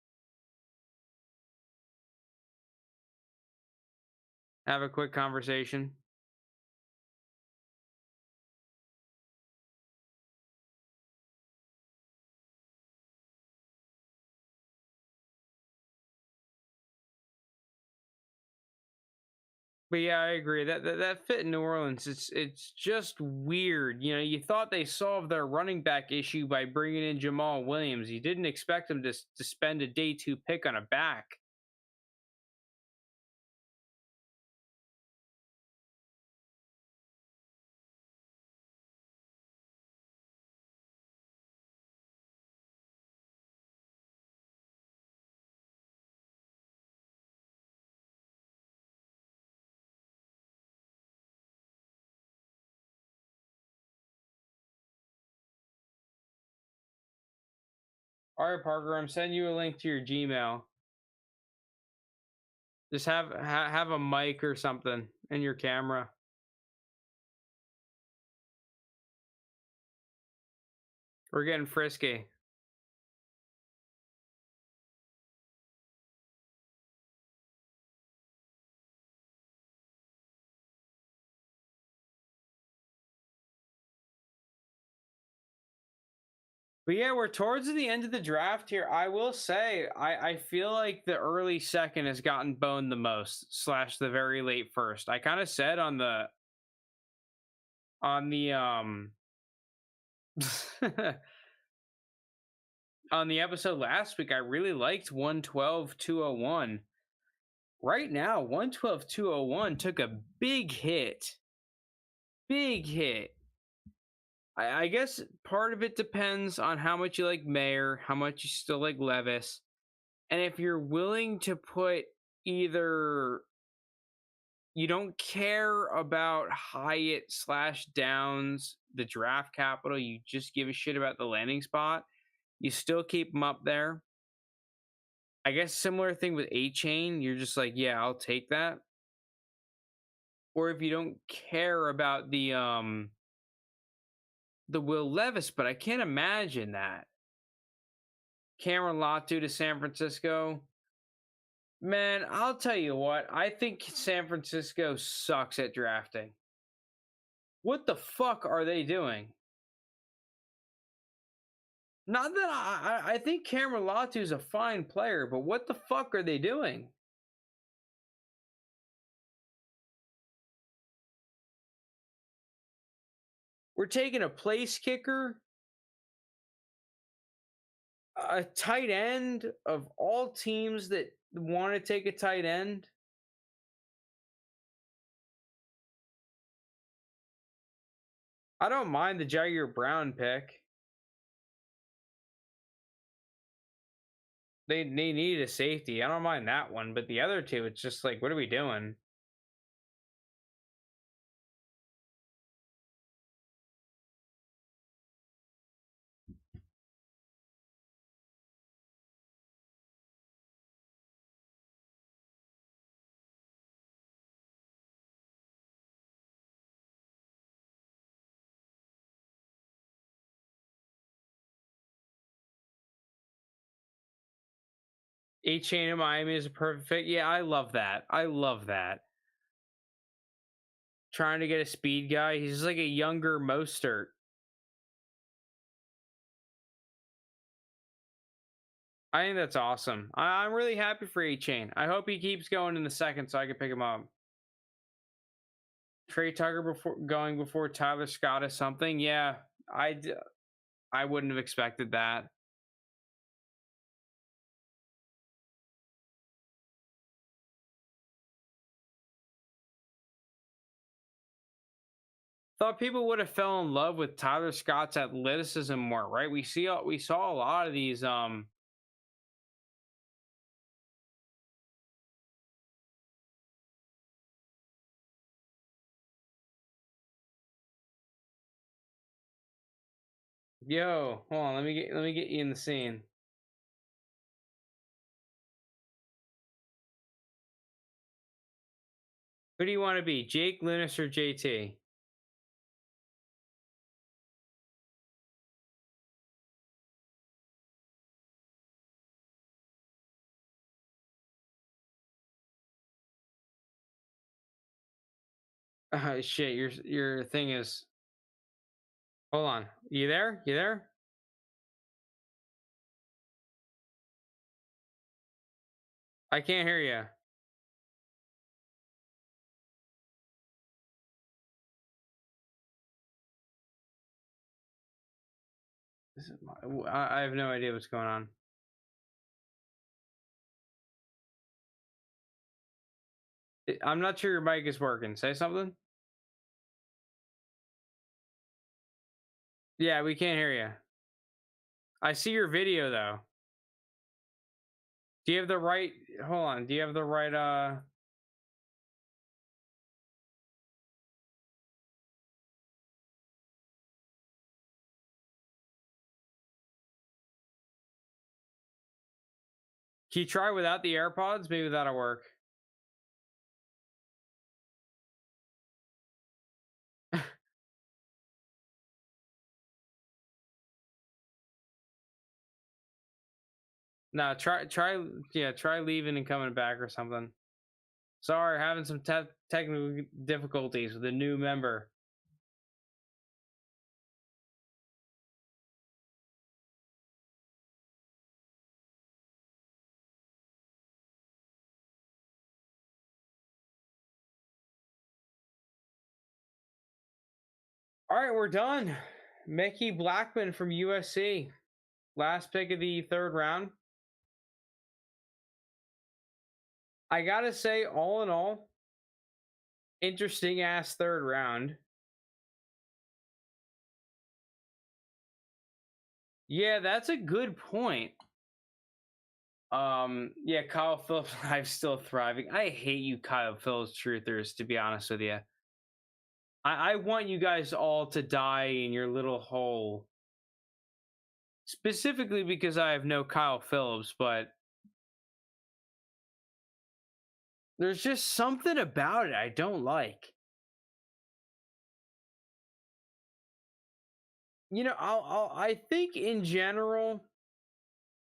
Have a quick conversation. But yeah, I agree. That fit in New Orleans. It's just weird. You know, you thought they solved their running back issue by bringing in Jamal Williams. You didn't expect them to spend a day 2 pick on a back. All right, Parker, I'm sending you a link to your Gmail. Just have a mic or something in your camera. We're getting frisky. But yeah, we're towards the end of the draft here. I will say, I feel like the early second has gotten boned the most, / the very late first. I kind of said on the on the episode last week, I really liked 112-201. Right now, 112-201 took a big hit. Big hit. I guess part of it depends on how much you like Mayer, how much you still like Levis, and if you're willing to put either you don't care about Hyatt / Downs, the draft capital, you just give a shit about the landing spot, you still keep them up there. I guess similar thing with A-Chain, you're just like, yeah, I'll take that. Or if you don't care about the Will Levis, but I can't imagine that. Cameron Latu to San Francisco. Man, I'll tell you what, I think San Francisco sucks at drafting. What the fuck are they doing? Not that I think Cameron Latu is a fine player, but what the fuck are they doing? We're taking a place kicker, a tight end of all teams that want to take a tight end. I don't mind the Jair Brown pick. They need a safety. I don't mind that one, but the other two, it's just like, what are we doing? A-Chain in Miami is a perfect fit. Yeah, I love that. I love that. Trying to get a speed guy. He's like a younger Mostert. I think that's awesome. I'm really happy for A-Chain. I hope he keeps going in the second so I can pick him up. Trey Tucker before Tyler Scott is something. Yeah, I wouldn't have expected that. Thought people would have fell in love with Tyler Scott's athleticism more, right? We saw a lot of these yo, hold on, let me get you in the scene. Who do you want to be? Jake Lunas or JT? Shit, your thing is. Hold on. You there? You there? I can't hear you. I have no idea what's going on. I'm not sure your mic is working. Say something. Yeah, we can't hear you. I see your video though. Do you have the right? Hold on. Do you have the right? Can you try without the AirPods? Maybe that'll work. No, try leaving and coming back or something. Sorry, having some technical difficulties with a new member. All right, we're done. Mickey Blackman from USC. Last pick of the third round. I gotta say, all in all, interesting ass third round. Yeah, that's a good point. Yeah, Kyle Phillips live still thriving. I hate you, Kyle Phillips truthers, to be honest with you. I want you guys all to die in your little hole. Specifically because I have no Kyle Phillips, but there's just something about it I don't like. You know, I think in general,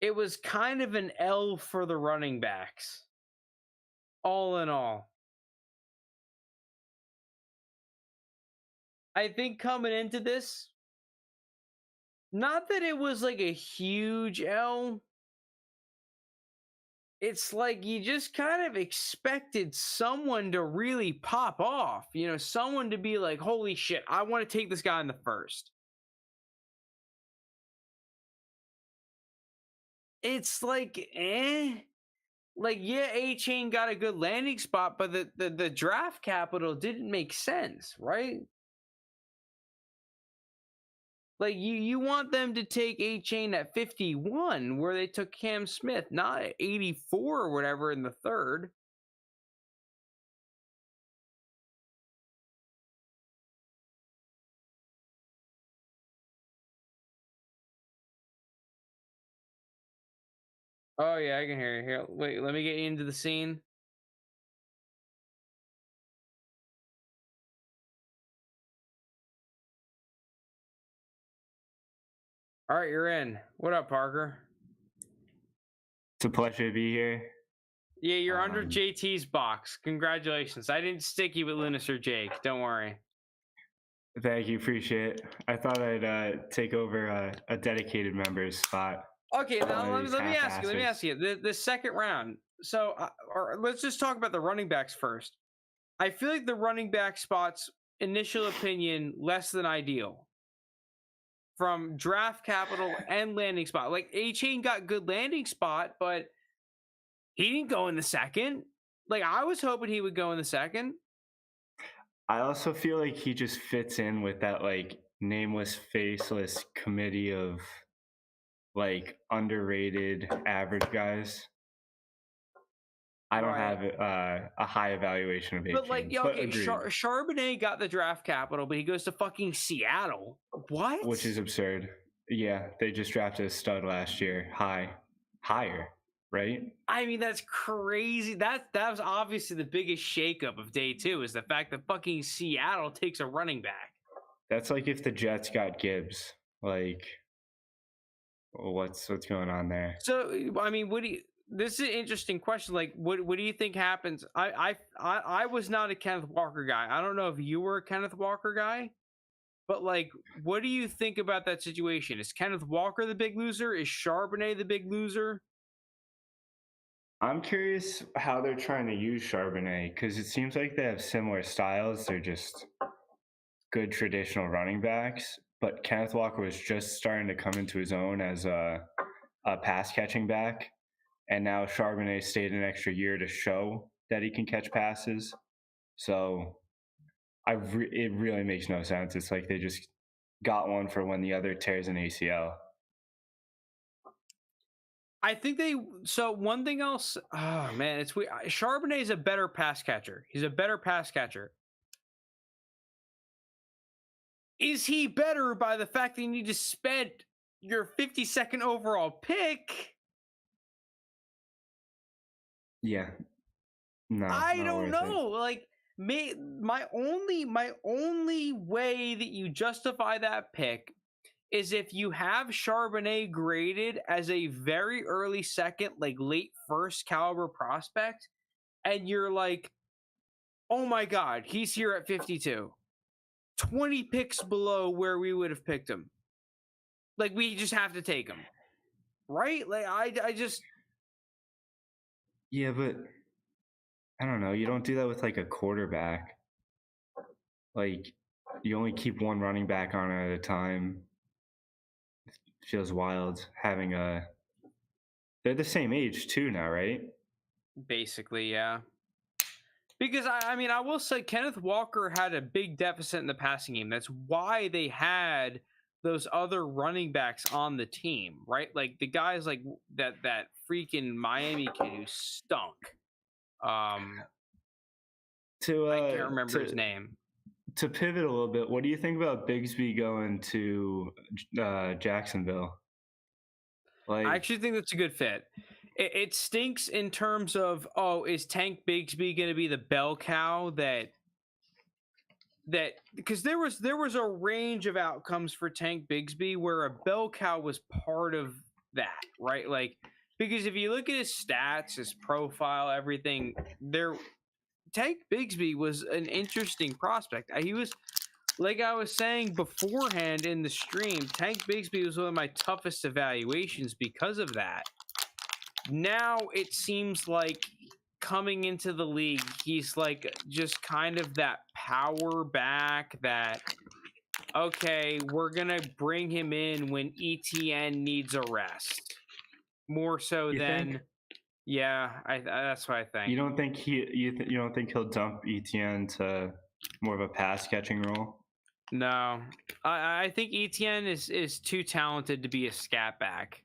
it was kind of an L for the running backs. All in all, I think coming into this, not that it was like a huge L, it's like you just kind of expected someone to really pop off, someone to be like, holy shit, I want to take this guy in the first. It's like, like, yeah, A Chain got a good landing spot, but the draft capital didn't make sense, right? Like you want them to take A Chain at 51, where they took Cam Smith, not at 84 or whatever in the third. Oh yeah, I can hear you. Here, wait, let me get you into the scene. All right, you're in. What up, Parker? It's a pleasure to be here. Yeah, you're under Um, JT's box. Congratulations. I didn't stick you with Lunas or Jake. Don't worry. Thank you, appreciate it. I thought I'd take over a dedicated member's spot. Okay, now One of let me these ask you. Let me ask you. The second round. So, or let's just talk about the running backs first. I feel like the running back spots, initial opinion, less than ideal. From draft capital and landing spot. Like A Chain got good landing spot, but he didn't go in the second. Like I was hoping he would go in the second. I also feel like he just fits in with that like nameless, faceless committee of like underrated average guys. I don't Right. have a high evaluation of A-Chain. But like, yeah, okay, agreed, Charbonnet got the draft capital, but he goes to fucking Seattle. What? which is absurd. Yeah, they just drafted a stud last year. Higher, right? I mean, that's crazy. That was obviously the biggest shakeup of day two is the fact that fucking Seattle takes a running back. That's like if the Jets got Gibbs. Like, what's going on there? So, I mean, this is an interesting question. Like, what do you think happens? I was not a Kenneth Walker guy. I don't know if you were a Kenneth Walker guy, but like, what do you think about that situation? Is Kenneth Walker the big loser? Is Charbonnet the big loser? I'm curious how they're trying to use Charbonnet because it seems like they have similar styles. They're just good traditional running backs, but Kenneth Walker was just starting to come into his own as a pass catching back, and now Charbonnet stayed an extra year to show that he can catch passes. So it really makes no sense. It's like they just got one for when the other tears an ACL. I think so one thing else, oh man, it's weird. Charbonnet is a better pass catcher. He's a better pass catcher. Is he better by the fact that you need to spend your 52nd overall pick? Yeah. No. I don't know. Like my only way that you justify that pick is if you have Charbonnet graded as a very early second, like late first caliber prospect, and you're like, oh my God, he's here at 52. 20 picks below where we would have picked him. Like, we just have to take him. Right? Like, I just... Yeah, but I don't know. You don't do that with like a quarterback. Like, you only keep one running back on at a time. Feels wild having they're the same age too now, right? Basically, yeah. Because I mean, I will say Kenneth Walker had a big deficit in the passing game. That's why they had those other running backs on the team, right? Like the guys like that freaking Miami kid who stunk. I can't remember his name. To pivot a little bit, what do you think about Bigsby going to Jacksonville? Like, I actually think that's a good fit. It stinks in terms of, is Tank Bigsby going to be the bell cow that because there was a range of outcomes for Tank Bigsby where a bell cow was part of that, right? Like, because if you look at his stats, his profile, everything, Tank Bigsby was an interesting prospect. He was, like I was saying beforehand in the stream, Tank Bigsby was one of my toughest evaluations because of that. Now it seems like coming into the league, he's like just kind of that power back that, okay, we're going to bring him in when ETN needs a rest. More so You than, think? yeah, that's what I think. You don't think you don't think he'll dump ETN to more of a pass catching role? No, I think ETN is too talented to be a scat back.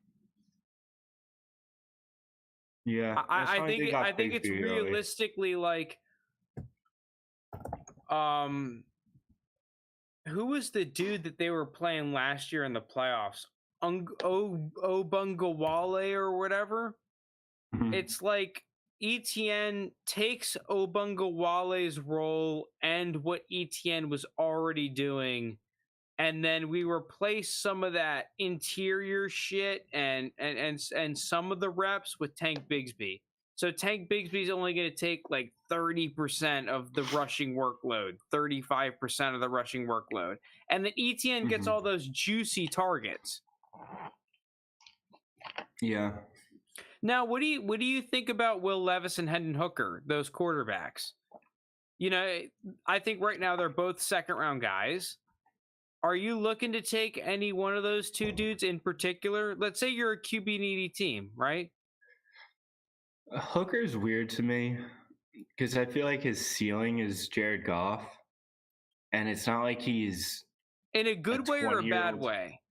Yeah, I think it's realistic. realistically like, who was the dude that they were playing last year in the playoffs? Obungawale or whatever. Mhm. It's like ETN takes Obungawale's role and what ETN was already doing, and then we replace some of that interior shit and some of the reps with Tank Bigsby. So Tank Bigsby's only going to take like 30% of the rushing workload, 35% of the rushing workload, and then ETN gets all those juicy targets. Yeah. Now, what do you think about Will Levis and Hendon Hooker, those quarterbacks? You know, I think right now they're both second round guys. Are you looking to take any one of those two dudes in particular? Let's say you're a QB needy team, right? Hooker's weird to me because I feel like his ceiling is Jared Goff, and it's not like he's In a good way or a bad 20-year-old. way?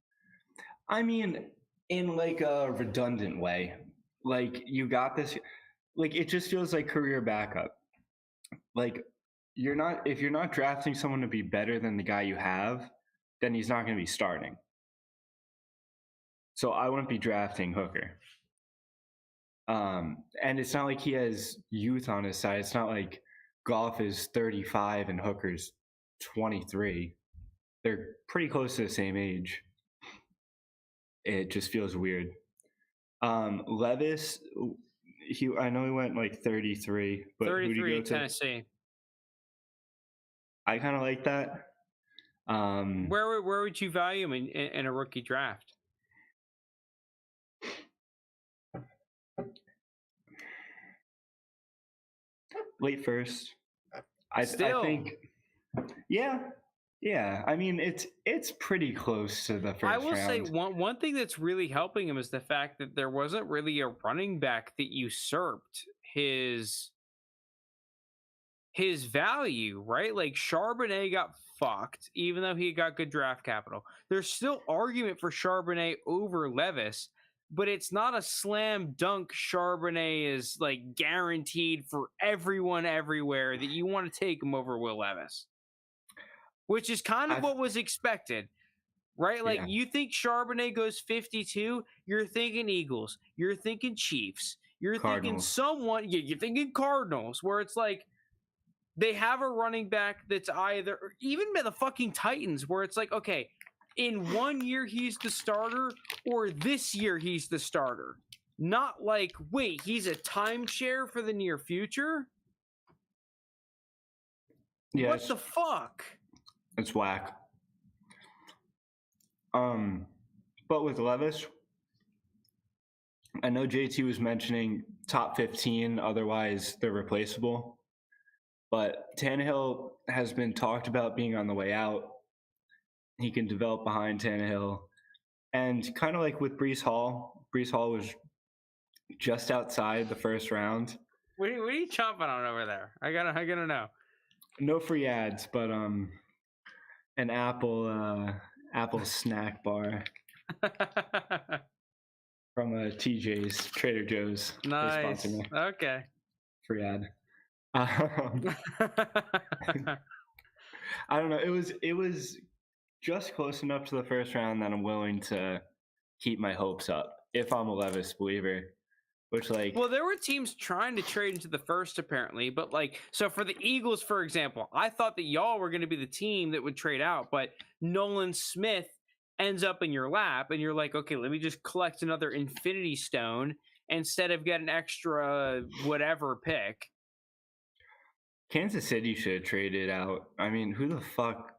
I mean, in like a redundant way. Like you got this, like it just feels like career backup. Like if you're not drafting someone to be better than the guy you have, then he's not going to be starting. So I wouldn't be drafting Hooker. And it's not like he has youth on his side. It's not like Goff is 35 and Hooker's 23. They're pretty close to the same age. It just feels weird. Levis, I know he went like 33, but who do you 33, go to? Tennessee. I kind of like that. Where would you value him in a rookie draft? Late first. I Still. think. Yeah. I mean, it's pretty close to the first round. I will say one thing that's really helping him is the fact that there wasn't really a running back that usurped his value, right? Like Charbonnet got fucked, even though he got good draft capital. There's still argument for Charbonnet over Levis, but it's not a slam dunk. Charbonnet is like guaranteed for everyone everywhere that you want to take him over Will Levis, which is kind of what was expected, right? Like you think Charbonnet goes 52, you're thinking Eagles, you're thinking Chiefs, you're thinking someone, you're thinking Cardinals, where it's like they have a running back that's either, even the fucking Titans, where it's like, okay, in 1 year he's the starter, or this year he's the starter. Not like, wait, he's a timeshare for the near future? Yes. What the fuck? It's whack. But with Levis, I know JT was mentioning top 15, otherwise they're replaceable. But Tannehill has been talked about being on the way out. He can develop behind Tannehill. And kind of like with Breece Hall was just outside the first round. What are you chomping on over there? I gotta know. No free ads, but an Apple snack bar from TJ's Trader Joe's. Nice. Okay. Free ad. I don't know. It was just close enough to the first round that I'm willing to keep my hopes up if I'm a Levis believer. Which, like, well, there were teams trying to trade into the first, apparently, but like, so for the Eagles, for example, I thought that y'all were going to be the team that would trade out, but Nolan Smith ends up in your lap, and you're like, okay, let me just collect another Infinity Stone instead of get an extra whatever pick. Kansas City should have traded out. I mean, who the fuck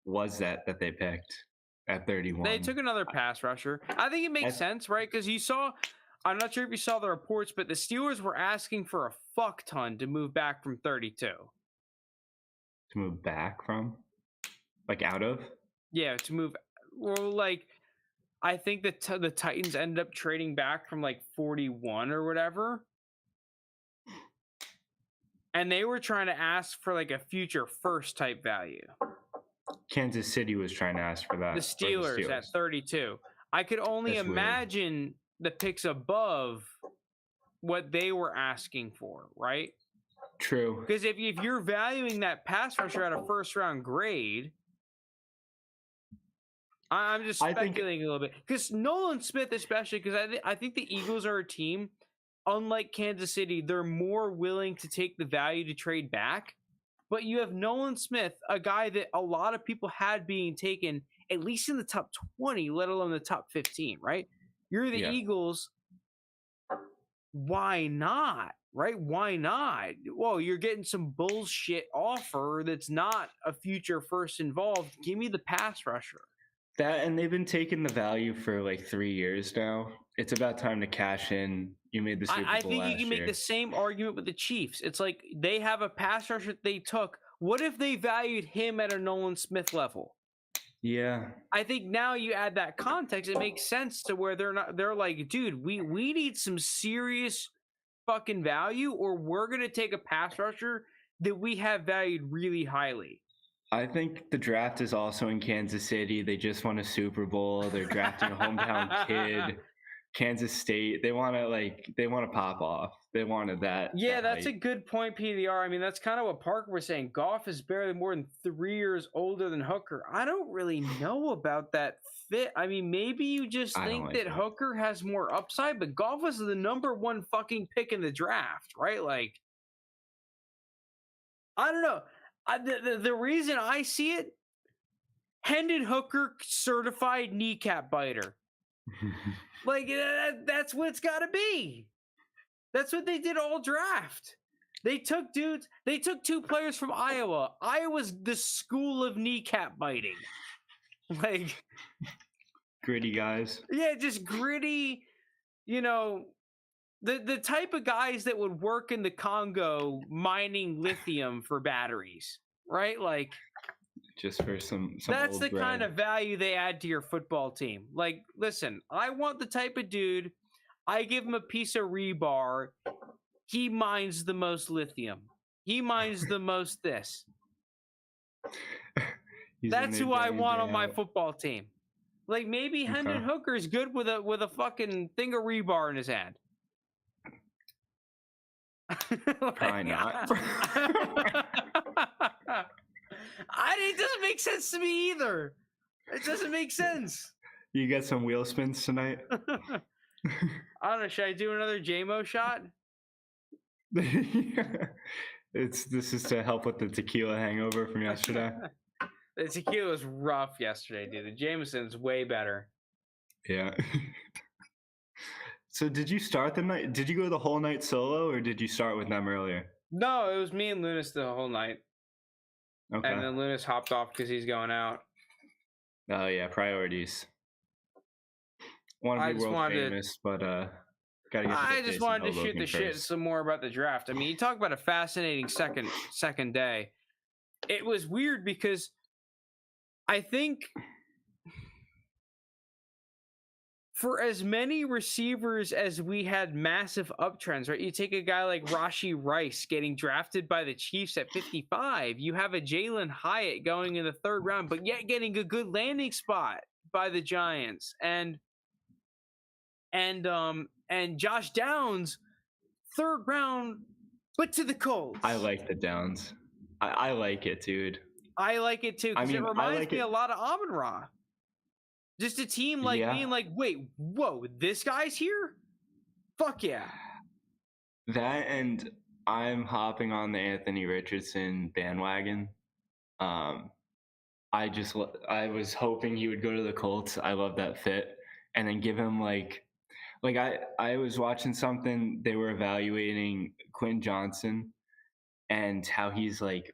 was that they picked at 31? They took another pass rusher. I think it makes sense, right? Because you saw, I'm not sure if you saw the reports, but the Steelers were asking for a fuck ton to move back from 32. To move back from, like out of. Yeah, to move. Well, like I think that the Titans ended up trading back from like 41 or whatever. And they were trying to ask for like a future first type value. Kansas City was trying to ask for that. The Steelers at 32. I could only That's weird. imagine the picks above what they were asking for, right? True. Because if you're valuing that pass rusher at a first round grade, I'm just speculating a little bit. Because Nolan Smith, especially, because I think the Eagles are a team, unlike Kansas City, they're more willing to take the value to trade back. But you have Nolan Smith, a guy that a lot of people had being taken at least in the top 20, let alone the top 15, right? You're the Eagles. Why not? Right? Why not? Whoa, you're getting some bullshit offer that's not a future first involved. Give me the pass rusher. That, and they've been taking the value for like 3 years now. It's about time to cash in. You made the Super Bowl I think last you can year. make the same argument with the Chiefs. It's like they have a pass rusher that they took. What if they valued him at a Nolan Smith level? Yeah. I think now you add that context, it makes sense to where they're like, dude, we need some serious fucking value, or we're gonna take a pass rusher that we have valued really highly. I think the draft is also in Kansas City. They just won a Super Bowl. They're drafting a hometown kid. Kansas State. They want to pop off. They wanted that. Yeah, that's hype. a good point, PDR. I mean, that's kind of what Parker was saying. Goff is barely more than 3 years older than Hooker. I don't really know about that fit. I mean, maybe you just think that Hooker has more upside, but Goff was the number one fucking pick in the draft, right? Like, I don't know. The reason I see it, Hendon Hooker certified kneecap biter. Like, that's what it's got to be. That's what they did all draft. They took dudes. They took 2 players from Iowa. Iowa's the school of kneecap biting. Like, gritty guys. Yeah, just gritty. You know, the type of guys that would work in the Congo mining lithium for batteries, right? Like, just for some that's old the bread. kind of value they add to your football team. Like, listen, I want the type of dude, I give him a piece of rebar, he mines the most lithium, he mines the most this. That's who I want on my football team. Like, maybe Hendon Hooker is good with a fucking thing of rebar in his hand. Probably not. It doesn't make sense to me either. It doesn't make sense. You got some wheel spins tonight? I don't know. Should I do another JMO shot? This is to help with the tequila hangover from yesterday. The tequila was rough yesterday, dude. The Jameson's way better. Yeah. So did you start the night? Did you go the whole night solo, or did you start with them earlier? No, it was me and Lunas the whole night. Okay. And then Lunas hopped off because he's going out. Oh yeah, priorities. Want to be world famous, but gotta get. I just wanted to shoot the shit some more about the draft. I mean, you talk about a fascinating second day. It was weird because I think for as many receivers as we had massive uptrends, right? You take a guy like Rashee Rice getting drafted by the Chiefs at 55. You have a Jalen Hyatt going in the 3rd round, but yet getting a good landing spot by the Giants. And Josh Downs, 3rd round, but to the Colts. I like the Downs. I like it, dude. I like it too, because it reminds me a lot of Amon-Ra. Just a team like being like, wait, whoa, this guy's here? Fuck yeah. That, and I'm hopping on the Anthony Richardson bandwagon. I was hoping he would go to the Colts. I love that fit. And then give him like I was watching something, they were evaluating Quinn Johnson and how he's like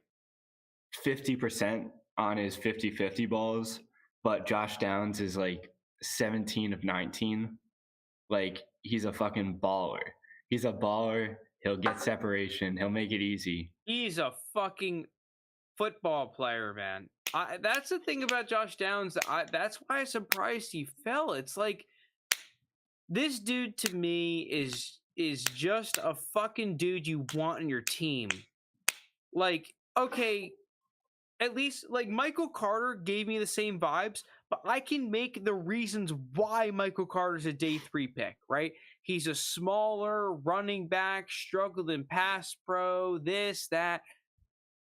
50% on his 50-50 balls. But Josh Downs is like 17 of 19 like he's a fucking baller. He's a baller. He'll get separation. He'll make it easy. He's a fucking football player, man. That's the thing about Josh Downs. That's why I'm surprised he fell. It's like this dude to me is just a fucking dude you want in your team. Like, okay, at least like Michael Carter gave me the same vibes, but I can make the reasons why Michael Carter's a day 3 pick, right? He's a smaller running back, struggled in pass pro, this, that.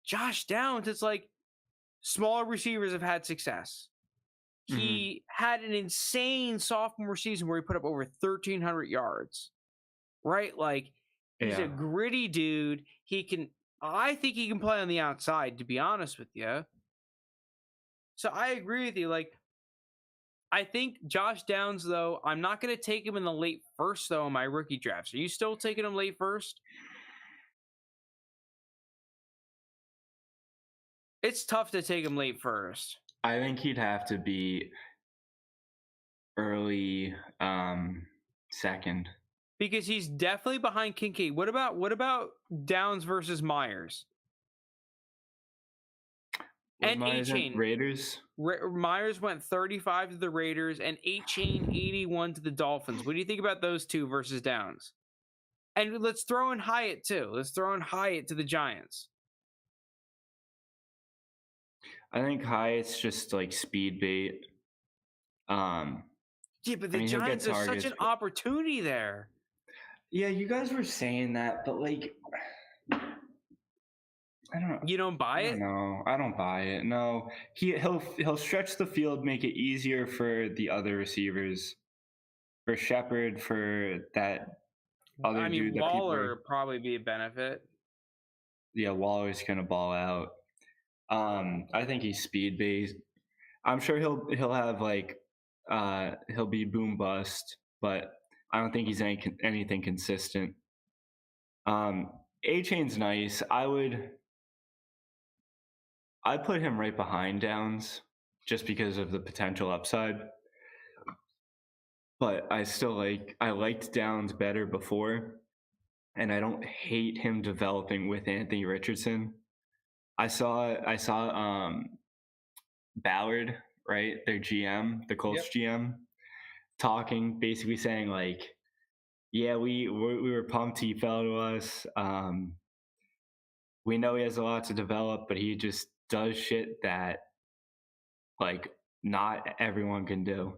Josh Downs, it's like smaller receivers have had success. He had an insane sophomore season where he put up over 1,300 yards, right? Like, he's a gritty dude. I think he can play on the outside, to be honest with you. So I agree with you. Like, I think Josh Downs, though, I'm not going to take him in the late first, though, in my rookie drafts. Are you still taking him late first? It's tough to take him late first. I think he'd have to be early second. Because he's definitely behind Kincaid. What about Downs versus Myers? And A-Chain. Raiders? Myers went 35 to the Raiders and A-Chain 81 to the Dolphins. What do you think about those two versus Downs? And let's throw in Hyatt, too. Let's throw in Hyatt to the Giants. I think Hyatt's just like speed bait. Yeah, but the Giants are such an opportunity there. Yeah, you guys were saying that, but like, I don't know. You don't buy it? No, I don't buy it. No, he'll stretch the field, make it easier for the other receivers, for Shepard, for that other dude. That Waller would probably be a benefit. Yeah, Waller's gonna ball out. I think he's speed based. I'm sure he'll have like he'll be boom bust, but I don't think he's anything consistent. A-Chain's nice. I'd put him right behind Downs just because of the potential upside. But I liked Downs better before, and I don't hate him developing with Anthony Richardson. I saw Ballard, right, their GM, the Colts GM, talking, basically saying like, yeah, we were pumped he fell to us. We know he has a lot to develop, but he just does shit that like not everyone can do.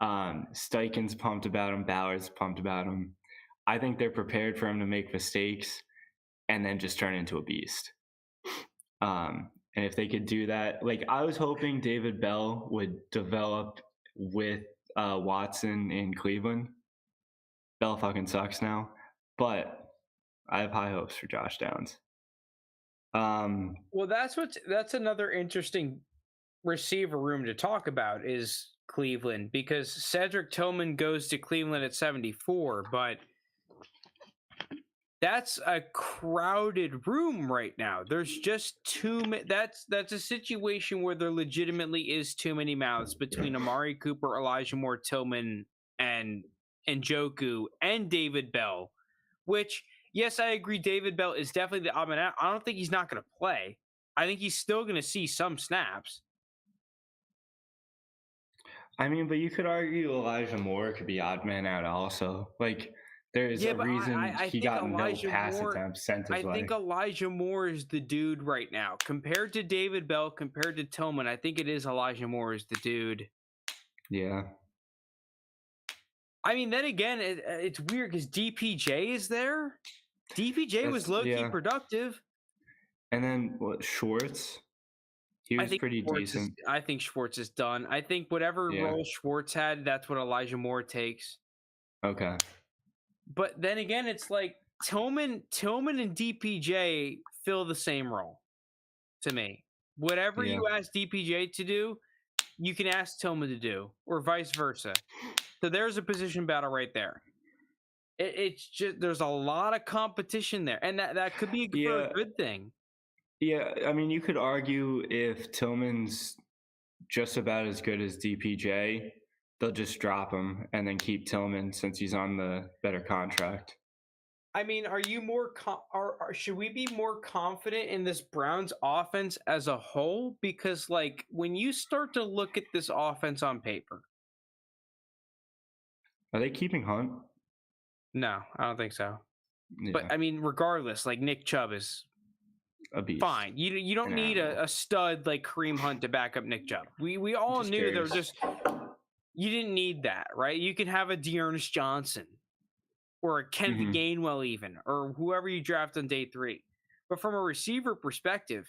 Steichen's pumped about him. Ballard's pumped about him. I think they're prepared for him to make mistakes and then just turn into a beast. And if they could do that, like I was hoping David Bell would develop with Watson in Cleveland. Bell fucking sucks now, but I have high hopes for Josh Downs. Well, that's another interesting receiver room to talk about is Cleveland, because Cedric Tillman goes to Cleveland at 74, but that's a crowded room right now. There's just too many. That's a situation where there legitimately is too many mouths between Amari Cooper, Elijah Moore, Tillman, and Njoku, and David Bell. Which, yes, I agree. David Bell is definitely the odd man out. I don't think he's not going to play. I think he's still going to see some snaps. I mean, but you could argue Elijah Moore could be odd man out also. Like, there's a reason he got no pass attempts sent his way. I think Elijah Moore is the dude right now. Compared to David Bell, compared to Tillman, I think it is Elijah Moore is the dude. Yeah. I mean, then again, it's weird because DPJ is there. DPJ was low-key productive. And then, what, Schwartz? He was pretty decent. I think Schwartz is done. I think whatever role Schwartz had, that's what Elijah Moore takes. Okay. But then again, it's like Tillman and DPJ fill the same role to me. Whatever you ask DPJ to do, you can ask Tillman to do, or vice versa. So there's a position battle right there. It's just there's a lot of competition there, and that could be a good thing. Yeah, I mean, you could argue if Tillman's just about as good as DPJ, they'll just drop him and then keep Tillman since he's on the better contract. I mean, are you more should we be more confident in this Browns offense as a whole? Because like when you start to look at this offense on paper, Are they keeping Hunt? no, I don't think so. Yeah, But I mean, regardless, like Nick Chubb is a beast. fine. You don't An need animal. a stud like Kareem Hunt to back up Nick Chubb. We all Just knew there was curious. just you didn't need that, right? You can have a Dearness Johnson or a Kenneth Mhm. Gainwell even, or whoever you draft on day 3. But from a receiver perspective,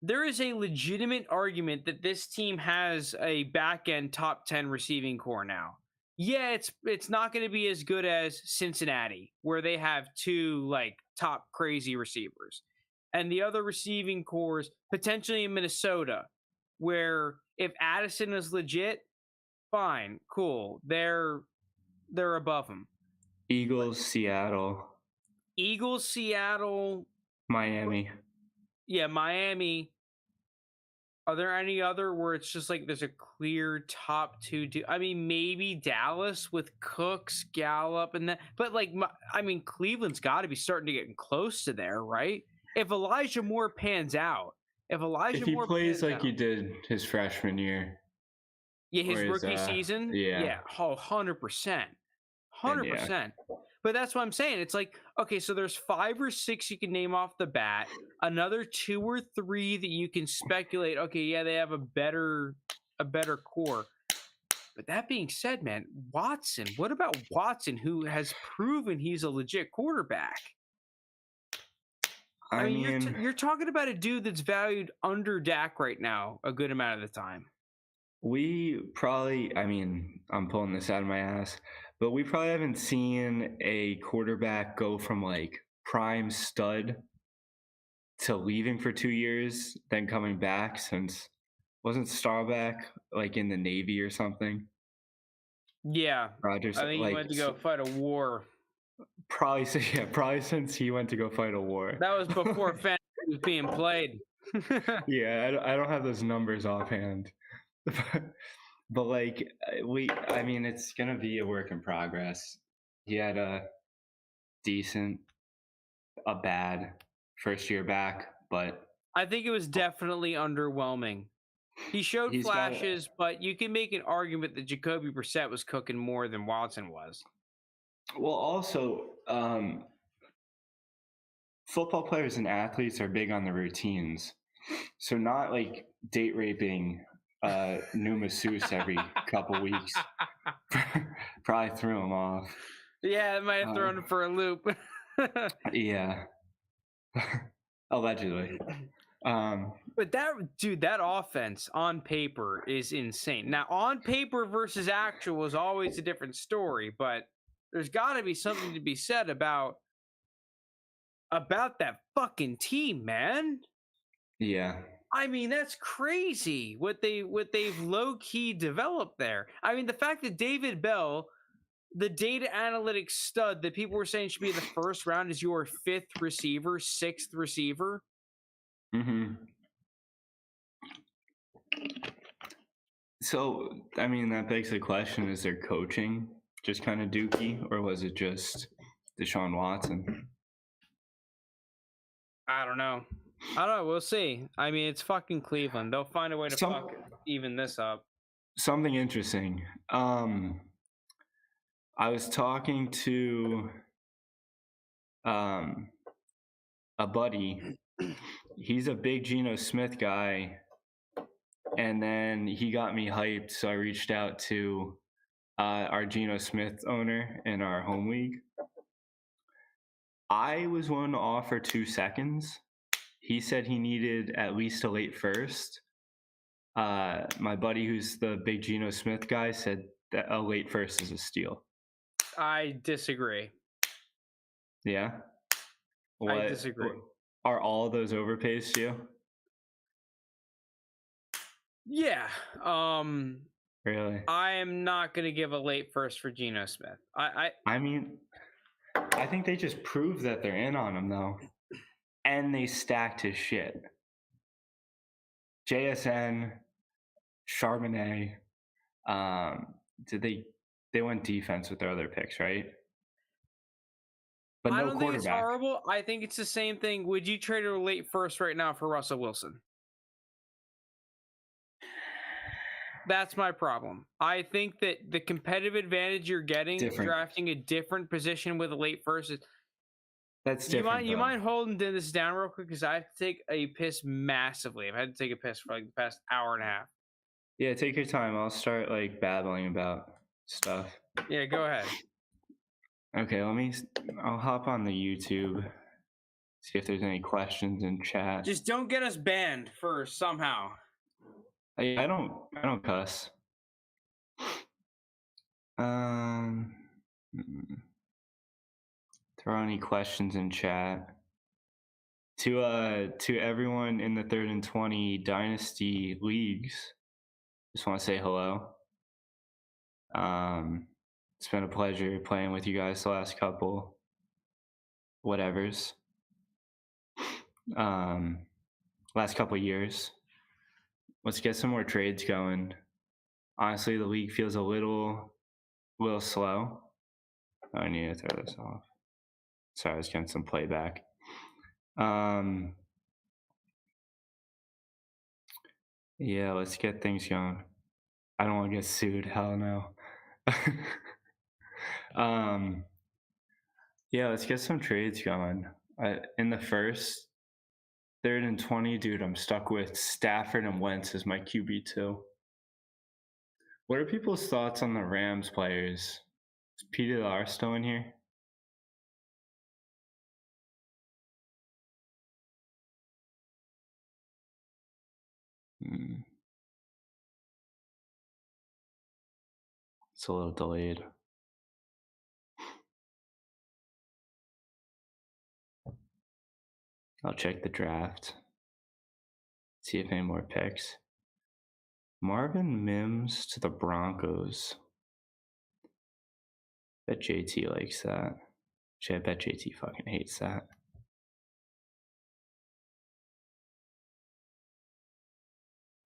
there is a legitimate argument that this team has a back end top 10 receiving core now. Yeah, it's not going to be as good as Cincinnati, where they have 2 like top crazy receivers. And the other receiving cores potentially in Minnesota, where if Addison is legit, fine, cool. They're above them. Eagles, Seattle, Eagles, Seattle, Miami. yeah, Miami. Are there any other where it's just like there's a clear top 2? I mean, maybe Dallas with Cooks, Gallup, and that. But like, I mean, Cleveland's got to be starting to get close to there, right? If Elijah Moore pans out, if He Moore plays pans like out, he did his freshman year, yeah, his or his, rookie season, yeah. oh, 100%, Then, yeah. 100%. But that's what I'm saying. It's like, okay, so there's 5 or 6 you can name off the bat, another 2 or 3 that you can speculate. Okay, yeah, they have a better core. But that being said, man, Watson. What about Watson, who has proven he's a legit quarterback? I mean, you're talking about a dude that's valued under Dak right now a good amount of the time. we probably, I mean, I'm pulling this out of my ass, but we probably haven't seen a quarterback go from like prime stud to leaving for 2 years, then coming back since wasn't Starback like in the Navy or something? Yeah, Rogers, I think he like went to go fight a war. probably probably since he went to go fight a war. That was before fantasy was being played. Yeah, I don't have those numbers offhand. But like I mean, it's gonna be a work in progress. He had a bad first year back, but I think it was definitely underwhelming. He showed He's got- flashes, but you can make an argument that Jacoby Brissett was cooking more than Watson was. well, also football players and athletes are big on the routines, so not like date raping new masseuse every couple weeks. Probably threw him off. Yeah, it might have thrown him for a loop. Yeah. Allegedly. But that offense on paper is insane. Now, on paper versus actual is always a different story, but there's got to be something to be said about that fucking team, man. Yeah. I mean, that's crazy what they've low key developed there. I mean, the fact that David Bell, the data analytics stud that people were saying should be in the first round, is your 5th receiver, 6th receiver. Mm-hmm. So, I mean, that begs the question: is their coaching just kind of dookie, or was it just Deshaun Watson? I don't know. We'll see. I mean, it's fucking Cleveland. They'll find a way to fuck even this up. Something interesting. I was talking to a buddy. He's a big Geno Smith guy, and then he got me hyped, so I reached out to our Geno Smith owner in our home league. I was willing to offer 2 seconds. He said he needed at least a late first. My buddy, who's the big Geno Smith guy, said that a late first is a steal. I disagree. Yeah? I disagree. Are all of those overpays to you? Yeah. Really? I am not going to give a late first for Geno Smith. I mean, I think they just proved that they're in on him, though. And they stacked his shit. JSN, Charbonnet, Did they went defense with their other picks, right? But I no don't think it's quarterback. horrible. I think it's the same thing. Would you trade a late first right now for Russell Wilson? That's my problem. I think that the competitive advantage you're getting Different. drafting a different position with a late first is That's you different. you though. mind holding this down real quick because I have to take a piss massively. I've had to take a piss for like the past hour and a half. Yeah, take your time. I'll start like babbling about stuff. Yeah, go ahead. Okay, I'll hop on the YouTube, see if there's any questions in chat. Just don't get us banned first somehow. I don't cuss. Mm, Throw any questions in chat. To everyone in the 3rd and 20 dynasty leagues, just want to say hello. It's been a pleasure playing with you guys the last couple whatevers. Last couple years. Let's get some more trades going. Honestly, the league feels a little slow. Oh, I need to throw this off. Sorry, I was getting some playback. Yeah, let's get things going. I don't want to get sued. Hell no. Yeah, let's get some trades going. In the first 3rd and 20, dude, I'm stuck with Stafford and Wentz as my QB2. What are people's thoughts on the Rams players? Is PDR still in here? It's a little delayed. I'll check the draft. See if any more picks. Marvin Mims to the Broncos. Bet JT likes that. Actually, I bet JT fucking hates that.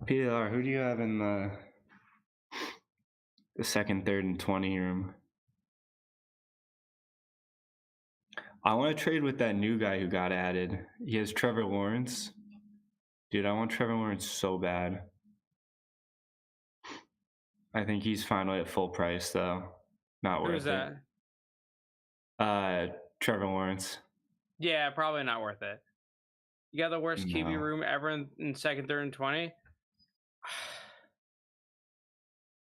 PLR, who do you have in the 2nd, 3rd, and 20 room? I want to trade with that new guy who got added. He has Trevor Lawrence. Dude, I want Trevor Lawrence so bad. I think he's finally at full price, though. Not worth Who's that? it. Trevor Lawrence. Yeah, probably not worth it. You got the worst QB No. room ever in 2nd, 3rd, and 20.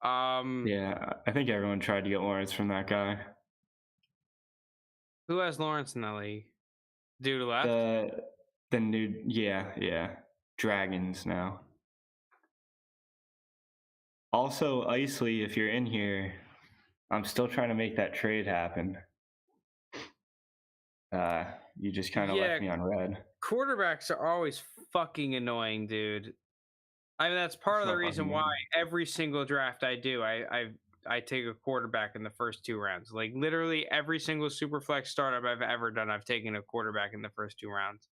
Yeah, I think everyone tried to get Lawrence from that guy. Who has Lawrence in the league? Dude left. The new, yeah, Dragons now. Also, Isley, if you're in here, I'm still trying to make that trade happen. You just kind of left me on red. Quarterbacks are always fucking annoying, dude. I mean, that's part of the reason why every single draft I do, I take a quarterback in the first 2 rounds. Like literally every single Superflex startup I've ever done, I've taken a quarterback in the first 2 rounds.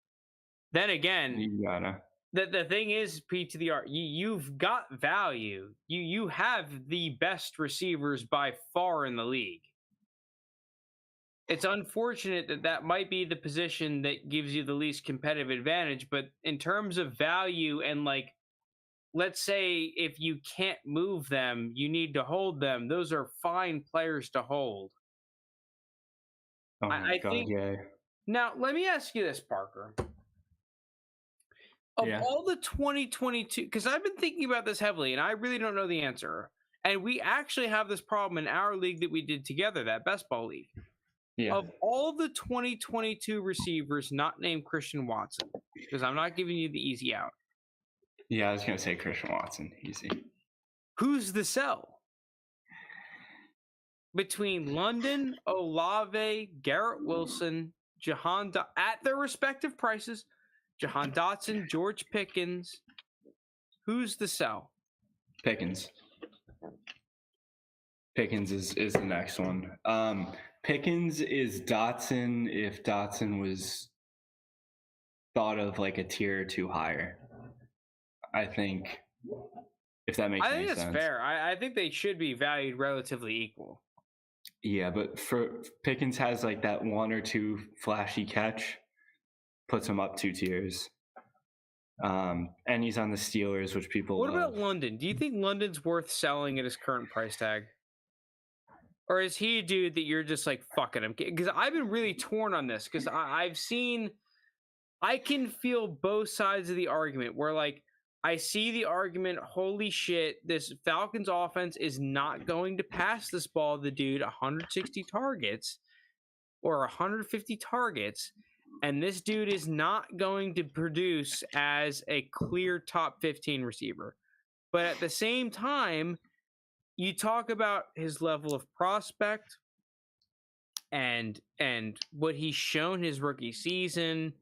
Then again, You gotta. the thing is, P to the R, you've got value. You have the best receivers by far in the league. It's unfortunate that might be the position that gives you the least competitive advantage, but in terms of value and like, let's say if you can't move them, you need to hold them. Those are fine players to hold. Oh my God, think. yeah. Now, let me ask you this, Parker. Of all the 2022, because I've been thinking about this heavily, and I really don't know the answer. And we actually have this problem in our league that we did together, that best ball league. Yeah. Of all the 2022 receivers not named Christian Watson, because I'm not giving you the easy out. Yeah, I was going to say Christian Watson. Easy. Who's the sell? Between London, Olave, Garrett Wilson, at their respective prices, Jahan Dotson, George Pickens. Who's the sell? Pickens. Pickens is the next one. Pickens is Dotson if Dotson was thought of like a tier or 2 higher. I think if that makes I any think sense. that's fair. I think they should be valued relatively equal. Yeah, but for Pickens has like that one or two flashy catch, puts him up 2 tiers. And he's on the Steelers, which people What love. about London? Do you think London's worth selling at his current price tag? Or is he a dude that you're just like fucking him? Because I've been really torn on this because I can feel both sides of the argument where like I see the argument, holy shit, this Falcons offense is not going to pass this ball to the dude 160 targets or 150 targets, and this dude is not going to produce as a clear top 15 receiver. But at the same time, you talk about his level of prospect and what he's shown his rookie season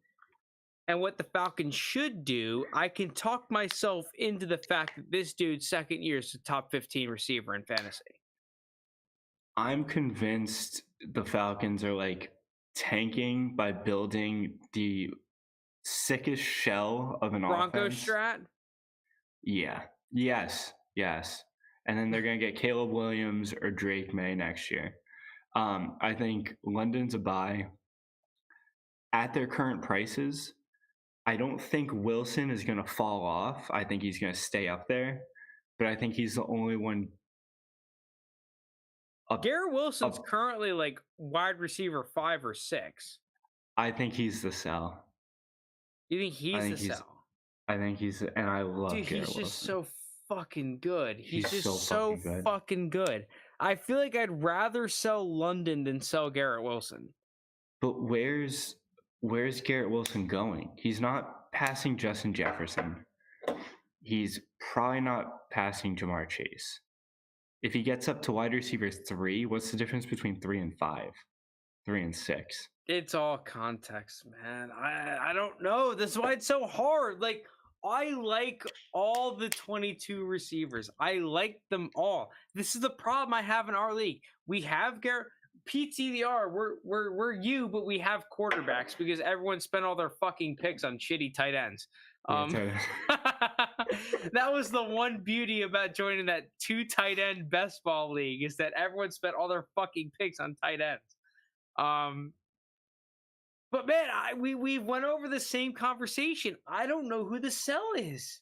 and what the Falcons should do. I can talk myself into the fact that this dude's second year is a top 15 receiver in fantasy. I'm convinced the Falcons are like tanking by building the sickest shell of an Bronco offense. strat? Yeah. Yes. And then they're gonna get Caleb Williams or Drake May next year. I think London's a buy. At their current prices, I don't think Wilson is gonna fall off. I think he's gonna stay up there, but I think he's the only one. Garrett Wilson's currently like wide receiver 5 or 6. I think he's the sell. You think he's the sell? I think he's, and I love Dude, Garrett he's just Wilson. so fucking good. He's just so fucking good. fucking good. I feel like I'd rather sell London than sell Garrett Wilson. But where's Garrett Wilson going? He's not passing Justin Jefferson. He's probably not passing Jamar Chase. If he gets up to wide receiver 3, what's the difference between 3 and 5? 3 and 6? It's all context, man. I don't know. This is why it's so hard. Like, I like all the 22 receivers. I like them all. This is the problem I have in our league. We have Garrett PTDR. We're you, but we have quarterbacks because everyone spent all their fucking picks on shitty tight ends. That was the one beauty about joining that 2 tight end best ball league is that everyone spent all their fucking picks on tight ends. But man, we went over the same conversation. I don't know who the sell is.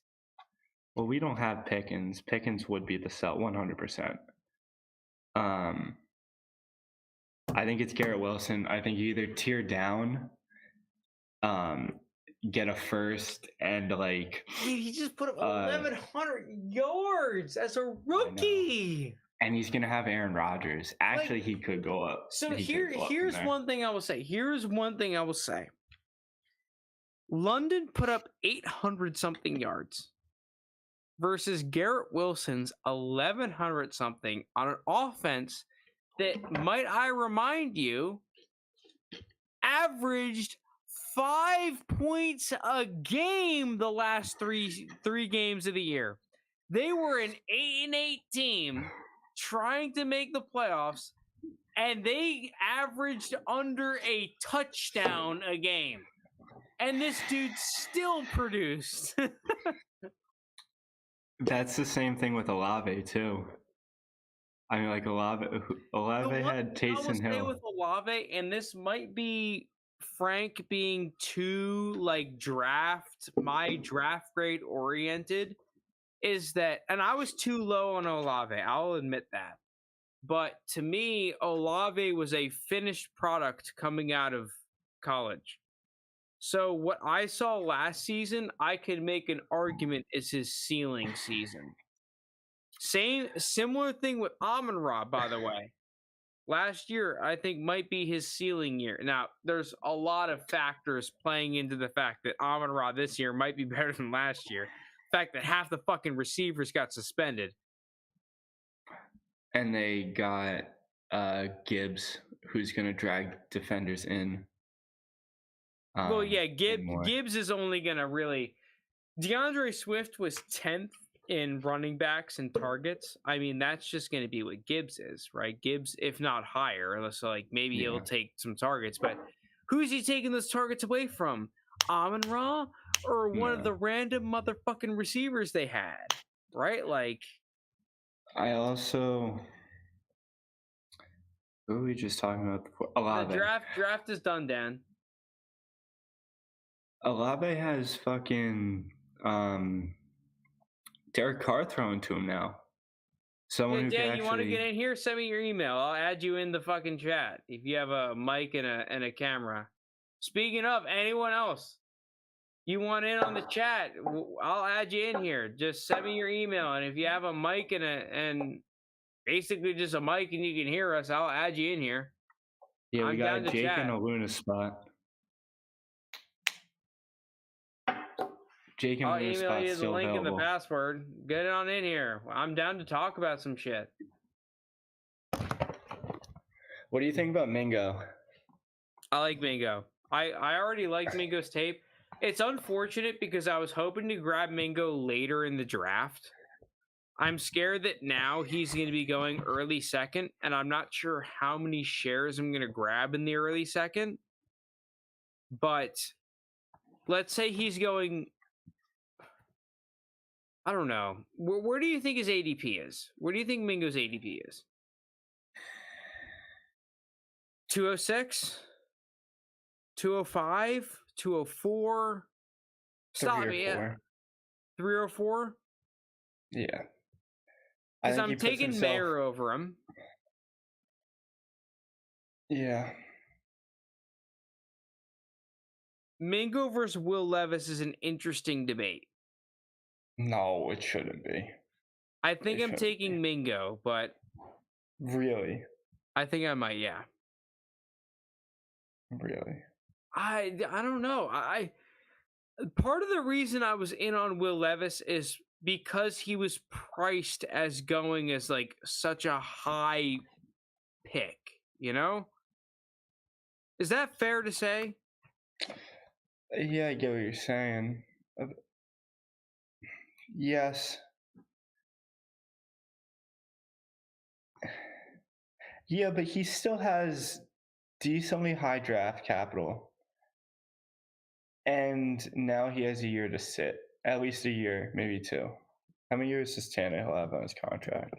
Well, we don't have Pickens. Pickens would be the sell 100%. I think it's Garrett Wilson. I think you either tier down, get a first, and like he just put up 1,100 yards as a rookie. And he's gonna have Aaron Rodgers. Actually, he could go up. So here's one thing I will say. London put up 800 something yards versus Garrett Wilson's 1,100 something on an offense that, might I remind you, averaged 5 points a game the last three games of the year. They were an 8-8 team trying to make the playoffs, and they averaged under a touchdown a game. And this dude still produced. That's the same thing with Olave too. I mean, like Olave had Taysom Hill. With Olave, and this might be Frank being too like my draft grade oriented, is that, and I was too low on Olave, I'll admit that. But to me, Olave was a finished product coming out of college. So what I saw last season, I could make an argument is his ceiling season. Similar thing with Amon-Ra, by the way. Last year, I think might be his ceiling year. Now, there's a lot of factors playing into the fact that Amon-Ra this year might be better than last year. The fact that half the fucking receivers got suspended. And they got Gibbs, who's going to drag defenders in. Well, yeah, Gibbs is only going to really... DeAndre Swift was 10th in running backs and targets. I mean, that's just going to be what Gibbs is, right? Gibbs, if not higher, unless like maybe he'll take some targets. But who's he taking those targets away from? Amon-Ra or one of the random motherfucking receivers they had? right? Like I also. Who were we just talking about before? the Olave. draft is done, Dan. Olave has fucking Derek Carr thrown to him now. Someone Hey, who Dan, can you want to actually. get in here? Send me your email. I'll add you in the fucking chat if you have a mic and a camera. Speaking of, anyone else, you want in on the chat? I'll add you in here. Just send me your email, and if you have a mic and basically just a mic and you can hear us, I'll add you in here. Yeah, we I'm got down to Jake chat. in a Luna spot. Jake in I'll Luna email spot you the still link and the available. password. Get it on in here. I'm down to talk about some shit. What do you think about Mingo? I like Mingo. I already liked Mingo's tape. It's unfortunate because I was hoping to grab Mingo later in the draft. I'm scared that now he's going to be going early second, and I'm not sure how many shares I'm going to grab in the early second. But let's say he's going, I don't know. Where do you think his ADP is? Where do you think Mingo's ADP is? 206? 205? 204? Stop 3 or me. 4. 304? Yeah. Because think I'm he puts taking himself- Mayer over him. Yeah. Mingo versus Will Levis is an interesting debate. No, it shouldn't be. I think It I'm shouldn't taking be. Mingo, but Really? I think I might, yeah. Really? I don't know. I part of the reason I was in on Will Levis is because he was priced as going as like such a high pick, you know? Is that fair to say? Yeah, I get what you're saying. Yes. Yeah, but he still has decently high draft capital. And now he has a year to sit. At least a year, maybe 2. How many years does Tannehill have on his contract?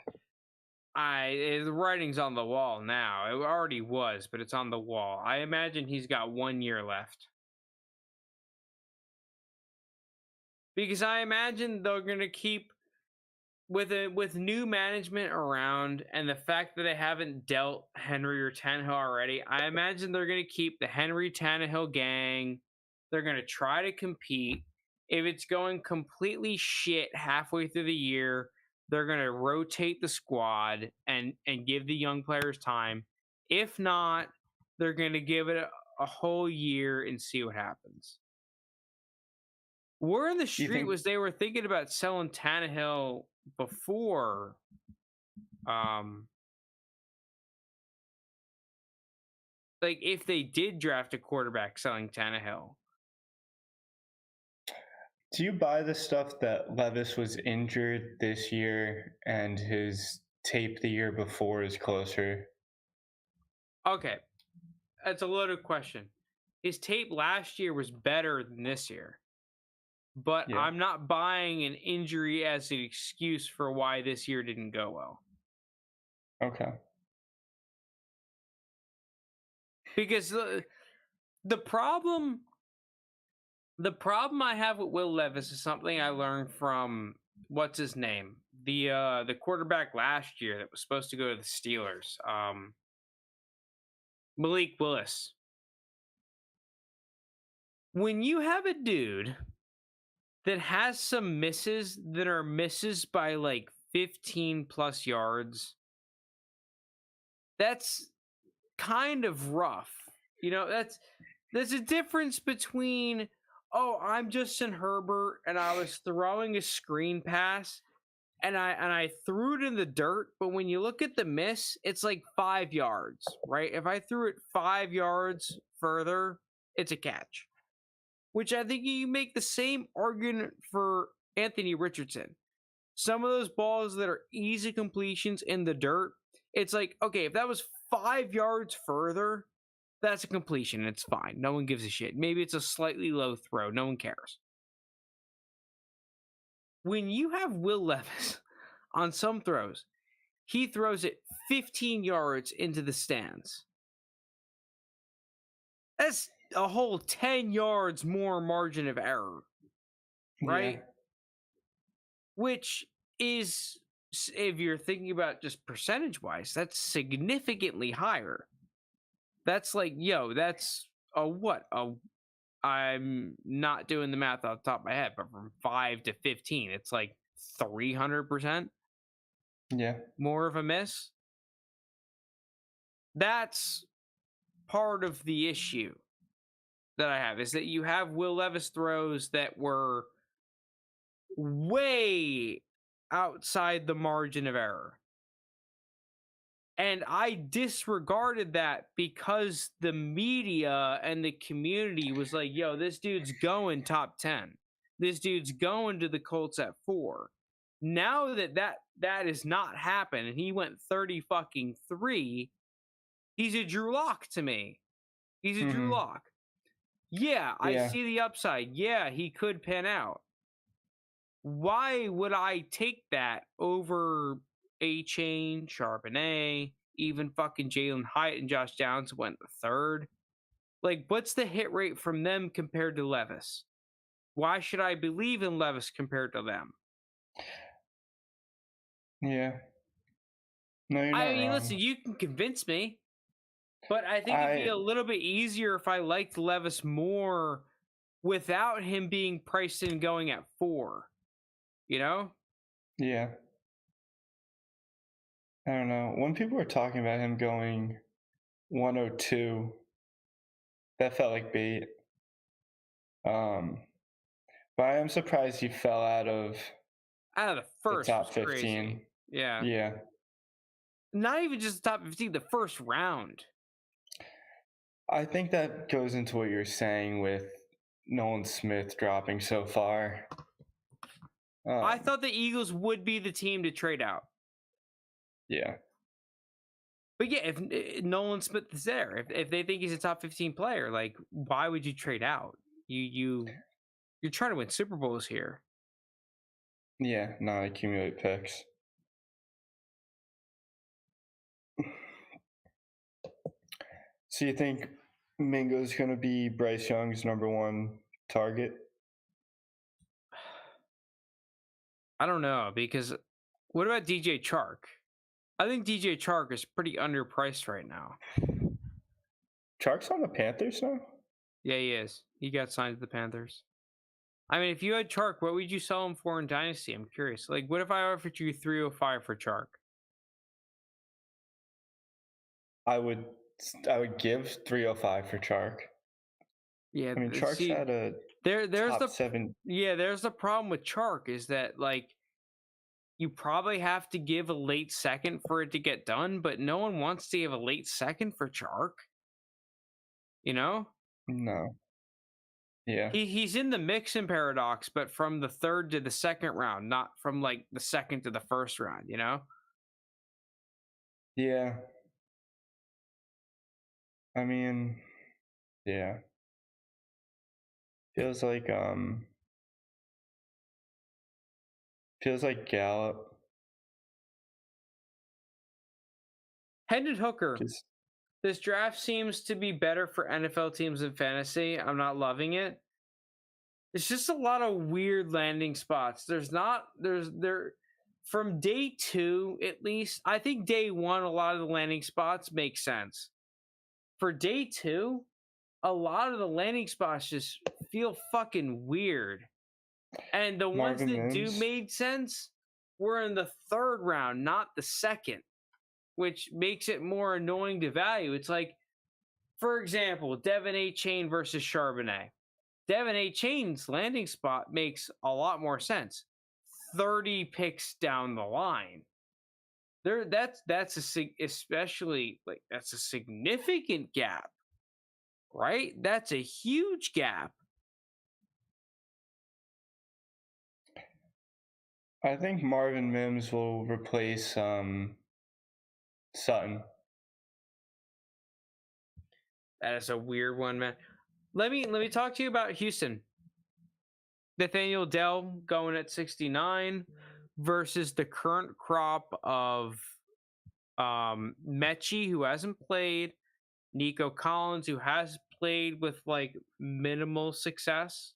The writing's on the wall now. It already was, but it's on the wall. I imagine he's got 1 year left. Because I imagine they're going to keep with new management around and the fact that they haven't dealt Henry or Tannehill already. I imagine they're going to keep the Henry Tannehill gang. They're going to try to compete. If it's going completely shit halfway through the year, they're going to rotate the squad and give the young players time. If not, they're going to give it a whole year and see what happens. Word in the street was they were thinking about selling Tannehill before like if they did draft a quarterback, selling Tannehill. Do you buy the stuff that Levis was injured this year and his tape the year before is closer? Okay, that's a loaded question. His tape last year was better than this year, but Yeah. I'm not buying an injury as an excuse for why this year didn't go well. Okay. Because the problem I have with Will Levis is something I learned from what's his name, the quarterback last year that was supposed to go to the Steelers, Malik Willis. When you have a dude that has some misses that are misses by like 15 plus yards, that's kind of rough. You know, there's a difference between, oh, I'm Justin Herbert and I was throwing a screen pass and I threw it in the dirt, but when you look at the miss, it's like 5 yards, right? If I threw it 5 yards further, it's a catch. Which I think you make the same argument for Anthony Richardson. Some of those balls that are easy completions in the dirt, it's like, okay, if that was 5 yards further, that's a completion. It's fine. No one gives a shit. Maybe it's a slightly low throw. No one cares. when you have Will Levis on some throws, he throws it 15 yards into the stands. That's a whole 10 yards more margin of error, right? Yeah. Which is, if you're thinking about just percentage wise, that's significantly higher. That's like, yo, that's a what? I'm not doing the math off the top of my head, but from 5 to 15, it's like 300% Yeah. more of a miss. That's part of the issue that I have, is that you have Will Levis throws that were way outside the margin of error. And I disregarded that because the media and the community was like, yo, this dude's going top 10. This dude's going to the Colts at 4. Now that is not happened and he went 30 fucking 3, he's a Drew Lock to me. He's a Drew Mhm. Lock. Yeah, I Yeah. see the upside. Yeah, he could pan out. Why would I take that over A-Chain, Charbonnet, even fucking Jalen Hyatt and Josh Downs went third? Like, what's the hit rate from them compared to Levis? Why should I believe in Levis compared to them? Yeah. No, you're not I mean, wrong. listen, you can convince me, but I think it'd be a little bit easier if I liked Levis more without him being priced in going at 4. You know? Yeah. I don't know. When people were talking about him going 102, that felt like bait. But I am surprised he fell out of Out of the the first top was crazy. 15. Yeah. Yeah. Not even just the top 15, the first round. I think that goes into what you're saying with Nolan Smith dropping so far. I thought the Eagles would be the team to trade out. Yeah. But yeah, if Nolan Smith is there, if they think he's a top 15 player, like, why would you trade out? You're trying to win Super Bowls here. Yeah, not accumulate picks. So you think Mingo's going to be Bryce Young's number 1 target? I don't know, because what about DJ Chark? I think DJ Chark is pretty underpriced right now. Chark's on the Panthers now? Yeah, he is. He got signed to the Panthers. I mean, if you had Chark, what would you sell him for in Dynasty? I'm curious. Like, what if I offered you 305 for Chark? I would give 305 for Chark. Yeah, I mean, Chark's see, had a there's top the 7. yeah, there's the problem with Chark is that, like, you probably have to give a late second for it to get done, but no one wants to give a late second for Chark. You know? No. Yeah. He's in the Mixon paradox, but from the 3rd to the 2nd round, not from like the 2nd to the 1st round, you know? Yeah. I mean, yeah. Feels like Gallup. Hendon Hooker. Just This draft seems to be better for NFL teams than fantasy. I'm not loving it. It's just a lot of weird landing spots. From day 2, at least. I think day 1, a lot of the landing spots make sense. For day 2, a lot of the landing spots just feel fucking weird. And the ones Marvin that do Mims. made sense were in the 3rd round, not the 2nd, which makes it more annoying to value. It's like, for example, Devin A-Chain versus Charbonnet. Devin A-Chain's landing spot makes a lot more sense. 30 picks down the line. That's a significant gap, right? That's a huge gap. I think Marvin Mims will replace Sutton. That is a weird one, man. Let me talk to you about Houston. Nathaniel Dell going at 69 versus the current crop of Mechie, who hasn't played, Nico Collins, who has played with like minimal success.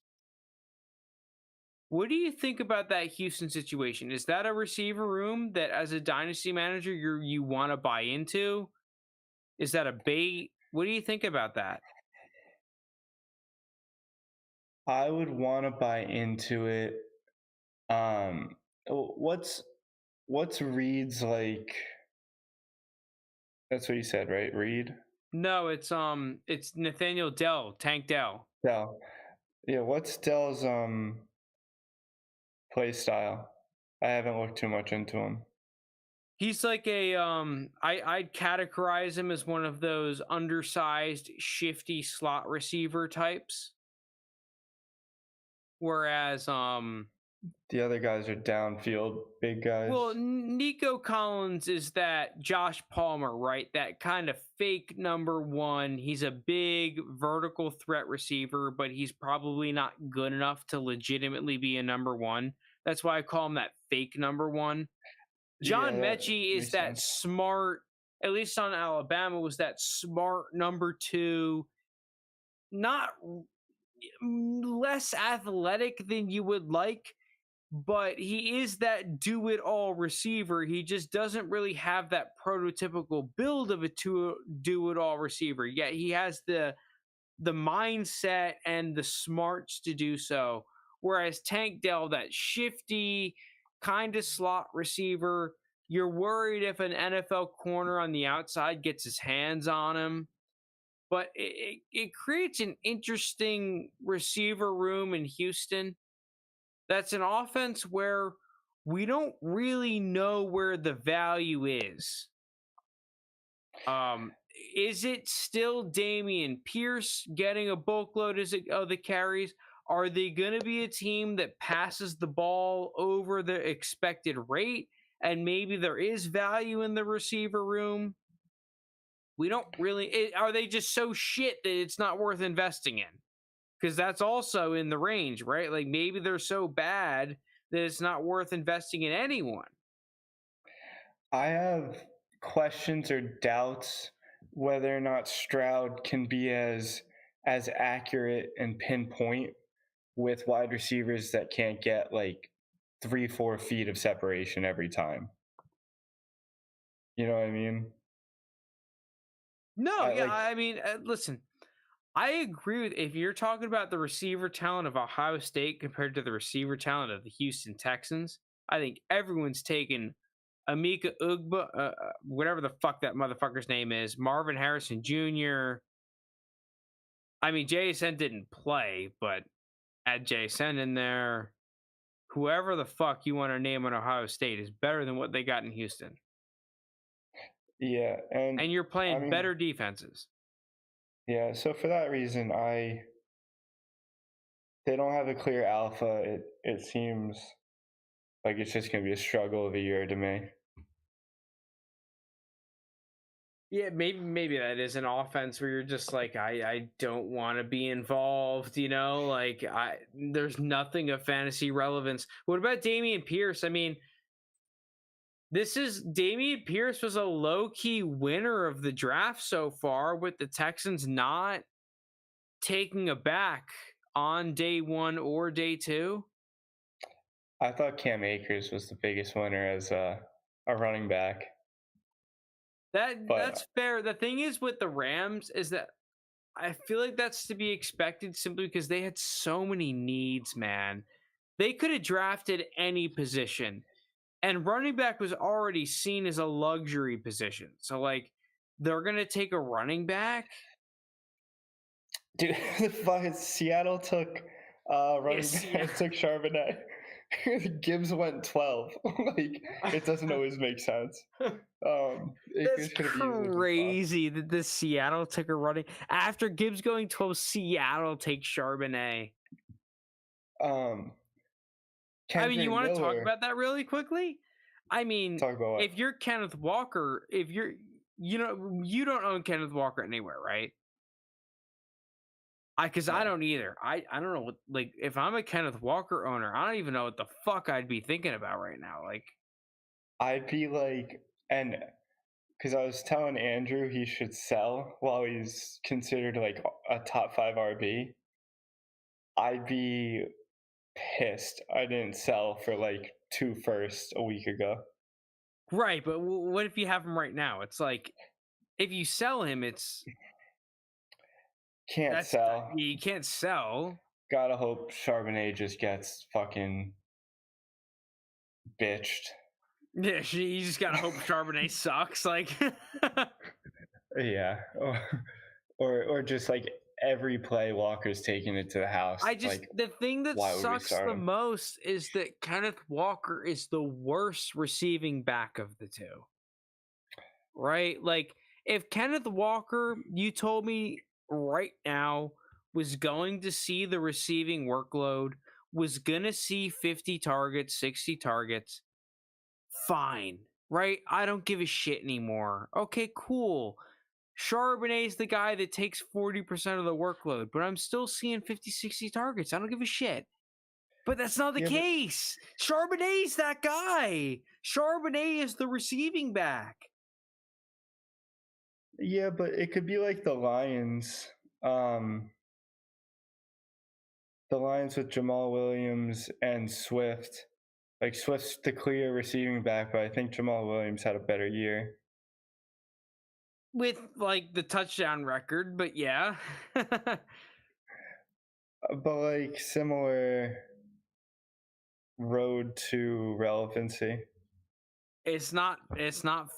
What do you think about that Houston situation? Is that a receiver room that, as a dynasty manager, you want to buy into? Is that a bait? What do you think about that? I would want to buy into it. What's Reed's like? That's what you said, right? Reed? No, it's Nathaniel Dell, Tank Dell. Dell. Yeah, what's Dell's play style? I haven't looked too much into him. He's like a I'd categorize him as one of those undersized, shifty slot receiver types. Whereas The other guys are downfield big guys. well, Nico Collins is that Josh Palmer, right? That kind of fake number one. He's a big vertical threat receiver, but he's probably not good enough to legitimately be a number one. That's why I call him that fake number one. John that Mechie is makes that sense. smart, at least on Alabama, was that smart number two, not less athletic than you would like, but he is that do it all receiver. He just doesn't really have that prototypical build of a do it all receiver. Yet he has the mindset and the smarts to do so. Whereas Tank Dell, that shifty kind of slot receiver, you're worried if an NFL corner on the outside gets his hands on him. But it creates an interesting receiver room in Houston. That's an offense where we don't really know where the value is. Is it still Damian Pierce getting a bulk load of the carries? Are they going to be a team that passes the ball over the expected rate? And maybe there is value in the receiver room. We don't really. Are they just so shit that it's not worth investing in? Because that's also in the range, right? Like maybe they're so bad that it's not worth investing in anyone. I have questions or doubts whether or not Stroud can be as accurate and pinpoint with wide receivers that can't get like 3-4 feet of separation every time. You know what I mean? No, I I mean, listen, I agree with if you're talking about the receiver talent of Ohio State compared to the receiver talent of the Houston Texans. I think everyone's taken Amika Ugba, whatever the fuck that motherfucker's name is, Marvin Harrison Jr. I mean, JSN didn't play, but add JSN in there. Whoever the fuck you want to name on Ohio State is better than what they got in Houston. Yeah, And you're playing I mean, better defenses. Yeah, so for that reason, they don't have a clear alpha. It seems like it's just gonna be a struggle of a year to me. Yeah, maybe that is an offense where you're just like, I don't want to be involved, you know, like there's nothing of fantasy relevance. What about Damian Pierce? I mean, Damian Pierce was a low-key winner of the draft so far, with the Texans not taking a back on day one or day two. I thought Cam Akers was the biggest winner as a running back. That's fair. The thing is with the Rams is that I feel like that's to be expected simply because they had so many needs, man. They could have drafted any position, and running back was already seen as a luxury position. So, like, they're going to take a running back? Dude, Seattle took running back, took Charbonnet. Gibbs went 12. Like, it doesn't always make sense. That's crazy that the Seattle took a running after Gibbs going 12. Seattle takes Charbonnet. I mean, you want to talk about that really quickly? I mean, if you're Kenneth Walker, you don't own Kenneth Walker anywhere, right? Because I don't either. I don't know what, like, if I'm a Kenneth Walker owner, I don't even know what the fuck I'd be thinking about right now. Like, I'd be like, and because I was telling Andrew he should sell while he's considered like a top 5 RB. I'd be pissed I didn't sell for like 2 firsts a week ago. right, but what if you have him right now? It's like, if you sell him, it's Can't sell. you can't sell. Gotta hope Charbonnet just gets fucking bitched. Yeah, you just gotta hope Charbonnet sucks. Like, Yeah. Or just like every play Walker's taking it to the house. Like, the thing that why would we sucks start the him? most is that Kenneth Walker is the worst receiving back of the two. Right? Like, if Kenneth Walker, you told me right now, was going to see the receiving workload, was gonna see 50 targets, 60 targets, fine. Right? I don't give a shit anymore. Okay, cool. Charbonnet's the guy that takes 40% of the workload, but I'm still seeing 50, 60 targets. I don't give a shit. But that's not the Yeah, but- case. Charbonnet's that guy. Charbonnet is the receiving back. Yeah, but it could be like the Lions. The Lions with Jamal Williams and Swift. Like, Swift's the clear receiving back, but I think Jamal Williams had a better year. With like the touchdown record, but yeah. But like similar road to relevancy. it's not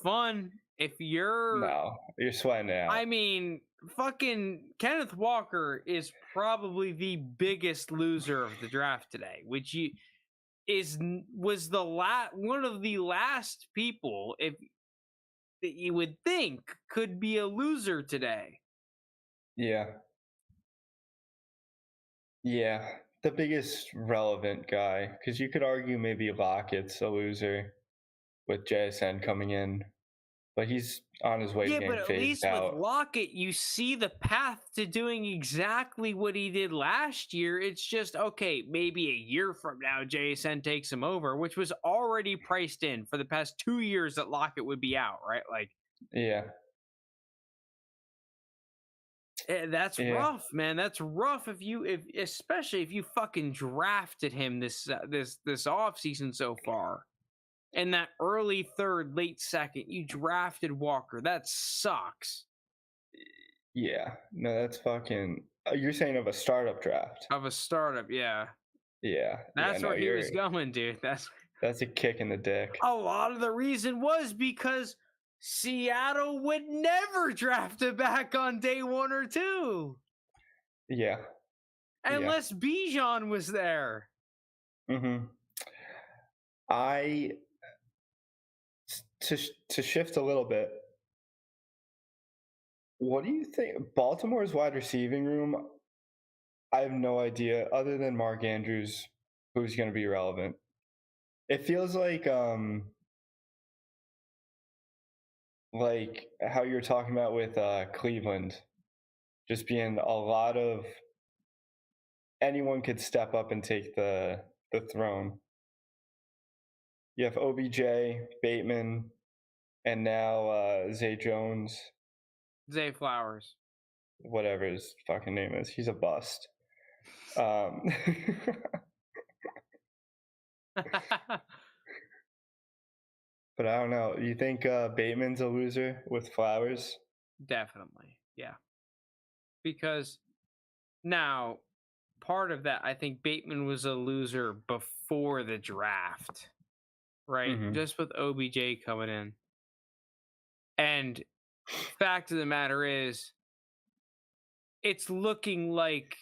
fun if you're No, you're sweating it out. I mean, fucking Kenneth Walker is probably the biggest loser of the draft today, which was one of the last people that you would think could be a loser today. Yeah. Yeah, the biggest relevant guy, because you could argue maybe Lockett's a loser with JSN coming in, but he's on his way to Yeah, getting but at phased least out. with Lockett, you see the path to doing exactly what he did last year. It's just, okay, maybe a year from now, JSN takes him over, which was already priced in for the past 2 years that Lockett would be out, right? Like, Yeah. that's Yeah. rough, man. That's rough especially if you fucking drafted him this offseason so far. In that early third, late second, you drafted Walker. That sucks. Yeah. No, that's fucking. You're saying of a startup draft. Of a startup, yeah. Yeah. That's yeah, where no, he was going, dude. That's a kick in the dick. A lot of the reason was because Seattle would never draft a back on day 1 or 2 Yeah. unless Bijan was there. Mm-hmm. To shift a little bit, what do you think? Baltimore's wide receiving room, I have no idea, other than Mark Andrews, who's going to be relevant. It feels like how you're talking about with Cleveland, just being a lot of anyone could step up and take the throne. You have OBJ, Bateman, and now Zay Jones, Zay Flowers. whatever his fucking name is. He's a bust. But I don't know. You think Bateman's a loser with Flowers? Definitely, yeah. Because now, part of that, I think Bateman was a loser before the draft, right? Mhm. Just with OBJ coming in. And fact of the matter is, it's looking like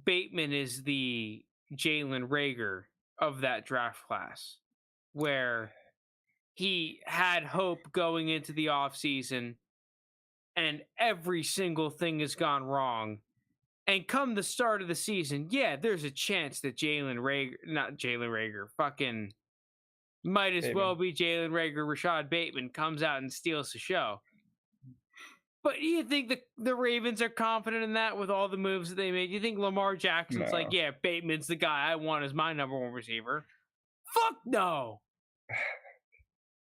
Bateman is the Jalen Reagor of that draft class, where he had hope going into the offseason and every single thing has gone wrong. And come the start of the season, yeah, there's a chance that fucking might as Bateman. well be Jalen Reagor, Rashad Bateman comes out and steals the show. But you think the Ravens are confident in that with all the moves that they made? You think Lamar Jackson's like, No. yeah, Bateman's the guy I want as my number one receiver? Fuck no.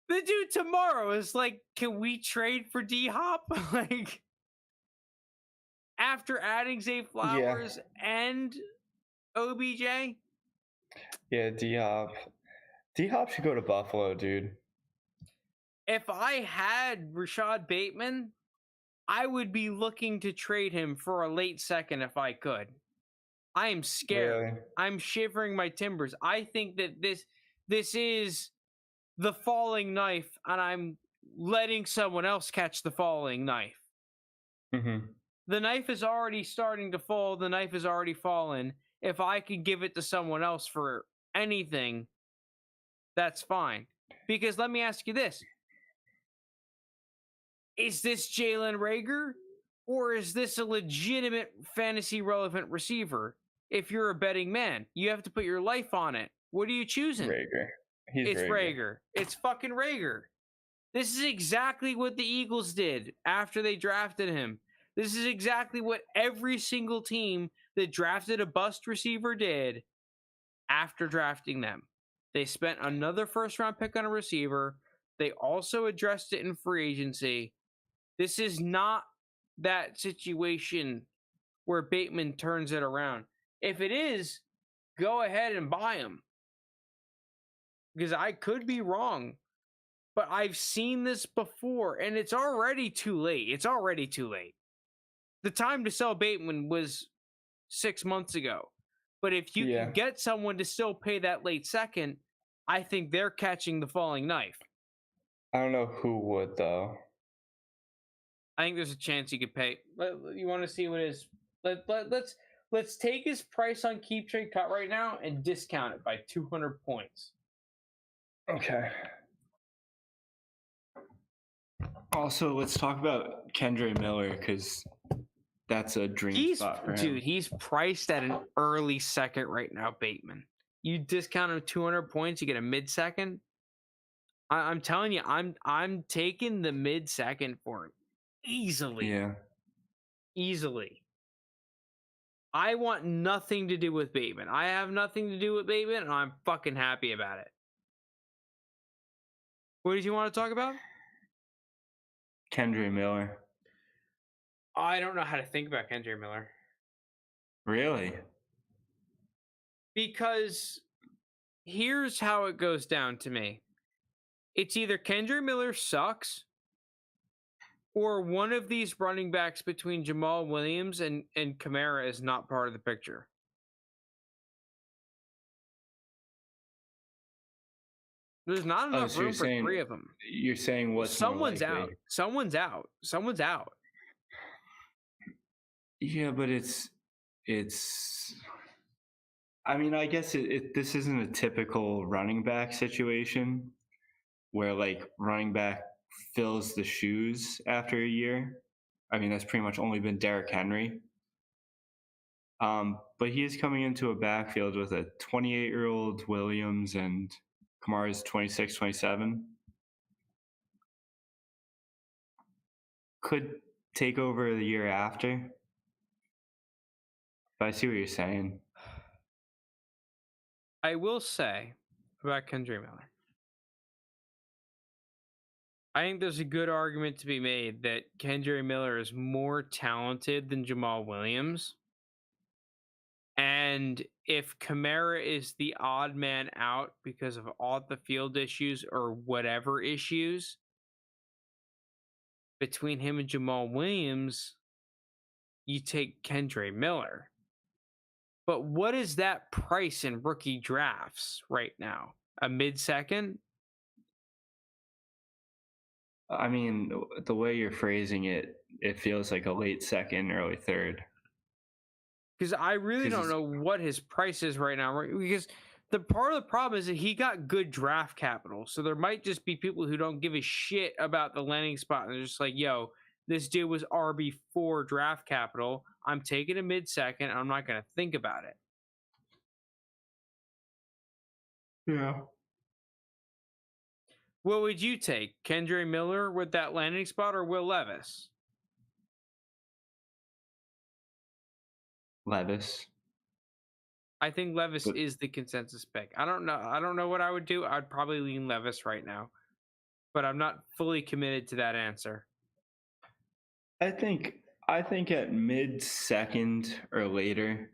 The dude tomorrow is like, can we trade for D Hop? Like, after adding Zay Flowers and OBJ? Yeah, D-Hop. D-Hop should go to Buffalo, dude. If I had Rashad Bateman, I would be looking to trade him for a late second if I could. I am scared. Really? I'm shivering my timbers. I think that this is the falling knife, and I'm letting someone else catch the falling knife. Mm-hmm. The knife is already starting to fall. The knife is already fallen. If I could give it to someone else for anything, that's fine. Because let me ask you this. Is this Jalen Reagor, or is this a legitimate fantasy relevant receiver? If you're a betting man, you have to put your life on it. What are you choosing? Reagor. It's Reagor. It's fucking Reagor. This is exactly what the Eagles did after they drafted him. This is exactly what every single team that drafted a bust receiver did after drafting them. They spent another first round pick on a receiver. They also addressed it in free agency. This is not that situation where Bateman turns it around. If it is, go ahead and buy him. Because I could be wrong. But I've seen this before, and it's already too late. It's already too late. The time to sell Bateman was 6 months ago. But if you can get someone to still pay that late second, I think they're catching the falling knife. I don't know who would, though. I think there's a chance you could pay. You want to see what his... Let's take his price on Keep Trade Cut right now and discount it by 200 points. Okay. Also, let's talk about Kendre Miller, because that's a dream spot for him. Dude, he's priced at an early second right now, Bateman. You discount him 200 points, you get a mid-second. I'm telling you, I'm taking the mid-second for him. Easily. Yeah. Easily. I want nothing to do with Bateman. I have nothing to do with Bateman, and I'm fucking happy about it. What did you want to talk about? Kendre Miller. I don't know how to think about Kendre Miller. Really? Because here's how it goes down to me. It's either Kendre Miller sucks, or one of these running backs between Jamal Williams and Kamara is not part of the picture. There's not enough room for three of them. You're saying what's someone's more out. likely? Someone's out. Someone's out. Yeah, but it's. I mean, I guess this isn't a typical running back situation where like running back fills the shoes after a year. I mean, that's pretty much only been Derrick Henry. But he is coming into a backfield with a 28-year-old Williams and Kamara's 26, 27. Could take over the year after. But I see what you're saying. I will say about Kendre Miller. I think there's a good argument to be made that Kendre Miller is more talented than Jamal Williams. And if Kamara is the odd man out because of all the field issues or whatever issues between him and Jamal Williams, you take Kendre Miller. But what is that price in rookie drafts right now? A mid-second? I mean, the way you're phrasing it, it feels like a late second, early third. Because I really don't know what his price is right now. Because the part of the problem is that he got good draft capital. So there might just be people who don't give a shit about the landing spot. And they're just like, yo, this dude was RB4 draft capital. I'm taking a mid-second. I'm not going to think about it. Yeah. What would you take? Kendre Miller with that landing spot or Will Levis? Levis. I think Levis But- is the consensus pick. I don't know what I would do. I'd probably lean Levis right now, but I'm not fully committed to that answer. I think at mid-second or later,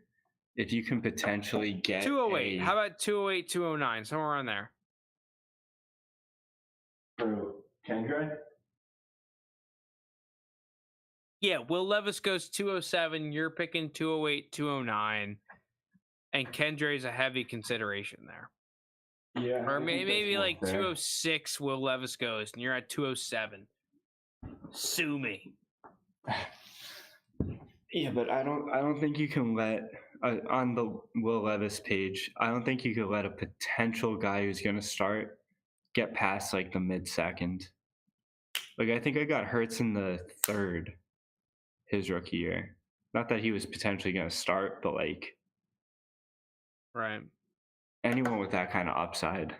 if you can potentially get 208. a- How about 208, 209, somewhere around there? for Kendra? Yeah, Will Levis goes 207. You're picking 208, 209, and Kendre's a heavy consideration there. Yeah. Or maybe like 206. Will Levis goes, and you're at 207. Sue me. Yeah, but I don't think you can let on the Will Levis page. I don't think you could let a potential guy who's going to start get past like the mid-second. Like I think I got Hurts in the third his rookie year. Not that he was potentially going to start, but like Right. anyone with that kind of upside.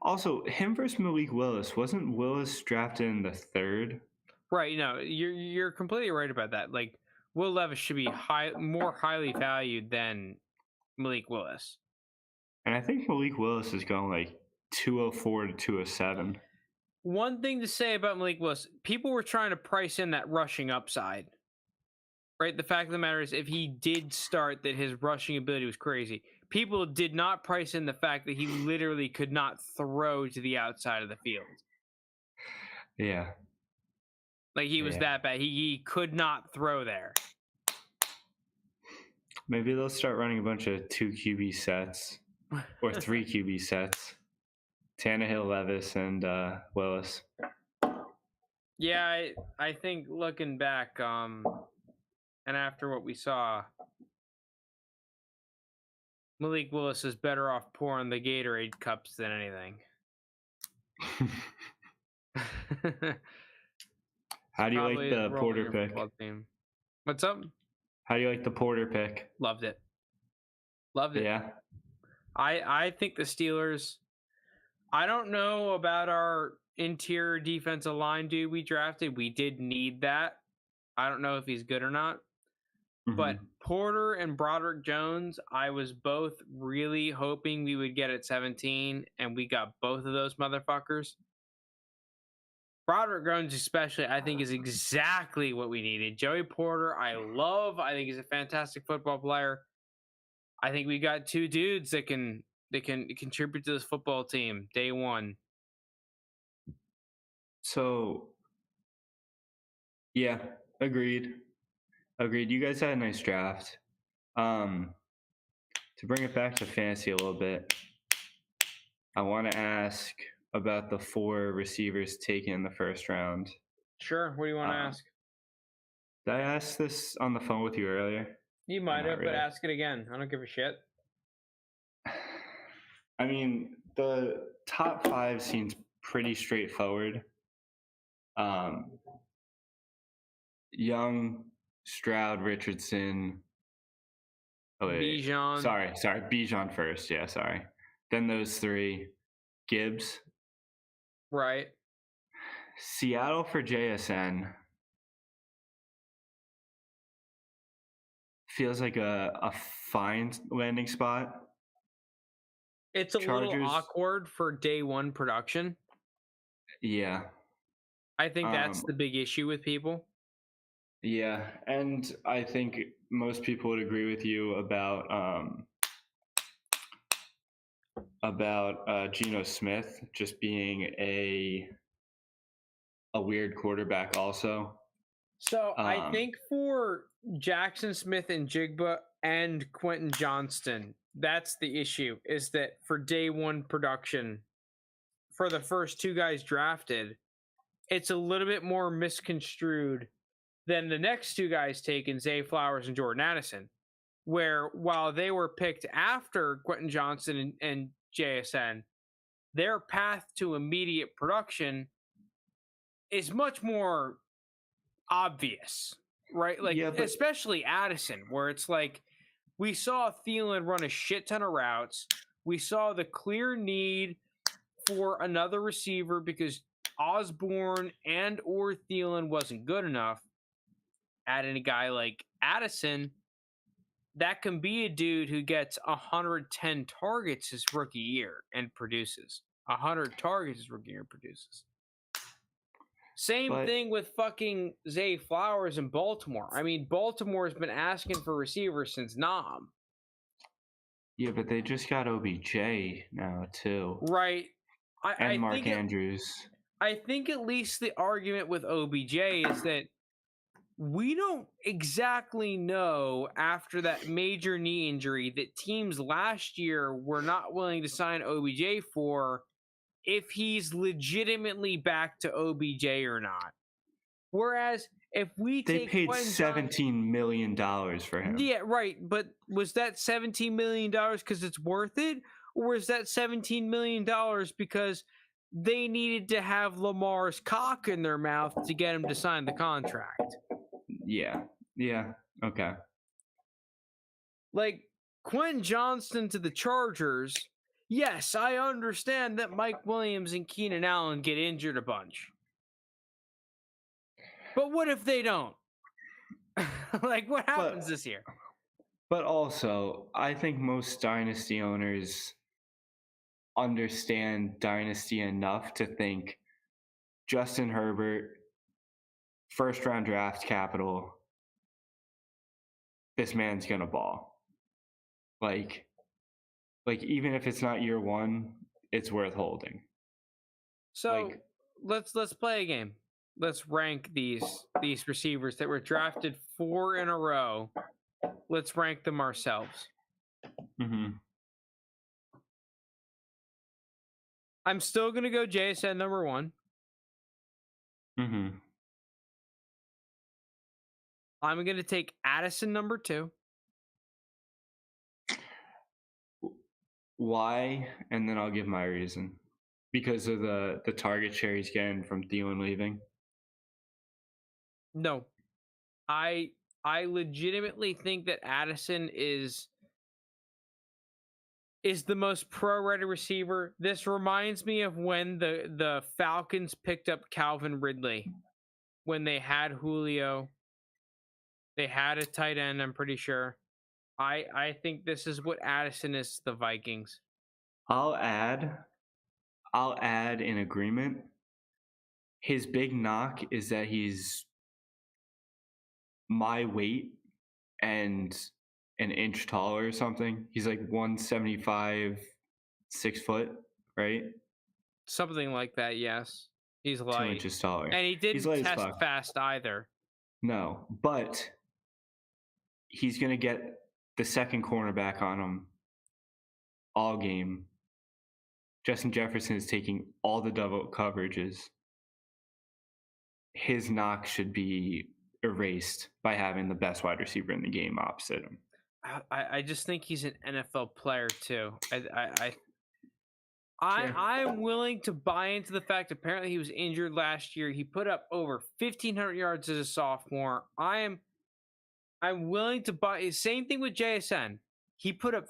Also, him versus Malik Willis. Wasn't Willis drafted in the third? Right. You're completely right about that. Like Will Levis should be more highly valued than Malik Willis. And I think Malik Willis is going like 204 to 207. One thing to say about Malik Willis, people were trying to price in that rushing upside. Right? The fact of the matter is, if he did start, that his rushing ability was crazy. People did not price in the fact that he literally could not throw to the outside of the field. Yeah. Like he was Yeah. that bad. He could not throw there. Maybe they'll start running a bunch of 2 QB sets or 3 QB sets. Tannehill, Levis, and Willis. Yeah, I think looking back, and after what we saw, Malik Willis is better off pouring the Gatorade cups than anything. How do you like Probably the role in Porter your pick? football team. What's up? How do you like the Porter pick? Loved it. Loved it. Yeah. I think the Steelers. I don't know about our interior defensive line dude we drafted. We did need that. I don't know if he's good or not. But Mhm. Porter and Broderick Jones, I was both really hoping we would get at 17, and we got both of those motherfuckers. Broderick Jones, especially, I think is exactly what we needed. Joey Porter, I think he's a fantastic football player. I think we got two dudes that can contribute to this football team day one. So, yeah, agreed. You guys had a nice draft. To bring it back to fantasy a little bit, I want to ask about the 4 receivers taken in the first round. Sure. What do you want to Um, ask? Did I ask this on the phone with you earlier? You might not have, but really. ask it again. I don't give a shit. I mean, the top 5 seems pretty straightforward. Young, Stroud, Richardson. Oh, wait. Bijan. Sorry. Bijan first. Yeah, sorry. Then those 3. Gibbs. Right. Seattle for JSN. Feels like a fine landing spot. It's a little Chargers. awkward for day one production. Yeah. I think that's Um, the big issue with people. Yeah. And I think most people would agree with you about Geno Smith just being a weird quarterback also. So I Um, think for Jackson Smith and Jigba and Quentin Johnston, that's the issue, is that for day one production, for the first 2 guys drafted, it's a little bit more misconstrued than the next 2 guys taken, Zay Flowers and Jordan Addison, where while they were picked after Quentin Johnston and JSN, their path to immediate production is much more obvious, right? Like, Yeah, but- especially Addison, where it's like we saw Thielen run a shit ton of routes. We saw the clear need for another receiver because Osborne and or Thielen wasn't good enough, adding a guy like Addison, that can be a dude who gets 110 targets his rookie year and produces 100 targets his rookie year and produces. Same But- thing with fucking Zay Flowers in Baltimore. I mean, Baltimore's been asking for receivers since Nam. Yeah, but they just got OBJ now too, Right. and Mark think Andrews. I think at least the argument with OBJ is that we don't exactly know after that major knee injury that teams last year were not willing to sign OBJ for if he's legitimately back to OBJ or not. Whereas if we They take paid Quentin $17 million for him. Yeah, right. But was that $17 million because it's worth it? Or was that $17 million because they needed to have Lamar's cock in their mouth to get him to sign the contract? Yeah. Okay. Like Quentin Johnston to the Chargers. Yes, I understand that Mike Williams and Keenan Allen get injured a bunch. But what if they don't? Like, what happens this year? But also, I think most dynasty owners understand dynasty enough to think Justin Herbert, first round draft capital, this man's gonna ball. Like even if it's not year one, it's worth holding. So like- let's play a game. Let's rank these receivers that were drafted 4 in a row. Let's rank them ourselves. Mm-hmm. I'm still gonna go JSN number 1. Mm-hmm. I'm gonna take Addison number 2. Why? And then I'll give my reason. Because of the target share he's getting from Thielen leaving. No, I legitimately think that Addison is the most pro-ready receiver. This reminds me of when the Falcons picked up Calvin Ridley, when they had Julio. They had a tight end, I'm pretty sure. I think this is what Addison is to the Vikings. I'll add in agreement. His big knock is that he's my weight and an inch taller or something. He's like 175, 6 foot, right? Something like that, yes. He's 2 light. inches taller. And he He's didn't light as test fuck. fast either. No, but he's gonna get the second cornerback on him all game. Justin Jefferson is taking all the double coverages. His knock should be erased by having the best wide receiver in the game opposite him. I just think he's an NFL player too. Sure. I'm willing to buy into the fact apparently he was injured last year. He put up over 1,500 yards as a sophomore. I'm willing to buy. Same thing with JSN. He put up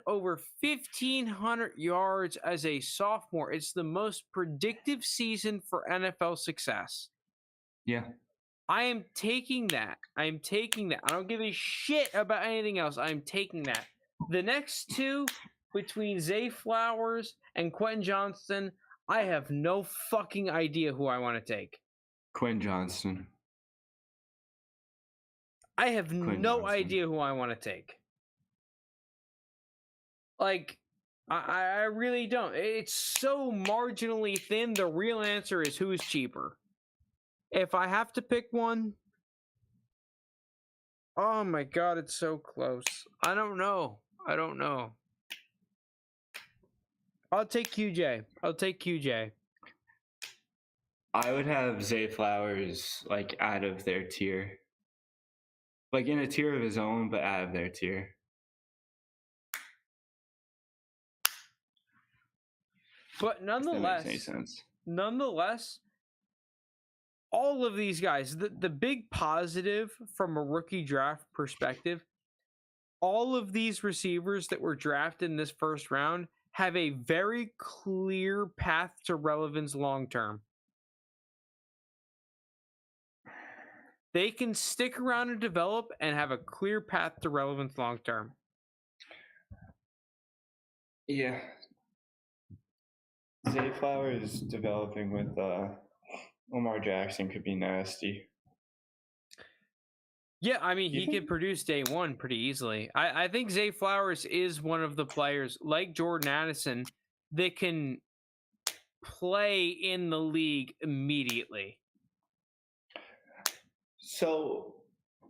over 1,500 yards as a sophomore. It's the most predictive season for NFL success. Yeah. I am taking that. I don't give a shit about anything else. I'm taking that. The next two, between Zay Flowers and Quentin Johnston, I have no fucking idea who I want to take. Quinn Johnston. I have Quentin no Johnston. idea who I want to take. Like, I really don't. It's so marginally thin. The real answer is who's cheaper. If I have to pick one, oh my god, it's so close. I don't know. I'll take QJ. I would have Zay Flowers like out of their tier. Like in a tier of his own, but out of their tier. But If that makes any sense. nonetheless, all of these guys, the big positive from a rookie draft perspective, all of these receivers that were drafted in this first round have a very clear path to relevance long term. They can stick around and develop and have a clear path to relevance long term. Yeah. Zay Flowers developing with Lamar Jackson could be nasty. Yeah, I mean, You he think- could produce day one pretty easily. I think Zay Flowers is one of the players like Jordan Addison that can play in the league immediately. So,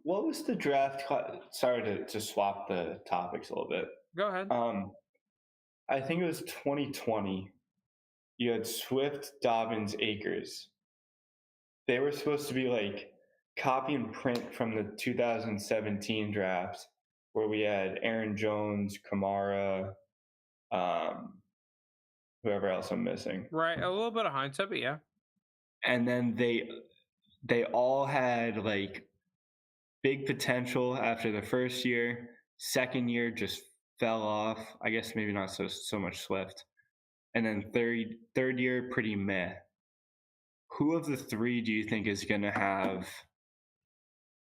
what was the draft? Sorry to swap the topics a little bit. Go ahead. I think it was 2020. You had Swift, Dobbins, Akers. They were supposed to be like copy and print from the 2017 draft, where we had Aaron Jones, Kamara, whoever else I'm missing, Right, a little bit of hindsight, but yeah. and then they all had like big potential after the first year. Second year just fell off. I guess maybe not so much Swift, and then third year pretty meh. Who of the three do you think is going to have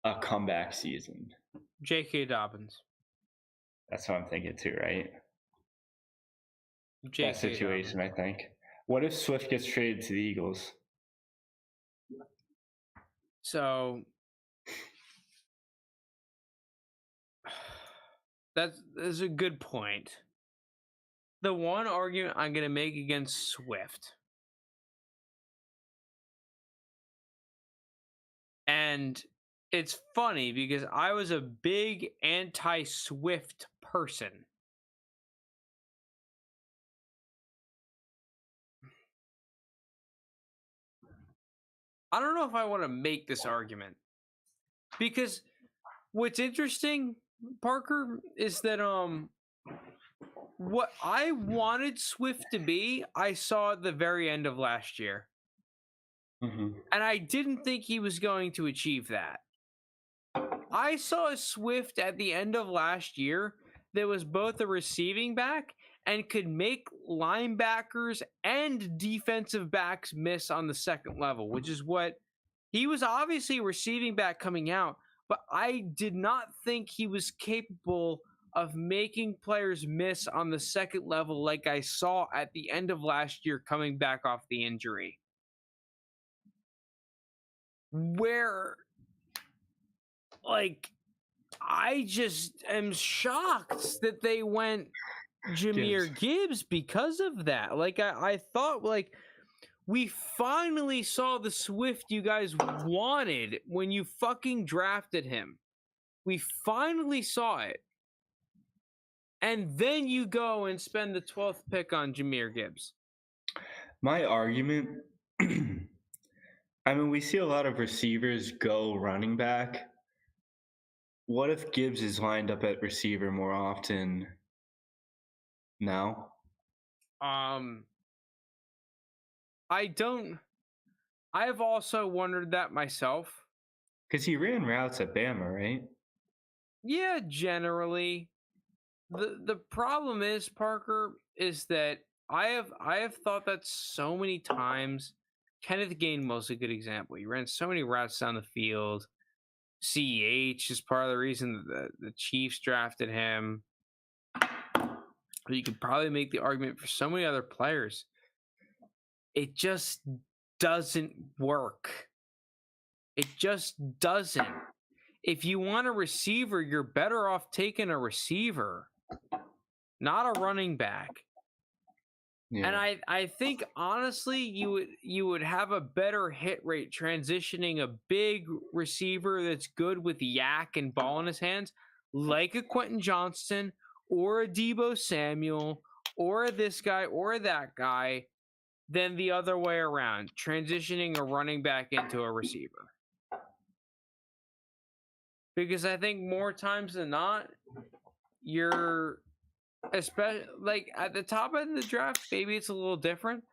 a comeback season? J.K. Dobbins. That's what I'm thinking too, right? J.K. That situation, I think. What if Swift gets traded to the Eagles? So that's a good point. The one argument I'm going to make against Swift, and it's funny because I was a big anti-Swift person. I don't know if I want to make this argument because what's interesting, Parker, is that what I wanted Swift to be, I saw at the very end of last year. Mm-hmm. And I didn't think he was going to achieve that. I saw a Swift at the end of last year that was both a receiving back and could make linebackers and defensive backs miss on the second level, which is what he was obviously a receiving back coming out, but I did not think he was capable of making players miss on the second level like I saw at the end of last year coming back off the injury. Where, like, I just am shocked that they went Jahmyr Gibbs because of that. Like, I thought, like, we finally saw the Swift you guys wanted when you fucking drafted him. We finally saw it. And then you go and spend the 12th pick on Jahmyr Gibbs. My argument, I mean, we see a lot of receivers go running back. What if Gibbs is lined up at receiver more often now? I've also wondered that myself. Because he ran routes at Bama, right? Yeah, generally. The problem is, Parker, is that I have thought that so many times. Kenneth Gainwell's a good example. He ran so many routes down the field. CEH is part of the reason that the Chiefs drafted him. You could probably make the argument for so many other players. It just doesn't work. It just doesn't. If you want a receiver, you're better off taking a receiver, not a running back. Yeah. And I think honestly you would have a better hit rate transitioning a big receiver that's good with yak and ball in his hands, like a Quentin Johnston or a Deebo Samuel or this guy or that guy, than the other way around, transitioning a running back into a receiver. Because I think more times than not, you're, especially like at the top end of the draft, maybe it's a little different,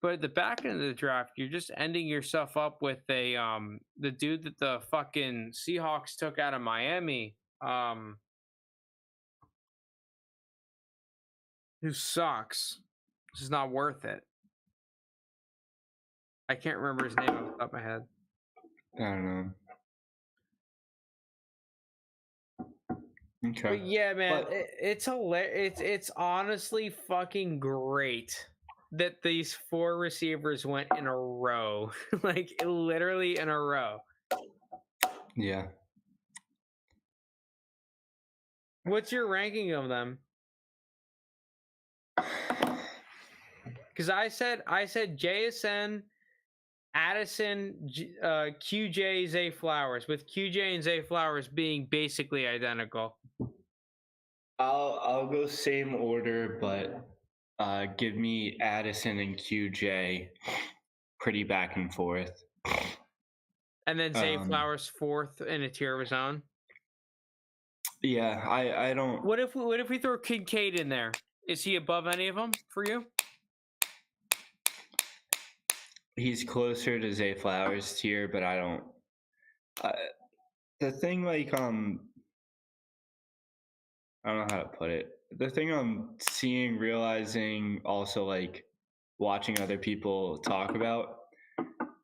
but at the back end of the draft, you're just ending yourself up with a the dude that the fucking Seahawks took out of Miami. who sucks. This is not worth it. I can't remember his name off the top of my head. I don't know. Okay. But yeah, man, But- it's hilarious. It's honestly fucking great that these 4 receivers went in a row, like literally in a row. Yeah. What's your ranking of them? Because I said JSN, Addison, QJ, Zay Flowers, with QJ and Zay Flowers being basically identical. I'll go same order, but give me Addison and QJ pretty back and forth. And then Zay Um, Flowers 4th in a tier of his own. Yeah, I don't. What if we throw Kincaid in there? Is he above any of them for you? He's closer to Zay Flowers tier, but I don't. The thing, like, I don't know how to put it. The thing I'm seeing, realizing, also like watching other people talk about,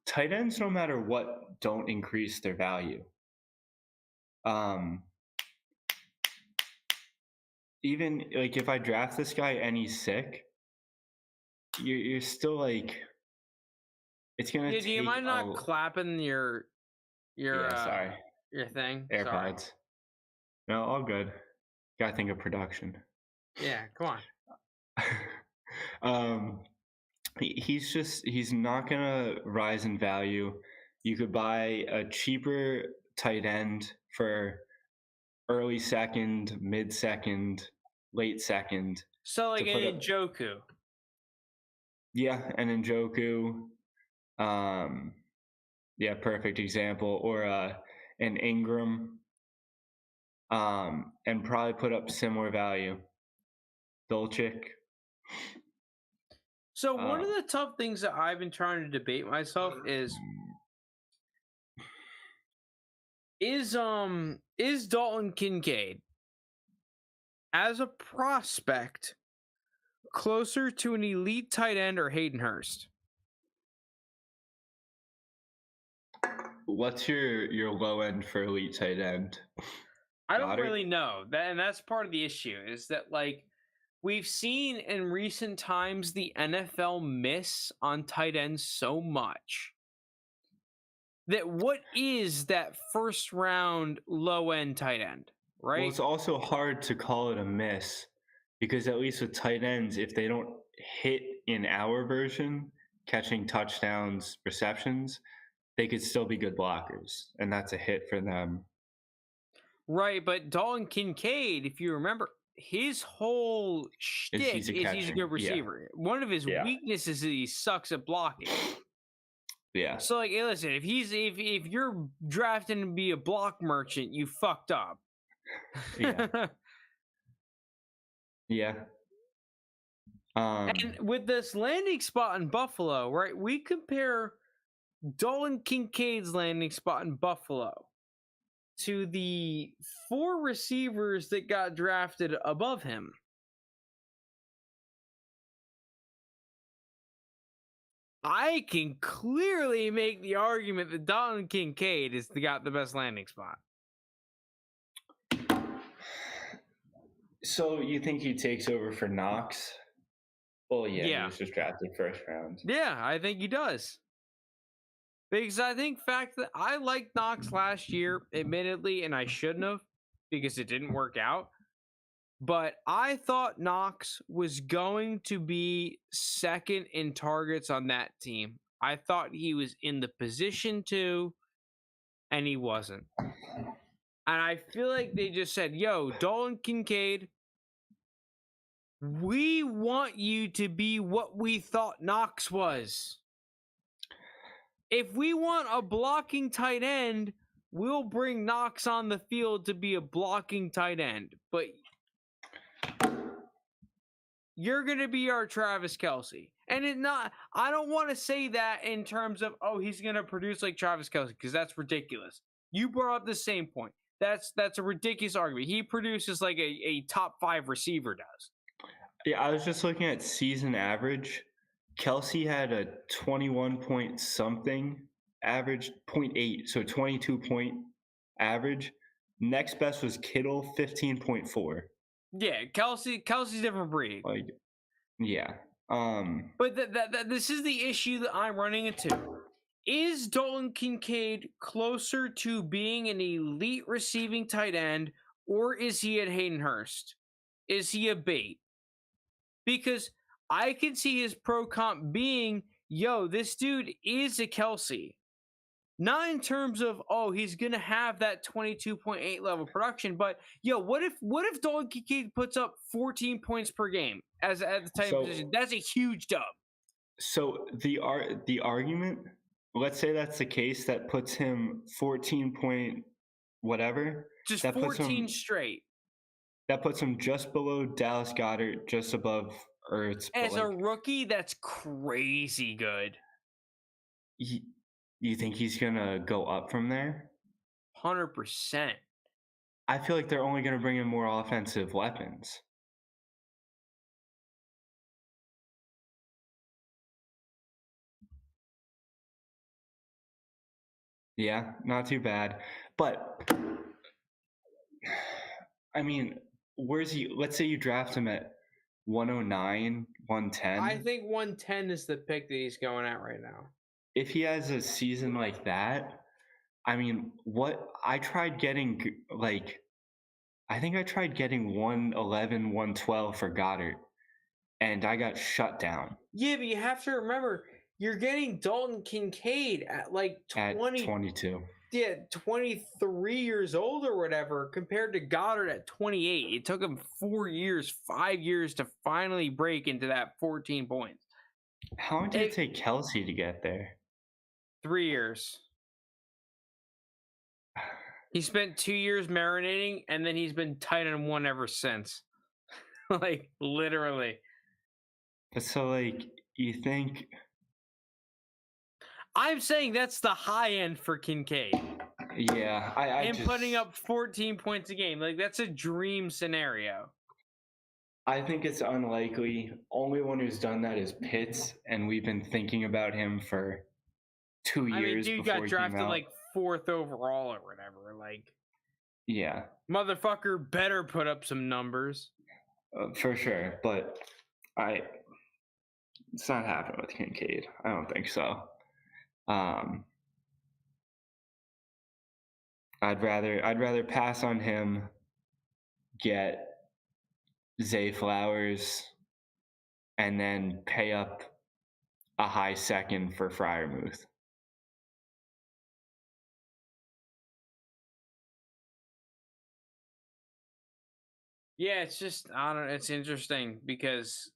tight ends, no matter what, don't increase their value. Even like if I draft this guy and he's sick, you're still like, it's gonna. Yeah, do you take mind not clapping your sorry, your thing? AirPods. Sorry. No, all good. Gotta think of production. Yeah, come on. He's not gonna rise in value. You could buy a cheaper tight end for early second, mid second, late second. So like put an up- Njoku. Yeah, and Njoku. Yeah, perfect example. Or an Ingram. And probably put up similar value. Dolchik. So one of the tough things that I've been trying to debate myself is Dalton Kincaid as a prospect closer to an elite tight end or Hayden Hurst? What's your low end for elite tight end? I don't Goddard? really know that, and that's part of the issue is that like we've seen in recent times the NFL miss on tight ends so much that what is that first round low end tight end, right? Well, it's also hard to call it a miss because at least with tight ends, if they don't hit in our version, catching touchdowns, receptions, they could still be good blockers, and that's a hit for them. Right, but Dalton Kincaid, if you remember, his whole shtick is he's a catching, good receiver. One of his Yeah. weaknesses is he sucks at blocking. Yeah. So like, hey, listen, if you're drafting to be a block merchant, you fucked up. Yeah. Yeah. And with this landing spot in Buffalo, right? We compare Dalton Kincaid's landing spot in Buffalo to the 4 receivers that got drafted above him. I can clearly make the argument that Dalton Kincaid is got the best landing spot. So you think he takes over for Knox? Well, yeah, Yeah. he was just drafted first round. Yeah, I think he does. Because I think fact that I liked Knox last year, admittedly, and I shouldn't have because it didn't work out. But I thought Knox was going to be second in targets on that team. I thought he was in the position to, and he wasn't. And I feel like they just said, yo, Dalton Kincaid, we want you to be what we thought Knox was. If we want a blocking tight end, we'll bring Knox on the field to be a blocking tight end. But you're going to be our Travis Kelce. And I don't want to say that in terms of, oh, he's going to produce like Travis Kelce, because that's ridiculous. You brought up the same point. That's a ridiculous argument. He produces like a top 5 receiver does. Yeah, I was just looking at season average. Kelsey had a 21 point something average, point 0.8, so 22 point average. Next best was Kittle, 15.4. Yeah, Kelsey's a different breed. Like, yeah. But this is the issue that I'm running into. Is Dalton Kincaid closer to being an elite receiving tight end, or is he at Hayden Hurst? Is he a bait? Because I can see his pro comp being, yo, this dude is a Kelsey. Not in terms of, oh, he's gonna have that 22.8 level production, but yo, what if Dalton Kincaid puts up 14 points per game as at the tight end position? That's a huge dub. So the argument, let's say that's the case, that puts him 14 point whatever. Just that 14 straight. That puts him just below Dallas Goedert, just above Ertz. As a rookie, that's crazy good. You think he's gonna go up from there? 100%. I feel like they're only gonna bring in more offensive weapons. Yeah, not too bad. But I mean, where's he? Let's say you draft him at 109, 110. I think 110 is the pick that he's going at right now. If he has a season like that, I mean, what I tried getting, like, I think I tried getting 111, 112 for Goddard, and I got shut down. Yeah, but you have to remember, you're getting Dalton Kincaid at like 22. Yeah, 23 years old or whatever, compared to Goddard at 28. It took him 5 years to finally break into that 14 points. How long did it take Kelsey to get there? 3 years. He spent 2 years marinating, and then he's been tight end one ever since. Like, literally. So, like, you think... I'm saying that's the high end for Kincaid. Yeah, and putting up 14 points a game. Like, that's a dream scenario. I think it's unlikely. Only one who's done that is Pitts, and we've been thinking about him for 2 years. I mean, dude got drafted like 4th overall or whatever. Like, yeah, motherfucker better put up some numbers for sure. But it's not happening with Kincaid. I don't think so. I'd rather pass on him, get Zay Flowers, and then pay up a high second for Freiermuth. Yeah, it's just, I don't know, it's interesting because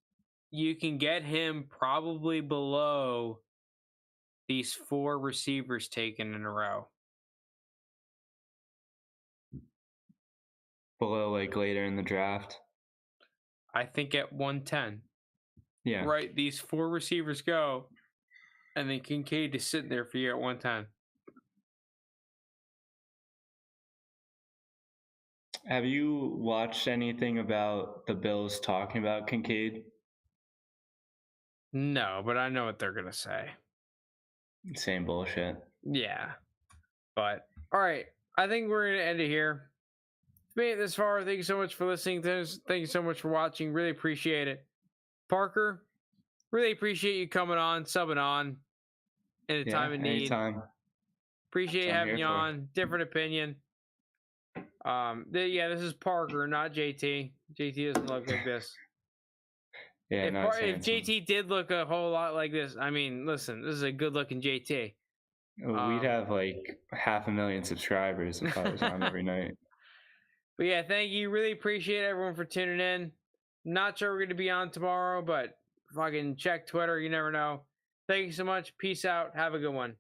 you can get him probably below these 4 receivers taken in a row. Below, like, later in the draft? I think at 110. Yeah. Right, these 4 receivers go, and then Kincaid is sitting there for you at 110. Have you watched anything about the Bills talking about Kincaid? No, but I know what they're going to say. Same bullshit. Yeah. But, all right. I think we're going to end it here. If you made it this far, thank you so much for listening to this. Thank you so much for watching. Really appreciate it. Parker, really appreciate you coming on, subbing on in a time of need. Anytime. Appreciate having you on. Different opinion. This is Parker, not JT. JT doesn't look like this. Yeah, if JT did look a whole lot like this, I mean, listen, this is a good-looking JT. We'd have like 500,000 subscribers if I was on every night. But yeah, thank you. Really appreciate everyone for tuning in. Not sure we're going to be on tomorrow, but fucking check Twitter. You never know. Thank you so much. Peace out. Have a good one.